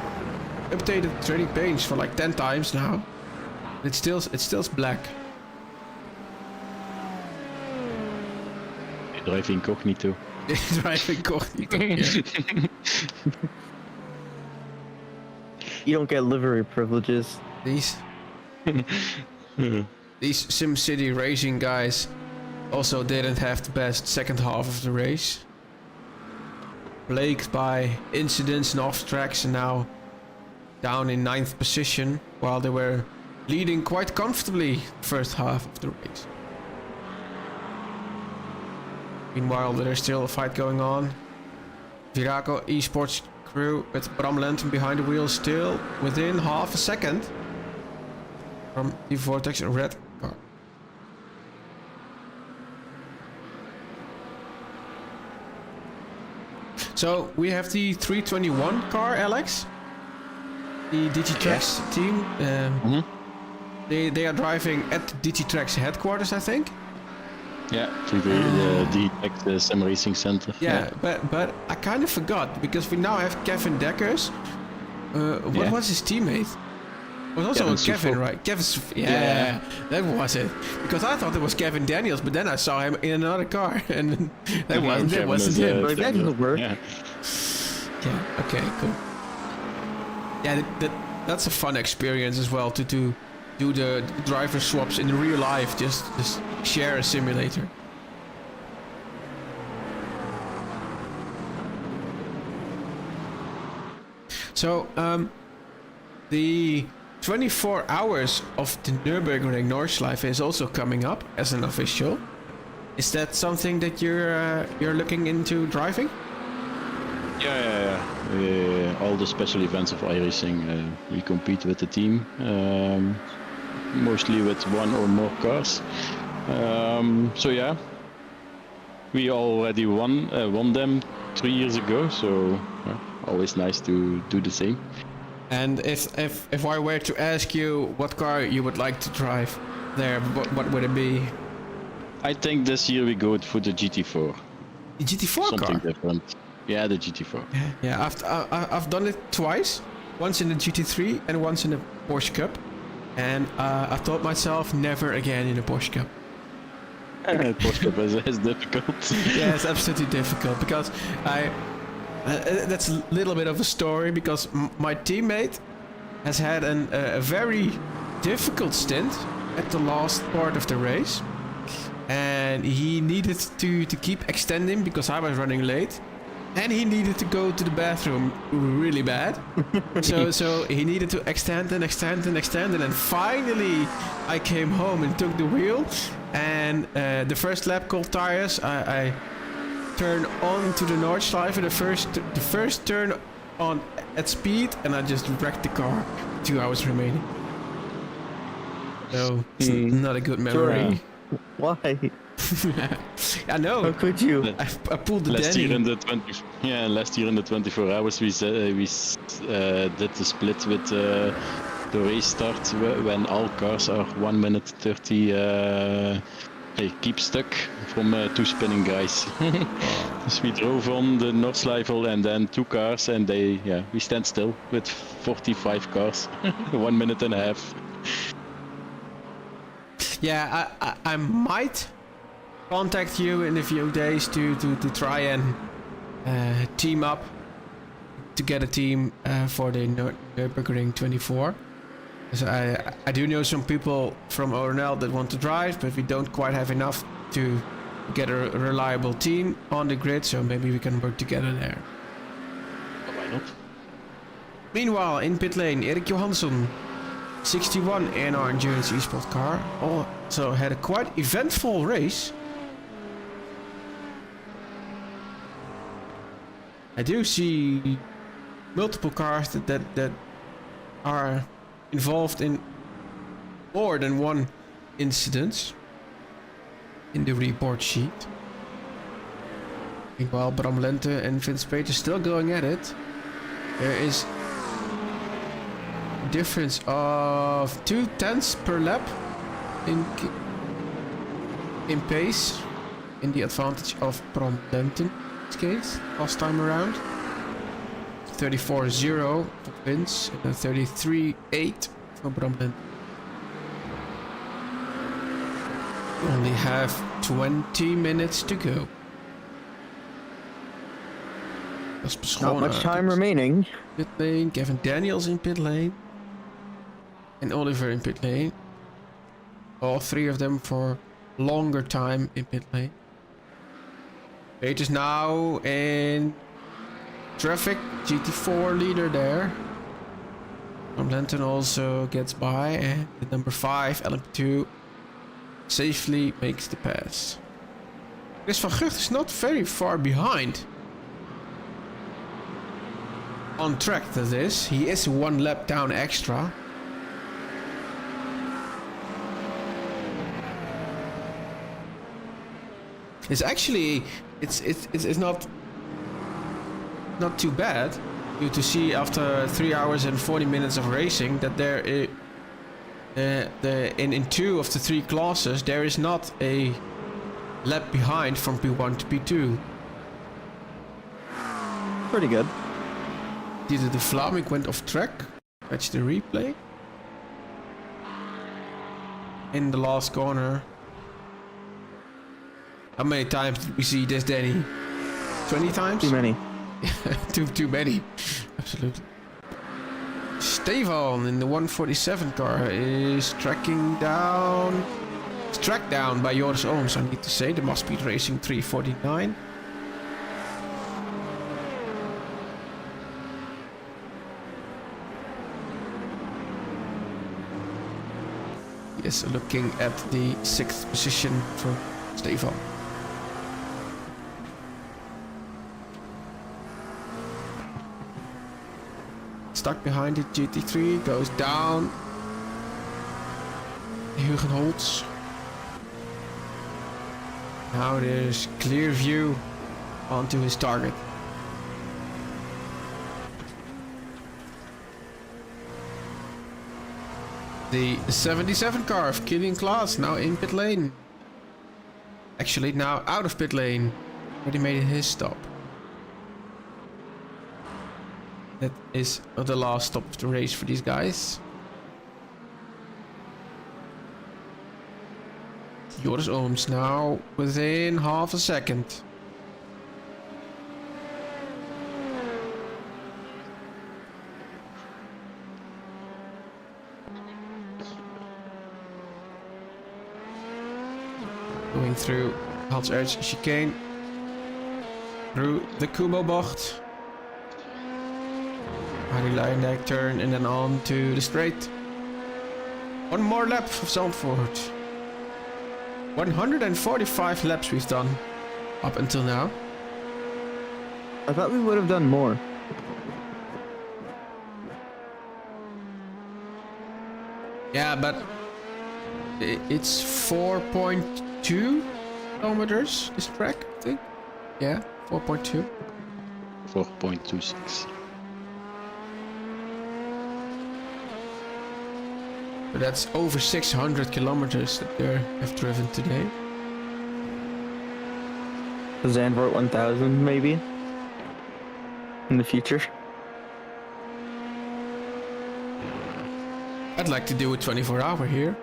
Speaker 1: updated training panes for like 10 times now. It's still black.
Speaker 6: You drive incognito.
Speaker 1: Drive incognito. Yeah.
Speaker 2: You don't get livery privileges.
Speaker 1: These SimCity racing guys also didn't have the best second half of the race. Plagued by incidents and off tracks, and now down in 9th position, while they were leading quite comfortably first half of the race. Meanwhile, there's still a fight going on. Viraco Esports crew with Lengte behind the wheel, still within half a second from the Vortex Red car. So we have the 321 car, Alex. The DigiTrax team. They are driving at DigiTrax headquarters, I think.
Speaker 6: Yeah, to the Sim Racing Center.
Speaker 1: Yeah, but I kind of forgot because we now have Kevin Deckers. What was his teammate? It was also Kevin, right? Yeah, that was it. Because I thought it was Kevin Daniels, but then I saw him in another car, and that wasn't him.
Speaker 2: But that doesn't work.
Speaker 6: Yeah.
Speaker 1: Yeah. Okay. Cool. Yeah, that's a fun experience as well to do the driver swaps in real life. Just share a simulator. So the 24 hours of the Nürburgring Nordschleife is also coming up as an official. Is that something that you're looking into driving?
Speaker 6: Yeah. All the special events of iRacing, we compete with the team, mostly with one or more cars. So yeah, we already won them 3 years ago. So always nice to do the same.
Speaker 1: And if I were to ask you what car you would like to drive there, what would it be?
Speaker 6: I think this year we go for the GT4.
Speaker 1: The GT4
Speaker 6: Something
Speaker 1: car?
Speaker 6: different. Yeah, the GT4.
Speaker 1: Yeah, I've done it twice. Once in the GT3 and once in the Porsche Cup. And I thought myself, never again in a Porsche Cup.
Speaker 6: Porsche Cup is difficult.
Speaker 1: Yeah, it's absolutely difficult because that's a little bit of a story because my teammate has had a very difficult stint at the last part of the race. And he needed to keep extending because I was running late. And he needed to go to the bathroom really bad. so he needed to extend and extend and extend. And then finally I came home and took the wheel. And the first lap cold tires, I turned on to the Nordschleife, the first turn on at speed. And I just wrecked the car. 2 hours remaining. So it's not a good memory.
Speaker 2: Why?
Speaker 1: I know.
Speaker 2: How could you?
Speaker 1: I pulled the
Speaker 6: last
Speaker 1: Danny.
Speaker 6: year in the 24 hours we did the split with the race start when all cars are 1 minute 30 they keep stuck from 2 spinning guys. So we drove on the Nordschleife and then 2 cars and we stand still with 45 cars. 1 minute and a half.
Speaker 1: Yeah, I might contact you in a few days to try and team up to get a team for the Nürburgring 24. So I do know some people from ORNL that want to drive, but we don't quite have enough to get a reliable team on the grid, so maybe we can work together there.
Speaker 6: Why not?
Speaker 1: Meanwhile, in pit lane, Erik Johansson, 61 ANR Endurance eSport car, also had a quite eventful race. I do see multiple cars that are involved in more than one incident in the report sheet. Meanwhile, Bram Lengte and Vince Page are still going at it. There is a difference of 0.2 per lap in pace, in the advantage of Bram Lengte in this case, last time around. 34.0 for Vince and 33.8 for Bram Lengte. We only have 20 minutes to go.
Speaker 2: Not much time remaining.
Speaker 1: Pit lane, Gavin Daniels in pit lane. And Oliver in pit lane. All 3 of them for longer time in pit lane. Page is now in traffic, GT4 leader there. Bram Lengte also gets by, and the number 5, LMP2, safely makes the pass. Chris van Gucht is not very far behind. On track, that is. He is 1 lap down extra. It's actually, it's not too bad to see after 3 hours and 40 minutes of racing that there in 2 of the 3 classes there is not a lap behind from P1 to P2.
Speaker 2: Pretty good.
Speaker 1: Did the Vlaming went off track? Watch the replay. In the last corner. How many times did we see this, Danny? 20 times?
Speaker 2: Too many.
Speaker 1: too many. Absolutely. Stefan in the 147 car is tracking down. It's tracked down by Joris Ooms, I need to say. The Must Speed Racing 349. Yes, looking at the 6th position for Stefan. stuck behind the GT3, goes down. Hugenholz. Now there's clear view onto his target. The 77 car of Killian Klaas now in pit lane. Actually now out of pit lane. Already made his stop. That is the last stop of the race for these guys. Joris Ooms now within half a second. Going through Hals Edge chicane. Through the Kubo bocht. Harry Leijendijk turn and then on to the straight. One more lap of Zandvoort. 145 laps we've done up until now.
Speaker 2: I thought we would have done more.
Speaker 1: Yeah, but it's 4.2 kilometers this track, I think. Yeah, 4.2.
Speaker 6: 4.26.
Speaker 1: But that's over 600 kilometers that they have driven today.
Speaker 2: Zandvoort 1000 maybe in the future.
Speaker 1: I'd like to do a 24-hour here.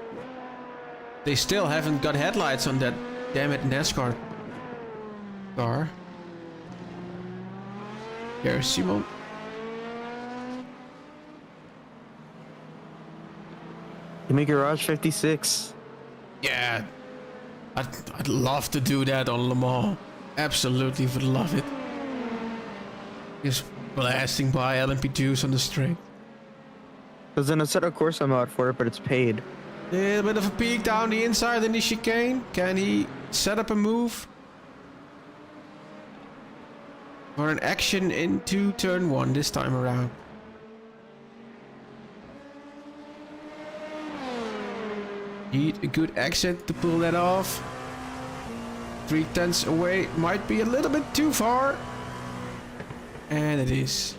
Speaker 1: They still haven't got headlights on that damn it NASCAR car. Here's Simon.
Speaker 2: You make garage 56.
Speaker 1: Yeah, I'd love to do that on Le Mans. Absolutely would love it. Just blasting by LMP2s on the straight.
Speaker 2: There's an Assetto Corsa mod for it, but it's paid.
Speaker 1: A little bit of a peek down the inside in the chicane. Can he set up a move? For an action into turn 1 this time around. Need a good exit to pull that off. 3/10 away might be a little bit too far. And it is.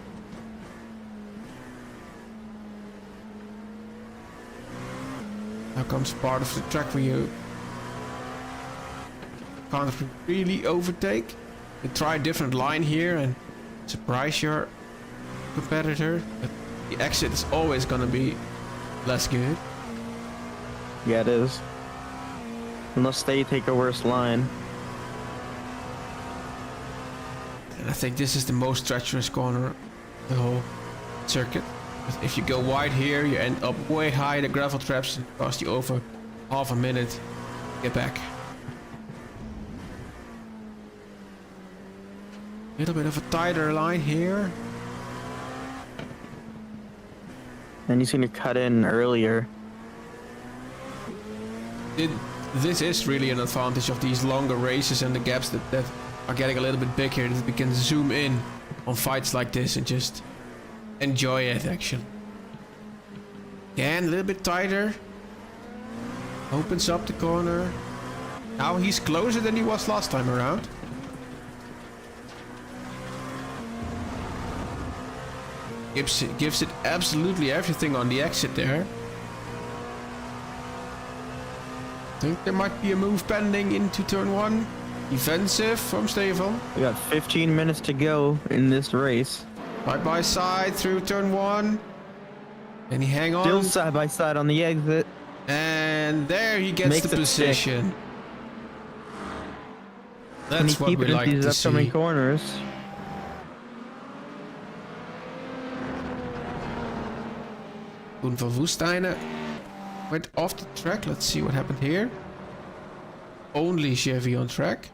Speaker 1: Now comes part of the track where you can't really overtake. You try a different line here and surprise your competitor. But the exit is always gonna be less good.
Speaker 2: Yeah, it is. Unless they take a worse line.
Speaker 1: And I think this is the most treacherous corner of the whole circuit. If you go wide here, you end up way high in the gravel traps and it costs you over half a minute to get back. A little bit of a tighter line here.
Speaker 2: And he's gonna cut in earlier.
Speaker 1: This is really an advantage of these longer races and the gaps that are getting a little bit bigger, that we can zoom in on fights like this and just enjoy it actually. Again, a little bit tighter. Opens up the corner. Now he's closer than he was last time around. Gives it absolutely everything on the exit there. I think there might be a move pending into turn 1. Defensive from Stefan.
Speaker 2: We got 15 minutes to go in this race.
Speaker 1: Side by side through turn 1. And he hang on.
Speaker 2: Still side by side on the exit.
Speaker 1: And there he gets
Speaker 2: Makes
Speaker 1: the
Speaker 2: it
Speaker 1: position.
Speaker 2: Can
Speaker 1: That's
Speaker 2: he
Speaker 1: what
Speaker 2: keep
Speaker 1: we
Speaker 2: it in
Speaker 1: like
Speaker 2: these
Speaker 1: to
Speaker 2: upcoming
Speaker 1: see.
Speaker 2: corners?
Speaker 1: Koen van Woestijnen went off the track. Let's see what happened here. Only Chevy on track.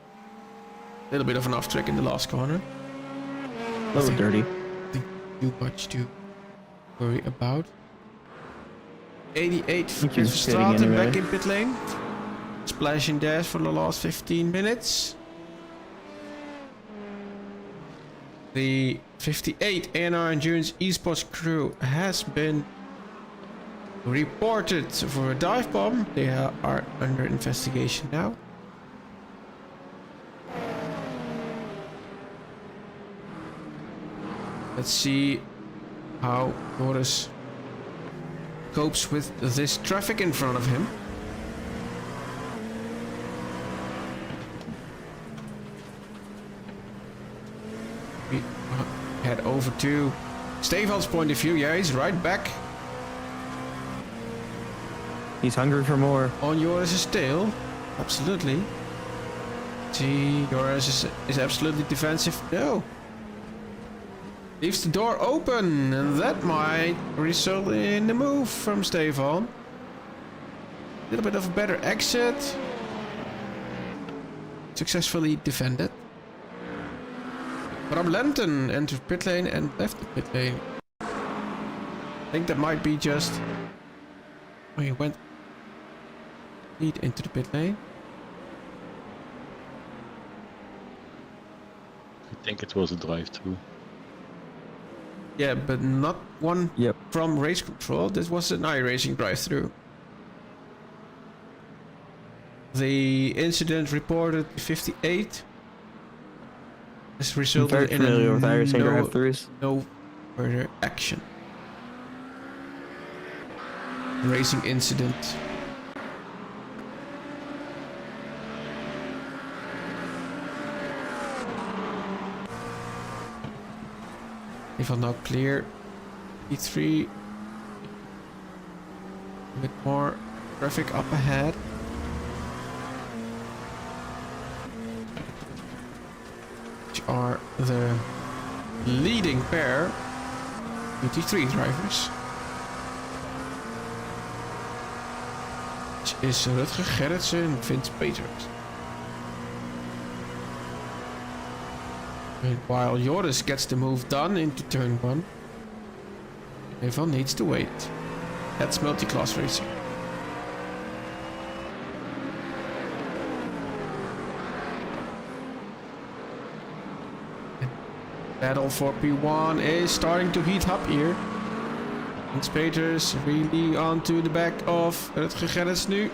Speaker 1: A little bit of an off track in the last corner.
Speaker 2: A little dirty.
Speaker 1: Nothing too much to worry about. 88
Speaker 2: Think
Speaker 1: for
Speaker 2: he's
Speaker 1: Verstappen
Speaker 2: fitting
Speaker 1: back
Speaker 2: anyway.
Speaker 1: in pit lane. Splash and dash for the last 15 minutes. The 58 ANR Endurance Esports crew has been reported for a dive bomb. They are under investigation now. Let's see how Joris copes with this traffic in front of him. We head over to Stefan's point of view. Yeah, he's right back
Speaker 2: He's hungry for more.
Speaker 1: on Joris' tail. Absolutely. See, Joris is absolutely defensive. No. Leaves the door open, and that might result in a move from Stefan. A little bit of a better exit. Successfully defended. Bram Lenten entered pit lane and left the pit lane. I think that might be just... Oh, he went lead into the pit lane.
Speaker 6: I think it was a drive-through.
Speaker 1: Yeah, but not one
Speaker 2: Yep.
Speaker 1: from race control. This was an iRacing drive-through. The incident reported 58 has
Speaker 2: I'm
Speaker 1: resulted
Speaker 2: very
Speaker 1: in
Speaker 2: familiar with iRacing
Speaker 1: no,
Speaker 2: drive-throughs.
Speaker 1: no further action. Racing incident. If I'm now clear, P3 with more traffic up ahead. Which are the leading pair GT3 drivers. Which is Rutger Gerritsen and Vince Peters. And while Joris gets the move done into turn 1, Stefan needs to wait. That's multi-class racing. Battle for P1 is starting to heat up here. Vince Peters really onto the back of Rutger Gerrits nu.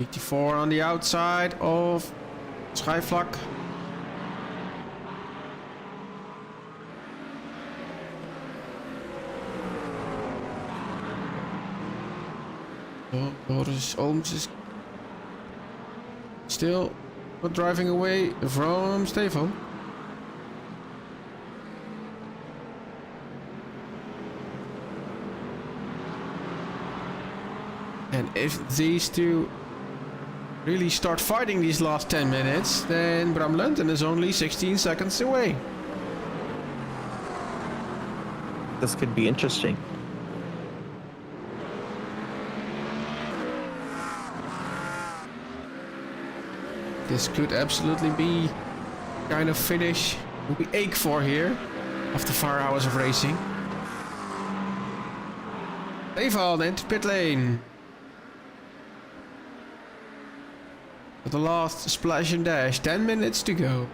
Speaker 1: GT4 on the outside of Schijfvlak. Boris Ooms is still not driving away from Stefan. And if these two really start fighting these last 10 minutes, then Bram Lenten is only 16 seconds away.
Speaker 2: This could be interesting.
Speaker 1: This could absolutely be kind of finish we ache for here after 4 hours of racing. Stefan into pit lane. For the last splash and dash, 10 minutes to go.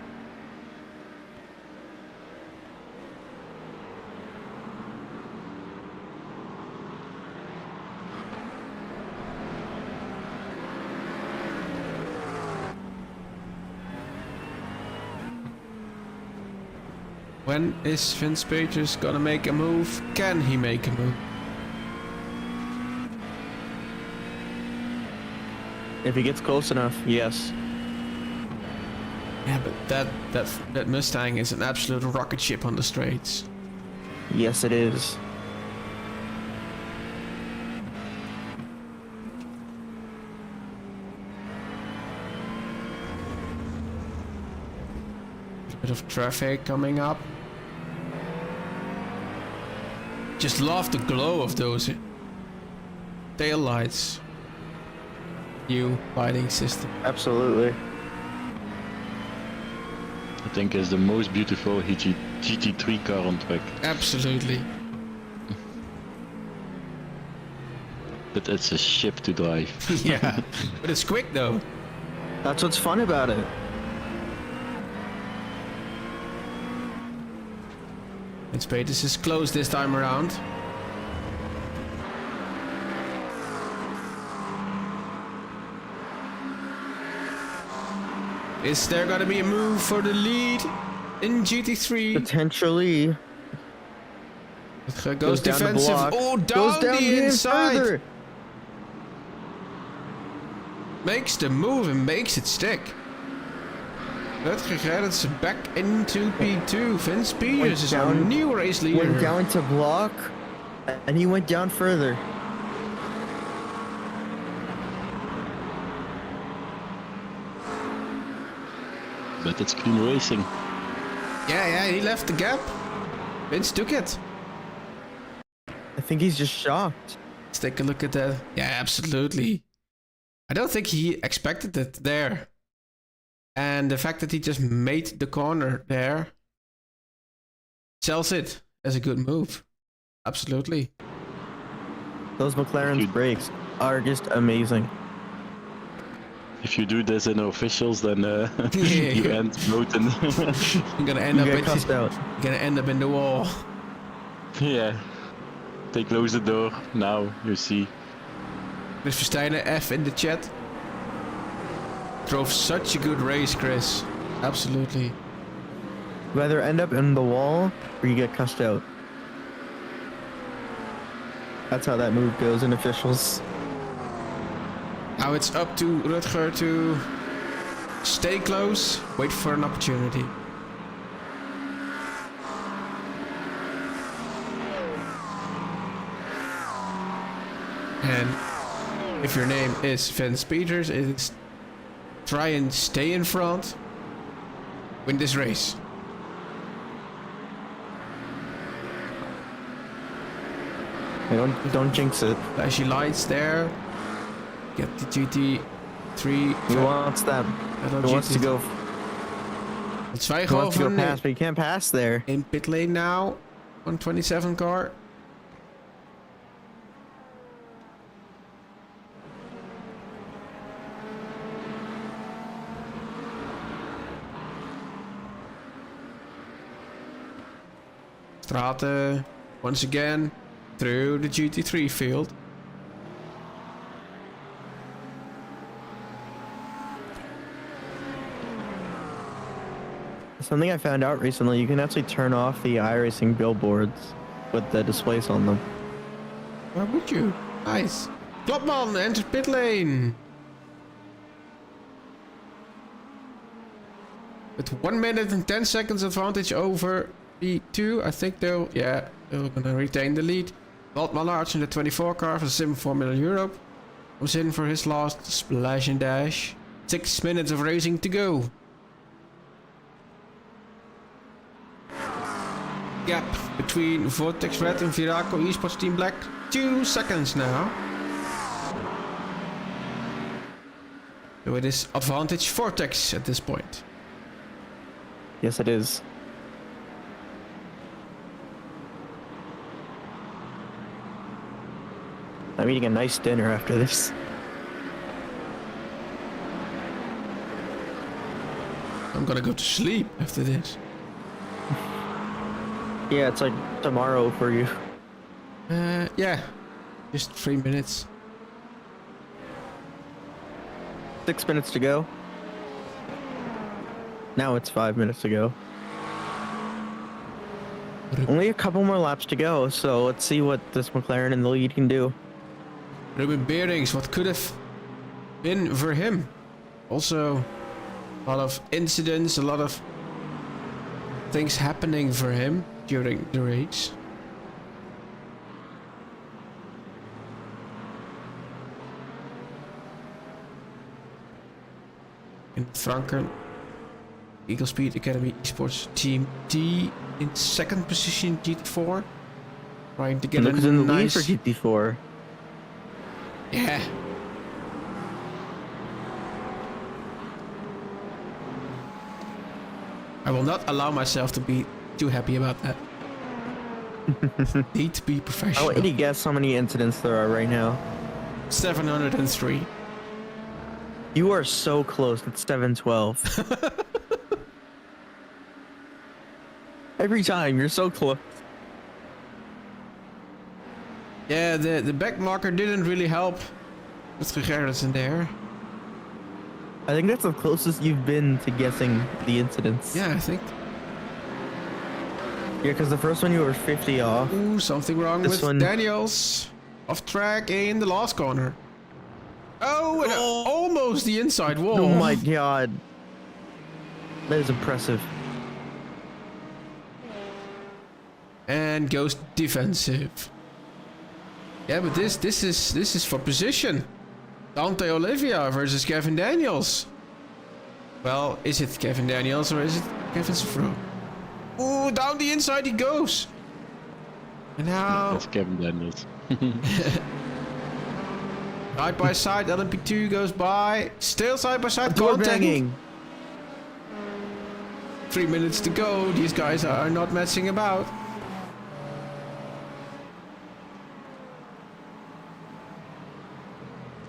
Speaker 1: When is Vince Peters gonna make a move? Can he make a move?
Speaker 2: If he gets close enough, yes.
Speaker 1: Yeah, but that Mustang is an absolute rocket ship on the straights.
Speaker 2: Yes, it is.
Speaker 1: A bit of traffic coming up. Just love the glow of those tail lights. New lighting system.
Speaker 2: Absolutely.
Speaker 6: I think it's the most beautiful GT3 car on track.
Speaker 1: Absolutely.
Speaker 6: But it's a ship to drive.
Speaker 1: Yeah, but it's quick though.
Speaker 2: That's what's fun about it.
Speaker 1: Its Peters is close this time around. Is there gonna be a move for the lead in GT3?
Speaker 2: Potentially.
Speaker 1: Goes
Speaker 2: down the
Speaker 1: defensive.
Speaker 2: block.
Speaker 1: Oh,
Speaker 2: Goes
Speaker 1: down the inside.
Speaker 2: further.
Speaker 1: Makes the move and makes it stick. Rutger Gerritsen back into P2. Vince Peters is our new race leader.
Speaker 2: Went down to block, and he went down further.
Speaker 6: But it's clean racing.
Speaker 1: Yeah, he left the gap. Vince took it.
Speaker 2: I think he's just shocked.
Speaker 1: Let's take a look at that. Yeah, absolutely. I don't think he expected it there. And the fact that he just made the corner there sells it as a good move. Absolutely.
Speaker 2: Those McLaren's brakes are just amazing.
Speaker 6: If you do this in officials, then you end voting.
Speaker 1: You're gonna end
Speaker 2: You're gonna
Speaker 1: end up in the wall.
Speaker 6: Yeah. They close the door. Now you see.
Speaker 1: Chris Versteiner F in the chat. Drove such a good race, Chris. Absolutely.
Speaker 2: You either end up in the wall or you get cussed out. That's how that move goes in officials.
Speaker 1: Now it's up to Rutger to stay close, wait for an opportunity. And if your name is Vince Peters, it's try and stay in front, win this race.
Speaker 2: Don't jinx it.
Speaker 1: Flashy lights there. Get the GT3.
Speaker 2: He wants that. He wants to go. He wants to go past, but he can't pass there.
Speaker 1: In pit lane now. 127 car. Straten once again through the GT3 field.
Speaker 2: Something I found out recently, you can actually turn off the iRacing billboards with the displays on them.
Speaker 1: Why would you? Nice. Klopman enters pit lane. With 1 minute and 10 seconds advantage over P2, I think they're gonna retain the lead. Walt Mallards in the 24 car for Sim Formula Europe comes in for his last splash and dash. 6 minutes of racing to go. Gap between Vortex Red and Viraco Esports Team Black, 2 seconds now. So it is advantage Vortex at this point.
Speaker 2: Yes, it is. I'm eating a nice dinner after this.
Speaker 1: I'm gonna go to sleep after this.
Speaker 2: Yeah, it's like tomorrow for you.
Speaker 1: Yeah. Just 3 minutes.
Speaker 2: 6 minutes to go. Now it's 5 minutes to go. Only a couple more laps to go, so let's see what this McLaren in the lead can do.
Speaker 1: Ruben Beerings, what could have been for him? Also, a lot of incidents, a lot of things happening for him during the race. In Franken, Eagle Speed Academy Esports Team D in second position, GT4. Trying to get
Speaker 2: Look
Speaker 1: a
Speaker 2: in the lead
Speaker 1: nice...
Speaker 2: for GT4.
Speaker 1: Yeah. I will not allow myself to be too happy about that. Need to be professional.
Speaker 2: I'll let you guess how many incidents there are right now.
Speaker 1: 703.
Speaker 2: You are so close. It's 7:12. Every time, you're so close.
Speaker 1: Yeah, the back marker didn't really help with Gerritsen there.
Speaker 2: I think that's the closest you've been to guessing the incidents.
Speaker 1: Yeah, I think.
Speaker 2: Yeah, because the first one you were 50 off.
Speaker 1: Ooh, something wrong
Speaker 2: This
Speaker 1: with
Speaker 2: one-
Speaker 1: Daniels. Off track in the last corner. Oh, and almost the inside wall.
Speaker 2: Oh my god. That is impressive.
Speaker 1: And goes defensive. Yeah, but this is for position. Dante Olivia versus Kevin Daniels. Well, is it Kevin Daniels or is it Kevin Sofro? Ooh, down the inside he goes. And now
Speaker 6: That's Kevin Daniels.
Speaker 1: side by side, LMP2 goes by. Still side by side.
Speaker 2: Door
Speaker 1: Contact.
Speaker 2: banging.
Speaker 1: 3 minutes to go. These guys are not messing about.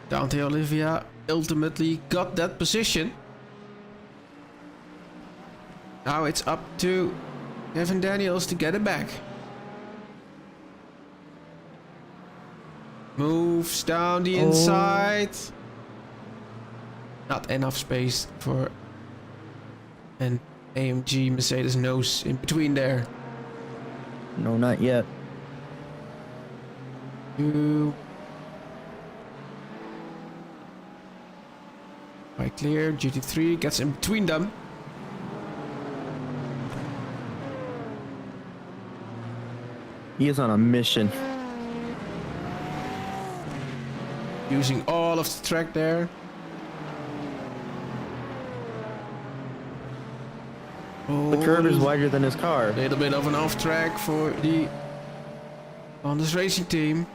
Speaker 1: Dante Olivia ultimately got that position. Now it's up to Kevin Daniels to get it back. Moves down the inside. Not enough space for an AMG Mercedes nose in between there.
Speaker 2: No, not yet.
Speaker 1: Two. Quite clear. GT3 gets in between them.
Speaker 2: He is on a mission.
Speaker 1: Using all of the track there.
Speaker 2: The curb is wider than his car.
Speaker 1: A little bit of an off track for the Honda's racing team.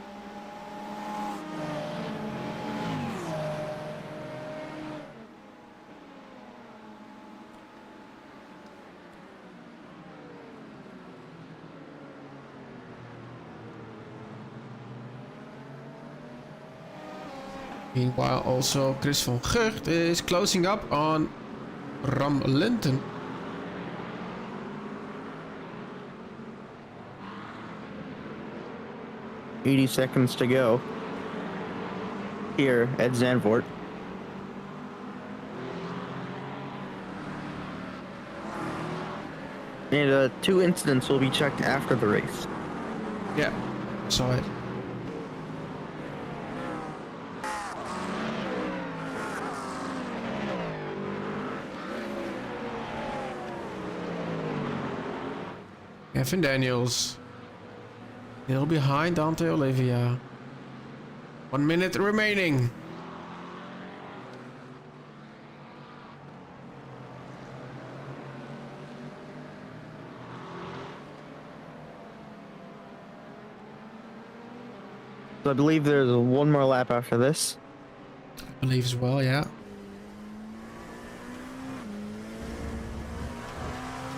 Speaker 1: Meanwhile, also Chris van Gucht is closing up on Lengte.
Speaker 2: $80 seconds to go. Here at Zandvoort. And 2 incidents will be checked after the race.
Speaker 1: Yeah, saw it. Kevin Daniels. Still behind Dante Olivia. 1 minute remaining.
Speaker 2: So I believe there's one more lap after this.
Speaker 1: I believe as well, yeah.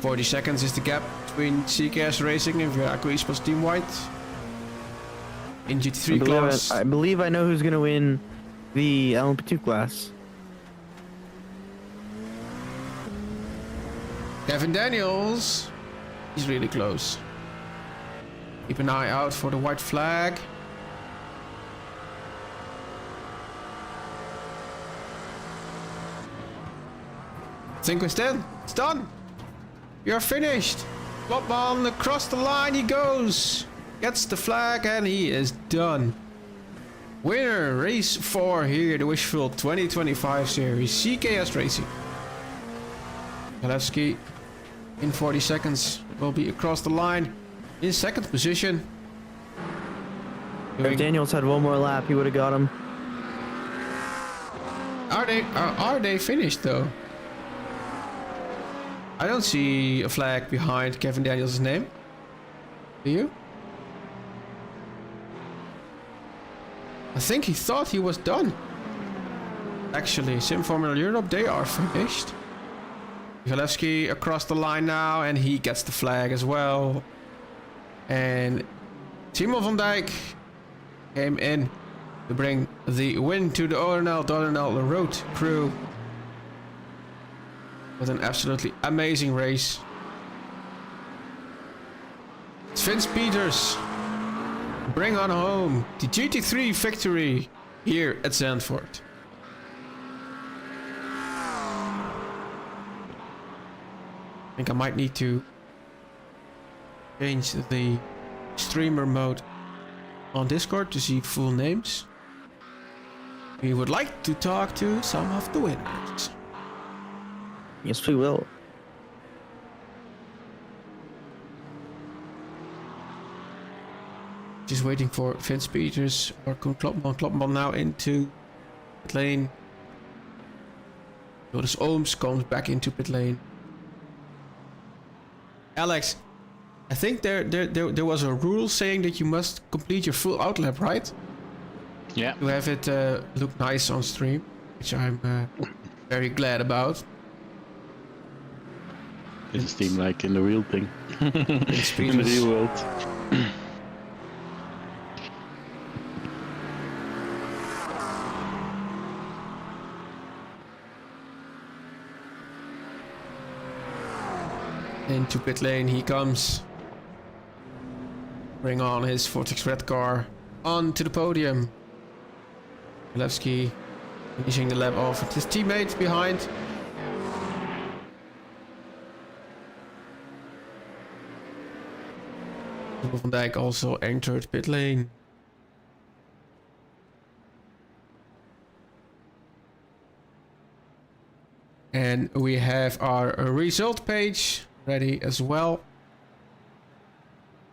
Speaker 1: 40 seconds is the gap between CKS Racing and Viraco Esports Team White. In GT3 class.
Speaker 2: I believe I know who's going to win the LMP2 class.
Speaker 1: Kevin Daniels. He's really close. Keep an eye out for the white flag. I think it's done. It's done. You're finished. Klopman across the line he goes. Gets the flag and he is done. Winner, race 4 here, the Wishful 2025 series, CKS Racing. Zalewski in 40 seconds will be across the line in second position.
Speaker 2: If Daniels had one more lap, he would have got him.
Speaker 1: Are they finished though? I don't see a flag behind Kevin Daniels' name. Do you? I think he thought he was done. Actually, Sim Formula Europe, they are finished. Zalewski across the line now, and he gets the flag as well. And Simon van Dijk came in to bring the win to the R.O.I road crew. What an absolutely amazing race. It's Vince Peters. Bring on home the GT3 victory here at Zandvoort. I think I might need to change the streamer mode on Discord to see full names. We would like to talk to some of the winners.
Speaker 2: Yes, we will.
Speaker 1: Just waiting for Vince Peters or Koen Klopman now into pit lane. Joris Ooms comes back into pit lane. Alex, I think there was a rule saying that you must complete your full outlap, right?
Speaker 6: Yeah.
Speaker 1: To have it look nice on stream, which I'm very glad about.
Speaker 6: It seems like in the real thing.
Speaker 1: Vince
Speaker 6: In the
Speaker 1: Peters.
Speaker 6: real world.
Speaker 1: Into pit lane he comes. Bring on his Vortex red car onto the podium. Levski finishing the lap off with his teammate behind. Van Dijk also entered pit lane. And we have our result page ready as well.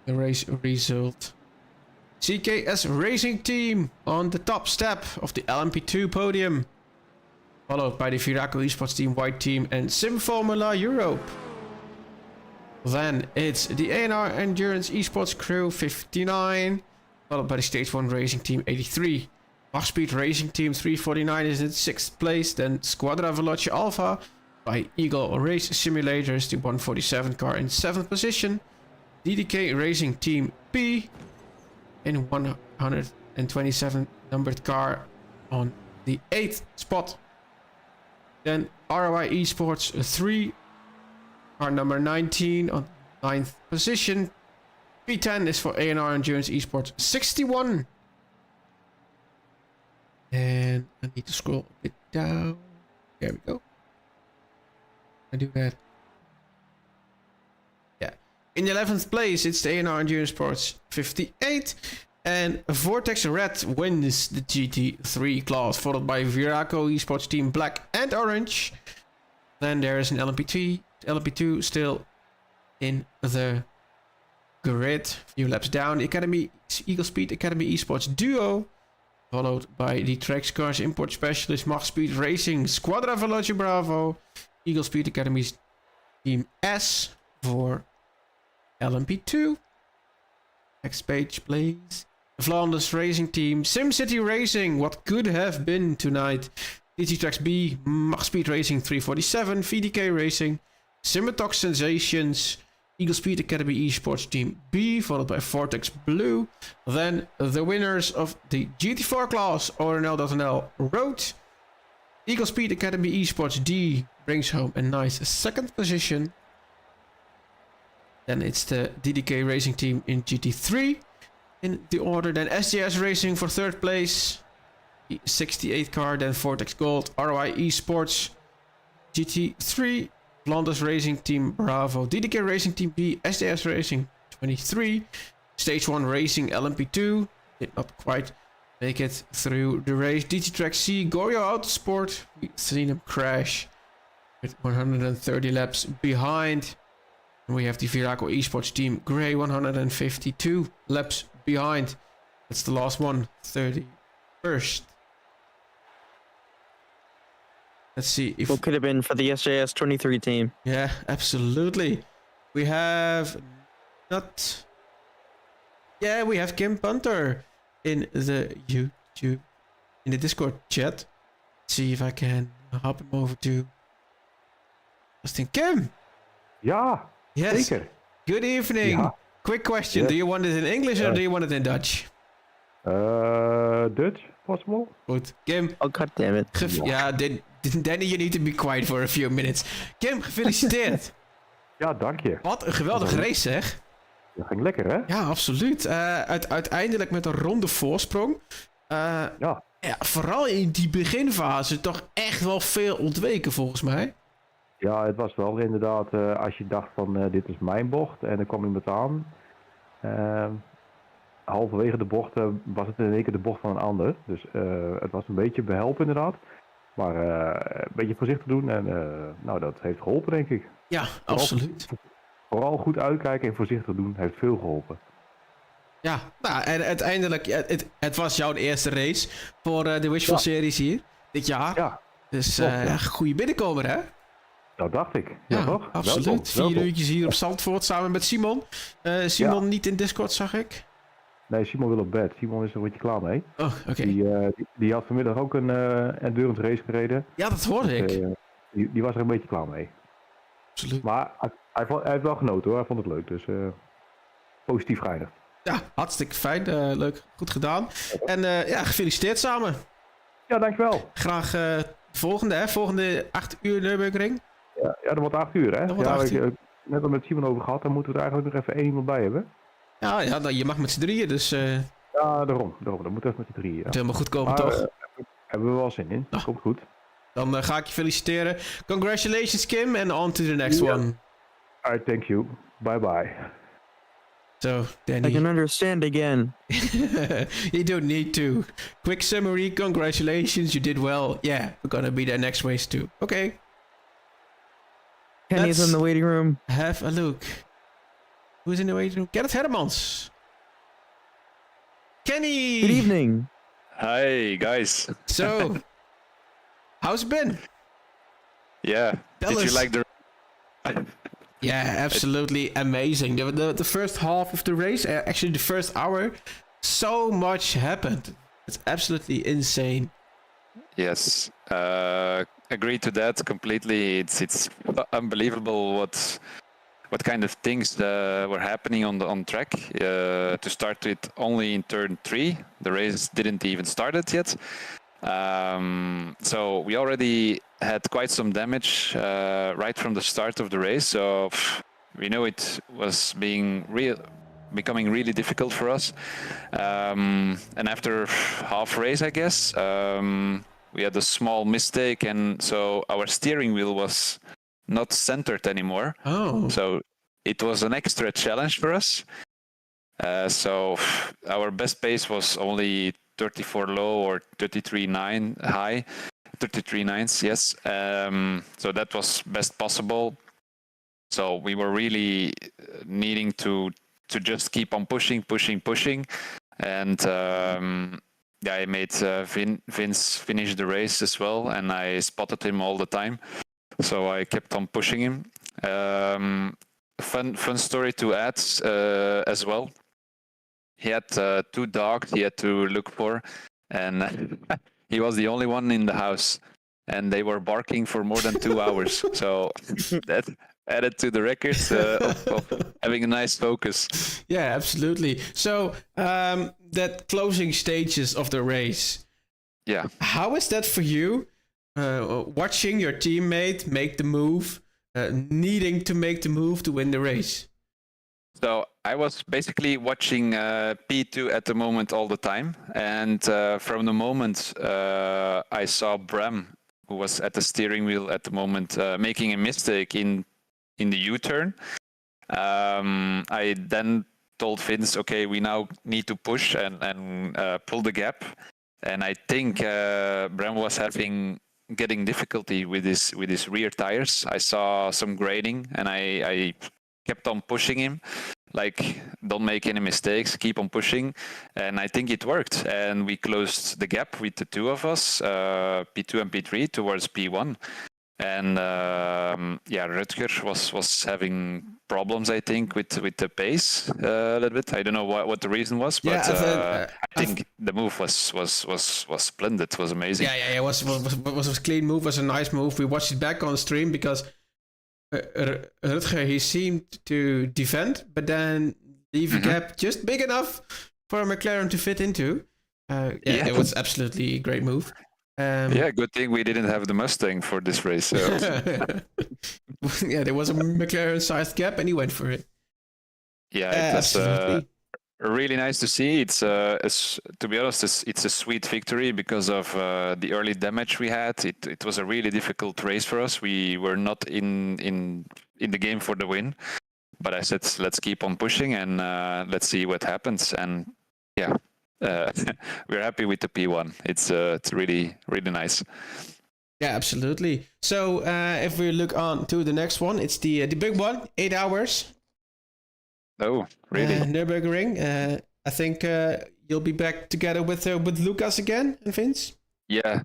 Speaker 1: The race result. CKS Racing Team on the top step of the LMP2 podium. Followed by the Viraco Esports Team White Team and Sim Formula Europe. Then it's the A&R Endurance Esports Crew 59. Followed by the Stage 1 Racing Team 83. Mach Speed Racing Team 349 is in 6th place. Then Squadra Veloce Alpha by Eagle Race Simulators, the 147 car in 7th position. DDK Racing Team P in 127 numbered car on the 8th spot. Then R.O.I Esports 3, car number 19 on 9th position. P10 is for A&R Endurance Esports 61. And I need to scroll a bit down. There we go. I do that. Yeah. In 11th place, it's the A&R Endurance Sports 58. And Vortex Red wins the GT3 class, followed by Viraco Esports Team Black and Orange. Then there is an LMP2 still in the grid. Few laps down. The Academy Eagle Speed Academy Esports Duo, followed by the Track Cars Import Specialist Mach Speed Racing Squadra Veloce Bravo. Eagle Speed Academy's Team S for LMP2. Next page, please. Flanders Racing Team, SimCity Racing, what could have been tonight. DT Tracks B, Mach Speed Racing 347, VDK Racing, Simatox Sensations, Eagle Speed Academy Esports Team B, followed by Vortex Blue. Then the winners of the GT4 class, R.O.I Road. Eagle Speed Academy Esports D brings home a nice 2nd position. Then it's the DDK Racing Team in GT3 in the order. Then SJS Racing for 3rd place. 68 car. Then Vortex Gold. R.O.I Esports GT3. Flanders Racing Team Bravo. DDK Racing Team B. SJS Racing 23. Stage 1 Racing LMP2. Did not quite make it through the race. DT Track C. Goyo Autosport. We've seen him crash with 130 laps behind. We have the Viraco Esports Team Grey 152 laps behind. That's the last one, 31st. Let's see if...
Speaker 2: What could have been for the SJS 23 team?
Speaker 1: Yeah, absolutely. We have not... Yeah, we have Kim Punter in the YouTube, in the Discord chat. Let's see if I can hop him over to... Justin Kim!
Speaker 7: Ja,
Speaker 1: Yes.
Speaker 7: zeker.
Speaker 1: Good evening.
Speaker 7: Ja.
Speaker 1: Quick question.
Speaker 7: Yes.
Speaker 1: Do you want it in English or do you want it in Dutch?
Speaker 7: Dutch? possible?
Speaker 1: Goed. Kim,
Speaker 2: Oh, god damn it.
Speaker 1: ja, Danny, you need to be quiet for a few minutes. Kim, gefeliciteerd.
Speaker 7: Ja, dank je.
Speaker 1: Wat een geweldige race, zeg.
Speaker 7: Dat ging lekker, hè?
Speaker 1: Ja, absoluut. Uiteindelijk met een ronde voorsprong.
Speaker 7: Ja.
Speaker 1: Ja, vooral in die beginfase toch echt wel veel ontweken, volgens mij.
Speaker 7: Ja, het was wel inderdaad, als je dacht van dit is mijn bocht en er kwam iemand aan. Halverwege de bocht was het in één keer de bocht van een ander. Dus het was een beetje behelpen inderdaad. Maar een beetje voorzichtig doen en nou, dat heeft geholpen denk ik.
Speaker 1: Ja, absoluut.
Speaker 7: Vooral goed uitkijken en voorzichtig doen heeft veel geholpen.
Speaker 1: Ja, nou, en uiteindelijk, het was jouw eerste race voor de Wishful series hier, dit jaar.
Speaker 7: Ja.
Speaker 1: Dus
Speaker 7: klopt, ja.
Speaker 1: goede binnenkomer, hè?
Speaker 7: Dat dacht ik. Ja, toch?
Speaker 1: Absoluut.
Speaker 7: Welkom,
Speaker 1: 4
Speaker 7: welkom.
Speaker 1: uurtjes hier op Zandvoort samen met Simon. Simon niet in Discord, zag ik.
Speaker 7: Nee, Simon wil op bed. Simon is er een beetje klaar mee.
Speaker 1: Oh, oké.
Speaker 7: Die had vanmiddag ook een endurance race gereden.
Speaker 1: Ja, dat hoorde ik.
Speaker 7: Die was er een beetje klaar mee.
Speaker 1: Absoluut.
Speaker 7: Maar hij heeft wel genoten hoor. Hij vond het leuk. Dus positief geëindigd.
Speaker 1: Ja, hartstikke fijn. Leuk. Goed gedaan. En ja, gefeliciteerd samen.
Speaker 7: Ja, dankjewel.
Speaker 1: Graag de volgende, hè? Volgende 8 uur Nürburgring.
Speaker 7: Ja, dat wordt 8 uur hè.
Speaker 1: Dat wordt 8 uur.
Speaker 7: Net al met Simon over gehad. Dan moeten we er eigenlijk nog even 1 iemand bij hebben.
Speaker 1: Ja, nou, je mag met z'n drieën, dus
Speaker 7: Ja, daarom. Dan moeten we even met z'n drieën. Ja.
Speaker 1: moet helemaal goed komen,
Speaker 7: Maar,
Speaker 1: toch?
Speaker 7: hebben we wel zin in. Dat komt goed.
Speaker 1: Dan ga ik je feliciteren. Congratulations, Kim, and on to the next one.
Speaker 7: Alright, thank you. Bye bye.
Speaker 1: So,
Speaker 2: I
Speaker 1: Danny.
Speaker 2: can understand again.
Speaker 1: You don't need to. Quick summary, congratulations, you did well. Yeah, we're gonna be there next race too. Okay.
Speaker 2: Kenny's
Speaker 1: That's-
Speaker 2: in the waiting room.
Speaker 1: Have a look. Who's in the waiting room? Kenneth Hermans. Kenny!
Speaker 2: Good evening.
Speaker 8: Hi guys.
Speaker 1: So, how's it been?
Speaker 8: Yeah.
Speaker 1: Tell
Speaker 8: Did
Speaker 1: us.
Speaker 8: you like the?
Speaker 1: Yeah, absolutely amazing. The first half of the race, actually the first hour, so much happened. It's absolutely insane.
Speaker 8: Yes. Agree to that completely. It's unbelievable what kind of things were happening on track. To start with, only in turn 3, the race didn't even started yet. So we already had quite some damage right from the start of the race. So we know it was becoming really difficult for us. And after half race, I guess, we had a small mistake, and so our steering wheel was not centered anymore.
Speaker 1: Oh.
Speaker 8: So it was an extra challenge for us. So our best pace was only 34 low or 33.9 high. 33.9s, yes. So that was best possible. So we were really needing to just keep on pushing. And yeah, I made Vince finish the race as well, and I spotted him all the time. So I kept on pushing him. Fun story to add as well. He had 2 dogs he had to look for, and he was the only one in the house, and they were barking for more than 2 hours. So that added to the record of having a nice focus.
Speaker 1: Yeah, absolutely. So that closing stages of the race.
Speaker 8: Yeah.
Speaker 1: How is that for you? Watching your teammate make the move, needing to make the move to win the race.
Speaker 8: So I was basically watching P2 at the moment all the time, and from the moment I saw Bram, who was at the steering wheel at the moment, making a mistake in the U-turn, I then told Vince, okay, we now need to push and pull the gap. And I think Bram was getting difficulty with his rear tires. I saw some grading, and I kept on pushing him, like, don't make any mistakes, keep on pushing. And I think it worked. And we closed the gap with the 2 of us, P2 and P3, towards P1. And yeah, Rutger was having problems, I think, with the pace a little bit. I don't know what the reason was, but I think the move was splendid. It was amazing.
Speaker 1: Yeah. It was a clean move. Was a nice move. We watched it back on stream because Rutger, he seemed to defend, but then leave a gap just big enough for McLaren to fit into. Yeah, it was absolutely a great move.
Speaker 8: Yeah, good thing we didn't have the Mustang for this race. So.
Speaker 1: Yeah, there was a McLaren-sized gap, and he went for it.
Speaker 8: Yeah, it was
Speaker 1: absolutely.
Speaker 8: really nice to see. It's to be honest, it's a sweet victory because of the early damage we had. It was a really difficult race for us. We were not in the game for the win, but I said let's keep on pushing and let's see what happens. And yeah, we're happy with the P1. It's really nice.
Speaker 1: Yeah, absolutely. So if we look on to the next one, it's the big one, 8 hours.
Speaker 8: Oh, really?
Speaker 1: Nürburgring. I think you'll be back together with Lucas again and Vince.
Speaker 8: Yeah.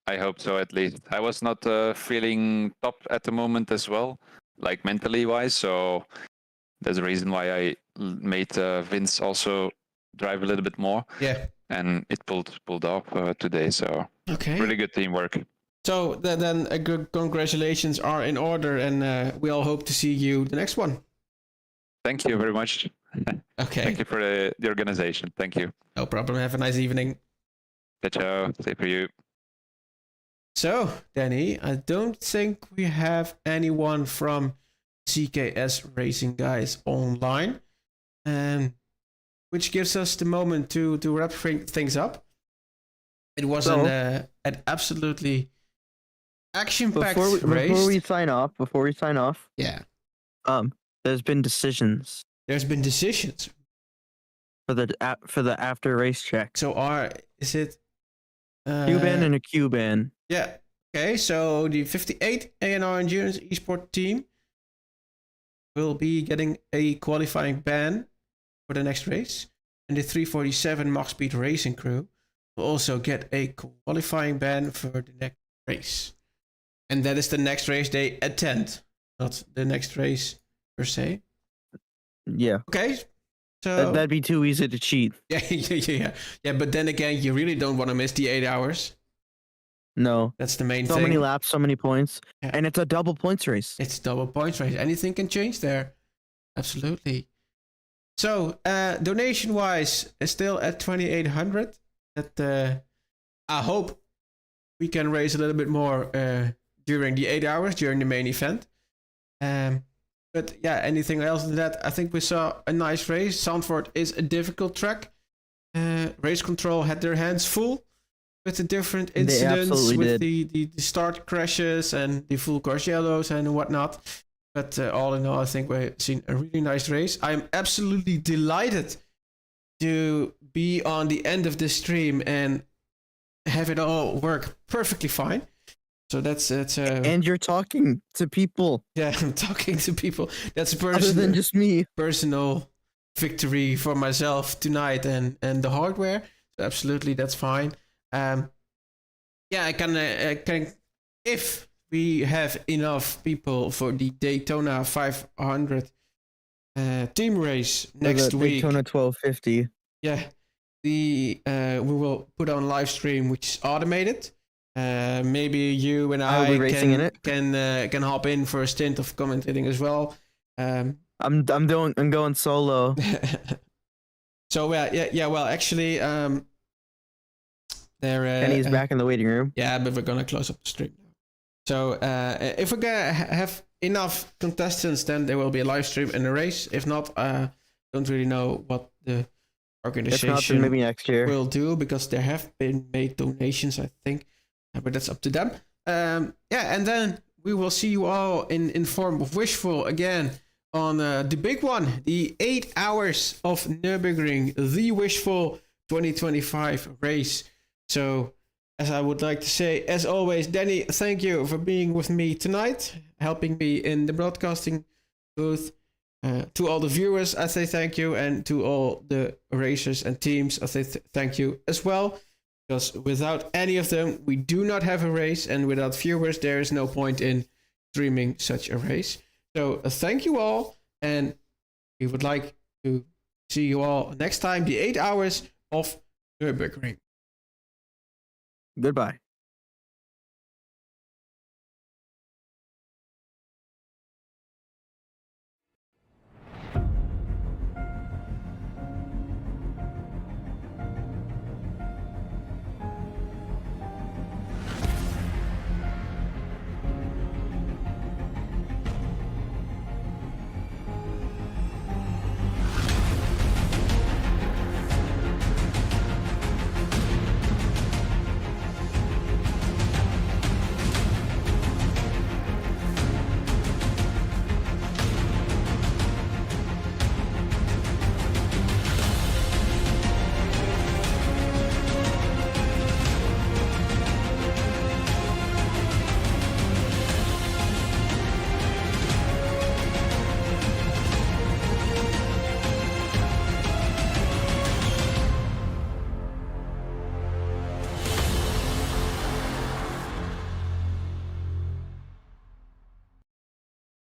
Speaker 8: I hope so, at least. I was not feeling top at the moment as well, like mentally wise. So there's a reason why I made Vince also drive a little bit more.
Speaker 1: Yeah.
Speaker 8: And it pulled off today. So
Speaker 1: okay,
Speaker 8: really good teamwork.
Speaker 1: So then good congratulations are in order, and we all hope to see you the next one.
Speaker 8: Thank you very much.
Speaker 1: Okay.
Speaker 8: Thank you for the organization. Thank you.
Speaker 1: No problem. Have a nice evening.
Speaker 8: Ciao. Same for you.
Speaker 1: So, Danny, I don't think we have anyone from CKS Racing Guys online, which gives us the moment to wrap things up. It was an absolutely action-packed race.
Speaker 2: Before we sign off.
Speaker 1: Yeah.
Speaker 2: There's been decisions.
Speaker 1: There's been decisions
Speaker 2: for the after race check.
Speaker 1: So is it
Speaker 2: Q-ban and a Q-ban?
Speaker 1: Yeah. Okay. So the 58 A&R Endurance Esport team will be getting a qualifying ban for the next race, and the 347 Mach Speed Racing crew will also get a qualifying ban for the next race. And that is the next race they attend, not the next race per se.
Speaker 2: Yeah.
Speaker 1: Okay. So
Speaker 2: that'd be too easy to cheat.
Speaker 1: Yeah. But then again, you really don't want to miss the 8 hours.
Speaker 2: No.
Speaker 1: That's the main thing.
Speaker 2: So many laps, so many points. Yeah. And it's a double points race.
Speaker 1: It's a double points race. Anything can change there. Absolutely. So, donation-wise, still at 2,800. That I hope we can raise a little bit more during the 8 hours, during the main event. But yeah, anything else than that? I think we saw a nice race. Zandvoort is a difficult track. Race control had their hands full with the different incidents, with the start crashes and the full course yellows and whatnot. But all in all, I think we've seen a really nice race. I'm absolutely delighted to be on the end of this stream and have it all work perfectly fine. So that's
Speaker 2: and you're talking to people.
Speaker 1: Yeah, I'm talking to people. That's a
Speaker 2: other than just me.
Speaker 1: Personal victory for myself tonight and the hardware. So absolutely, that's fine. Yeah, I can if we have enough people for the Daytona 500 team race next week.
Speaker 2: Daytona 1250.
Speaker 1: Yeah, we will put on live stream, which is automated. Maybe you and I can hop in for a stint of commentating as well.
Speaker 2: I'm going solo.
Speaker 1: So well actually
Speaker 2: Kenny's back in the waiting room.
Speaker 1: Yeah, but we're gonna close up the stream now. So if we're gonna have enough contestants, then there will be a live stream and a race. If not, don't really know what the organization
Speaker 2: maybe next year
Speaker 1: will do, because there have been made donations, I think. But that's up to them. Yeah, and then we will see you all in form of Wishful again on the big one, the 8 hours of Nürburgring, the Wishful 2025 race. So, as I would like to say, as always, Danny, thank you for being with me tonight, helping me in the broadcasting booth. To all the viewers, I say thank you, and to all the racers and teams, I say thank you as well. Because without any of them, we do not have a race, and without viewers, there is no point in streaming such a race. So thank you all, and we would like to see you all next time, the 8 hours of Nürburgring.
Speaker 2: Goodbye.